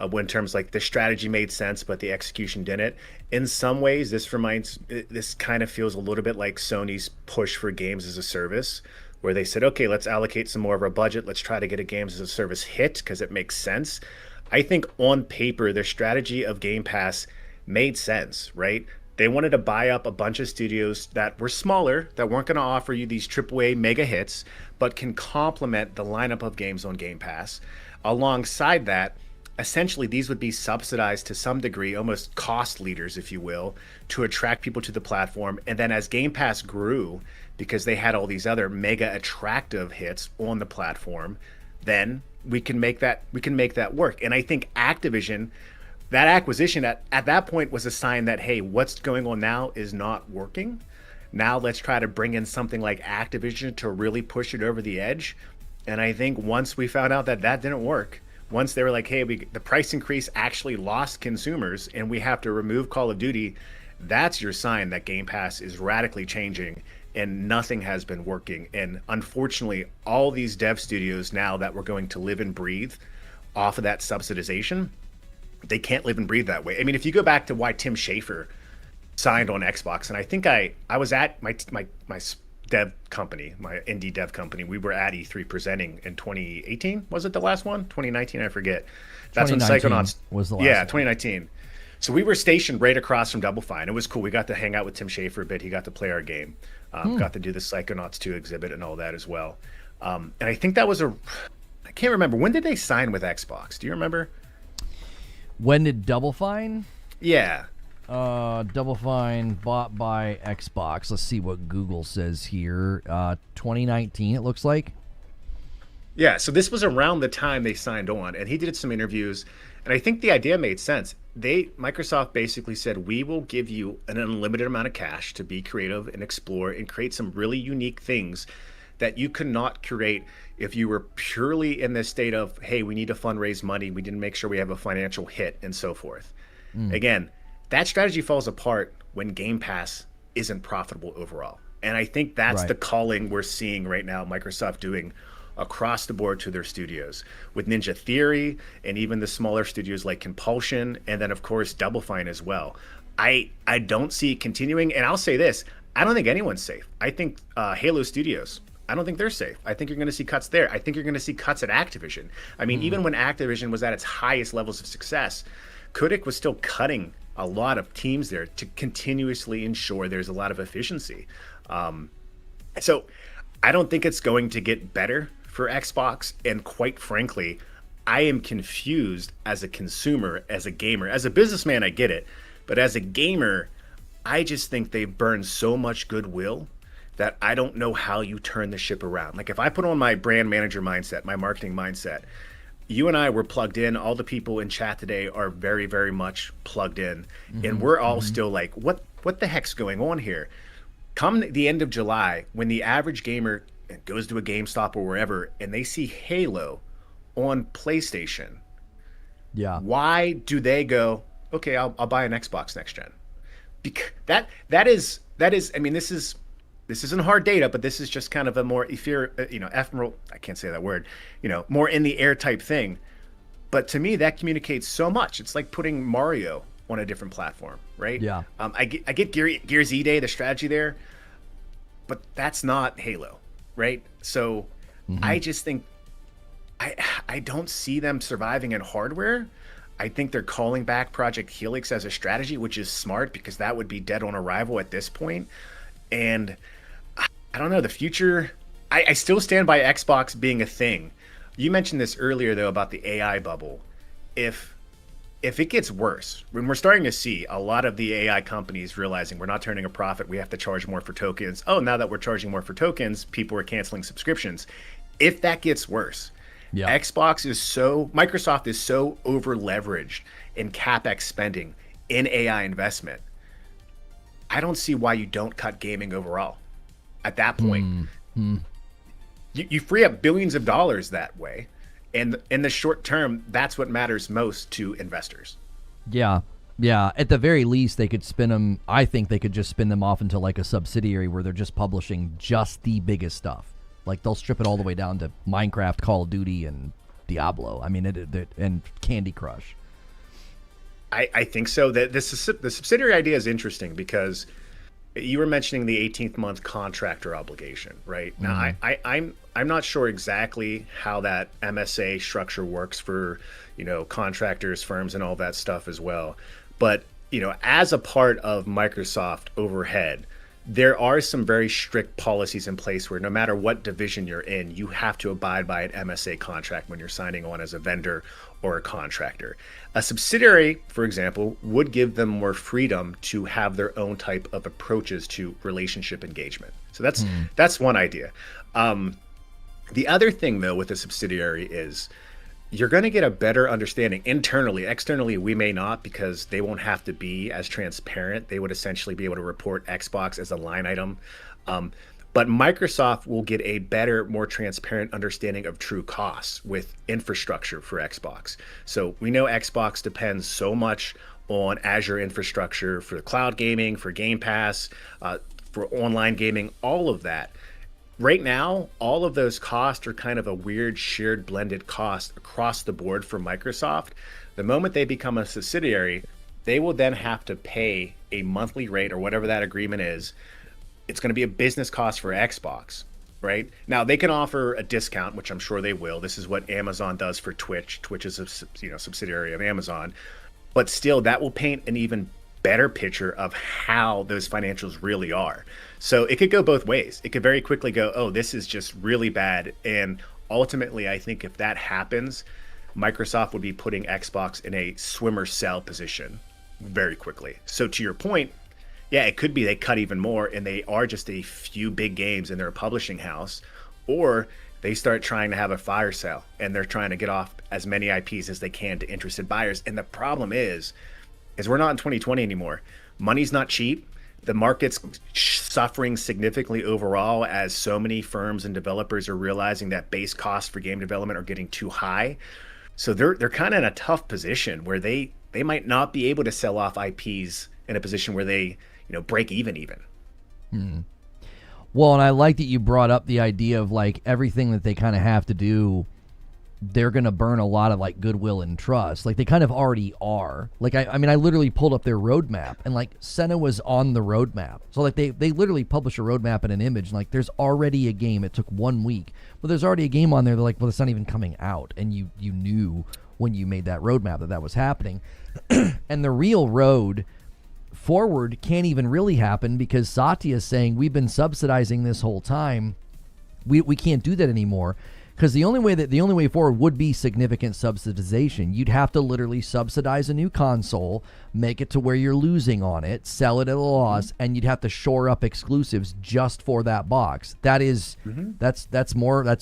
when terms like the strategy made sense, but the execution didn't. In some ways, this kind of feels a little bit like Sony's push for games as a service, where they said, okay, let's allocate some more of our budget. Let's try to get a games as a service hit because it makes sense. I think on paper, their strategy of Game Pass made sense, right? They wanted to buy up a bunch of studios that were smaller, that weren't going to offer you these AAA mega hits, but can complement the lineup of games on Game Pass. Alongside that, essentially these would be subsidized to some degree, almost cost leaders, if you will, to attract people to the platform. And then as Game Pass grew, because they had all these other mega attractive hits on the platform, then we can make that work. And I think Activision, that acquisition at that point was a sign that, hey, what's going on now is not working. Now let's try to bring in something like Activision to really push it over the edge. And I think once we found out that didn't work, once they were like, hey, the price increase actually lost consumers and we have to remove Call of Duty, that's your sign that Game Pass is radically changing and nothing has been working. And unfortunately, all these dev studios now that we're going to live and breathe off of that subsidization, they can't live and breathe that way. I mean, if you go back to why Tim Schafer signed on Xbox, and I think I was at my dev company, my indie dev company. We were at E3 presenting in 2018. Was it the last one? 2019, I forget. That's when Psychonauts was the last. Yeah, one. 2019. So we were stationed right across from Double Fine. It was cool. We got to hang out with Tim Schafer a bit. He got to play our game. Got to do the Psychonauts 2 exhibit and all that as well. And I think that was I can't remember. When did they sign with Xbox? Do you remember? When did Double Fine? Yeah. Double Fine bought by Xbox. Let's see what Google says here. 2019, it looks like. Yeah, so this was around the time they signed on, and he did some interviews, and I think the idea made sense. Microsoft basically said, we will give you an unlimited amount of cash to be creative and explore and create some really unique things that you could not create if you were purely in this state of, hey, we need to fundraise money, we didn't make sure we have a financial hit, and so forth. Again, that strategy falls apart when Game Pass isn't profitable overall. And I think that's the calling we're seeing right now Microsoft doing across the board to their studios with Ninja Theory and even the smaller studios like Compulsion, and then of course Double Fine as well. I don't see it continuing, and I'll say this, I don't think anyone's safe. I think Halo Studios, I don't think they're safe. I think you're going to see cuts there. I think you're going to see cuts at Activision. I mean, even when Activision was at its highest levels of success, Kotick was still cutting a lot of teams there to continuously ensure there's a lot of efficiency. So I don't think it's going to get better for Xbox. And quite frankly, I am confused as a consumer, as a gamer. As a businessman, I get it. But as a gamer, I just think they've burned so much goodwill that I don't know how you turn the ship around. Like if I put on my brand manager mindset, my marketing mindset, you and I were plugged in. All the people in chat today are very, very much plugged in. And we're all still like, what the heck's going on here? Come the end of July, when the average gamer goes to a GameStop or wherever, and they see Halo on PlayStation, why do they go, okay, I'll buy an Xbox next gen? Because that is. I mean, this isn't hard data, but this is just kind of a more ephemeral. I can't say that word. More in the air type thing. But to me, that communicates so much. It's like putting Mario on a different platform, right? Yeah. I get Gears E-Day, the strategy there, but that's not Halo, right? So I just think I don't see them surviving in hardware. I think they're calling back Project Helix as a strategy, which is smart because that would be dead on arrival at this point. And I don't know, the future, I still stand by Xbox being a thing. You mentioned this earlier, though, about the AI bubble. If it gets worse, when we're starting to see a lot of the AI companies realizing we're not turning a profit, we have to charge more for tokens. Oh, now that we're charging more for tokens, people are canceling subscriptions. If that gets worse, Microsoft is so over leveraged in CapEx spending, in AI investment. I don't see why you don't cut gaming overall. At that point, you free up billions of dollars that way. And in the short term, that's what matters most to investors. Yeah. At the very least, they could spin them. I think they could just spin them off into like a subsidiary where they're just publishing just the biggest stuff. Like they'll strip it all the way down to Minecraft, Call of Duty, and Diablo. I mean, and Candy Crush. I think so. The subsidiary idea is interesting because You were mentioning the 18th month contractor obligation, right? Now, I'm not sure exactly how that MSA structure works for, contractors, firms, and all that stuff as well. But, as a part of Microsoft overhead, there are some very strict policies in place where no matter what division you're in, you have to abide by an MSA contract when you're signing on as a vendor or a contractor. A subsidiary, for example, would give them more freedom to have their own type of approaches to relationship engagement. So that's one idea. The other thing, though, with a subsidiary is you're going to get a better understanding internally. Externally, we may not, because they won't have to be as transparent. They would essentially be able to report Xbox as a line item. But Microsoft will get a better, more transparent understanding of true costs with infrastructure for Xbox. So we know Xbox depends so much on Azure infrastructure for cloud gaming, for Game Pass, for online gaming, all of that. Right now, all of those costs are kind of a weird shared blended cost across the board for Microsoft. The moment they become a subsidiary, they will then have to pay a monthly rate or whatever that agreement is. It's going to be a business cost for Xbox, right? Now, they can offer a discount, which I'm sure they will. This is what Amazon does for Twitch. Twitch is a subsidiary of Amazon. But still, that will paint an even better picture of how those financials really are. So it could go both ways. It could very quickly go, oh, this is just really bad. And ultimately, I think if that happens, Microsoft would be putting Xbox in a swimmer sell position very quickly. So to your point, yeah, it could be they cut even more and they are just a few big games and they're a publishing house, or they start trying to have a fire sale and they're trying to get off as many IPs as they can to interested buyers. And the problem is we're not in 2020 anymore. Money's not cheap. The market's suffering significantly overall as so many firms and developers are realizing that base costs for game development are getting too high. So they're kind of in a tough position where they might not be able to sell off IPs in a position where they break even. Well, and I like that you brought up the idea of like everything that they kind of have to do, they're going to burn a lot of like goodwill and trust. Like they kind of already are. Like, I mean, I literally pulled up their roadmap and like Senna was on the roadmap. So like they literally publish a roadmap and an image. And like there's already a game. It took 1 week, but there's already a game on there. They're like, well, it's not even coming out. And you knew when you made that roadmap that was happening. And the real road forward can't even really happen because Satya is saying we've been subsidizing this whole time. We can't do that anymore. Because the only way forward would be significant subsidization. You'd have to literally subsidize a new console, make it to where you're losing on it, sell it at a loss, and you'd have to shore up exclusives just for that box. That is, that's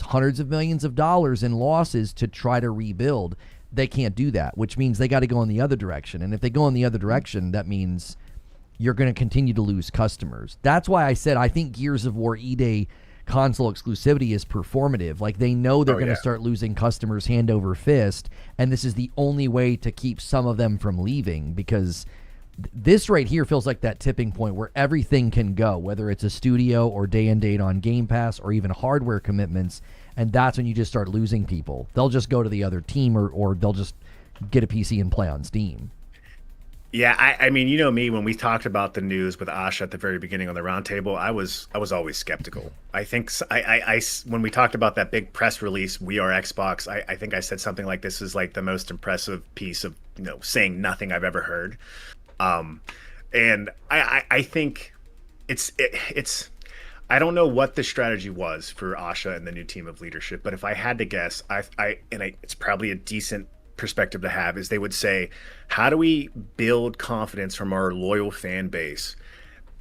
hundreds of millions of dollars in losses to try to rebuild. They can't do that, which means they got to go in the other direction. And if they go in the other direction, that means you're going to continue to lose customers. That's why I said I think Gears of War E-Day console exclusivity is performative. Like they know they're going to start losing customers hand over fist, and this is the only way to keep some of them from leaving, because this right here feels like that tipping point where everything can go, whether it's a studio or day and date on Game Pass or even hardware commitments, and that's when you just start losing people. They'll just go to the other team or they'll just get a PC and play on Steam. Yeah, I mean, you know me, when we talked about the news with Asha at the very beginning on the roundtable, I was always skeptical. I think I when we talked about that big press release, We Are Xbox, I think I said something like, this is like the most impressive piece of saying nothing I've ever heard. And I think it's I don't know what the strategy was for Asha and the new team of leadership, but if I had to guess, it's probably a decent perspective to have, is they would say, how do we build confidence from our loyal fan base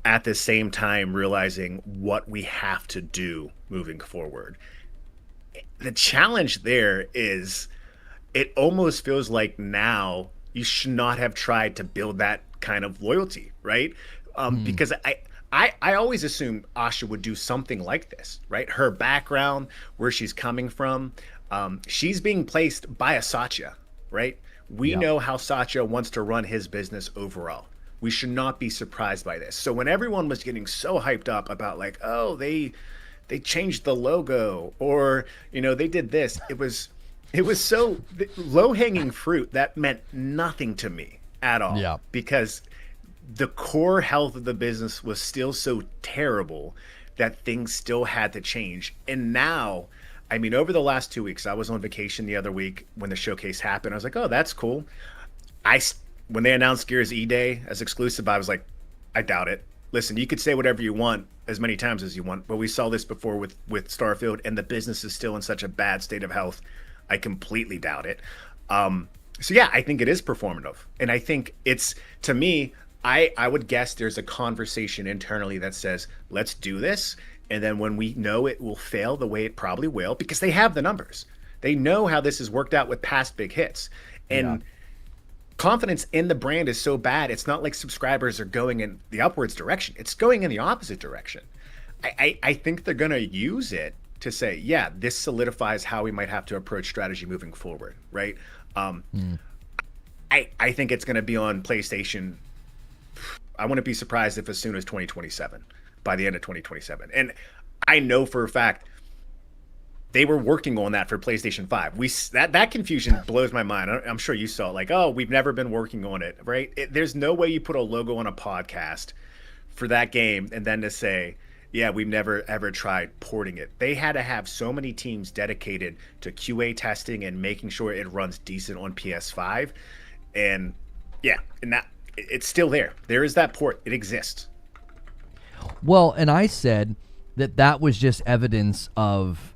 at the same time realizing what we have to do moving forward? The challenge there is it almost feels like now you should not have tried to build that kind of loyalty, right? Because I always assumed Asha would do something like this, right? Her background, where she's coming from, she's being placed by a Satya, right? We know how Satya wants to run his business overall. We should not be surprised by this. So when everyone was getting so hyped up about like, oh, they changed the logo, or they did this, it was so low-hanging fruit that meant nothing to me at all. Yeah. Because the core health of the business was still so terrible that things still had to change. And now, I mean, over the last 2 weeks, I was on vacation the other week when the showcase happened. I was like, oh, that's cool. When they announced Gears E-Day as exclusive, I was like, I doubt it. Listen, you could say whatever you want as many times as you want, but we saw this before with Starfield, and the business is still in such a bad state of health. I completely doubt it. So yeah, I think it is performative. And I think it's, to me, I would guess there's a conversation internally that says, let's do this. And then when we know it will fail the way it probably will, because they have the numbers, they know how this has worked out with past big hits. And confidence in the brand is so bad. It's not like subscribers are going in the upwards direction. It's going in the opposite direction. I think they're going to use it to say, yeah, this solidifies how we might have to approach strategy moving forward, right? I think it's going to be on PlayStation. I wouldn't be surprised if as soon as 2027, by the end of 2027. And I know for a fact they were working on that for PlayStation 5. That confusion blows my mind. I'm sure you saw it, like, oh, we've never been working on it, right? There's no way you put a logo on a podcast for that game and then to say, yeah, we've never ever tried porting it. They had to have so many teams dedicated to QA testing and making sure it runs decent on PS5. And yeah, and that it's still there. There is that port. It exists. Well, and I said that was just evidence of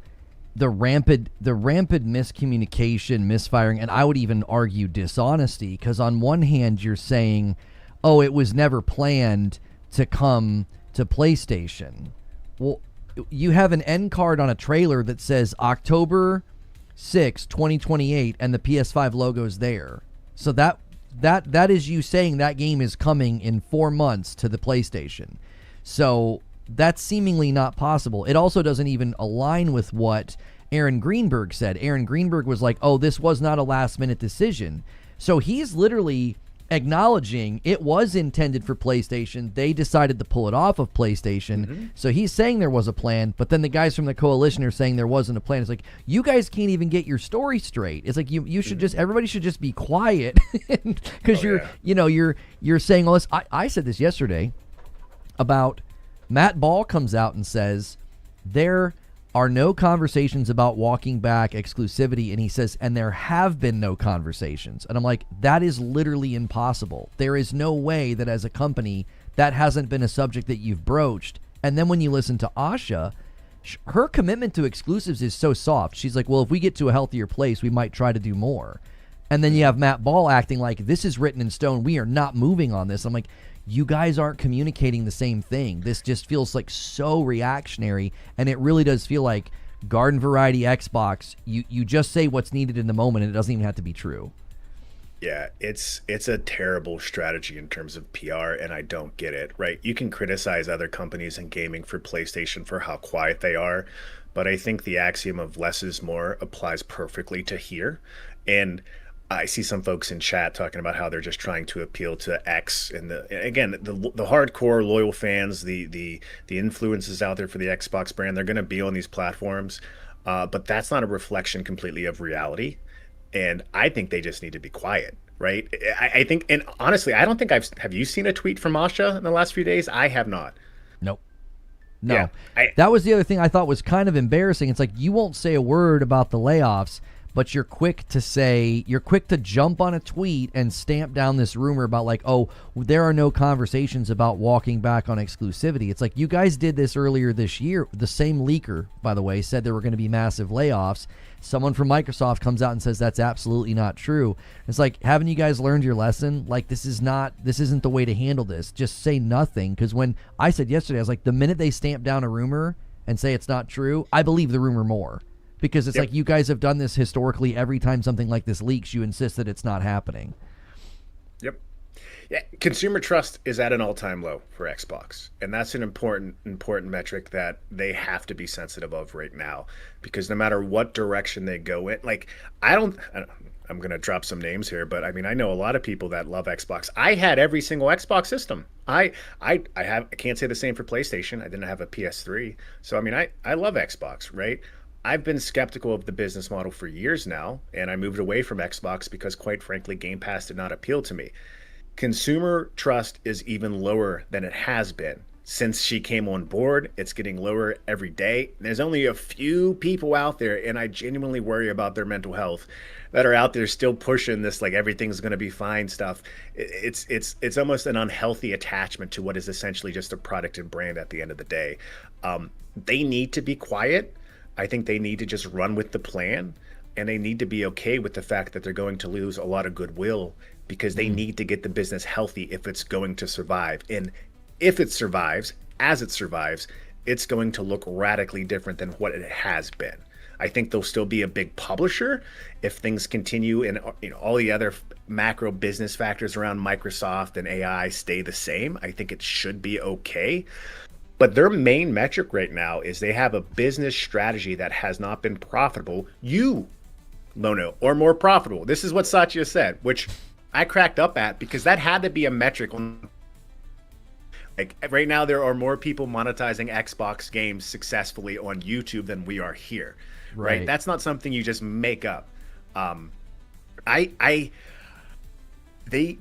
the rampant miscommunication, misfiring, and I would even argue dishonesty, because on one hand you're saying, oh, it was never planned to come to PlayStation. Well, you have an end card on a trailer that says October 6, 2028, and the PS5 logo's there. So that is you saying that game is coming in 4 months to the PlayStation. So that's seemingly not possible. It also doesn't even align with what Aaron Greenberg said. Aaron Greenberg was like, oh, this was not a last-minute decision. So he's literally acknowledging it was intended for PlayStation. They decided to pull it off of PlayStation. Mm-hmm. So he's saying there was a plan, but then the guys from the coalition are saying there wasn't a plan. It's like, you guys can't even get your story straight. It's like you should just, everybody should just be quiet, because you're saying all this. I said this yesterday about Matt Ball comes out and says there are no conversations about walking back exclusivity, and he says, and there have been no conversations. And I'm like, that is literally impossible. There is no way that as a company that hasn't been a subject that you've broached. And then when you listen to Asha, her commitment to exclusives is so soft. She's like, well, if we get to a healthier place, we might try to do more. And then you have Matt Ball acting like this is written in stone. We are not moving on this. I'm like, you guys aren't communicating the same thing. This just feels like so reactionary, and it really does feel like garden variety Xbox. You just say what's needed in the moment, and it doesn't even have to be true. Yeah, it's a terrible strategy in terms of PR, and I don't get it, right? You can criticize other companies in gaming for PlayStation for how quiet they are, but I think the axiom of less is more applies perfectly to here. And I see some folks in chat talking about how they're just trying to appeal to X, and the hardcore loyal fans, the influences out there for the Xbox brand. They're going to be on these platforms, but that's not a reflection completely of reality. And I think they just need to be quiet, right? I think, and honestly, I don't think have you seen a tweet from Asha in the last few days? I have not. Nope. No. Yeah, that was the other thing I thought was kind of embarrassing. It's like, you won't say a word about the layoffs, but you're quick to jump on a tweet and stamp down this rumor about like, oh, there are no conversations about walking back on exclusivity. It's like, you guys did this earlier this year. The same leaker, by the way, said there were going to be massive layoffs. Someone from Microsoft comes out and says that's absolutely not true. It's like, haven't you guys learned your lesson? Like, this isn't the way to handle this. Just say nothing. Because when I said yesterday, I was like, the minute they stamp down a rumor and say it's not true, I believe the rumor more. Because it's like, you guys have done this historically. Every time something like this leaks, you insist that it's not happening. Yep. Yeah, consumer trust is at an all-time low for Xbox, and that's an important metric that they have to be sensitive of right now, because no matter what direction they go in, like, I'm going to drop some names here, but I mean, I know a lot of people that love Xbox. I had every single Xbox system. I can't say the same for PlayStation. I didn't have a PS3. So I mean, I love Xbox, right? I've been skeptical of the business model for years now, and I moved away from Xbox because, quite frankly, Game Pass did not appeal to me. consumer trust is even lower than it has been. Since she came on board, it's getting lower every day. There's only a few people out there, and I genuinely worry about their mental health, that are out there still pushing this like everything's going to be fine stuff. It's almost an unhealthy attachment to what is essentially just a product and brand at the end of the day. They need to be quiet. I think they need to just run with the plan, and they need to be okay with the fact that they're going to lose a lot of goodwill, because they need to get the business healthy if it's going to survive. And if it survives, as it survives, it's going to look radically different than what it has been. I think they'll still be a big publisher if things continue and all the other macro business factors around Microsoft and AI stay the same. I think it should be okay. But their main metric right now is they have a business strategy that has not been profitable, Lono, or more profitable. This is what Satya said, which I cracked up at, because that had to be a metric on. Like right now, there are more people monetizing Xbox games successfully on YouTube than we are here. Right? That's not something you just make up. They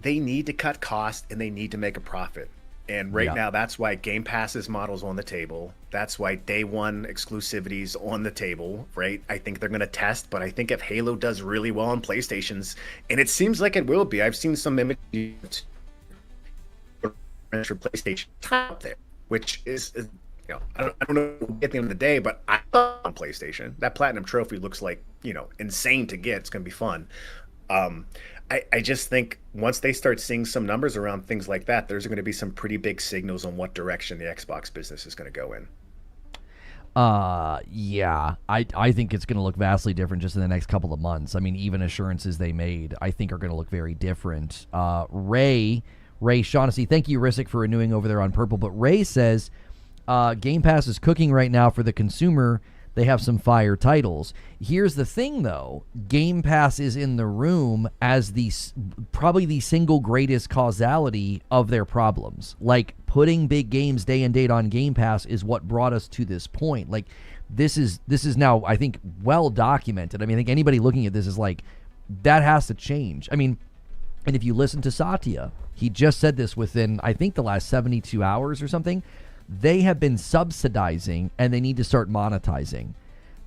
need to cut costs, and they need to make a profit. And right now, that's why Game Pass's model's on the table. That's why day one exclusivity's on the table, right? I think they're going to test, but I think if Halo does really well on PlayStation's, and it seems like it will be. I've seen some images for PlayStation top there, which is I don't know at the end of the day, but I thought on PlayStation that platinum trophy looks like insane to get. It's gonna be fun. I just think once they start seeing some numbers around things like that, there's going to be some pretty big signals on what direction the Xbox business is going to go in. Yeah, I think it's going to look vastly different just in the next couple of months. I mean, even assurances they made, I think, are going to look very different. Ray Shaughnessy, thank you, Rissick, for renewing over there on Purple. But Ray says Game Pass is cooking right now for the consumer. They have some fire titles. Here's the thing, though. Game Pass is in the room as probably the single greatest causality of their problems. Like, putting big games day and date on Game Pass is what brought us to this point. Like, this is now, I think, well documented. I mean, I think anybody looking at this is like, that has to change. I mean, and if you listen to Satya, he just said this within, I think, the last 72 hours or something. They have been subsidizing, and they need to start monetizing.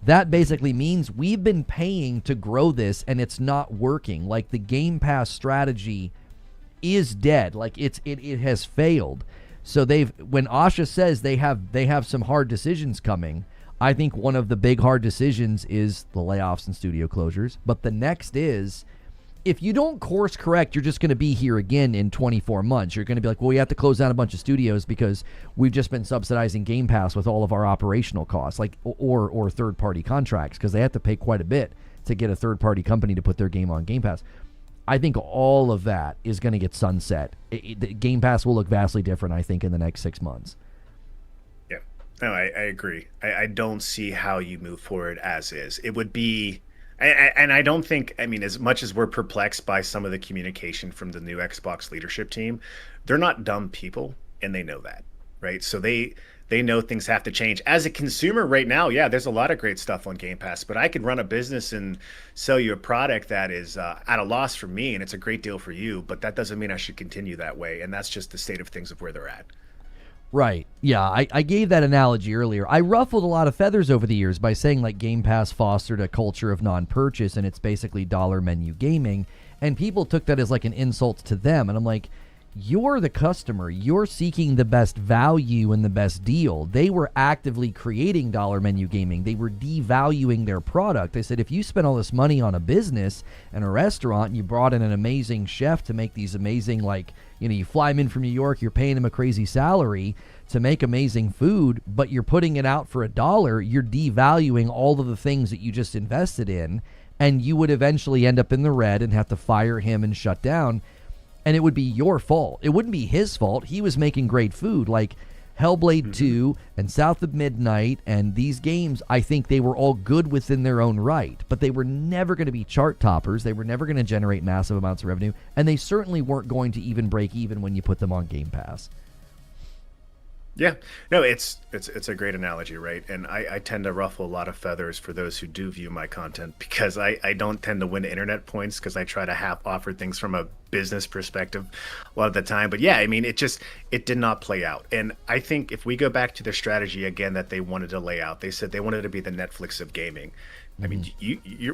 That basically means we've been paying to grow this, and it's not working. Like, the Game Pass strategy is dead. Like, it has failed. So when Asha says they have some hard decisions coming, I think one of the big hard decisions is the layoffs and studio closures. But the next is, if you don't course correct, you're just going to be here again in 24 months. You're going to be like, well, we have to close down a bunch of studios because we've just been subsidizing Game Pass with all of our operational costs, like or third-party contracts, because they have to pay quite a bit to get a third-party company to put their game on Game Pass. I think all of that is going to get sunset. Game Pass will look vastly different, I think, in the next 6 months. Yeah, no, I agree. I don't see how you move forward as is. It would be... And I don't think, I mean, as much as we're perplexed by some of the communication from the new Xbox leadership team, they're not dumb people, and they know that, right? So they know things have to change. As a consumer right now, yeah, there's a lot of great stuff on Game Pass, but I could run a business and sell you a product that is at a loss for me, and it's a great deal for you, but that doesn't mean I should continue that way, and that's just the state of things of where they're at. Right. Yeah, I gave that analogy earlier. I ruffled a lot of feathers over the years by saying, like, Game Pass fostered a culture of non-purchase, and it's basically dollar menu gaming, and people took that as like an insult to them, and I'm like, you're the customer. You're seeking the best value and the best deal. They were actively creating dollar menu gaming. They were devaluing their product. They said, if you spend all this money on a business and a restaurant and you brought in an amazing chef to make these amazing, like, you fly him in from New York, you're paying him a crazy salary to make amazing food, but you're putting it out for $1, you're devaluing all of the things that you just invested in, and you would eventually end up in the red and have to fire him and shut down. And it would be your fault. It wouldn't be his fault. He was making great food. Like Hellblade 2 and South of Midnight and these games, I think they were all good within their own right. But they were never going to be chart toppers. They were never going to generate massive amounts of revenue. And they certainly weren't going to even break even when you put them on Game Pass. Yeah, no, it's a great analogy, right? And I tend to ruffle a lot of feathers for those who do view my content because I don't tend to win internet points because I try to offer things from a business perspective a lot of the time. But yeah, I mean, it did not play out. And I think if we go back to the strategy again that they wanted to lay out, they said they wanted to be the Netflix of gaming. I mean,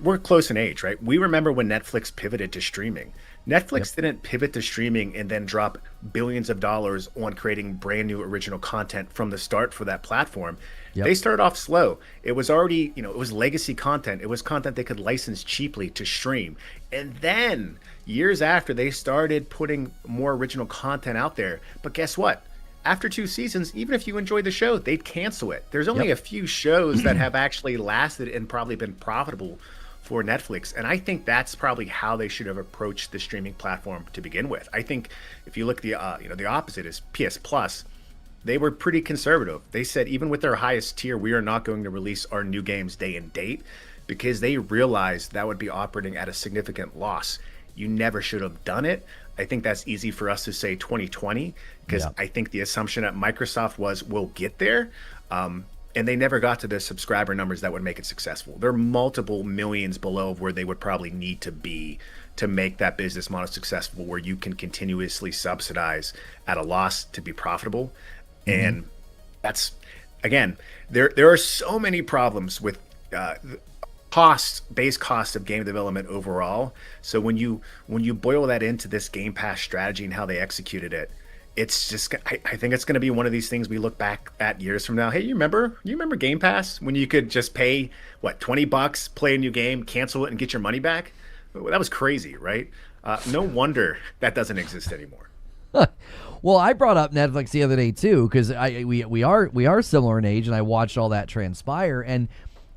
we're close in age, right? We remember when Netflix pivoted to streaming. Netflix didn't pivot to streaming and then drop billions of dollars on creating brand new original content from the start for that platform. They started off slow. It was already, it was legacy content. It was content they could license cheaply to stream. And then years after, they started putting more original content out there. But guess what? After 2 seasons, even if you enjoyed the show, they'd cancel it. There's only a few shows that have actually lasted and probably been profitable for Netflix. And I think that's probably how they should have approached the streaming platform to begin with. I think if you look the opposite is PS Plus, they were pretty conservative. They said even with their highest tier, we are not going to release our new games day and date because they realized that would be operating at a significant loss. You never should have done it. I think that's easy for us to say 2020 because I think the assumption at Microsoft was we'll get there. And they never got to the subscriber numbers that would make it successful. They're multiple millions below where they would probably need to be to make that business model successful, where you can continuously subsidize at a loss to be profitable. And that's, again, there are so many problems with base cost of game development overall. So when you boil that into this Game Pass strategy and how they executed it, it's just, I think it's going to be one of these things we look back at years from now. Hey, you remember Game Pass when you could just pay $20, play a new game, cancel it, and get your money back? That was crazy, right? No wonder that doesn't exist anymore. Well, I brought up Netflix the other day too because we are similar in age, and I watched all that transpire. And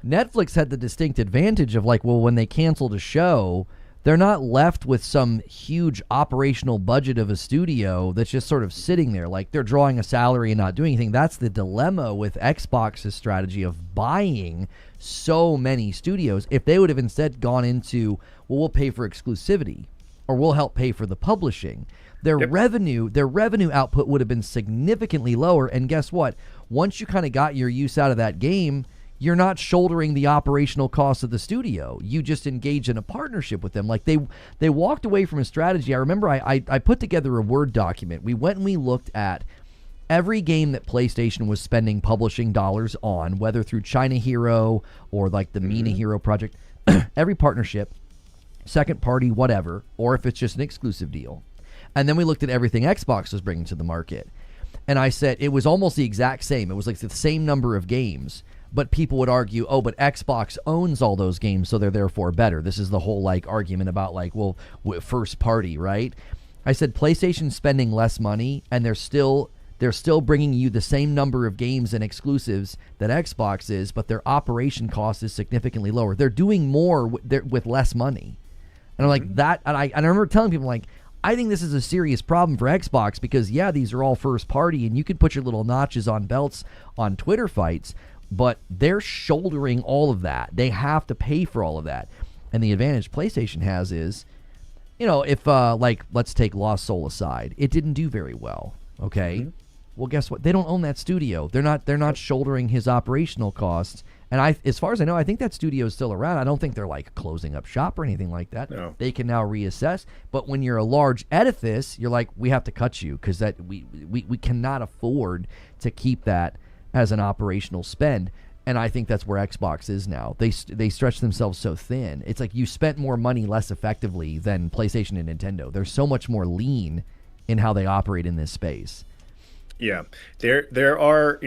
Netflix had the distinct advantage of when they canceled a show, they're not left with some huge operational budget of a studio that's just sort of sitting there. Like they're drawing a salary and not doing anything. That's the dilemma with Xbox's strategy of buying so many studios. If they would have instead gone into, we'll pay for exclusivity or we'll help pay for the publishing, their revenue output would have been significantly lower. And guess what? Once you kind of got your use out of that game, you're not shouldering the operational costs of the studio. You just engage in a partnership with them. Like they walked away from a strategy. I remember I put together a Word document. We went and we looked at every game that PlayStation was spending publishing dollars on, whether through China Hero or like the Mina Hero project, every partnership, second party, whatever, or if it's just an exclusive deal. And then we looked at everything Xbox was bringing to the market. And I said it was almost the exact same. It was like the same number of games. But people would argue, oh, but Xbox owns all those games, so they're therefore better. This is the whole argument about first party, right? I said PlayStation's spending less money, and they're still bringing you the same number of games and exclusives that Xbox is, but their operation cost is significantly lower. They're doing more with less money, and I'm like that. And I remember telling people I think this is a serious problem for Xbox because these are all first party, and you can put your little notches on belts on Twitter fights. But they're shouldering all of that. They have to pay for all of that. And the advantage PlayStation has is, if let's take Lost Soul aside, it didn't do very well. Okay, well, guess what? They don't own that studio. They're not shouldering his operational costs. And as far as I know, I think that studio is still around. I don't think they're closing up shop or anything like that. No. They can now reassess. But when you're a large edifice, you're like, we have to cut you because that we cannot afford to keep that as an operational spend. And I think that's where Xbox is now. They stretch themselves so thin. It's like you spent more money less effectively than PlayStation and Nintendo. They're so much more lean in how they operate in this space. Yeah, there are,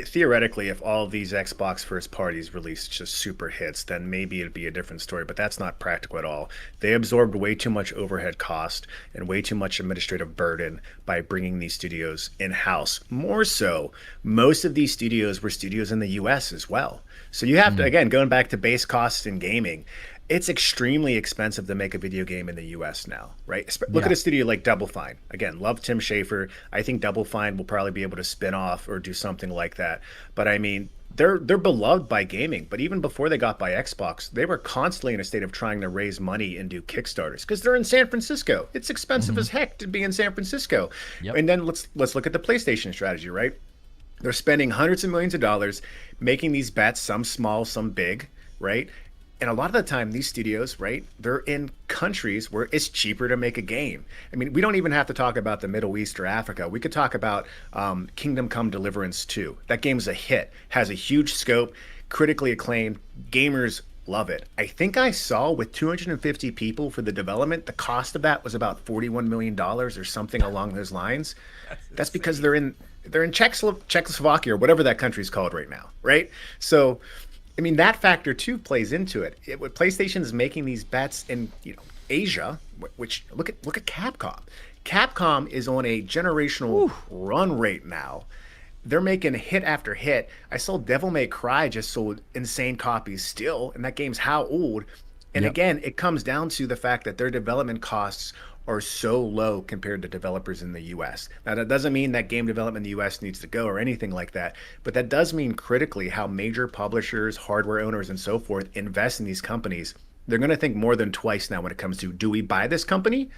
theoretically, if all of these Xbox first parties released just super hits, then maybe it'd be a different story, but that's not practical at all. They absorbed way too much overhead cost and way too much administrative burden by bringing these studios in-house. More so, most of these studios were studios in the US as well. So you have to, again, going back to base costs in gaming, it's extremely expensive to make a video game in the US now, right? Look at a studio like Double Fine. Again, love Tim Schafer. I think Double Fine will probably be able to spin off or do something like that. But I mean, they're beloved by gaming. But even before they got by Xbox, they were constantly in a state of trying to raise money and do Kickstarters because they're in San Francisco. It's expensive as heck to be in San Francisco. And then let's look at the PlayStation strategy, right? They're spending hundreds of millions of dollars making these bets, some small, some big, right? And a lot of the time, these studios, right, they're in countries where it's cheaper to make a game. I mean, we don't even have to talk about the Middle East or Africa. We could talk about Kingdom Come Deliverance 2. That game's a hit, has a huge scope, critically acclaimed, gamers love it. I think I saw with 250 people for the development, the cost of that was about $41 million or something along those lines. That's because they're in Czechoslovakia or whatever that country's called right now, right? So, I mean, that factor too plays into it. What PlayStation is making these bets in, Asia, which look at Capcom. Capcom is on a generational run rate now. They're making hit after hit. I saw Devil May Cry just sold insane copies still, and that game's how old? And again, it comes down to the fact that their development costs are so low compared to developers in the US. Now, that doesn't mean that game development in the US needs to go or anything like that, but that does mean critically how major publishers, hardware owners, and so forth invest in these companies. They're going to think more than twice now when it comes to, do we buy this company?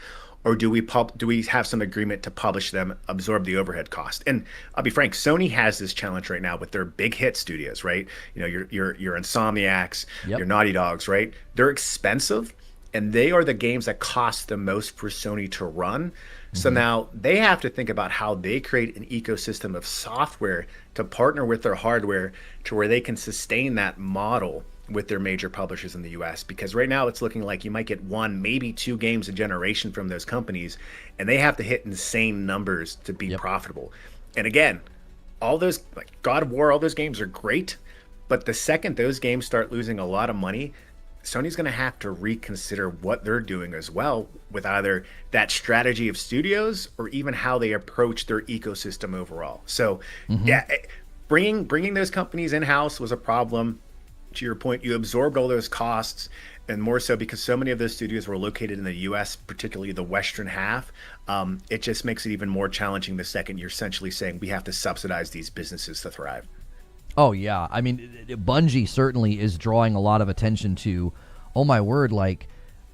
Or do we have some agreement to publish them, absorb the overhead cost? And I'll be frank, Sony has this challenge right now with their big hit studios, right? Your Insomniacs, your Naughty Dogs, right? They're expensive, and they are the games that cost the most for Sony to run. So now they have to think about how they create an ecosystem of software to partner with their hardware to where they can sustain that model with their major publishers in the US, because right now it's looking like you might get one, maybe two games a generation from those companies, and they have to hit insane numbers to be profitable. And again, all those, like God of War, all those games are great, but the second those games start losing a lot of money, Sony's going to have to reconsider what they're doing as well, with either that strategy of studios or even how they approach their ecosystem overall. So bringing those companies in-house was a problem. To your point, you absorbed all those costs, and more so because so many of those studios were located in the US, particularly the western half. It just makes it even more challenging the second you're essentially saying we have to subsidize these businesses to thrive. Oh, yeah. I mean, Bungie certainly is drawing a lot of attention to, oh my word, like,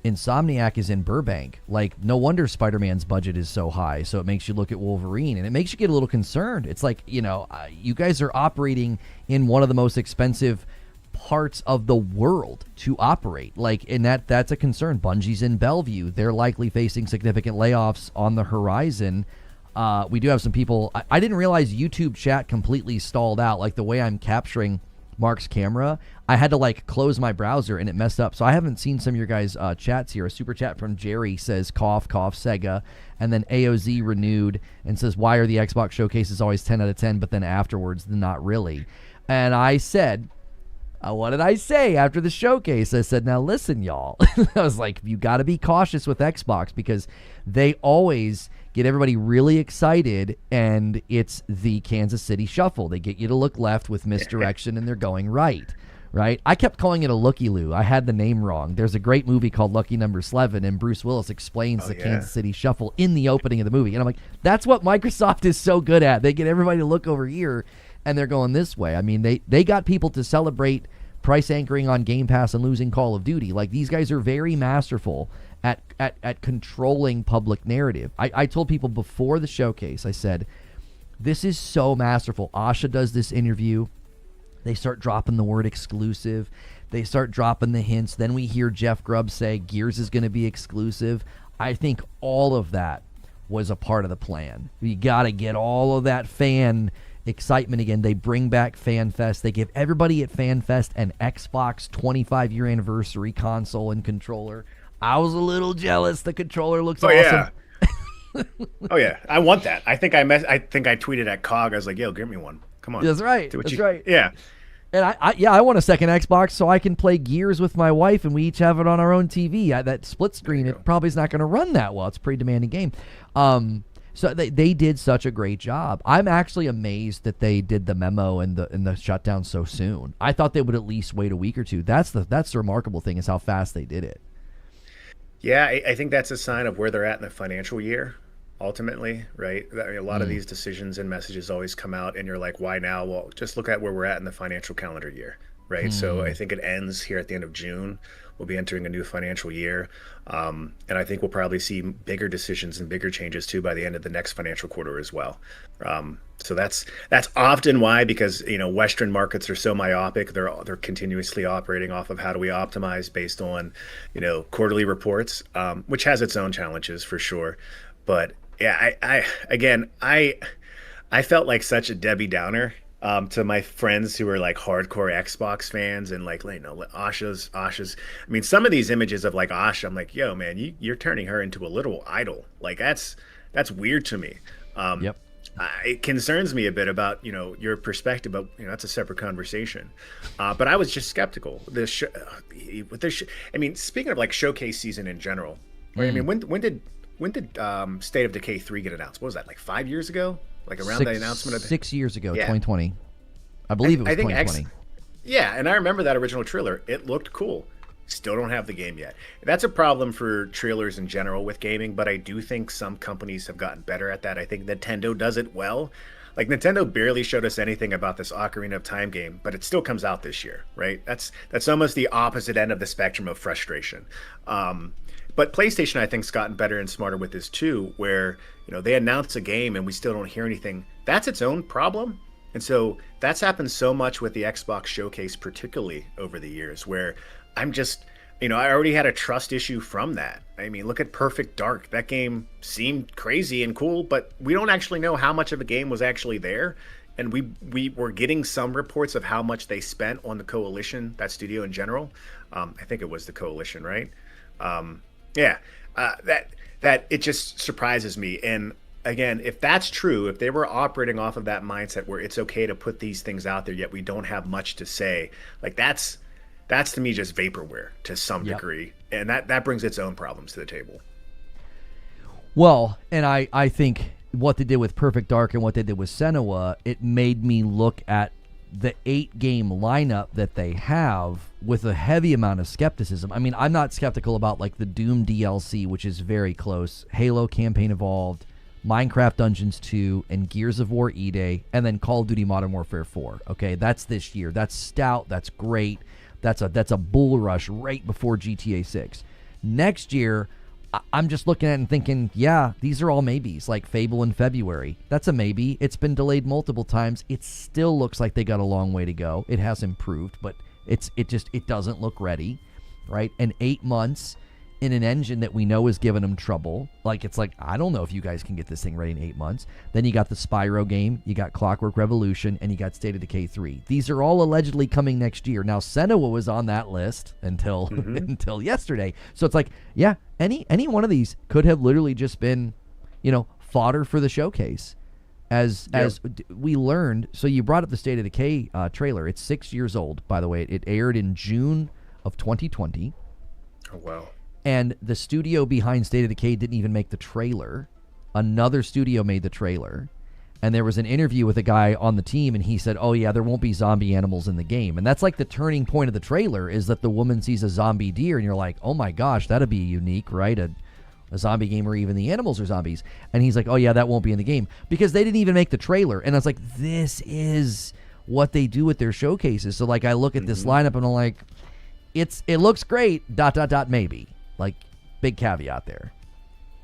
Insomniac is in Burbank. Like, no wonder Spider-Man's budget is so high. So it makes you look at Wolverine, and it makes you get a little concerned. It's like, you guys are operating in one of the most expensive parts of the world to operate, and that's a concern. Bungie's in Bellevue. They're likely facing significant layoffs on the horizon. We do have some people. I didn't realize YouTube chat completely stalled out. Like, the way I'm capturing Mark's camera, I had to close my browser and it messed up. So I haven't seen some of your guys' chats here. A super chat from Jerry says, cough, cough, Sega. And then AOZ renewed and says, why are the Xbox showcases always 10 out of 10, but then afterwards, not really? And I said, what did I say after the showcase? I said, now listen, y'all. I was like, you got to be cautious with Xbox, because they always get everybody really excited, and it's the Kansas City Shuffle. They get you to look left with misdirection, and they're going right. I kept calling it a looky-loo. I had the name wrong. There's a great movie called Lucky Number 11, and Bruce Willis explains the Kansas City Shuffle in the opening of the movie. And I'm like, that's what Microsoft is so good at. They get everybody to look over here, and they're going this way. I mean, they got people to celebrate price anchoring on Game Pass and losing Call of Duty. Like, these guys are very masterful at controlling public narrative. I told people before the showcase, I said, this is so masterful. Asha does this interview. They start dropping the word exclusive. They start dropping the hints. Then we hear Jeff Grubb say Gears is going to be exclusive. I think all of that was a part of the plan. We got to get all of that fan excitement again. They bring back FanFest. They give everybody at FanFest an Xbox 25-year anniversary console and controller. I was a little jealous. The controller looks awesome. Oh yeah, I want that. I think I tweeted at COG. I was like, "Yo, get me one. Come on." That's right. Right. Yeah. And I want a second Xbox so I can play Gears with my wife, and we each have it on our own TV. That split screen, it probably is not going to run that well. It's a pretty demanding game. So they did such a great job. I'm actually amazed that they did the memo and the shutdown so soon. I thought they would at least wait a week or two. That's the remarkable thing, is how fast they did it. Yeah, I think that's a sign of where they're at in the financial year, ultimately, right? I mean, a lot of these decisions and messages always come out, and you're like, why now? Well, just look at where we're at in the financial calendar year. right? So I think it ends here at the end of June. We'll be entering a new financial year. And I think we'll probably see bigger decisions and bigger changes too by the end of the next financial quarter as well. So that's often why, because Western markets are so myopic. They're continuously operating off of how do we optimize based on quarterly reports, which has its own challenges for sure. But yeah, I felt like such a Debbie Downer to my friends who are like hardcore Xbox fans and like Asha's. I mean, some of these images of like Asha, I'm like, yo, man, you're turning her into a literal idol. Like that's weird to me. Yep. It concerns me a bit about your perspective, but that's a separate conversation. But I was just skeptical. I mean, speaking of like showcase season in general, right? I mean, when did State of Decay 3 get announced? What was that, like 5 years ago? Like around the announcement of 6 years ago, 2020. I believe it was 2020. Yeah, and I remember that original trailer. It looked cool. Still don't have the game yet. That's a problem for trailers in general with gaming, but I do think some companies have gotten better at that. I think Nintendo does it well. Like Nintendo barely showed us anything about this Ocarina of Time game, but it still comes out this year, right? That's almost the opposite end of the spectrum of frustration. But PlayStation, I think, has gotten better and smarter with this too, where they announce a game and we still don't hear anything. That's its own problem. And so that's happened so much with the Xbox showcase, particularly over the years, where I'm just, I already had a trust issue from that. I mean, look at Perfect Dark. That game seemed crazy and cool, but we don't actually know how much of a game was actually there. And we were getting some reports of how much they spent on the Coalition, that studio in general. I think it was the Coalition, right? That it just surprises me. And again, if that's true, if they were operating off of that mindset where it's okay to put these things out there, yet we don't have much to say, like that's to me just vaporware to some degree. And that brings its own problems to the table. Well, and I think what they did with Perfect Dark and what they did with Senua, it made me look at the 8-game lineup that they have with a heavy amount of skepticism. I mean, I'm not skeptical about like the Doom DLC, which is very close, Halo Campaign Evolved, Minecraft Dungeons 2, and Gears of War E-Day, and then Call of Duty Modern Warfare 4. Okay, that's this year. That's stout. That's great. That's a bull rush right before GTA 6. Next year, I'm just looking at it and thinking, yeah, these are all maybes, like Fable in February. That's a maybe. It's been delayed multiple times. It still looks like they got a long way to go. It has improved, but it doesn't look ready, right? And 8 months in an engine that we know is giving them trouble. Like, it's like, I don't know if you guys can get this thing ready in 8 months. Then you got the Spyro game, you got Clockwork Revolution, and you got State of Decay 3. These are all allegedly coming next year. Now, Senua was on that list until until yesterday. So it's like, yeah, any one of these could have literally just been, fodder for the showcase. As we learned, so you brought up the State of Decay trailer. It's 6 years old, by the way. It aired in June of 2020. Oh, wow. And the studio behind State of Decay didn't even make the trailer. Another studio made the trailer. And there was an interview with a guy on the team, and he said, oh, yeah, there won't be zombie animals in the game. And that's like the turning point of the trailer, is that the woman sees a zombie deer, and you're like, oh, my gosh, that'd be unique, right? A zombie game where even the animals are zombies. And he's like, oh, yeah, that won't be in the game. Because they didn't even make the trailer. And I was like, this is what they do with their showcases. So, like, I look at this lineup, and I'm like, it looks great, ... maybe. Like, big caveat there.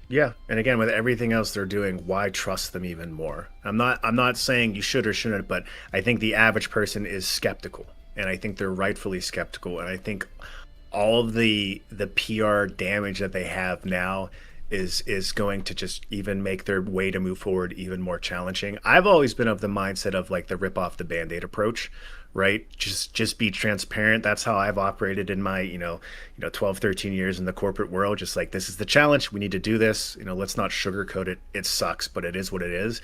Yeah, and again, with everything else they're doing, why trust them even more? I'm not saying you should or shouldn't, but I think the average person is skeptical, and I think they're rightfully skeptical. And I think all of the PR damage that they have now is going to just even make their way to move forward even more challenging. I've always been of the mindset of like the rip off the Band-Aid approach, right? Just be transparent. That's how I've operated in my 12, 13 years in the corporate world. Just like, this is the challenge, we need to do this, let's not sugarcoat it. It sucks, but it is what it is.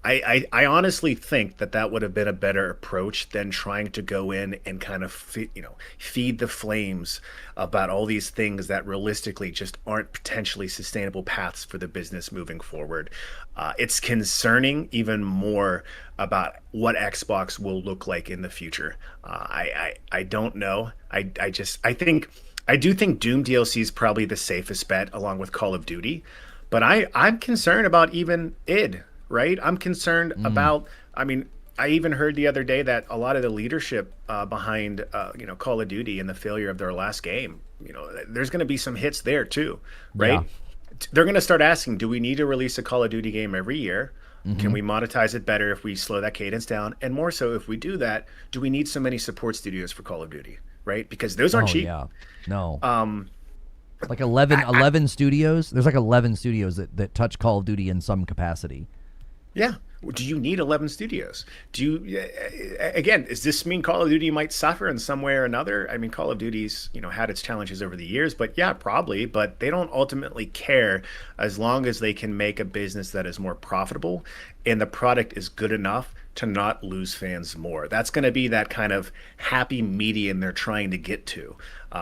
I honestly think that would have been a better approach than trying to go in and kind of feed the flames about all these things that realistically just aren't potentially sustainable paths for the business moving forward. It's concerning even more about what Xbox will look like in the future. I don't know. I do think Doom DLC is probably the safest bet along with Call of Duty, but I'm concerned about even id. Right? I'm concerned about, I even heard the other day that a lot of the leadership behind Call of Duty and the failure of their last game, there's going to be some hits there too, right? Yeah. They're going to start asking, do we need to release a Call of Duty game every year? Mm-hmm. Can we monetize it better if we slow that cadence down? And more so, if we do that, do we need so many support studios for Call of Duty, right? Because those aren't cheap. Yeah. No. Like 11 studios. There's like 11 studios that touch Call of Duty in some capacity. Yeah. Do you need 11 studios? Again, does this mean Call of Duty might suffer in some way or another? I mean, Call of Duty's, had its challenges over the years, but yeah, probably, but they don't ultimately care as long as they can make a business that is more profitable and the product is good enough to not lose fans more. That's going to be that kind of happy median they're trying to get to.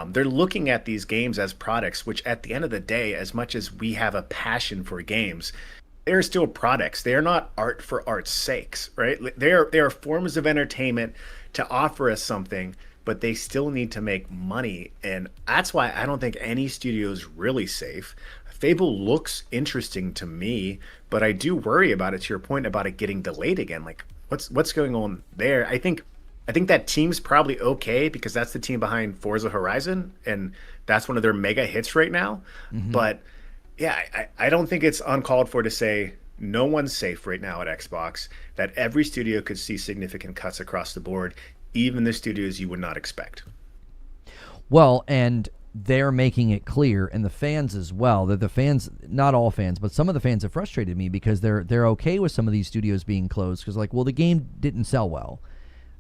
They're looking at these games as products, which at the end of the day, as much as we have a passion for games, they're still products. They are not art for art's sakes, right? They are forms of entertainment to offer us something, but they still need to make money. And that's why I don't think any studio is really safe. Fable looks interesting to me, but I do worry about it, to your point about it getting delayed again. Like, what's going on there? I think that team's probably okay because that's the team behind Forza Horizon, and that's one of their mega hits right now. Mm-hmm. But yeah, I don't think it's uncalled for to say no one's safe right now at Xbox, that every studio could see significant cuts across the board, even the studios you would not expect. Well, and they're making it clear, and the fans as well, that the fans, not all fans, but some of the fans have frustrated me because they're okay with some of these studios being closed because, like, well, the game didn't sell well.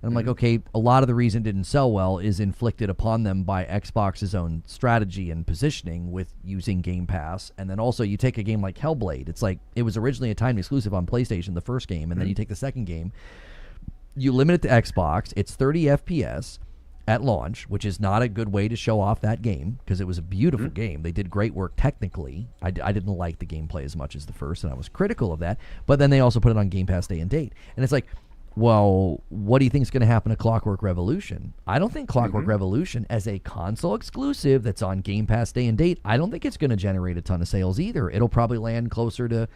And I'm like, okay, a lot of the reason it didn't sell well is inflicted upon them by Xbox's own strategy and positioning with using Game Pass. And then also you take a game like Hellblade. It's like it was originally a timed exclusive on PlayStation, the first game, and then you take the second game. You limit it to Xbox. It's 30 FPS at launch, which is not a good way to show off that game because it was a beautiful game. They did great work technically. I didn't like the gameplay as much as the first, and I was critical of that. But then they also put it on Game Pass day and date. And it's like, well, what do you think is going to happen to Clockwork Revolution? I don't think Clockwork Revolution, as a console exclusive that's on Game Pass day and date, I don't think it's going to generate a ton of sales either. It'll probably land closer to,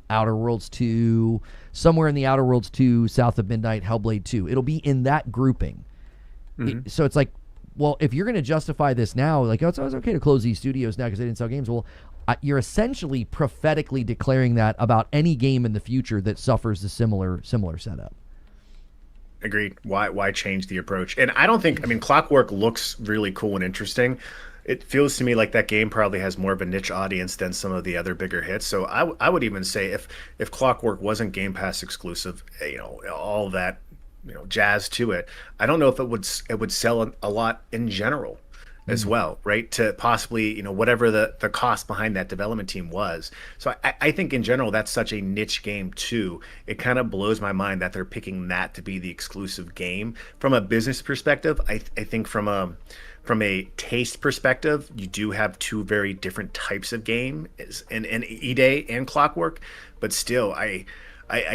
Outer Worlds 2, somewhere in the Outer Worlds 2, South of Midnight, Hellblade 2. It'll be in that grouping. So it's like, well, if you're going to justify this now, like, it's okay to close these studios now because they didn't sell games. Well, you're essentially prophetically declaring that about any game in the future that suffers a similar setup. Agreed. Why change the approach? And I don't think, Clockwork looks really cool and interesting. It feels to me like that game probably has more of a niche audience than some of the other bigger hits. So I would even say if Clockwork wasn't Game Pass exclusive, all that, jazz to it, I don't know if it would sell a lot in general as well, right? To possibly, whatever the cost behind that development team was. So I think in general, that's such a niche game too. It kind of blows my mind that they're picking that to be the exclusive game. From a business perspective, I think from a taste perspective, you do have two very different types of game in E-Day and Clockwork, but still, I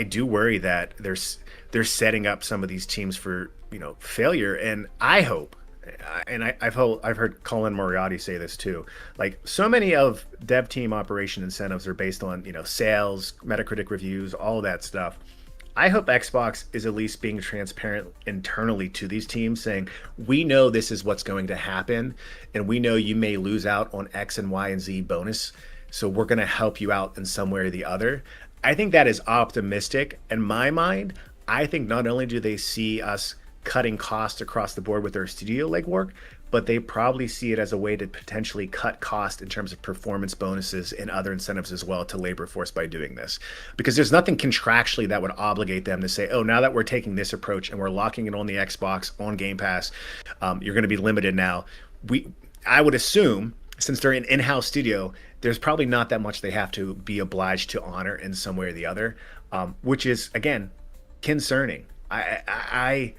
do worry that they're setting up some of these teams for, failure. And I hope, and I've heard Colin Moriarty say this too. Like, so many of dev team operation incentives are based on, sales, Metacritic reviews, all of that stuff. I hope Xbox is at least being transparent internally to these teams, saying, we know this is what's going to happen, and we know you may lose out on X and Y and Z bonus, so we're going to help you out in some way or the other. I think that is optimistic. In my mind, I think not only do they see us cutting costs across the board with their studio legwork, but they probably see it as a way to potentially cut cost in terms of performance bonuses and other incentives as well to labor force by doing this. Because there's nothing contractually that would obligate them to say, oh, now that we're taking this approach and we're locking it on the Xbox, on Game Pass, you're going to be limited now. I would assume, since they're an in-house studio, there's probably not that much they have to be obliged to honor in some way or the other, which is, again, concerning. My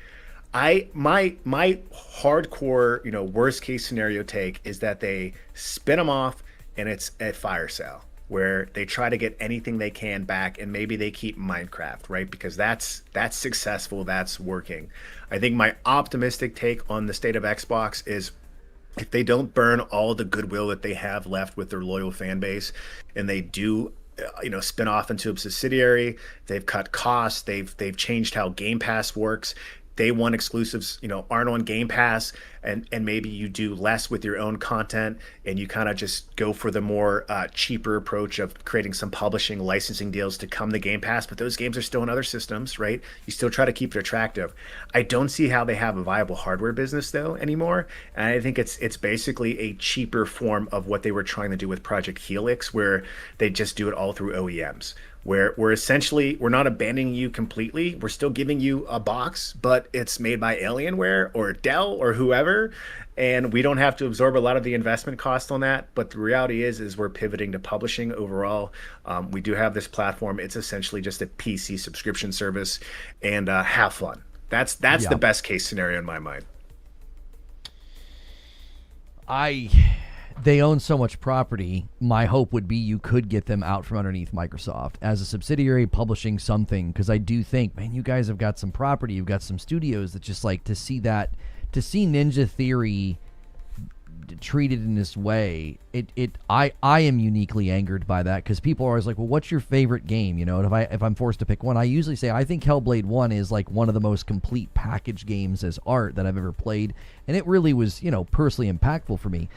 hardcore, worst case scenario take is that they spin them off and it's a fire sale where they try to get anything they can back, and maybe they keep Minecraft, right? Because that's successful, that's working. I think my optimistic take on the state of Xbox is, if they don't burn all the goodwill that they have left with their loyal fan base, and they do spin off into a subsidiary. They've cut costs. They've changed how Game Pass works. Day one exclusives, aren't on Game Pass, and maybe you do less with your own content, and you kind of just go for the more cheaper approach of creating some publishing licensing deals to come to Game Pass. But those games are still in other systems, right? You still try to keep it attractive. I don't see how they have a viable hardware business though anymore, and I think it's basically a cheaper form of what they were trying to do with Project Helix, where they just do it all through OEMs. Where we're essentially, we're not abandoning you completely. We're still giving you a box, but it's made by Alienware or Dell or whoever, and we don't have to absorb a lot of the investment cost on that. But the reality is we're pivoting to publishing overall. We do have this platform. It's essentially just a PC subscription service, and have fun. That's the best case scenario in my mind. They own so much property. My hope would be you could get them out from underneath Microsoft as a subsidiary publishing something, because I do think, man, you guys have got some property. You've got some studios that just like to see Ninja Theory treated in this way. I am uniquely angered by that, because people are always like, well, what's your favorite game? And if I'm forced to pick one, I usually say I think Hellblade 1 is like one of the most complete package games as art that I've ever played, and it really was, personally impactful for me.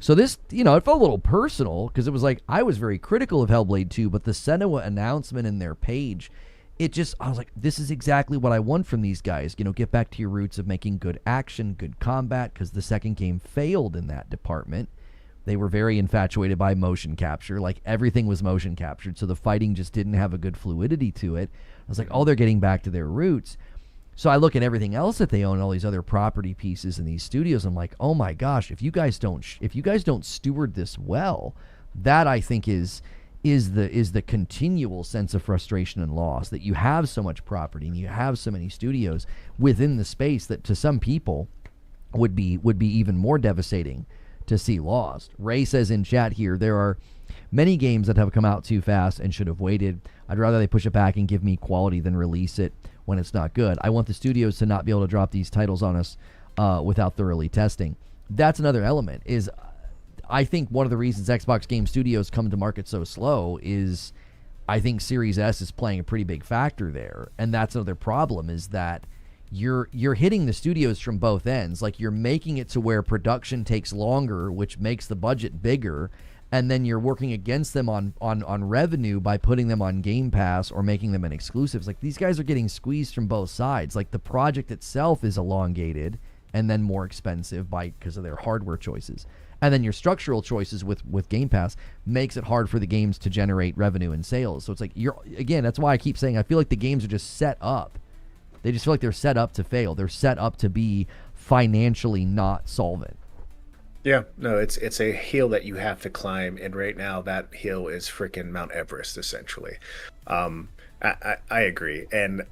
So this, it felt a little personal, because it was like I was very critical of Hellblade 2, but the Senua announcement in their page, I was like, this is exactly what I want from these guys. Get back to your roots of making good action, good combat, because the second game failed in that department. They were very infatuated by motion capture. Like, everything was motion captured, so the fighting just didn't have a good fluidity to it. I was like, oh, they're getting back to their roots. So I look at everything else that they own, all these other property pieces in these studios. I'm like, oh my gosh, if you guys don't steward this well, that I think is the continual sense of frustration and loss, that you have so much property and you have so many studios within the space that to some people would be even more devastating to see lost. Ray says in chat here, there are many games that have come out too fast and should have waited. I'd rather they push it back and give me quality than release it when it's not good. I want the studios to not be able to drop these titles on us without thoroughly testing. That's another element. Is I think one of the reasons Xbox Game Studios come to market so slow is I think Series S is playing a pretty big factor there, and that's another problem, is that you're hitting the studios from both ends. Like, you're making it to where production takes longer, which makes the budget bigger, and then you're working against them on revenue by putting them on Game Pass or making them an exclusives. Like, these guys are getting squeezed from both sides. Like, the project itself is elongated and then more expensive because of their hardware choices. And then your structural choices with Game Pass makes it hard for the games to generate revenue and sales. So it's like, that's why I keep saying I feel like the games are just set up. They just feel like they're set up to fail. They're set up to be financially not solvent. Yeah, no, it's a hill that you have to climb, and right now that hill is freaking Mount Everest, essentially. I agree, and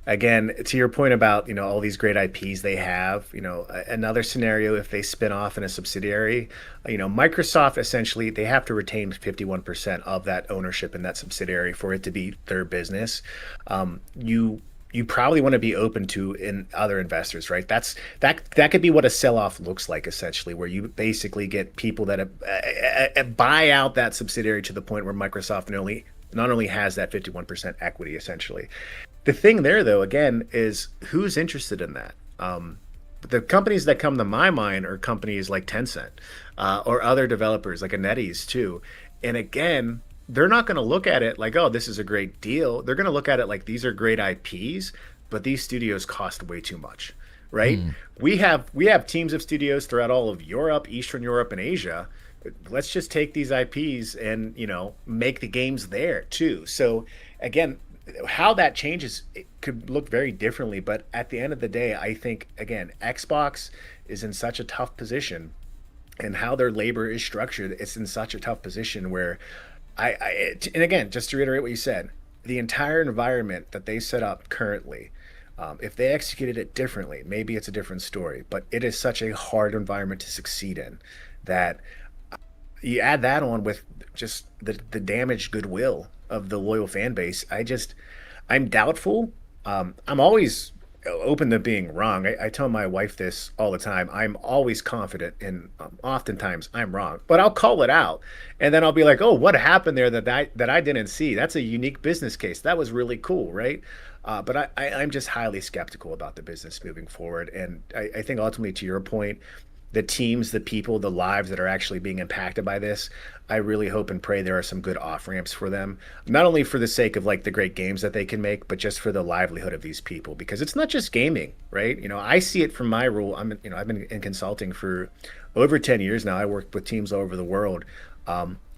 again, to your point about all these great IPs they have, another scenario if they spin off in a subsidiary, Microsoft essentially they have to retain 51% of that ownership in that subsidiary for it to be their business. You probably want to be open to in other investors, right? That could be what a sell-off looks like, essentially, where you basically get people that buy out that subsidiary to the point where Microsoft not only has that 51% equity, essentially. The thing there, though, again, is who's interested in that? The companies that come to my mind are companies like Tencent or other developers like NetEase too. And again, they're not going to look at it like, oh, this is a great deal. They're going to look at it like these are great IPs, but these studios cost way too much, right? We have teams of studios throughout all of Europe, Eastern Europe, and Asia. Let's just take these IPs and make the games there too. So again, how that changes, it could look very differently. But at the end of the day, I think again, Xbox is in such a tough position, and how their labor is structured, it's in such a tough position where. And again, just to reiterate what you said, the entire environment that they set up currently, if they executed it differently, maybe it's a different story. But it is such a hard environment to succeed in that you add that on with just the damaged goodwill of the loyal fan base. I'm doubtful. I'm always open to being wrong. I tell my wife this all the time. I'm always confident, and oftentimes I'm wrong, but I'll call it out, and then I'll be like, "Oh, what happened there that I didn't see? That's a unique business case. That was really cool, right?" But I'm just highly skeptical about the business moving forward, and I think ultimately, to your point, the teams, the people, the lives that are actually being impacted by this, I really hope and pray there are some good off ramps for them, not only for the sake of like the great games that they can make, but just for the livelihood of these people, because it's not just gaming, right? I see it from my role. I've been in consulting for over 10 years now. I worked with teams all over the world.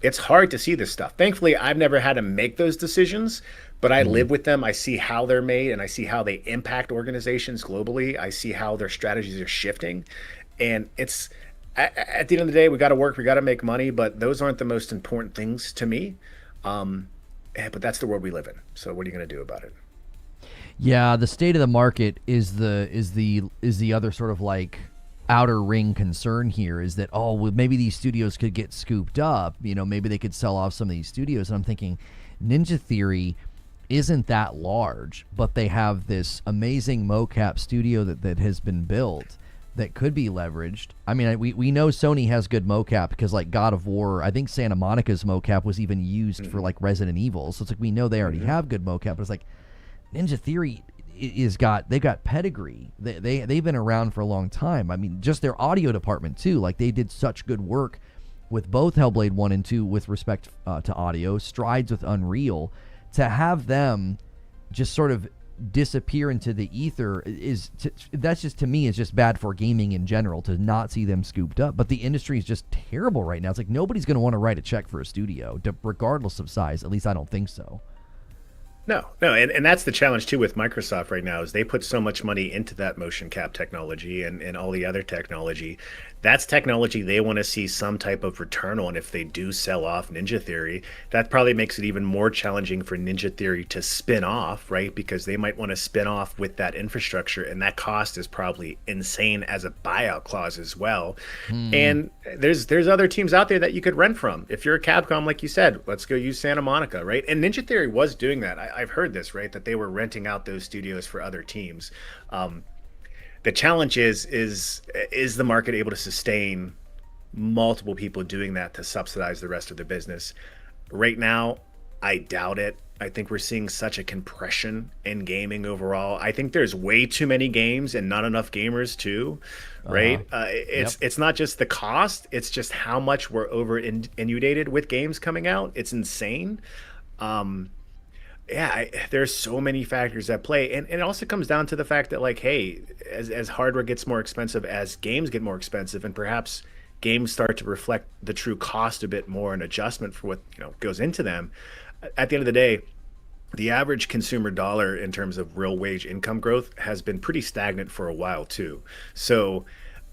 It's hard to see this stuff. Thankfully, I've never had to make those decisions, but I live with them. I see how they're made, and I see how they impact organizations globally. I see how their strategies are shifting. And it's at the end of the day, we got to work, we got to make money, but those aren't the most important things to me. But that's the world we live in. So what are you going to do about it? Yeah, the state of the market is the other sort of like outer ring concern here, is that, oh, well, maybe these studios could get scooped up. Maybe they could sell off some of these studios. And I'm thinking, Ninja Theory isn't that large, but they have this amazing mocap studio that has been built that could be leveraged. I mean, we know Sony has good mocap because, like, God of War, I think Santa Monica's mocap was even used for, like, Resident Evil. So it's like we know they already have good mocap, but it's like Ninja Theory they've got pedigree. They've been around for a long time. I mean, just their audio department too. Like, they did such good work with both Hellblade 1 and 2 with respect to audio, strides with Unreal. To have them just sort of disappear into the ether that's just, to me, is just bad for gaming in general, to not see them scooped up. But the industry is just terrible right now. It's like nobody's going to want to write a check for a studio, regardless of size. At least I don't think so. No, and that's the challenge too with Microsoft right now, is they put so much money into that motion cap technology and all the other technology. That's technology they want to see some type of return on. If they do sell off Ninja Theory, that probably makes it even more challenging for Ninja Theory to spin off, right? Because they might want to spin off with that infrastructure, and that cost is probably insane as a buyout clause as well. And there's other teams out there that you could rent from. If you're a Capcom, like you said, let's go use Santa Monica, right? And Ninja Theory was doing that. I've heard this, right? That they were renting out those studios for other teams. The challenge is the market able to sustain multiple people doing that to subsidize the rest of the business? Right now, I doubt it. I think we're seeing such a compression in gaming overall. I think there's way too many games and not enough gamers too, right? It's not just the cost, it's just how much we're over inundated with games coming out. It's insane. There's so many factors at play, and it also comes down to the fact that, like, hey, as hardware gets more expensive, as games get more expensive, and perhaps games start to reflect the true cost a bit more, and adjustment for what goes into them. At the end of the day, the average consumer dollar in terms of real wage income growth has been pretty stagnant for a while too. So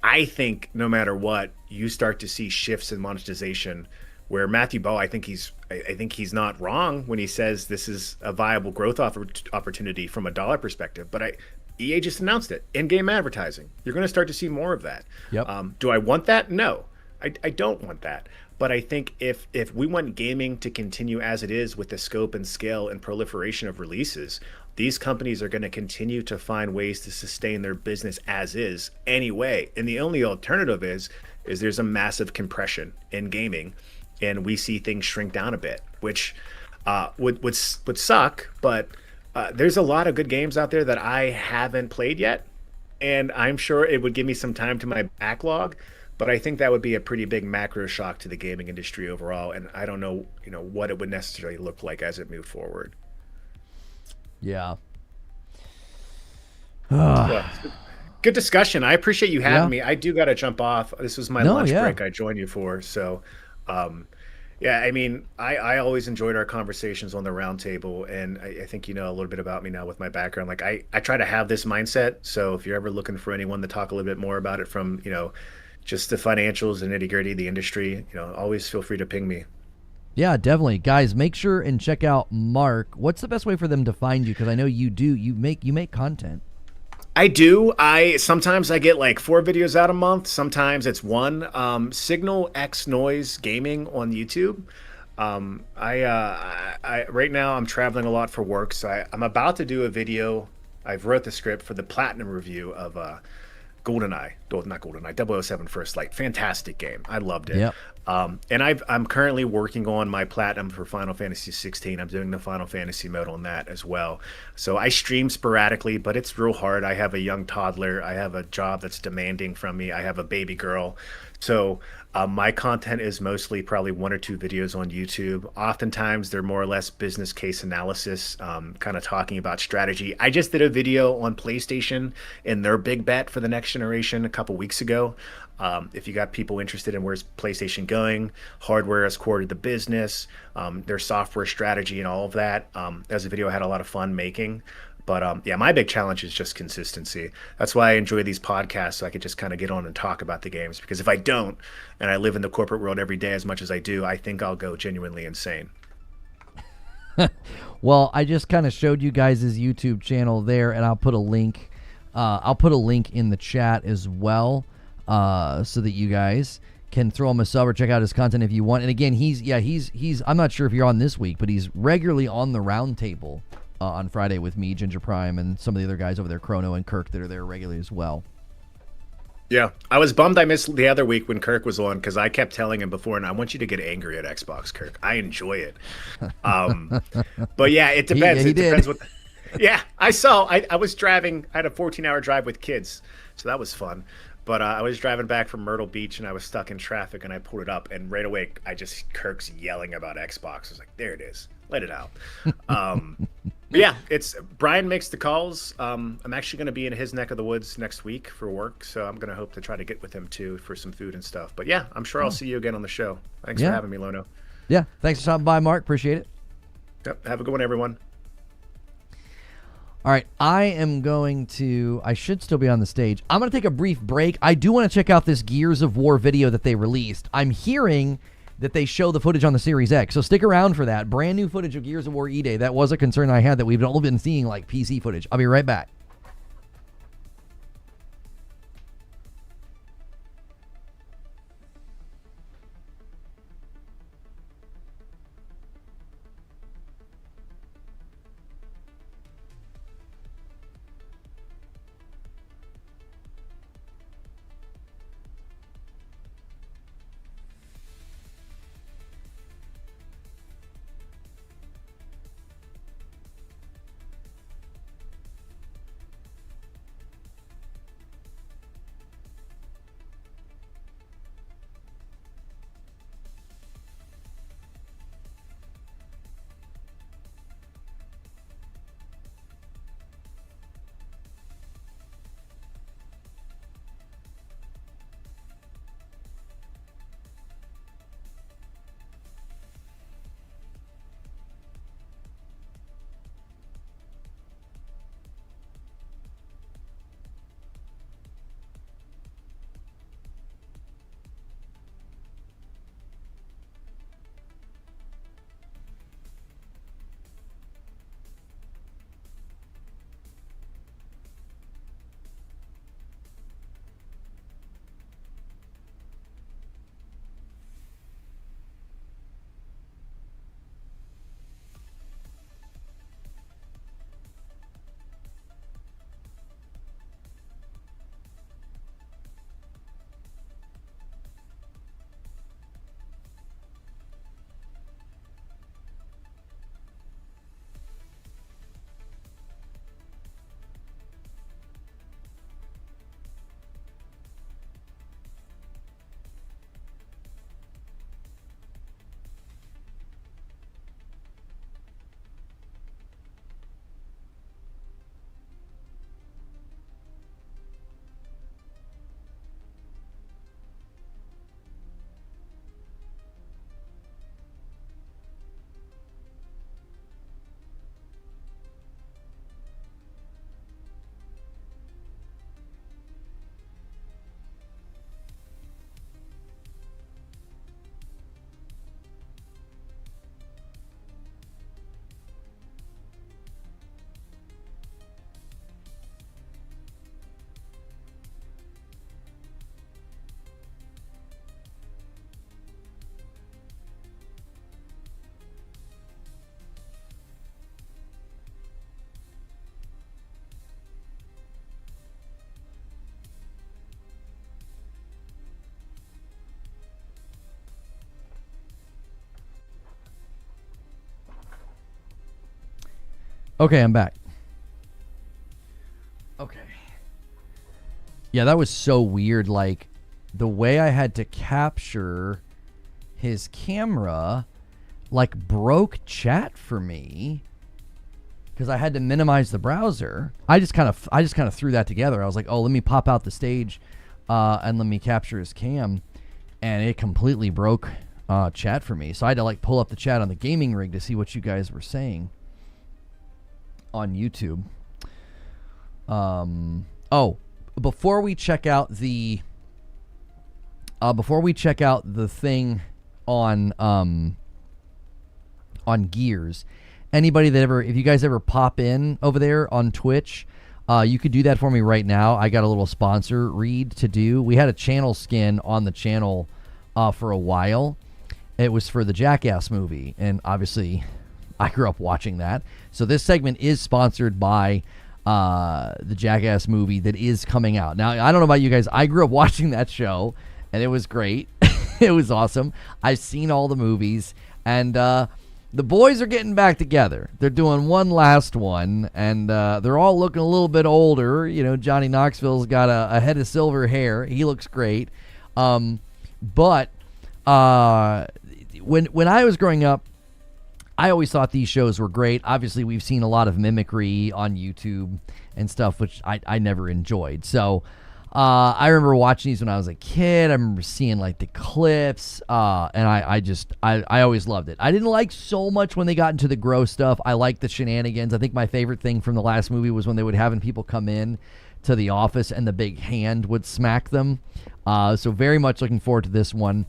I think no matter what, you start to see shifts in monetization, where Matthew Ball, I think he's not wrong when he says this is a viable growth opportunity from a dollar perspective. But EA just announced it, in-game advertising. You're going to start to see more of that. Yep. Do I want that? No, I don't want that. But I think if we want gaming to continue as it is with the scope and scale and proliferation of releases, these companies are going to continue to find ways to sustain their business as is anyway. And the only alternative is there's a massive compression in gaming, and we see things shrink down a bit, which would suck. But there's a lot of good games out there that I haven't played yet, and I'm sure it would give me some time to my backlog. But I think that would be a pretty big macro shock to the gaming industry overall, and I don't know, what it would necessarily look like as it moved forward. Yeah. Good discussion. I appreciate you having me. I do got to jump off. This was my lunch break I joined you for. So, I mean, I always enjoyed our conversations on the round table, and I think a little bit about me now with my background. Like, I try to have this mindset. So if you're ever looking for anyone to talk a little bit more about it from, just the financials and nitty-gritty of the industry, always feel free to ping me. Yeah, definitely. Guys, make sure and check out Mark. What's the best way for them to find you? Because I know you make content. I do. Sometimes I get like 4 videos out a month. Sometimes it's 1. Signal X Noise Gaming on YouTube. I right now I'm traveling a lot for work, so I'm about to do a video I've wrote the script for the platinum review of GoldenEye, not GoldenEye, 007 First Light. Fantastic game. I loved it. Yep. And I'm currently working on my platinum for Final Fantasy 16. I'm doing the Final Fantasy mode on that as well. So I stream sporadically, but it's real hard. I have a young toddler. I have a job that's demanding from me. I have a baby girl. So my content is mostly probably 1 or 2 videos on YouTube. Oftentimes they're more or less business case analysis, kind of talking about strategy. I just did a video on PlayStation and their big bet for the next generation a couple weeks ago. If you got people interested in where's PlayStation going, hardware as core to the business, their software strategy and all of that. That was a video I had a lot of fun making. But yeah, my big challenge is just consistency. That's why I enjoy these podcasts, so I could just kind of get on and talk about the games. Because if I don't, and I live in the corporate world every day as much as I do, I think I'll go genuinely insane. Well, I just kind of showed you guys his YouTube channel there, and I'll put a link. I'll put a link in the chat as well, so that you guys can throw him a sub or check out his content if you want. And again, he's. I'm not sure if you're on this week, but he's regularly on the roundtable. On Friday with me, Ginger Prime, and some of the other guys over there, Chrono and Kirk, that are there regularly as well. Yeah, I was bummed I missed the other week when Kirk was on, because I kept telling him before, and I want you to get angry at Xbox, Kirk. I enjoy it. But yeah, it depends. He depends what. Yeah, I saw. I was driving. I had a 14-hour drive with kids, so that was fun. But I was driving back from Myrtle Beach, and I was stuck in traffic, and I pulled it up, and right away, Kirk's yelling about Xbox. I was like, there it is. Let it out. Yeah, it's Brian makes the calls. I'm actually going to be in his neck of the woods next week for work, so I'm going to hope to try to get with him too for some food and stuff. But yeah, I'm sure I'll see you again on the show. Thanks for having me, Lono. Yeah, thanks for stopping by, Mark. Appreciate it. Yep, have a good one, everyone. All right, I should still be on the stage. I'm going to take a brief break. I do want to check out this Gears of War video that they released. I'm hearing that they show the footage on the Series X. So stick around for that. Brand new footage of Gears of War E-Day. That was a concern I had, that we've all been seeing like PC footage. I'll be right back. Okay, I'm back. Okay. Yeah, that was so weird. Like, the way I had to capture his camera, like, broke chat for me because I had to minimize the browser. I just kind of threw that together. I was like, oh, let me pop out the stage and let me capture his cam, and it completely broke chat for me. So I had to like pull up the chat on the gaming rig to see what you guys were saying on YouTube. Before we check out the thing on Gears, anybody that ever, if you guys ever pop in over there on Twitch, you could do that for me right now. I got a little sponsor read to do. We had a channel skin on the channel for a while. It was for the Jackass movie, and obviously I grew up watching that. So this segment is sponsored by the Jackass movie that is coming out. Now, I don't know about you guys. I grew up watching that show, and it was great. It was awesome. I've seen all the movies, and the boys are getting back together. They're doing one last one, and they're all looking a little bit older. You know, Johnny Knoxville's got a head of silver hair. He looks great. But when I was growing up, I always thought these shows were great. Obviously, we've seen a lot of mimicry on YouTube and stuff, which I never enjoyed. So I remember watching these when I was a kid. I remember seeing like the clips, and I always loved it. I didn't like so much when they got into the gross stuff. I liked the shenanigans. I think my favorite thing from the last movie was when they would having people come in to the office and the big hand would smack them. So very much looking forward to this one.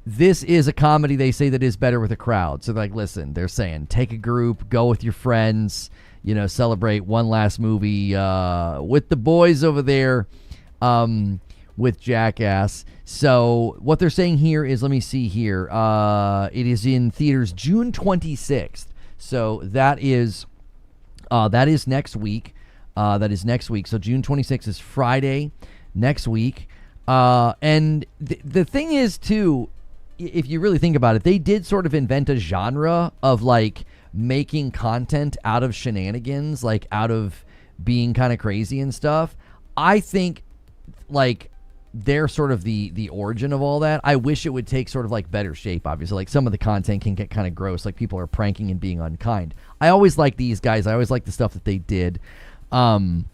This is a comedy, they say, that is better with a crowd. So, like, listen, they're saying take a group, go with your friends, you know, celebrate one last movie with the boys over there with Jackass. So what they're saying here is, let me see here. It is in theaters June 26th. So that is next week. That is next week. So June 26th is Friday next week. And the thing is, too, if you really think about it, they did sort of invent a genre of like making content out of shenanigans, like out of being kind of crazy and stuff. I think like they're sort of the origin of all that. I wish it would take sort of like better shape, obviously. Like some of the content can get kind of gross, like people are pranking and being unkind. I always like these guys. I always like the stuff that they did. And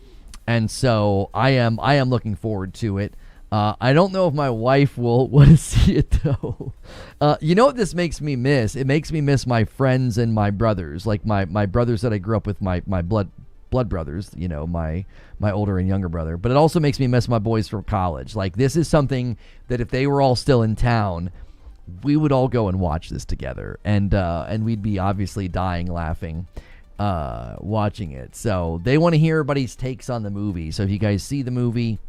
so I am looking forward to it. I don't know if my wife will want to see it, though. You know what this makes me miss? It makes me miss my friends and my brothers, like my brothers that I grew up with, my blood brothers, you know, my older and younger brother. But it also makes me miss my boys from college. Like, this is something that if they were all still in town, we would all go and watch this together. And we'd be obviously dying laughing watching it. So they want to hear everybody's takes on the movie. So if you guys see the movie,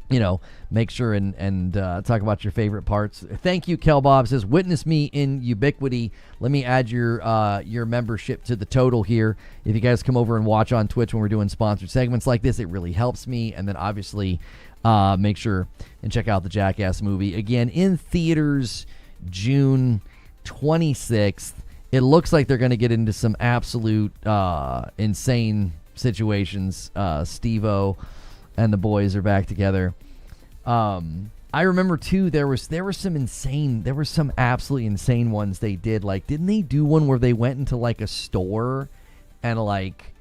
you know, make sure and talk about your favorite parts. Thank you, Kel Bob says, witness me in Ubiquity. Let me add your membership to the total here. If you guys come over and watch on Twitch when we're doing sponsored segments like this, it really helps me. And then obviously make sure and check out the Jackass movie. Again, in theaters June 26th. It looks like they're going to get into some absolute insane situations. Steve-O and the boys are back together. I remember too, there were some absolutely insane ones they did. Like, didn't they do one where they went into like a store and like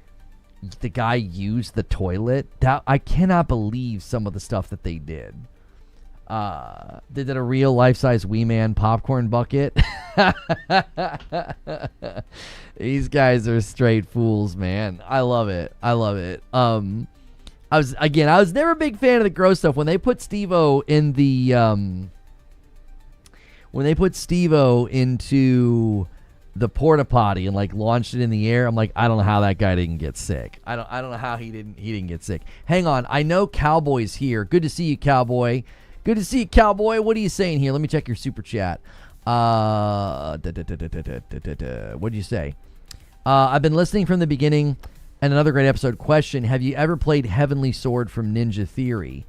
the guy used the toilet? That I cannot believe some of the stuff that they did. They did a real life-size Wee Man popcorn bucket. These guys are straight fools, man. I love it. I was never a big fan of the gross stuff. When they put Steve-O in the into the porta potty and like launched it in the air, I'm like, I don't know how that guy didn't get sick. I don't know how he didn't get sick. Hang on, I know Cowboy's here. Good to see you, Cowboy. Good to see you, Cowboy. What are you saying here? Let me check your super chat. What did you say? I've been listening from the beginning. And another great episode. Question: have you ever played Heavenly Sword from Ninja Theory?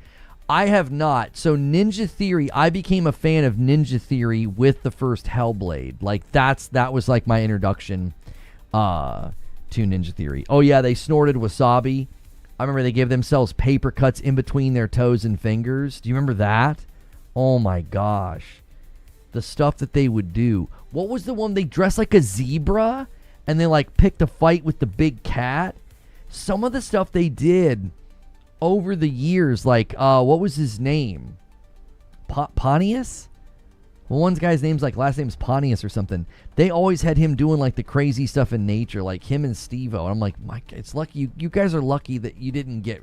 I have not. So Ninja Theory, I became a fan of Ninja Theory with the first Hellblade. Like that was like my introduction to Cartoon Ninja Theory. Oh, yeah, they snorted wasabi. I remember they gave themselves paper cuts in between their toes and fingers. Do you remember that? Oh, my gosh. The stuff that they would do. What was the one they dressed like a zebra and they like picked a fight with the big cat? Some of the stuff they did over the years, like what was his name? Pontius? Well, one guy's name's like last name's Pontius or something. They always had him doing like the crazy stuff in nature, like him and Steve-O. And I'm like, Mike, it's lucky you guys are lucky that you didn't get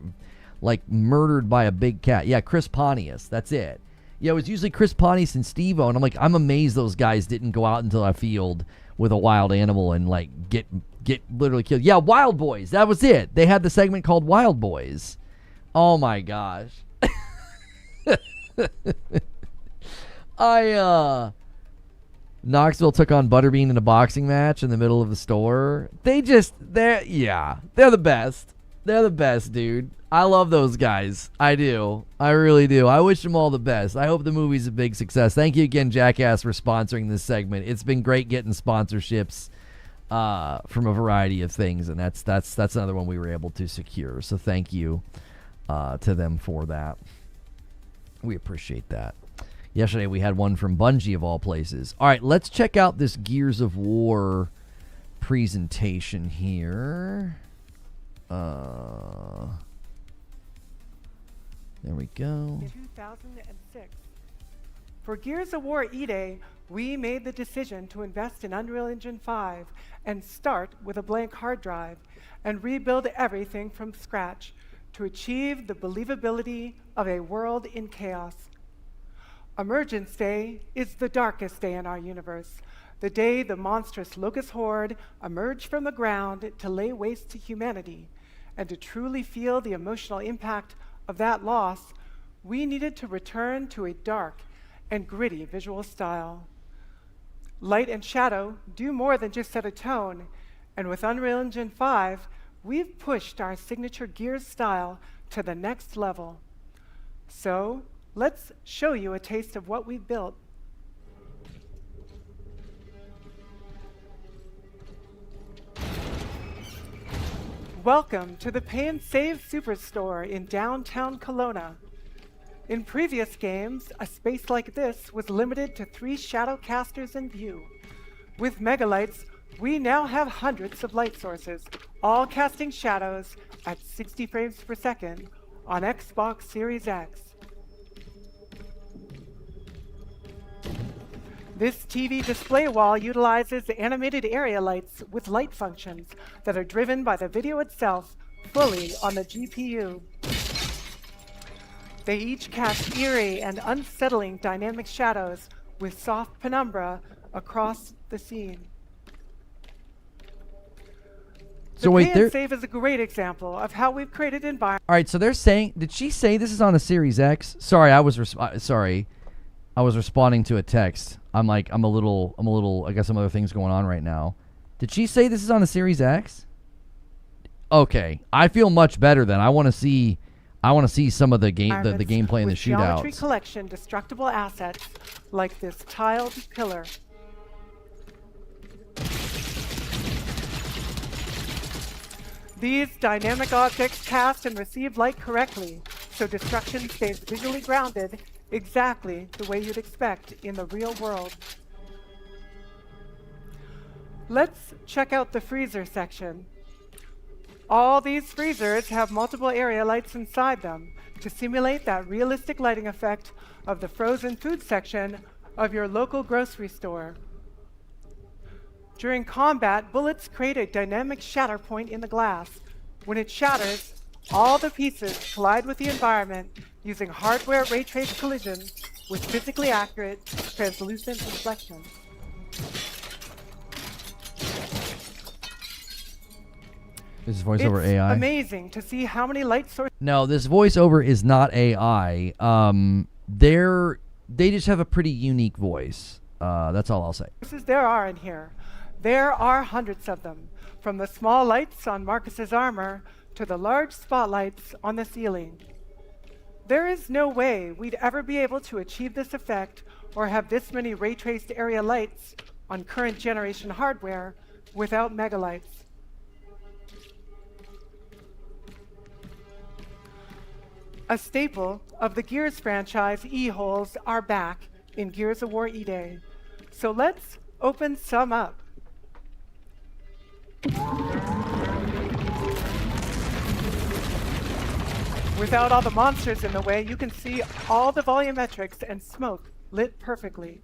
like murdered by a big cat. Yeah, Chris Pontius. That's it. Yeah, it was usually Chris Pontius and Steve-O, and I'm like, I'm amazed those guys didn't go out into a field with a wild animal and like get literally killed. Yeah, Wild Boys. That was it. They had the segment called Wild Boys. Oh my gosh. Knoxville took on Butterbean in a boxing match in the middle of the store. They're the best. They're the best, dude. I love those guys. I do. I really do. I wish them all the best. I hope the movie's a big success. Thank you again, Jackass, for sponsoring this segment. It's been great getting sponsorships from a variety of things, and that's another one we were able to secure. So thank you to them for that. We appreciate that. Yesterday we had one from Bungie of all places. All right, let's check out this Gears of War presentation here. There we go. In 2006. For Gears of War E-Day, we made the decision to invest in Unreal Engine 5 and start with a blank hard drive and rebuild everything from scratch to achieve the believability of a world in chaos. Emergence Day is the darkest day in our universe, the day the monstrous Locust Horde emerged from the ground to lay waste to humanity. And to truly feel the emotional impact of that loss, we needed to return to a dark and gritty visual style. Light and shadow do more than just set a tone, and with Unreal Engine 5, we've pushed our signature Gears style to the next level. So, let's show you a taste of what we've built. Welcome to the Pay and Save Superstore in downtown Kelowna. In previous games, a space like this was limited to 3 shadow casters in view. With Megalights, we now have hundreds of light sources, all casting shadows at 60 frames per second on Xbox Series X. This TV display wall utilizes animated area lights with light functions that are driven by the video itself fully on the GPU. They each cast eerie and unsettling dynamic shadows with soft penumbra across the scene. So wait, Pay and Save is a great example of how we've created environments. All right, so they're saying, did she say this is on a Series X? Sorry, I was responding to a text. I'm a little, I got some other things going on right now. Did she say this is on a Series X? Okay, I feel much better then. I want to see some of the game, the gameplay and the Geometry shootouts. Collection destructible assets like this tiled pillar. These dynamic objects cast and receive light correctly, so destruction stays visually grounded exactly the way you'd expect in the real world. Let's check out the freezer section. All these freezers have multiple area lights inside them to simulate that realistic lighting effect of the frozen food section of your local grocery store. During combat, bullets create a dynamic shatter point in the glass. When it shatters, all the pieces collide with the environment using hardware ray trace collision with physically accurate translucent reflections. Is this voiceover AI? It's amazing to see how many light sources. No, this voiceover is not AI. They just have a pretty unique voice. That's all I'll say. There are in here. There are hundreds of them, from the small lights on Marcus's armor to the large spotlights on the ceiling. There is no way we'd ever be able to achieve this effect or have this many ray-traced area lights on current generation hardware without megalights. A staple of the Gears franchise, E-holes are back in Gears of War E-Day. So let's open some up. Without all the monsters in the way, you can see all the volumetrics and smoke lit perfectly.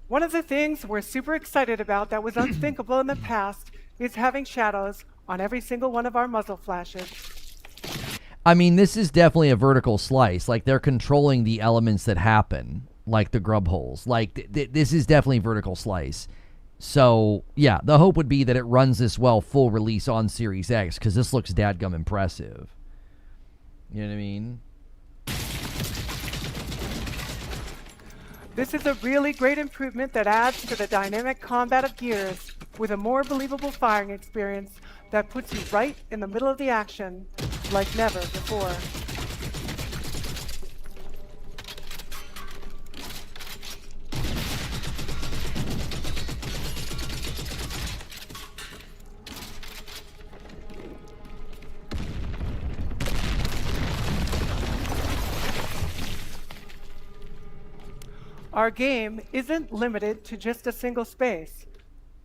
One of the things we're super excited about that was unthinkable in the past is having shadows on every single one of our muzzle flashes. I mean, this is definitely a vertical slice. Like, they're controlling the elements that happen, like the grub holes. Like, this is definitely vertical slice. So, yeah, the hope would be that it runs this well full release on Series X, because this looks dadgum impressive. You know what I mean? This is a really great improvement that adds to the dynamic combat of Gears with a more believable firing experience that puts you right in the middle of the action like never before. Our game isn't limited to just a single space.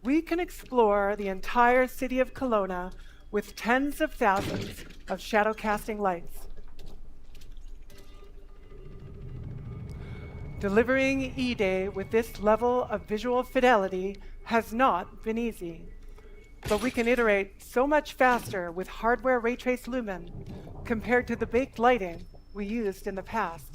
We can explore the entire city of Kelowna with tens of thousands of shadow casting lights. Delivering E-Day with this level of visual fidelity has not been easy, but we can iterate so much faster with hardware ray trace lumen compared to the baked lighting we used in the past.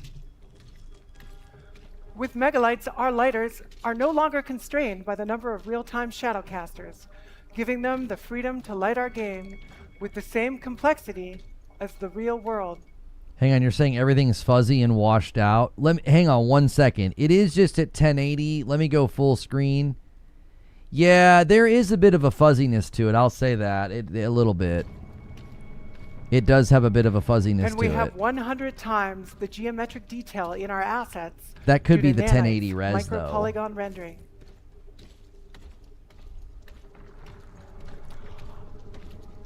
With Megalights, our lighters are no longer constrained by the number of real-time shadow casters, giving them the freedom to light our game with the same complexity as the real world. Hang on, you're saying everything's fuzzy and washed out? Hang on 1 second. It is just at 1080. Let me go full screen. Yeah, there is a bit of a fuzziness to it. I'll say that. A little bit. It does have a bit of a fuzziness to it. And we have 100 times the geometric detail in our assets. That could be the nanites 1080 res, though. Micro-polygon rendering.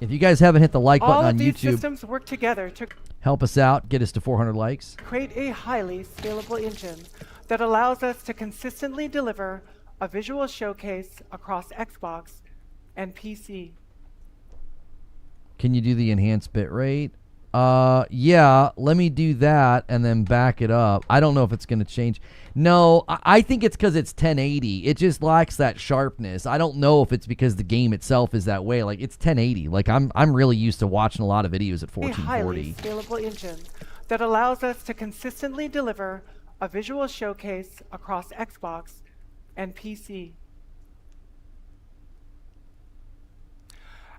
If you guys haven't hit the like button All on of these YouTube, systems work together to help us out. Get us to 400 likes. create a highly scalable engine that allows us to consistently deliver a visual showcase across Xbox and PC. Can you do the enhanced bitrate? Yeah, let me do that and then back it up. I don't know if it's going to change. No, I think it's because it's 1080. It just lacks that sharpness. I don't know if it's because the game itself is that way. Like, it's 1080. Like, I'm really used to watching a lot of videos at 1440. A highly scalable engine that allows us to consistently deliver a visual showcase across Xbox and PC.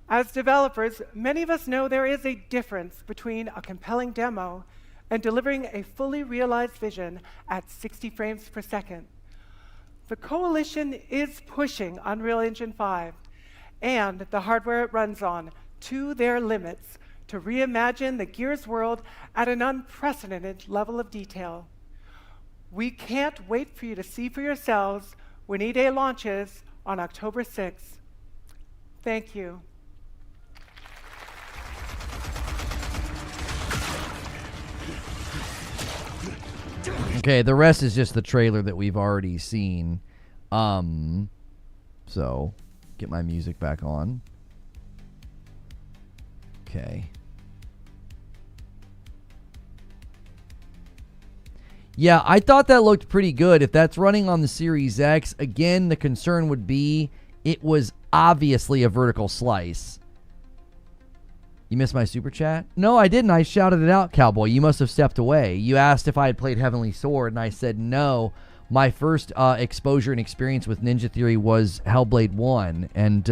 As developers, many of us know there is a difference between a compelling demo and delivering a fully realized vision at 60 frames per second. The Coalition is pushing Unreal Engine 5 and the hardware it runs on to their limits to reimagine the Gears world at an unprecedented level of detail. We can't wait for you to see for yourselves when E-Day launches on October 6th. Thank you. Okay, the rest is just the trailer that we've already seen. So, get my music back on. Okay. Yeah, I thought that looked pretty good. If that's running on the Series X, again, the concern would be it was obviously a vertical slice. You missed my super chat? No, I didn't. I shouted it out, Cowboy. You must have stepped away. You asked if I had played Heavenly Sword, and I said no. My first exposure and experience with Ninja Theory was Hellblade 1, and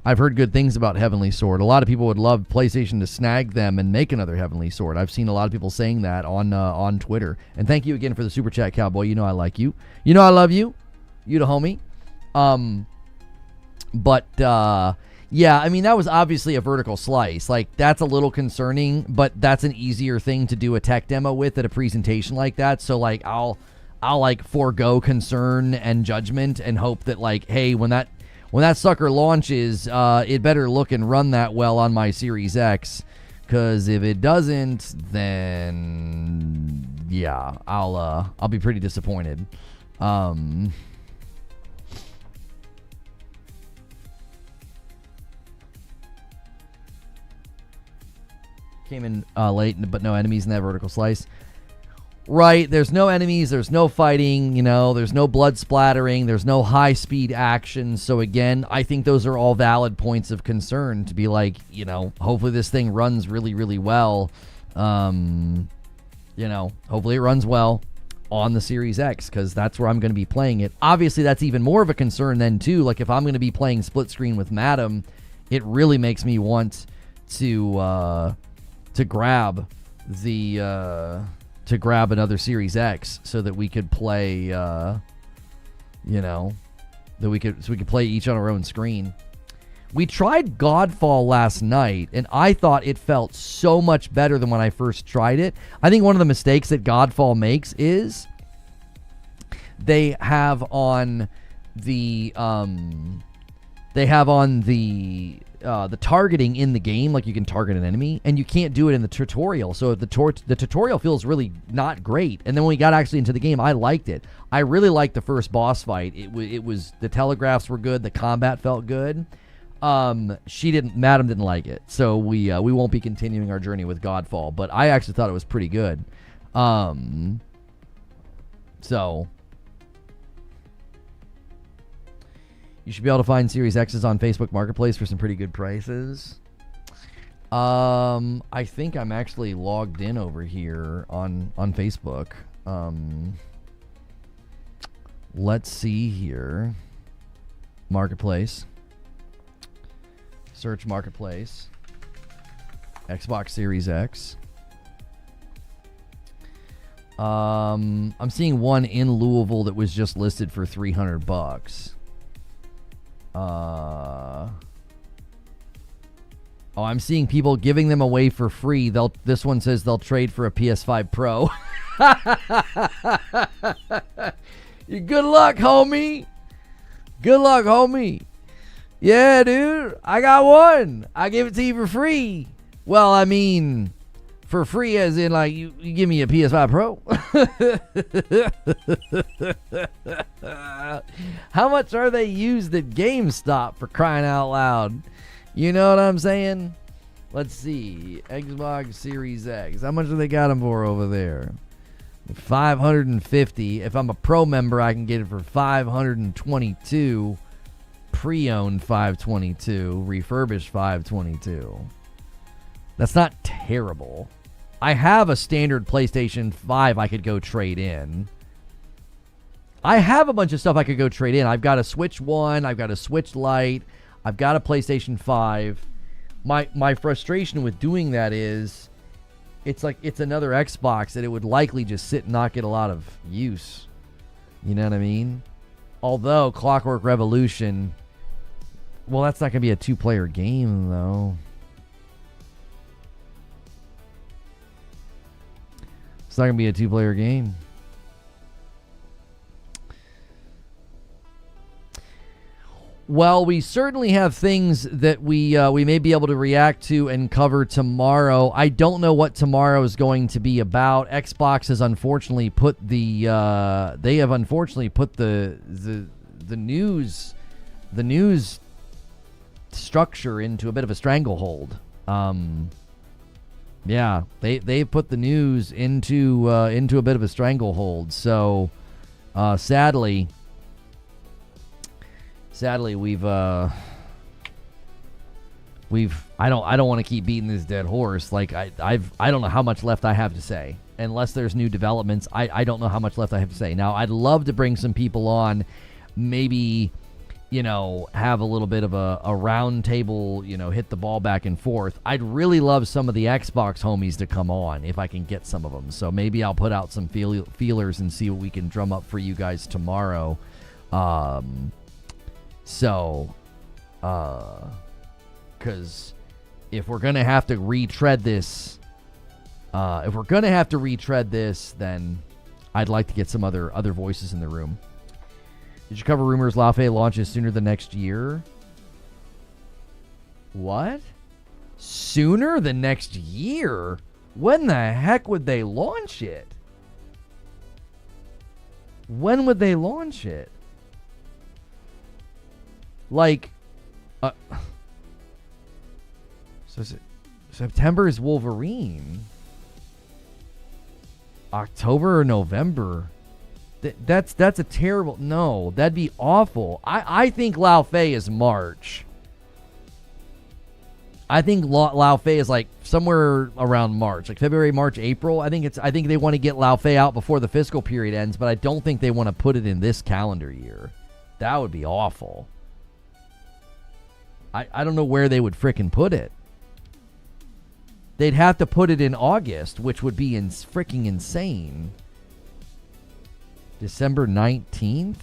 I've heard good things about Heavenly Sword. A lot of people would love PlayStation to snag them and make another Heavenly Sword. I've seen a lot of people saying that on Twitter. And thank you again for the super chat, Cowboy. You know I like you. You know I love you. You the homie. Yeah, I mean, that was obviously a vertical slice. Like, that's a little concerning, but that's an easier thing to do a tech demo with at a presentation like that. So, like, I'll like forego concern and judgment and hope that, like, hey, when that sucker launches, it better look and run that well on my Series X. Because if it doesn't, then yeah, I'll be pretty disappointed. Came in late, but no enemies in that vertical slice. Right, there's no enemies, there's no fighting, there's no blood splattering, there's no high-speed action. So again, I think those are all valid points of concern to be like, hopefully this thing runs really, really well. Hopefully it runs well on the Series X, because that's where I'm going to be playing it. Obviously, that's even more of a concern then, too. Like, if I'm going to be playing split screen with Madam, it really makes me want to grab another Series X so that we could play, so we could play each on our own screen. We tried Godfall last night, and I thought it felt so much better than when I first tried it. I think one of the mistakes that Godfall makes is they have on the targeting in the game, like you can target an enemy, and you can't do it in the tutorial. So the tutorial feels really not great. And then when we got actually into the game, I liked it. I really liked the first boss fight. It was the telegraphs were good. The combat felt good. Madam didn't like it, so we won't be continuing our journey with Godfall. But I actually thought it was pretty good. So you should be able to find Series X's on Facebook Marketplace for some pretty good prices. I think I'm actually logged in over here on Facebook. Let's see here. Marketplace. Search Marketplace. Xbox Series X. I'm seeing one in Louisville that was just listed for $300. I'm seeing people giving them away for free. This one says they'll trade for a PS5 Pro. Good luck, homie. Good luck, homie. Yeah, dude. I got one. I gave it to you for free. Well, I mean, for free as in like you give me a PS5 Pro. How much are they used at GameStop, for crying out loud? You know what I'm saying? Let's see. Xbox Series X. How much do they got them for over there? $550. If I'm a pro member, I can get it for $522. Pre-owned $522. Refurbished $522. That's not terrible. I have a standard PlayStation 5 I could go trade in. I have a bunch of stuff I could go trade in. I've got a Switch 1. I've got a Switch Lite. I've got a PlayStation 5. My frustration with doing that is it's like it's another Xbox that it would likely just sit and not get a lot of use. You know what I mean? Although Clockwork Revolution, well, that's not going to be a two-player game, though. It's not going to be a two-player game. Well, we certainly have things that we may be able to react to and cover tomorrow. I don't know what tomorrow is going to be about. Xbox has unfortunately put the news structure into a bit of a stranglehold. Yeah, they put the news into a bit of a stranglehold. So sadly, we've I don't want to keep beating this dead horse. Like I don't know how much left I have to say. Unless there's new developments, I don't know how much left I have to say. Now, I'd love to bring some people on, maybe, have a little bit of a round table, hit the ball back and forth. I'd really love some of the Xbox homies to come on if I can get some of them. So maybe I'll put out some feelers and see what we can drum up for you guys tomorrow. Because if we're going to have to retread this, then I'd like to get some other voices in the room. Did you cover rumors Lafayette launches sooner than next year? What? sooner than next year? When the heck would they launch it? When would they launch it? Like, September is Wolverine. October or November? That's a terrible... No, that'd be awful. I think Lao Fei is March. I think Lao Fei is like somewhere around March, like February, March, April. I think they want to get Lao Fei out before the fiscal period ends, but I don't think they want to put it in this calendar year. That would be awful. I don't know where they would frickin' put it. They'd have to put it in August, which would be fricking insane. December 19th?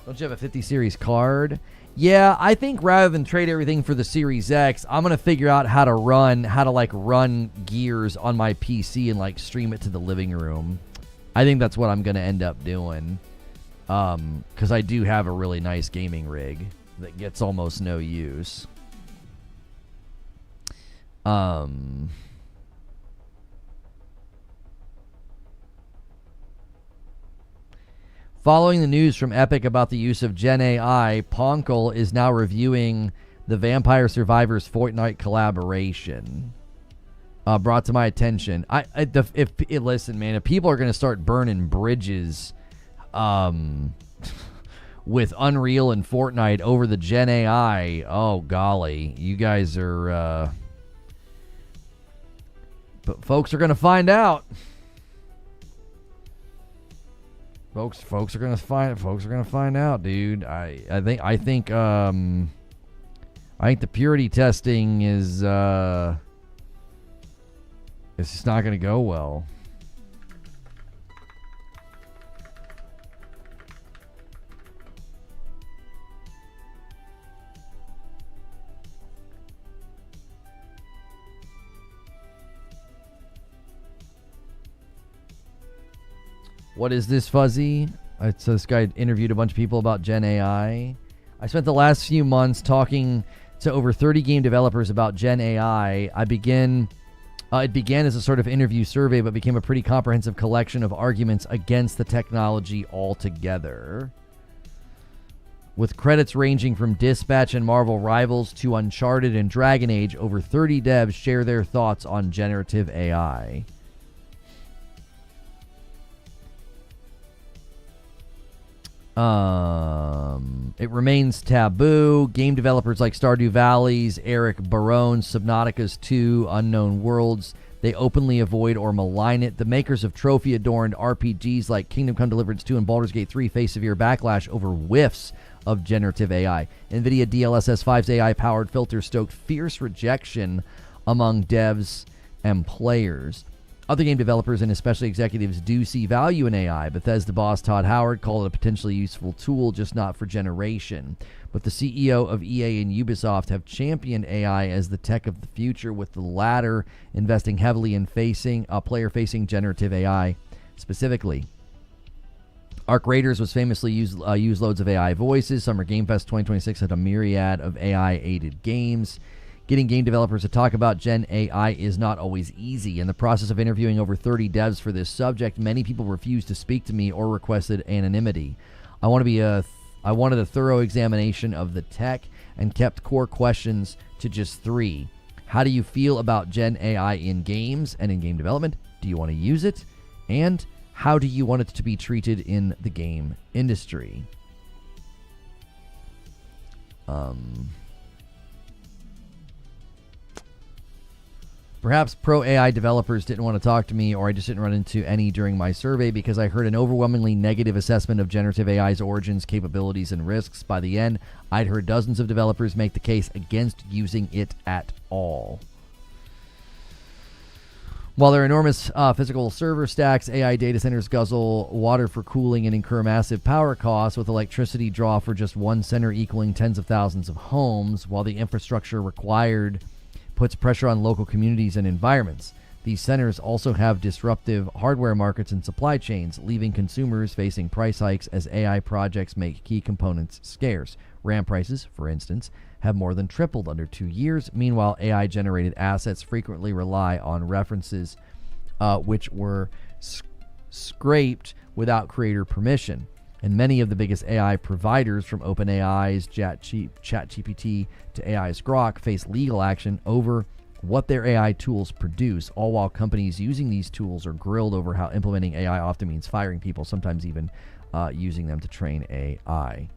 Don't you have a 50 series card? Yeah, I think rather than trade everything for the Series X, I'm going to figure out how to run Gears on my PC and like stream it to the living room. I think that's what I'm going to end up doing. Because I do have a really nice gaming rig that gets almost no use. Following the news from Epic about the use of Gen AI, Ponkel is now reviewing the Vampire Survivors Fortnite collaboration. Brought to my attention. Listen, man, if people are going to start burning bridges with Unreal and Fortnite over the Gen AI, oh golly, you guys are... but folks are going to find out. Folks are gonna find out, dude. I think the purity testing is it's just not gonna go well. What is this, Fuzzy? So this guy interviewed a bunch of people about Gen AI. I spent the last few months talking to over 30 game developers about Gen AI. It began as a sort of interview survey, but became a pretty comprehensive collection of arguments against the technology altogether. With credits ranging from Dispatch and Marvel Rivals to Uncharted and Dragon Age, over 30 devs share their thoughts on generative AI. It remains taboo. Game developers like Stardew Valley's Eric Barone, Subnautica's 2, Unknown Worlds, they openly avoid or malign it. The makers of trophy-adorned RPGs like Kingdom Come Deliverance 2 and Baldur's Gate 3 face severe backlash over whiffs of generative AI. NVIDIA DLSS 5's AI-powered filters stoked fierce rejection among devs and players. Other game developers and especially executives do see value in AI. Bethesda boss Todd Howard called it a potentially useful tool, just not for generation. But the CEO of EA and Ubisoft have championed AI as the tech of the future, with the latter investing heavily in player-facing generative AI specifically. Arc Raiders was famously used loads of AI voices. Summer Game Fest 2026 had a myriad of AI-aided games. Getting game developers to talk about Gen AI is not always easy. In the process of interviewing over 30 devs for this subject, many people refused to speak to me or requested anonymity. I wanted a thorough examination of the tech and kept core questions to just 3. How do you feel about Gen AI in games and in game development? Do you want to use it? And how do you want it to be treated in the game industry? Perhaps pro AI developers didn't want to talk to me, or I just didn't run into any during my survey because I heard an overwhelmingly negative assessment of generative AI's origins, capabilities, and risks. By the end, I'd heard dozens of developers make the case against using it at all. While there are enormous physical server stacks, AI data centers guzzle water for cooling and incur massive power costs, with electricity draw for just one center equaling tens of thousands of homes, while the infrastructure required puts pressure on local communities and environments. These centers also have disruptive hardware markets and supply chains, leaving consumers facing price hikes as AI projects make key components scarce. RAM prices, for instance, have more than tripled under 2 years. Meanwhile, AI-generated assets frequently rely on references which were scraped without creator permission. And many of the biggest AI providers, from OpenAI's ChatGPT to AI's Grok, face legal action over what their AI tools produce, all while companies using these tools are grilled over how implementing AI often means firing people, sometimes even using them to train AI.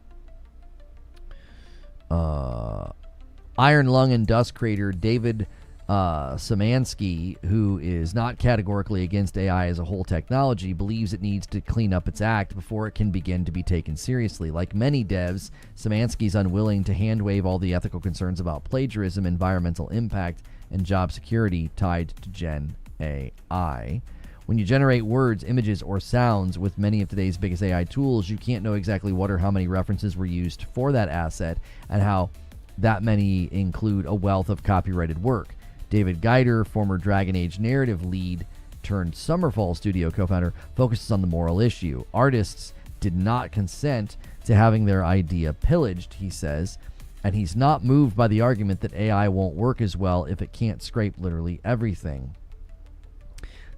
Iron Lung and Dust creator David Szymanski, who is not categorically against AI as a whole technology, believes it needs to clean up its act before it can begin to be taken seriously. Like many devs, Szymanski is unwilling to hand-wave all the ethical concerns about plagiarism, environmental impact, and job security tied to Gen AI. When you generate words, images, or sounds with many of today's biggest AI tools, you can't know exactly what or how many references were used for that asset and how that many include a wealth of copyrighted work. David Geider, former Dragon Age narrative lead turned Summerfall Studio co-founder, focuses on the moral issue. Artists did not consent to having their idea pillaged, he says, and he's not moved by the argument that AI won't work as well if it can't scrape literally everything.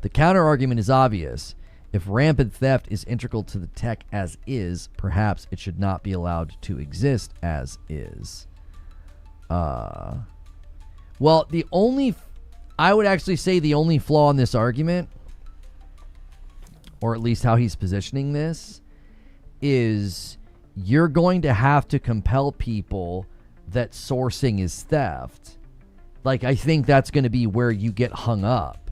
The counter-argument is obvious. If rampant theft is integral to the tech as is, perhaps it should not be allowed to exist as is. Well, I would actually say the only flaw in this argument, or at least how he's positioning this, is you're going to have to compel people that sourcing is theft. Like, I think that's going to be where you get hung up.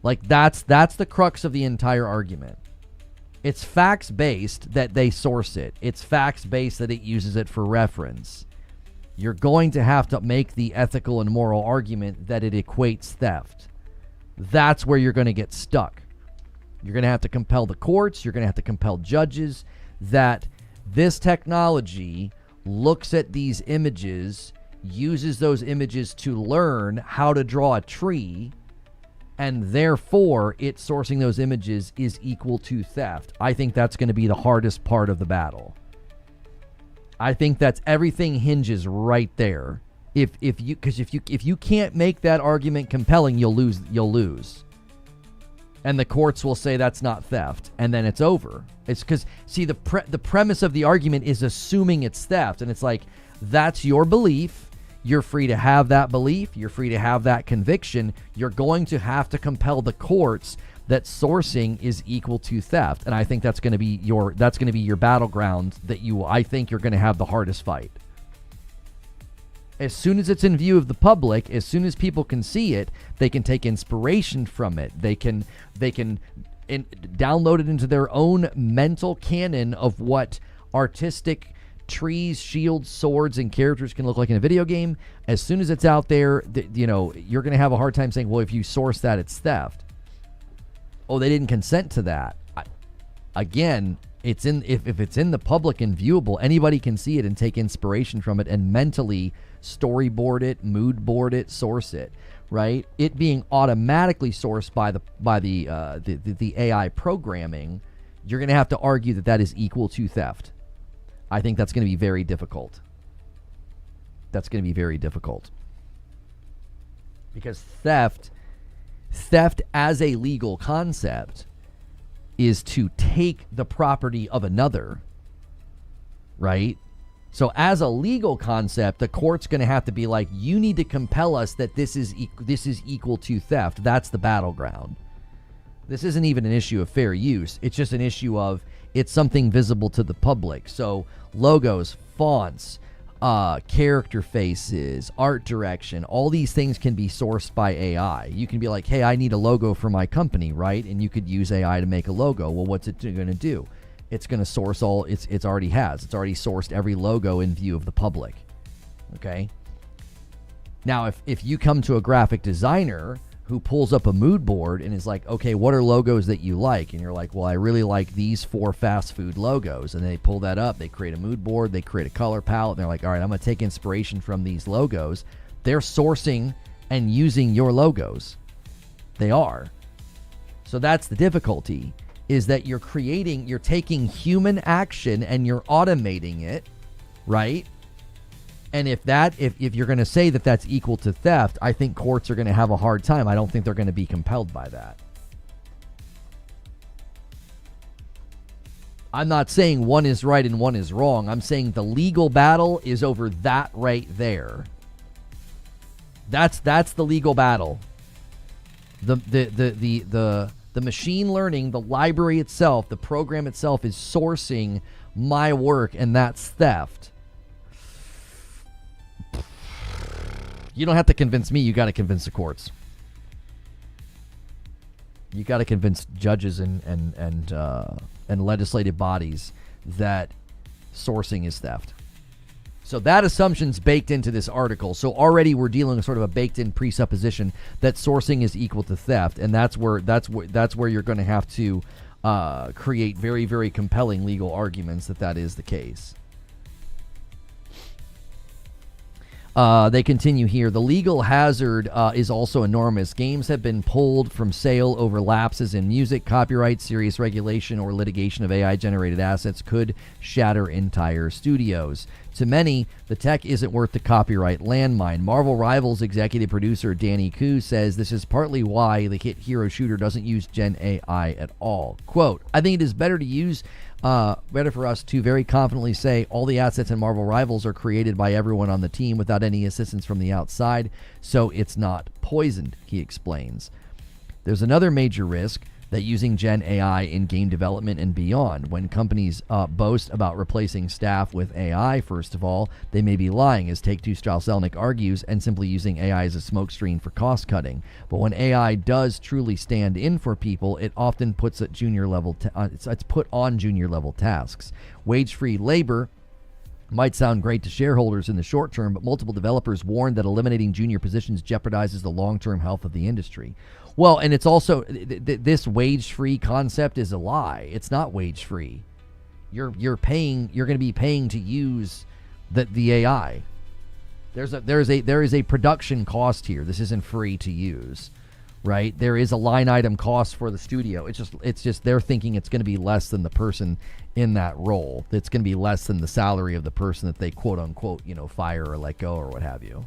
Like, that's the crux of the entire argument. It's facts-based that they source it. It's facts-based that it uses it for reference. You're going to have to make the ethical and moral argument that it equates theft. That's where you're going to get stuck. You're going to have to compel the courts. You're going to have to compel judges that this technology looks at these images, uses those images to learn how to draw a tree, and therefore it sourcing those images is equal to theft. I think that's going to be the hardest part of the battle. I think that's everything hinges right there. If you can't make that argument compelling, you'll lose. And the courts will say that's not theft, and then it's over. It's because, see, the premise of the argument is assuming it's theft, and it's like, that's your belief. You're free to have that belief. You're free to have that conviction. You're going to have to compel the courts that sourcing is equal to theft, and I think that's going to be your battleground that I think you're going to have the hardest fight. As soon as it's in view of the public, as soon as people can see it, they can take inspiration from it. They can download it into their own mental canon of what artistic trees, shields, swords, and characters can look like in a video game. As soon as it's out there, you're going to have a hard time saying, well, if you source that, it's theft. Oh, they didn't consent to that. Again, if it's in the public and viewable, anybody can see it and take inspiration from it and mentally storyboard it, mood board it, source it, right? It being automatically sourced by the AI programming, you're going to have to argue that is equal to theft. I think that's going to be very difficult. That's going to be very difficult. Because theft as a legal concept is to take the property of another, right? So as a legal concept, the court's going to have to be like, you need to compel us that this is equal to theft. That's the battleground. This isn't even an issue of fair use. It's just an issue of it's something visible to the public. So logos, fonts, character faces, art direction, all these things can be sourced by AI. You can be like, hey, I need a logo for my company, right? And you could use AI to make a logo. Well, what's it going to do? It's going to source all, it's already sourced every logo in view of the public. Okay? Now, if you come to a graphic designer who pulls up a mood board and is like, okay, what are logos that you like? And you're like, well, I really like these 4 fast food logos. And they pull that up, they create a mood board, they create a color palette, and they're like, all right, I'm going to take inspiration from these logos. They're sourcing and using your logos. They are. So that's the difficulty, is that you're taking human action and you're automating it, right? And if you're going to say that that's equal to theft, I think courts are going to have a hard time. I don't think they're going to be compelled by that. I'm not saying one is right and one is wrong. I'm saying the legal battle is over that right there. That's the legal battle. The machine learning, the library itself, the program itself is sourcing my work, and that's theft. You don't have to convince me. You got to convince the courts. You got to convince judges and legislative bodies that sourcing is theft. So that assumption's baked into this article. So already we're dealing with sort of a baked-in presupposition that sourcing is equal to theft, and that's where you're going to have to create very, very compelling legal arguments that is the case. They continue here. The legal hazard is also enormous. Games have been pulled from sale over lapses in music, copyright, serious regulation, or litigation of AI-generated assets could shatter entire studios. To many, the tech isn't worth the copyright landmine. Marvel Rivals executive producer Danny Koo says this is partly why the hit hero shooter doesn't use Gen AI at all. Quote, I think it is better for us to very confidently say all the assets in Marvel Rivals are created by everyone on the team without any assistance from the outside, so it's not poisoned, he explains. There's another major risk that using Gen AI in game development and beyond. When companies boast about replacing staff with AI, first of all, they may be lying, as Take-Two Strauss-Zelnick argues, and simply using AI as a smokescreen for cost cutting. But when AI does truly stand in for people, it often puts at junior level it's put on junior level tasks. Wage-free labor might sound great to shareholders in the short term, but multiple developers warned that eliminating junior positions jeopardizes the long-term health of the industry. Well, and it's also this wage-free concept is a lie. It's not wage-free. You're going to be paying to use the AI. There is a production cost here. This isn't free to use, right? There is a line item cost for the studio. It's just they're thinking it's going to be less than the person in that role. It's going to be less than the salary of the person that they quote unquote, fire or let go or what have you.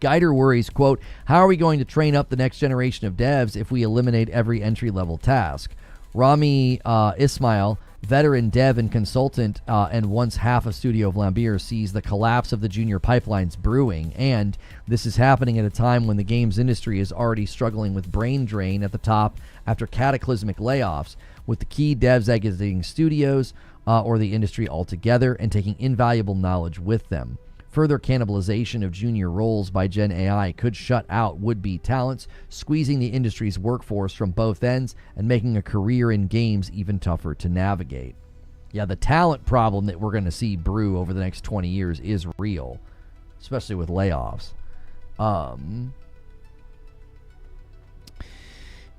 Geider worries, quote, how are we going to train up the next generation of devs if we eliminate every entry-level task? Rami Ismail, veteran dev and consultant and once half of Studio of Lambier, sees the collapse of the junior pipelines brewing, and this is happening at a time when the games industry is already struggling with brain drain at the top after cataclysmic layoffs, with the key devs exiting studios or the industry altogether and taking invaluable knowledge with them. Further cannibalization of junior roles by Gen AI could shut out would-be talents, squeezing the industry's workforce from both ends and making a career in games even tougher to navigate. Yeah, the talent problem that we're going to see brew over the next 20 years is real, especially with layoffs.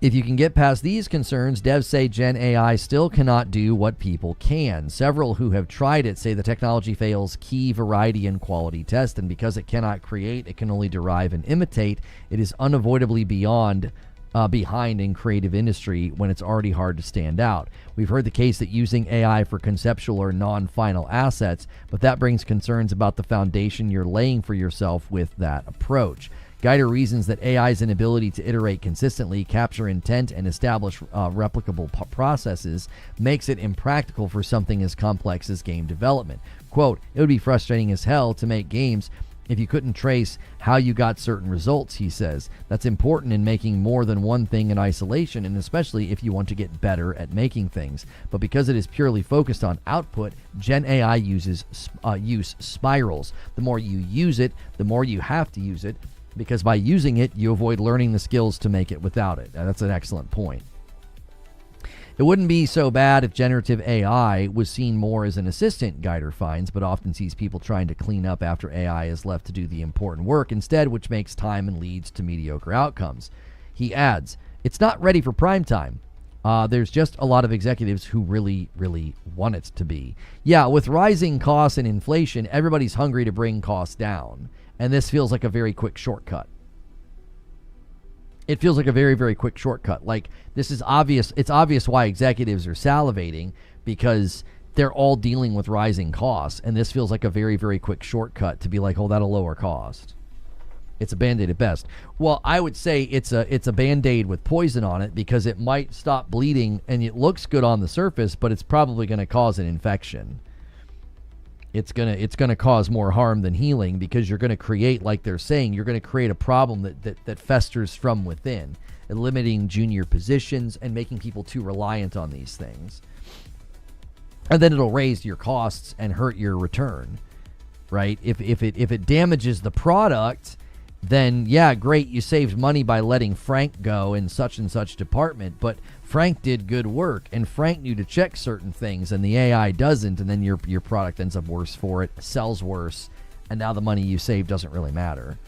If you can get past these concerns, devs say Gen AI still cannot do what people can. Several who have tried it say the technology fails key variety and quality test, and because it cannot create, it can only derive and imitate. It is unavoidably behind in creative industry when it's already hard to stand out. We've heard the case that using AI for conceptual or non-final assets, but that brings concerns about the foundation you're laying for yourself with that approach. Geider reasons that AI's inability to iterate consistently, capture intent, and establish replicable processes makes it impractical for something as complex as game development. Quote, it would be frustrating as hell to make games if you couldn't trace how you got certain results, he says. That's important in making more than one thing in isolation, and especially if you want to get better at making things. But because it is purely focused on output, Gen AI use spirals. The more you use it, the more you have to use it, because by using it, you avoid learning the skills to make it without it. Now, that's an excellent point. It wouldn't be so bad if generative AI was seen more as an assistant, Geider finds, but often sees people trying to clean up after AI is left to do the important work instead, which makes time and leads to mediocre outcomes. He adds, it's not ready for prime time. There's just a lot of executives who really, really want it to be. Yeah, with rising costs and inflation, everybody's hungry to bring costs down. And this feels like a very quick shortcut. It feels like a very, very quick shortcut. Like, this is obvious. It's obvious why executives are salivating, because they're all dealing with rising costs. And this feels like a very, very quick shortcut to be like, oh, that'll lower cost. It's a Band-Aid at best. Well, I would say it's a Band-Aid with poison on it, because it might stop bleeding and it looks good on the surface, but it's probably going to cause an infection. It's gonna cause more harm than healing, because you're going to create, like they're saying, you're going to create a problem that festers from within, eliminating junior positions and making people too reliant on these things. And then it'll raise your costs and hurt your return, right? If it damages the product, then yeah, great, you saved money by letting Frank go in such and such department, but Frank did good work, and Frank knew to check certain things, and the AI doesn't, and then your product ends up worse for it, sells worse, and now the money you saved doesn't really matter.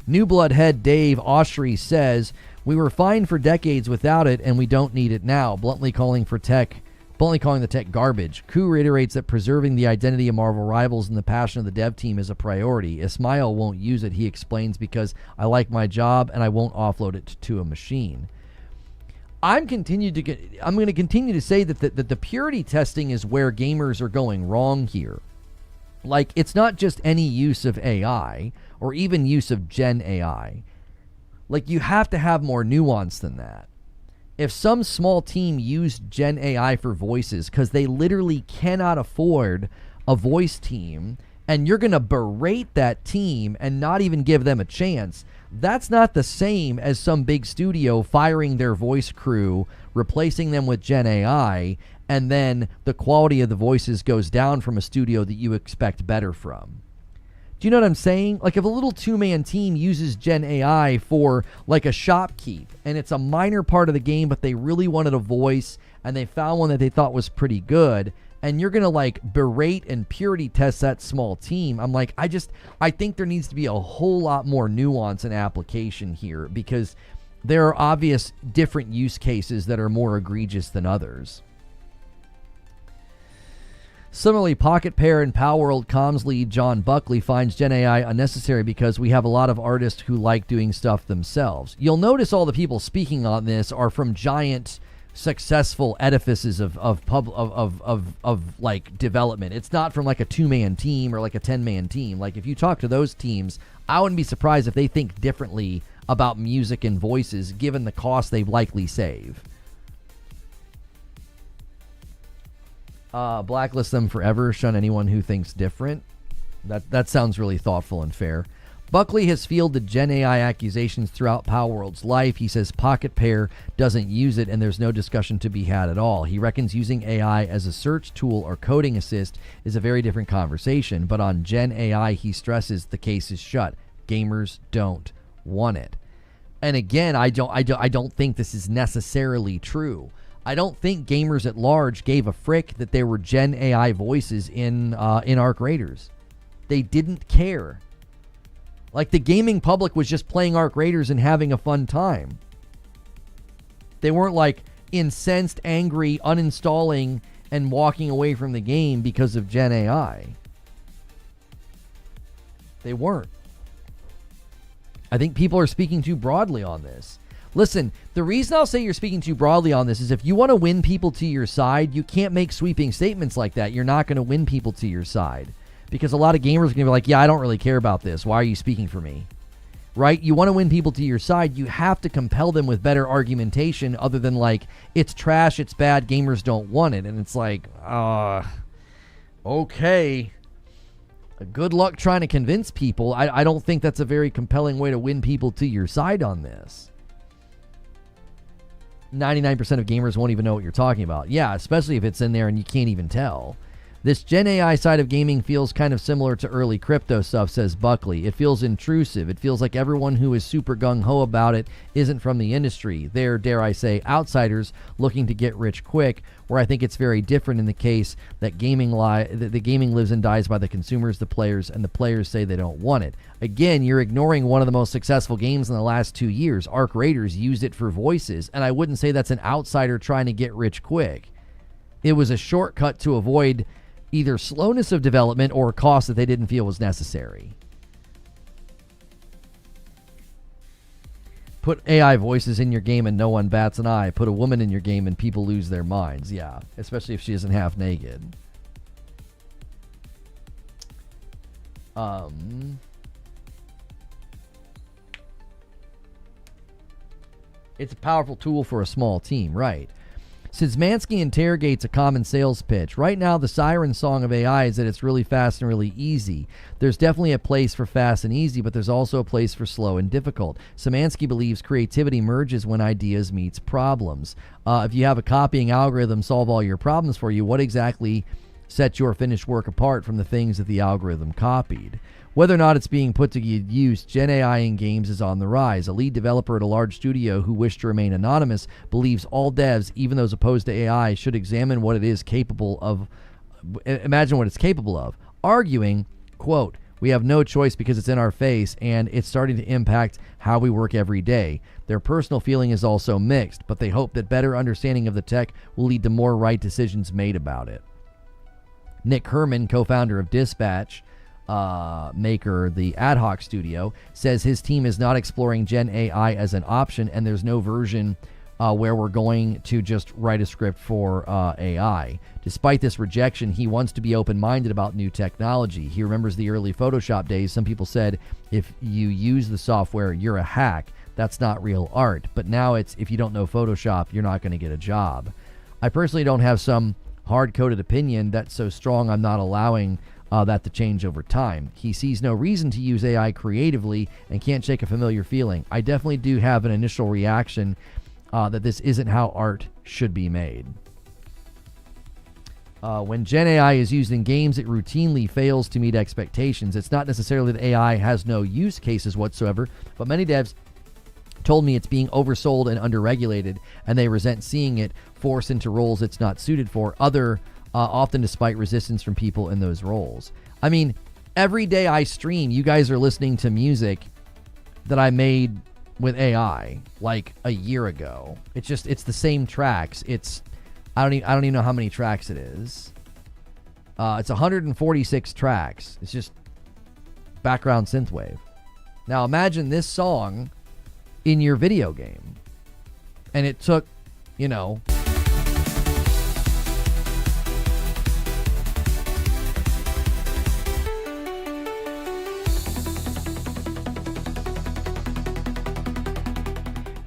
New Blood head Dave Oshry says, we were fine for decades without it, and we don't need it now, bluntly calling the tech garbage. Ku reiterates that preserving the identity of Marvel Rivals and the passion of the dev team is a priority. Ismail won't use it, he explains, because I like my job and I won't offload it to a machine. I'm going to continue to say that the purity testing is where gamers are going wrong here. Like, it's not just any use of AI or even use of Gen AI. Like, you have to have more nuance than that. If some small team used Gen AI for voices because they literally cannot afford a voice team, and you're going to berate that team and not even give them a chance, that's not the same as some big studio firing their voice crew, replacing them with Gen AI, and then the quality of the voices goes down from a studio that you expect better from. Do you know what I'm saying? Like, if a little two-man team uses Gen AI for like a shopkeep, and it's a minor part of the game, but they really wanted a voice and they found one that they thought was pretty good, and you're going to like berate and purity test that small team, I'm like, I think there needs to be a whole lot more nuance in application here, because there are obvious different use cases that are more egregious than others. Similarly, Pocket Pair and Palworld comms lead John Buckley finds Gen AI unnecessary because we have a lot of artists who like doing stuff themselves. You'll notice all the people speaking on this are from giant, successful edifices of like development. It's not from like a 2-man team or like a 10-man team. Like, if you talk to those teams, I wouldn't be surprised if they think differently about music and voices given the cost they likely save. Blacklist them forever, shun anyone who thinks different. That sounds really thoughtful and fair. Buckley has fielded Gen AI accusations throughout Palworld's life. He says Pocket Pair doesn't use it and there's no discussion to be had at all. He reckons using AI as a search tool or coding assist is a very different conversation, but on Gen AI he stresses the case is shut. Gamers don't want it. And again, I don't think this is necessarily true. I don't think gamers at large gave a frick that there were Gen AI voices in Arc Raiders. They didn't care. Like, the gaming public was just playing Arc Raiders and having a fun time. They weren't like incensed, angry, uninstalling, and walking away from the game because of Gen AI. They weren't. I think people are speaking too broadly on this. Listen, the reason I'll say you're speaking too broadly on this is if you want to win people to your side, you can't make sweeping statements like that. You're not going to win people to your side. Because a lot of gamers are going to be like, yeah, I don't really care about this. Why are you speaking for me? Right? You want to win people to your side, you have to compel them with better argumentation other than like, it's trash, it's bad, gamers don't want it. And it's like, okay. Good luck trying to convince people. I don't think that's a very compelling way to win people to your side on this. 99% of gamers won't even know what you're talking about. Yeah, especially if it's in there and you can't even tell. This Gen AI side of gaming feels kind of similar to early crypto stuff, says Buckley. It feels intrusive. It feels like everyone who is super gung-ho about it isn't from the industry. They're, dare I say, outsiders looking to get rich quick, where I think it's very different in the case that the gaming lives and dies by the consumers, the players, and the players say they don't want it. Again, you're ignoring one of the most successful games in the last 2 years. Arc Raiders used it for voices, and I wouldn't say that's an outsider trying to get rich quick. It was a shortcut to avoid either slowness of development or cost that they didn't feel was necessary. Put AI voices in your game and no one bats an eye. Put a woman in your game and people lose their minds. Yeah, especially if she isn't half naked. It's a powerful tool for a small team, right? Szymanski interrogates a common sales pitch. Right now, the siren song of AI is that it's really fast and really easy. There's definitely a place for fast and easy, but there's also a place for slow and difficult. Szymanski believes creativity merges when ideas meets problems. If you have a copying algorithm solve all your problems for you, what exactly sets your finished work apart from the things that the algorithm copied? Whether or not it's being put to good use, Gen AI in games is on the rise. A lead developer at a large studio who wished to remain anonymous believes all devs, even those opposed to AI, should examine what it is capable of. Imagine what it's capable of. Arguing, quote, "We have no choice because it's in our face and it's starting to impact how we work every day." Their personal feeling is also mixed, but they hope that better understanding of the tech will lead to more right decisions made about it. Nick Herman, co-founder of Dispatch, maker the Ad Hoc Studio, says his team is not exploring Gen AI as an option, and there's no version where we're going to just write a script for AI. Despite this rejection, he wants to be open-minded about new technology. He remembers the early Photoshop days. Some people said, if you use the software, you're a hack. That's not real art. But now it's, if you don't know Photoshop, you're not going to get a job. I personally don't have some hard-coded opinion that's so strong I'm not allowing that to change over time. He sees no reason to use AI creatively and can't shake a familiar feeling. I definitely do have an initial reaction that this isn't how art should be made. When Gen AI is used in games, it routinely fails to meet expectations. It's not necessarily that AI has no use cases whatsoever, but many devs told me it's being oversold and underregulated, and they resent seeing it forced into roles it's not suited for, often despite resistance from people in those roles. I mean, every day I stream, you guys are listening to music that I made with AI like a year ago. It's the same tracks. I don't even know how many tracks it is. It's 146 tracks. It's just background synthwave. Now imagine this song in your video game, and it took, you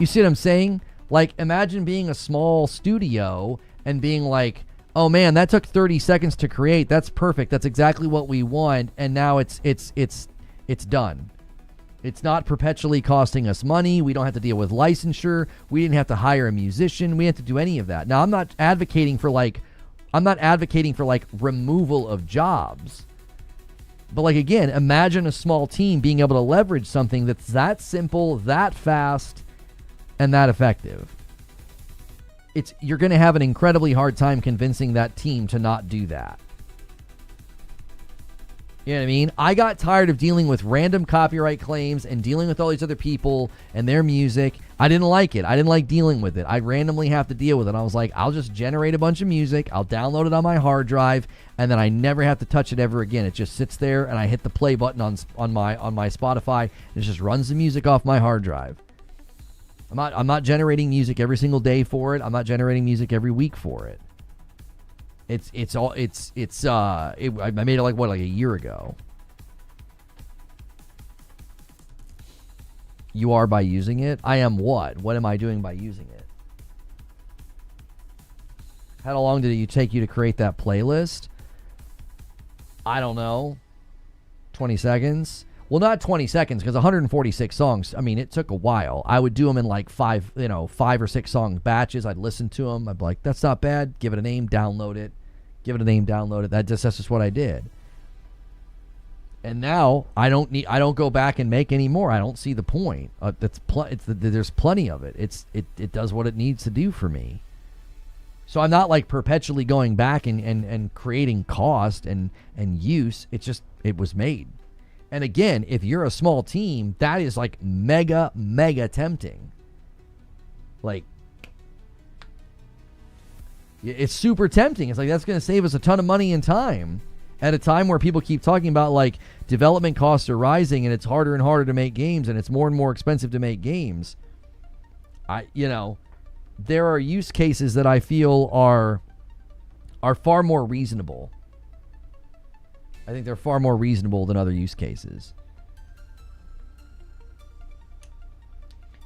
see what I'm saying? Like, imagine being a small studio and being like, oh man, that took 30 seconds to create. That's perfect. That's exactly what we want. And now it's done. It's not perpetually costing us money. We don't have to deal with licensure. We didn't have to hire a musician. We didn't have to do any of that. Now, I'm not advocating for removal of jobs. But like, again, imagine a small team being able to leverage something that's that simple, that fast, and that effective. You're going to have an incredibly hard time convincing that team to not do that. You know what I mean? I got tired of dealing with random copyright claims and dealing with all these other people and their music. I didn't like it. I didn't like dealing with it. I randomly have to deal with it. I was like, I'll just generate a bunch of music. I'll download it on my hard drive, and then I never have to touch it ever again. It just sits there, and I hit the play button on my Spotify, and it just runs the music off my hard drive. I'm not generating music every single day for it. I'm not generating music every week for it. I made it like a year ago. You are by using it? I am what? What am I doing by using it? How long did it take you to create that playlist? I don't know. 20 seconds? Well, not 20 seconds, because 146 songs, I mean, it took a while. I would do them in like 5 or 6 song batches. I'd listen to them. I'd be like, that's not bad. Give it a name, download it. Give it a name, download it. That's just what I did. And now I don't go back and make any more. I don't see the point. There's plenty of it. It does what it needs to do for me. So I'm not like perpetually going back and creating cost and use. It was made. And again, if you're a small team, that is like mega tempting. Like, it's super tempting. It's like, that's going to save us a ton of money and time at a time where people keep talking about like development costs are rising and it's harder and harder to make games and it's more and more expensive to make games. There are use cases that I feel are far more reasonable. I think they're far more reasonable than other use cases.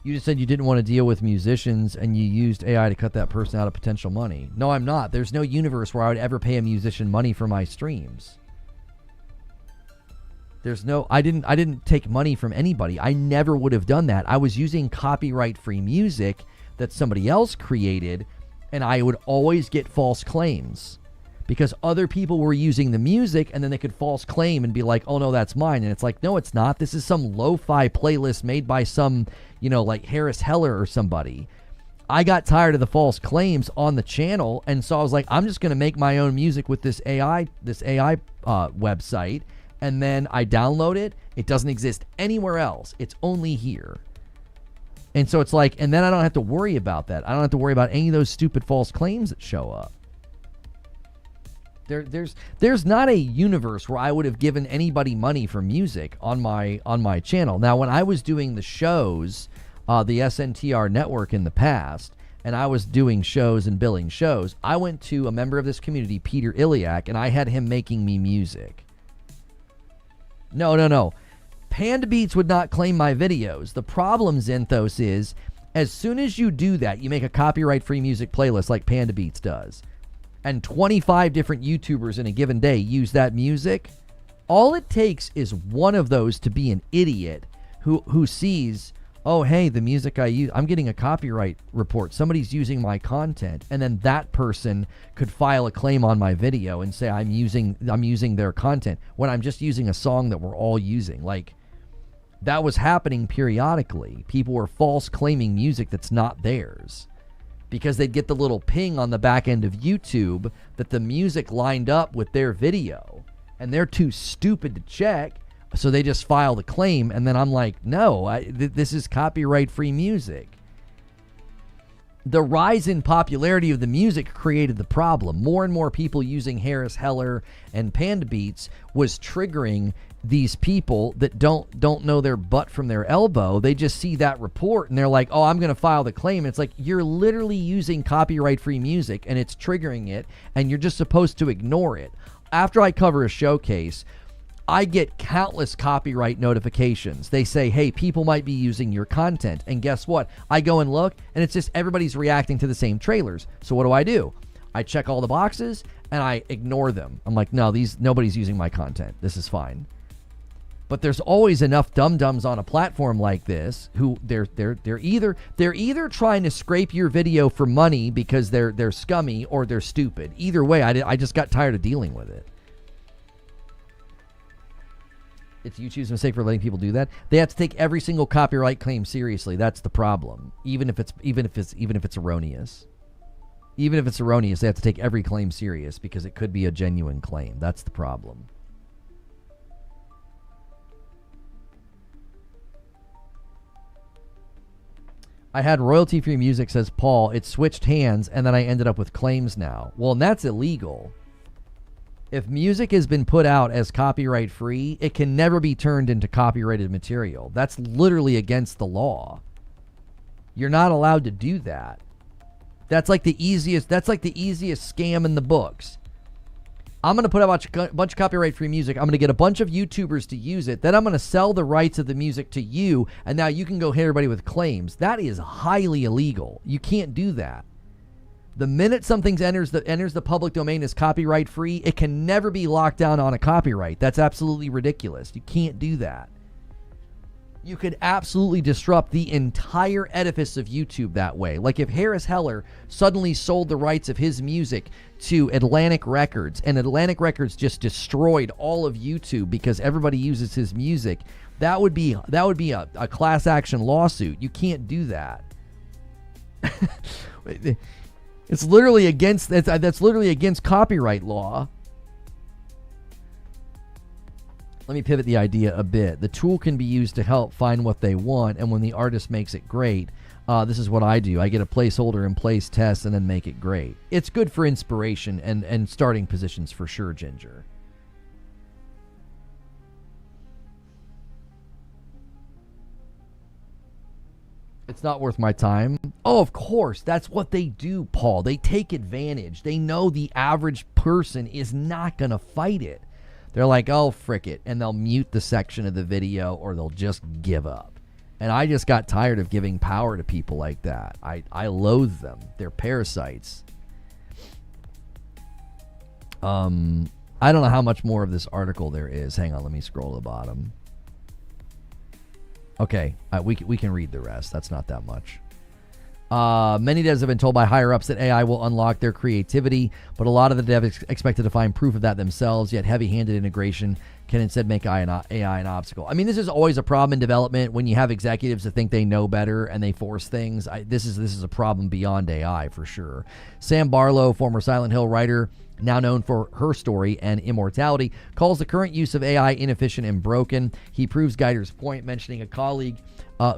You just said you didn't want to deal with musicians and you used AI to cut that person out of potential money. No, I'm not. There's no universe where I would ever pay a musician money for my streams. I didn't take money from anybody. I never would have done that. I was using copyright-free music that somebody else created, and I would always get false claims because other people were using the music, and then they could false claim and be like, oh no, that's mine. And it's like, no, it's not. This is some lo-fi playlist made by some, like Harris Heller or somebody. I got tired of the false claims on the channel, and so I was like, I'm just going to make my own music with this AI website, and then I download it. It doesn't exist anywhere else. It's only here. And so it's like, and then I don't have to worry about that. I don't have to worry about any of those stupid false claims that show up. There's not a universe where I would have given anybody money for music on my channel. Now, when I was doing the shows, the SNTR network in the past, and I was doing shows and billing shows, I went to a member of this community, Peter Iliak, and I had him making me music. No. Panda Beats would not claim my videos. The problem, Zenthos, is as soon as you do that, you make a copyright-free music playlist like Panda Beats does, and 25 different YouTubers in a given day use that music, all it takes is one of those to be an idiot who sees, oh, hey, the music I use, I'm getting a copyright report. Somebody's using my content. And then that person could file a claim on my video and say I'm using their content when I'm just using a song that we're all using. Like, that was happening periodically. People were false claiming music that's not theirs because they'd get the little ping on the back end of YouTube that the music lined up with their video, and they're too stupid to check. So they just file the claim, and then I'm like, no, this is copyright-free music. The rise in popularity of the music created the problem. More and more people using Harris Heller and Panda Beats was triggering these people that don't know their butt from their elbow. They just see that report, and they're like, oh, I'm going to file the claim. It's like, you're literally using copyright-free music, and it's triggering it, and you're just supposed to ignore it. After I cover a showcase, I get countless copyright notifications. They say, hey, people might be using your content. And guess what? I go and look, and it's just everybody's reacting to the same trailers. So what do? I check all the boxes, and I ignore them. I'm like, no, nobody's using my content. This is fine. But there's always enough dum-dums on a platform like this who they're either trying to scrape your video for money because they're scummy, or they're stupid. Either way, I just got tired of dealing with it. It's YouTube's mistake for letting people do that. They have to take every single copyright claim seriously. That's the problem. Even if it's erroneous. Even if it's erroneous, they have to take every claim serious because it could be a genuine claim. That's the problem. I had royalty-free music, says Paul. It switched hands, and then I ended up with claims now. Well, and that's illegal. If music has been put out as copyright-free, it can never be turned into copyrighted material. That's literally against the law. You're not allowed to do that. That's like the easiest scam in the books. I'm going to put out a bunch of copyright-free music. I'm going to get a bunch of YouTubers to use it. Then I'm going to sell the rights of the music to you, and now you can go hit everybody with claims. That is highly illegal. You can't do that. The minute something enters the public domain as copyright-free, it can never be locked down on a copyright. That's absolutely ridiculous. You can't do that. You could absolutely disrupt the entire edifice of YouTube that way. Like if Harris Heller suddenly sold the rights of his music to Atlantic Records, and Atlantic Records just destroyed all of YouTube because everybody uses his music, that would be a class action lawsuit. You can't do that. It's literally that's literally against copyright law. Let me pivot the idea a bit. The tool can be used to help find what they want, and when the artist makes it great, this is what I do. I get a placeholder and place tests and then make it great. It's good for inspiration and starting positions for sure, Ginger. It's not worth my time. Oh, of course. That's what they do, Paul. They take advantage. They know the average person is not going to fight it. They're like, oh, frick it. And they'll mute the section of the video or they'll just give up. And I just got tired of giving power to people like that. I loathe them. They're parasites. I don't know how much more of this article there is. Hang on, let me scroll to the bottom. Okay, we can read the rest. That's not that much. Many devs have been told by higher-ups that AI will unlock their creativity, but a lot of the devs expected to find proof of that themselves, yet heavy-handed integration can instead make AI an obstacle. I mean, this is always a problem in development when you have executives that think they know better and they force things. This is a problem beyond AI for sure. Sam Barlow, former Silent Hill writer, now known for Her Story and Immortality, calls the current use of AI inefficient and broken. He proves Geiger's point, mentioning a colleague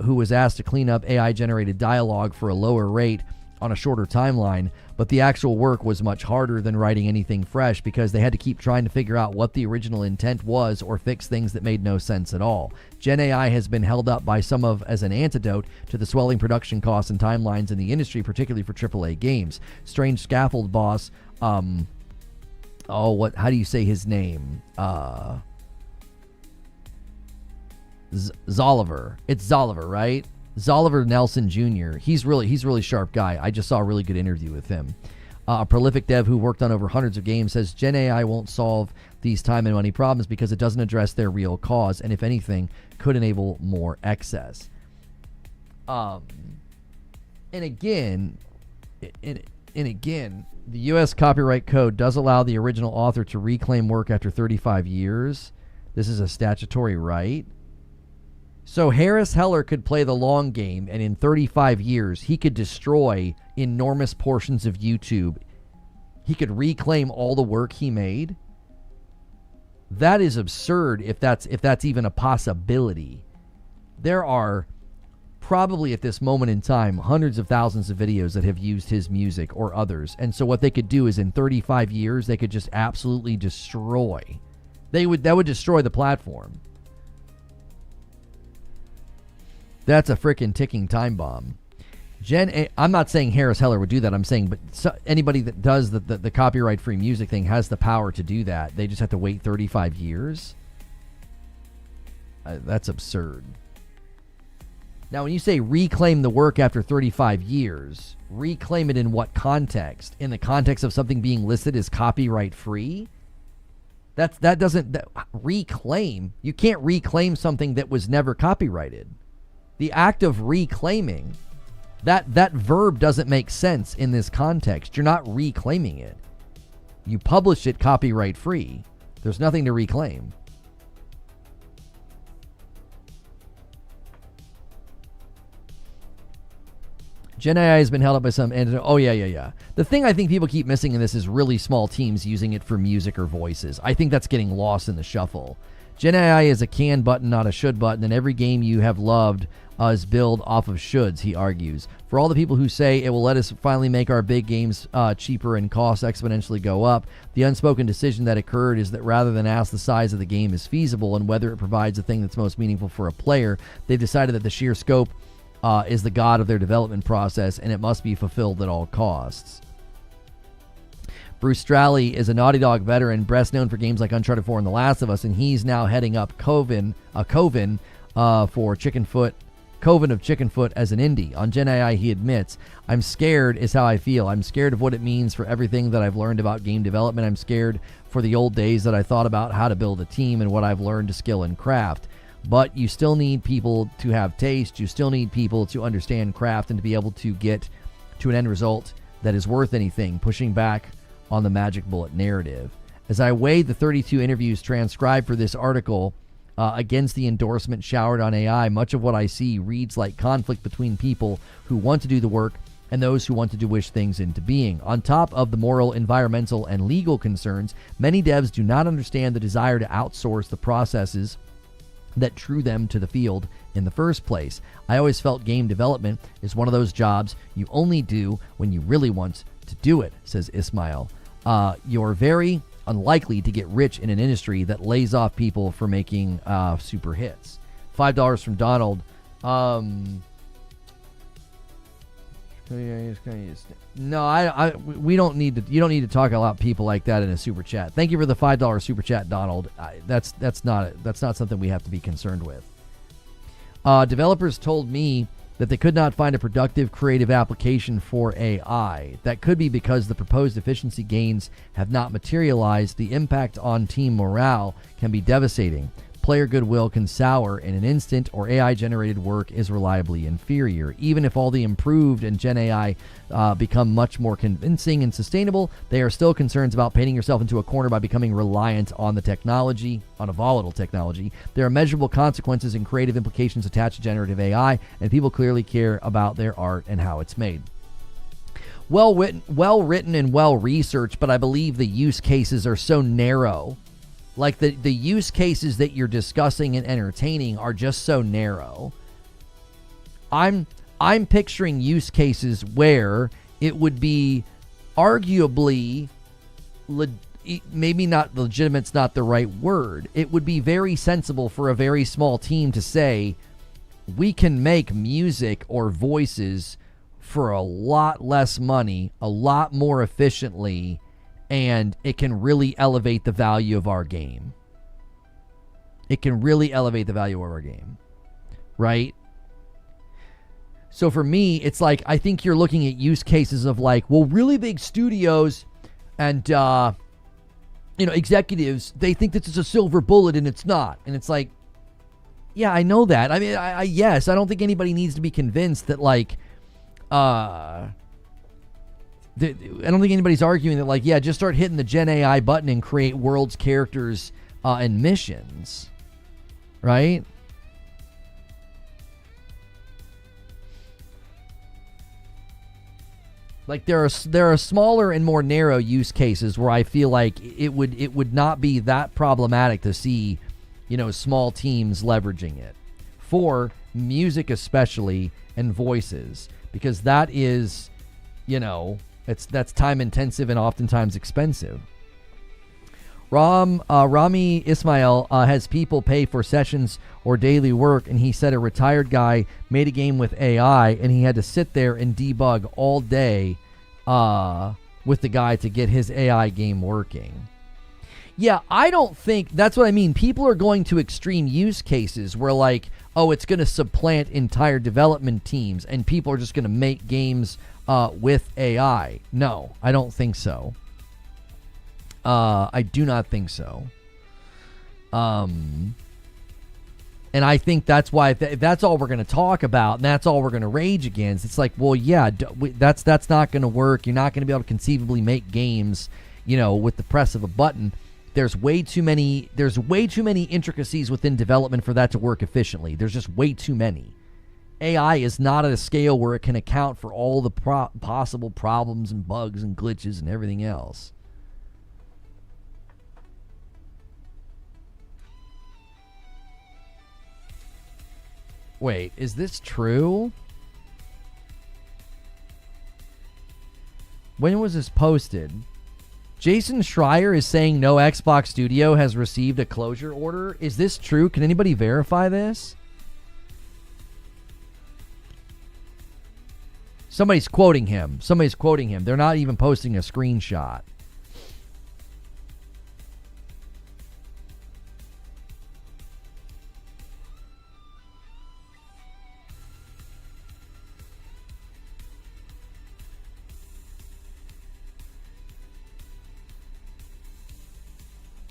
who was asked to clean up AI-generated dialogue for a lower rate on a shorter timeline, but the actual work was much harder than writing anything fresh because they had to keep trying to figure out what the original intent was or fix things that made no sense at all. Gen AI has been held up by some as an antidote to the swelling production costs and timelines in the industry, particularly for AAA games. Strange Scaffold boss, how do you say his name? Zoliver. It's Zoliver, right? Zoliver Nelson Jr. He's really sharp guy. I just saw a really good interview with him. A prolific dev who worked on over hundreds of games says Gen AI won't solve these time and money problems because it doesn't address their real cause, and if anything, could enable more excess. And again, the U.S. copyright code does allow the original author to reclaim work after 35 years. This is a statutory right. So Harris Heller could play the long game, and in 35 years, he could destroy enormous portions of YouTube. He could reclaim all the work he made. That is absurd if that's even a possibility. There are probably at this moment in time hundreds of thousands of videos that have used his music or others. And so what they could do is in 35 years, they could just absolutely destroy. That would destroy the platform. That's a freaking ticking time bomb. I'm not saying Harris Heller would do that. I'm saying, but anybody that does the copyright-free music thing has the power to do that. They just have to wait 35 years. That's absurd. Now, when you say reclaim the work after 35 years, reclaim it in what context? In the context of something being listed as copyright-free? That doesn't reclaim. You can't reclaim something that was never copyrighted. The act of reclaiming, that verb doesn't make sense in this context. You're not reclaiming it. You publish it copyright free. There's nothing to reclaim. Gen AI has been held up by some... yeah. The thing I think people keep missing in this is really small teams using it for music or voices. I think that's getting lost in the shuffle. Gen AI is a can button, not a should button, and every game you have loved is built off of shoulds, he argues. For all the people who say it will let us finally make our big games cheaper and costs exponentially go up, the unspoken decision that occurred is that rather than ask the size of the game is feasible and whether it provides the thing that's most meaningful for a player, they've decided that the sheer scope is the god of their development process and it must be fulfilled at all costs. Bruce Straley is a Naughty Dog veteran, best known for games like Uncharted 4 and The Last of Us, and he's now heading up Coven for Coven of Chickenfoot as an indie. On Gen AI, he admits, I'm scared is how I feel. I'm scared of what it means for everything that I've learned about game development. I'm scared for the old days that I thought about how to build a team and what I've learned to skill and craft. But you still need people to have taste. You still need people to understand craft and to be able to get to an end result that is worth anything, pushing back on the magic bullet narrative. As I weighed the 32 interviews transcribed for this article against the endorsement showered on AI, much of what I see reads like conflict between people who want to do the work and those who want to wish things into being. On top of the moral, environmental, and legal concerns, many devs do not understand the desire to outsource the processes that drew them to the field in the first place. I always felt game development is one of those jobs you only do when you really want to do it, says Ismail. You're very unlikely to get rich in an industry that lays off people for making super hits. $5 from Donald. No, we don't need to. You don't need to talk about people like that in a super chat. Thank you for the $5 super chat, Donald. That's not something we have to be concerned with. Developers told me that they could not find a productive creative application for AI. That could be because the proposed efficiency gains have not materialized. The impact on team morale can be devastating. Player goodwill can sour in an instant, or AI-generated work is reliably inferior. Even if all the improved and Gen AI become much more convincing and sustainable, there are still concerns about painting yourself into a corner by becoming reliant on the technology, on a volatile technology. There are measurable consequences and creative implications attached to generative AI, and people clearly care about their art and how it's made. Well written and well researched, but I believe the use cases are so narrow. Like the use cases that you're discussing and entertaining are just so narrow. I'm picturing use cases where it would be arguably, maybe not legitimate's not the right word. It would be very sensible for a very small team to say, we can make music or voices for a lot less money, a lot more efficiently, and it can really elevate the value of our game. It can really elevate the value of our game, right? So for me, it's like, I think you're looking at use cases of like, well, really big studios and, executives, they think this is a silver bullet and it's not. And it's like, yeah, I know that. I mean, yes, I don't think anybody needs to be convinced that like, I don't think anybody's arguing that, like, yeah, just start hitting the Gen AI button and create worlds, characters, and missions, right? Like, there are smaller and more narrow use cases where I feel like it would not be that problematic to see, small teams leveraging it for music especially and voices, because that is, that's time intensive and oftentimes expensive. Rami Ismail has people pay for sessions or daily work, and he said a retired guy made a game with AI, and he had to sit there and debug all day with the guy to get his AI game working. Yeah, I don't think that's what I mean. People are going to extreme use cases where, like, oh, it's going to supplant entire development teams, and people are just going to make games with AI. No, I don't think so. I do not think so. And I think that's why if that's all we're going to talk about and that's all we're going to rage against, it's like, well, yeah, that's not going to work. You're not going to be able to conceivably make games, with the press of a button. There's way too many intricacies within development for that to work efficiently. There's just way too many. AI is not at a scale where it can account for all the possible problems and bugs and glitches and everything else. Wait, is this true? When was this posted? Jason Schreier is saying no Xbox studio has received a closure order. Is this true? Can anybody verify this? Somebody's quoting him. They're not even posting a screenshot.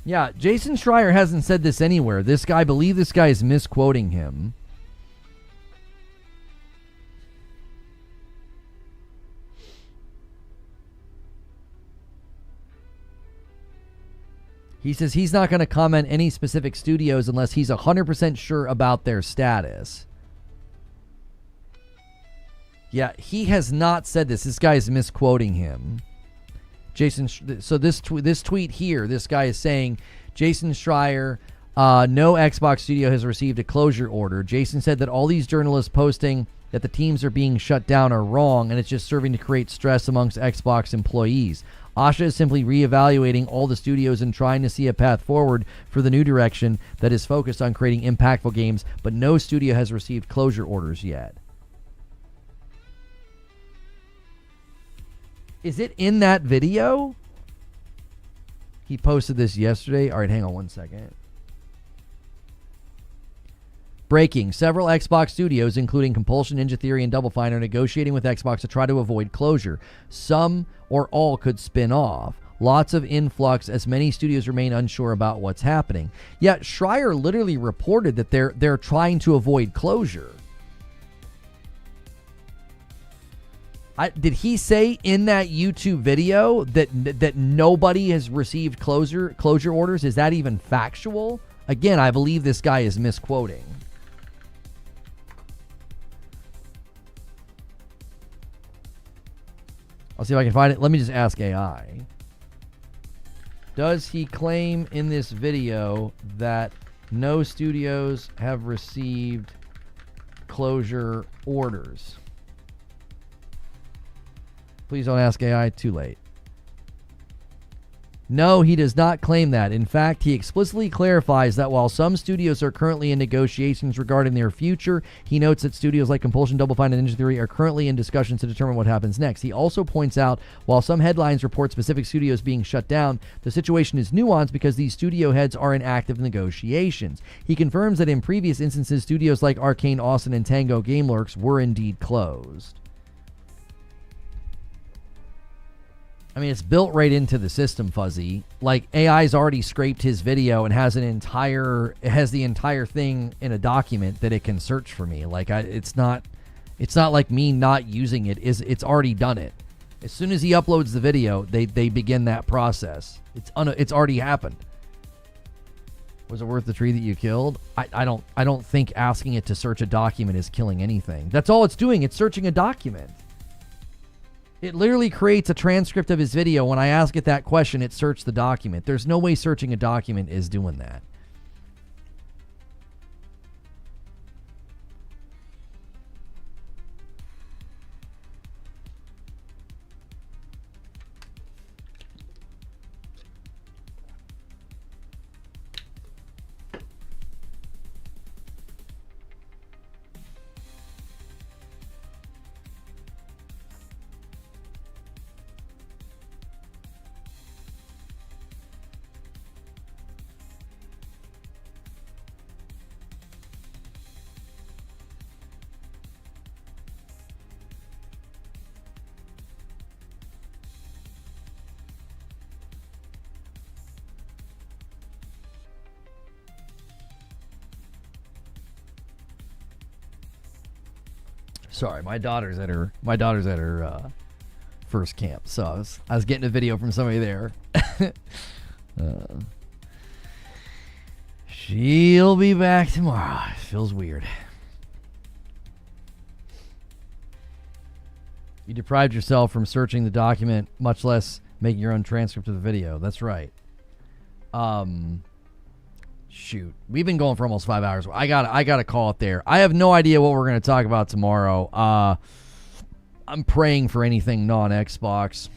Yeah, Jason Schreier hasn't said this anywhere. I believe this guy is misquoting him. He says he's not going to comment any specific studios unless he's 100% sure about their status. Yeah, he has not said this. This guy is misquoting him. Jason, so this tweet here, this guy is saying, Jason Schreier, no Xbox studio has received a closure order. Jason said that all these journalists posting that the teams are being shut down are wrong, and it's just serving to create stress amongst Xbox employees. Asha is simply reevaluating all the studios and trying to see a path forward for the new direction that is focused on creating impactful games, but no studio has received closure orders yet. Is it in that video? He posted this yesterday. All right, hang on one second. Breaking. Several Xbox studios, including Compulsion, Ninja Theory, and Double Fine, are negotiating with Xbox to try to avoid closure. Some or all could spin off. Lots of influx as many studios remain unsure about what's happening. Yet Schreier literally reported that they're trying to avoid closure. Did he say in that YouTube video that nobody has received closure orders? Is that even factual? Again, I believe this guy is misquoting. I'll see if I can find it. Let me just ask AI. Does he claim in this video that no studios have received closure orders? Please don't ask AI. Too late. No, he does not claim that. In fact, he explicitly clarifies that while some studios are currently in negotiations regarding their future, he notes that studios like Compulsion, Double Fine, and Ninja Theory are currently in discussions to determine what happens next. He also points out, while some headlines report specific studios being shut down, the situation is nuanced because these studio heads are in active negotiations. He confirms that in previous instances, studios like Arcane, Austin, and Tango Gameworks were indeed closed. I mean, it's built right into the system, Fuzzy. Like, AI's already scraped his video and has the entire thing in a document that it can search for me. Like, it's not like me not using it. It's already done it. As soon as he uploads the video, they begin that process. It's already happened. Was it worth the tree that you killed? I don't think asking it to search a document is killing anything. That's all it's doing. It's searching a document. It literally creates a transcript of his video. When I ask it that question, it searched the document. There's no way searching a document is doing that. Sorry, my daughter's at her first camp, so I was getting a video from somebody there. She'll be back tomorrow. It feels weird. You deprived yourself from searching the document, much less making your own transcript of the video. That's right. Shoot, we've been going for almost 5 hours. I gotta call it there. I have no idea what we're gonna talk about tomorrow. I'm praying for anything non-Xbox,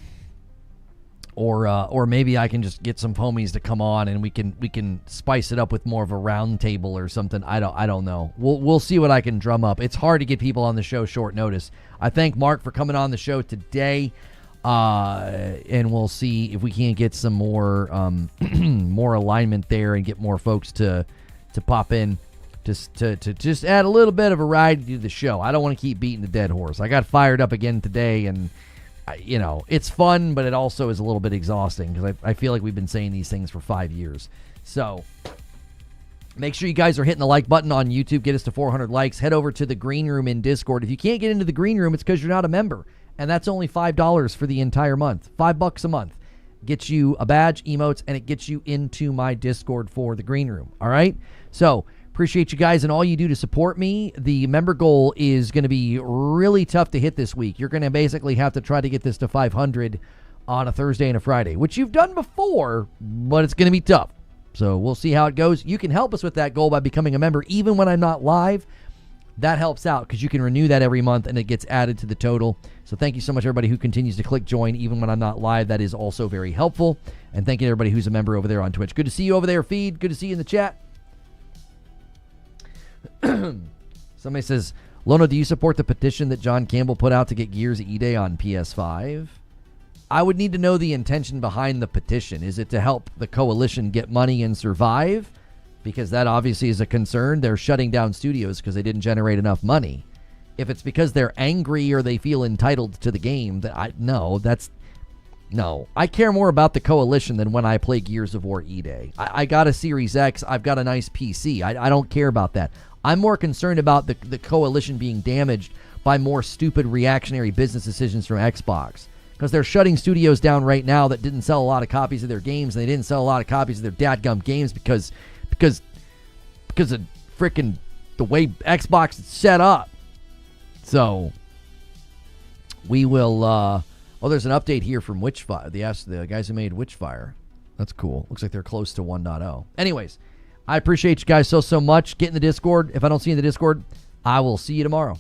or maybe I can just get some homies to come on and we can spice it up with more of a round table or something. I don't know. We'll see what I can drum up. It's hard to get people on the show short notice. I thank Mark for coming on the show today. And we'll see if we can't get some more more alignment there and get more folks to pop in to just add a little bit of variety to the show. I don't want to keep beating the dead horse. I got fired up again today, and it's fun, but it also is a little bit exhausting because I feel like we've been saying these things for 5 years. So make sure you guys are hitting the like button on YouTube. Get us to 400 likes. Head over to the green room in Discord. If you can't get into the green room, it's because you're not a member. And that's only $5 for the entire month. $5 a month. Gets you a badge, emotes, and it gets you into my Discord for the green room. All right? So, appreciate you guys and all you do to support me. The member goal is going to be really tough to hit this week. You're going to basically have to try to get this to 500 on a Thursday and a Friday, which you've done before, but it's going to be tough. So, we'll see how it goes. You can help us with that goal by becoming a member even when I'm not live. That helps out because you can renew that every month and it gets added to the total. So thank you so much, everybody who continues to click join even when I'm not live. That is also very helpful. And thank you to everybody who's a member over there on Twitch. Good to see you over there, Feed. Good to see you in the chat. Somebody says, Lono, do you support the petition that John Campbell put out to get Gears E-Day on PS5? I would need to know the intention behind the petition. Is it to help the coalition get money and survive? Because that obviously is a concern. They're shutting down studios because they didn't generate enough money. If it's because they're angry or they feel entitled to the game, no. I care more about the coalition than when I play Gears of War E-Day. I got a Series X. I've got a nice PC. I don't care about that. I'm more concerned about the coalition being damaged by more stupid reactionary business decisions from Xbox. Because they're shutting studios down right now that didn't sell a lot of copies of their games, and they didn't sell a lot of copies of their dadgum games because of frickin' the way Xbox is set up. So we will there's an update here from Witchfire. The guys who made Witchfire. That's cool. Looks like they're close to 1.0. Anyways, I appreciate you guys so much. Get in the Discord. If I don't see you in the Discord, I will see you tomorrow.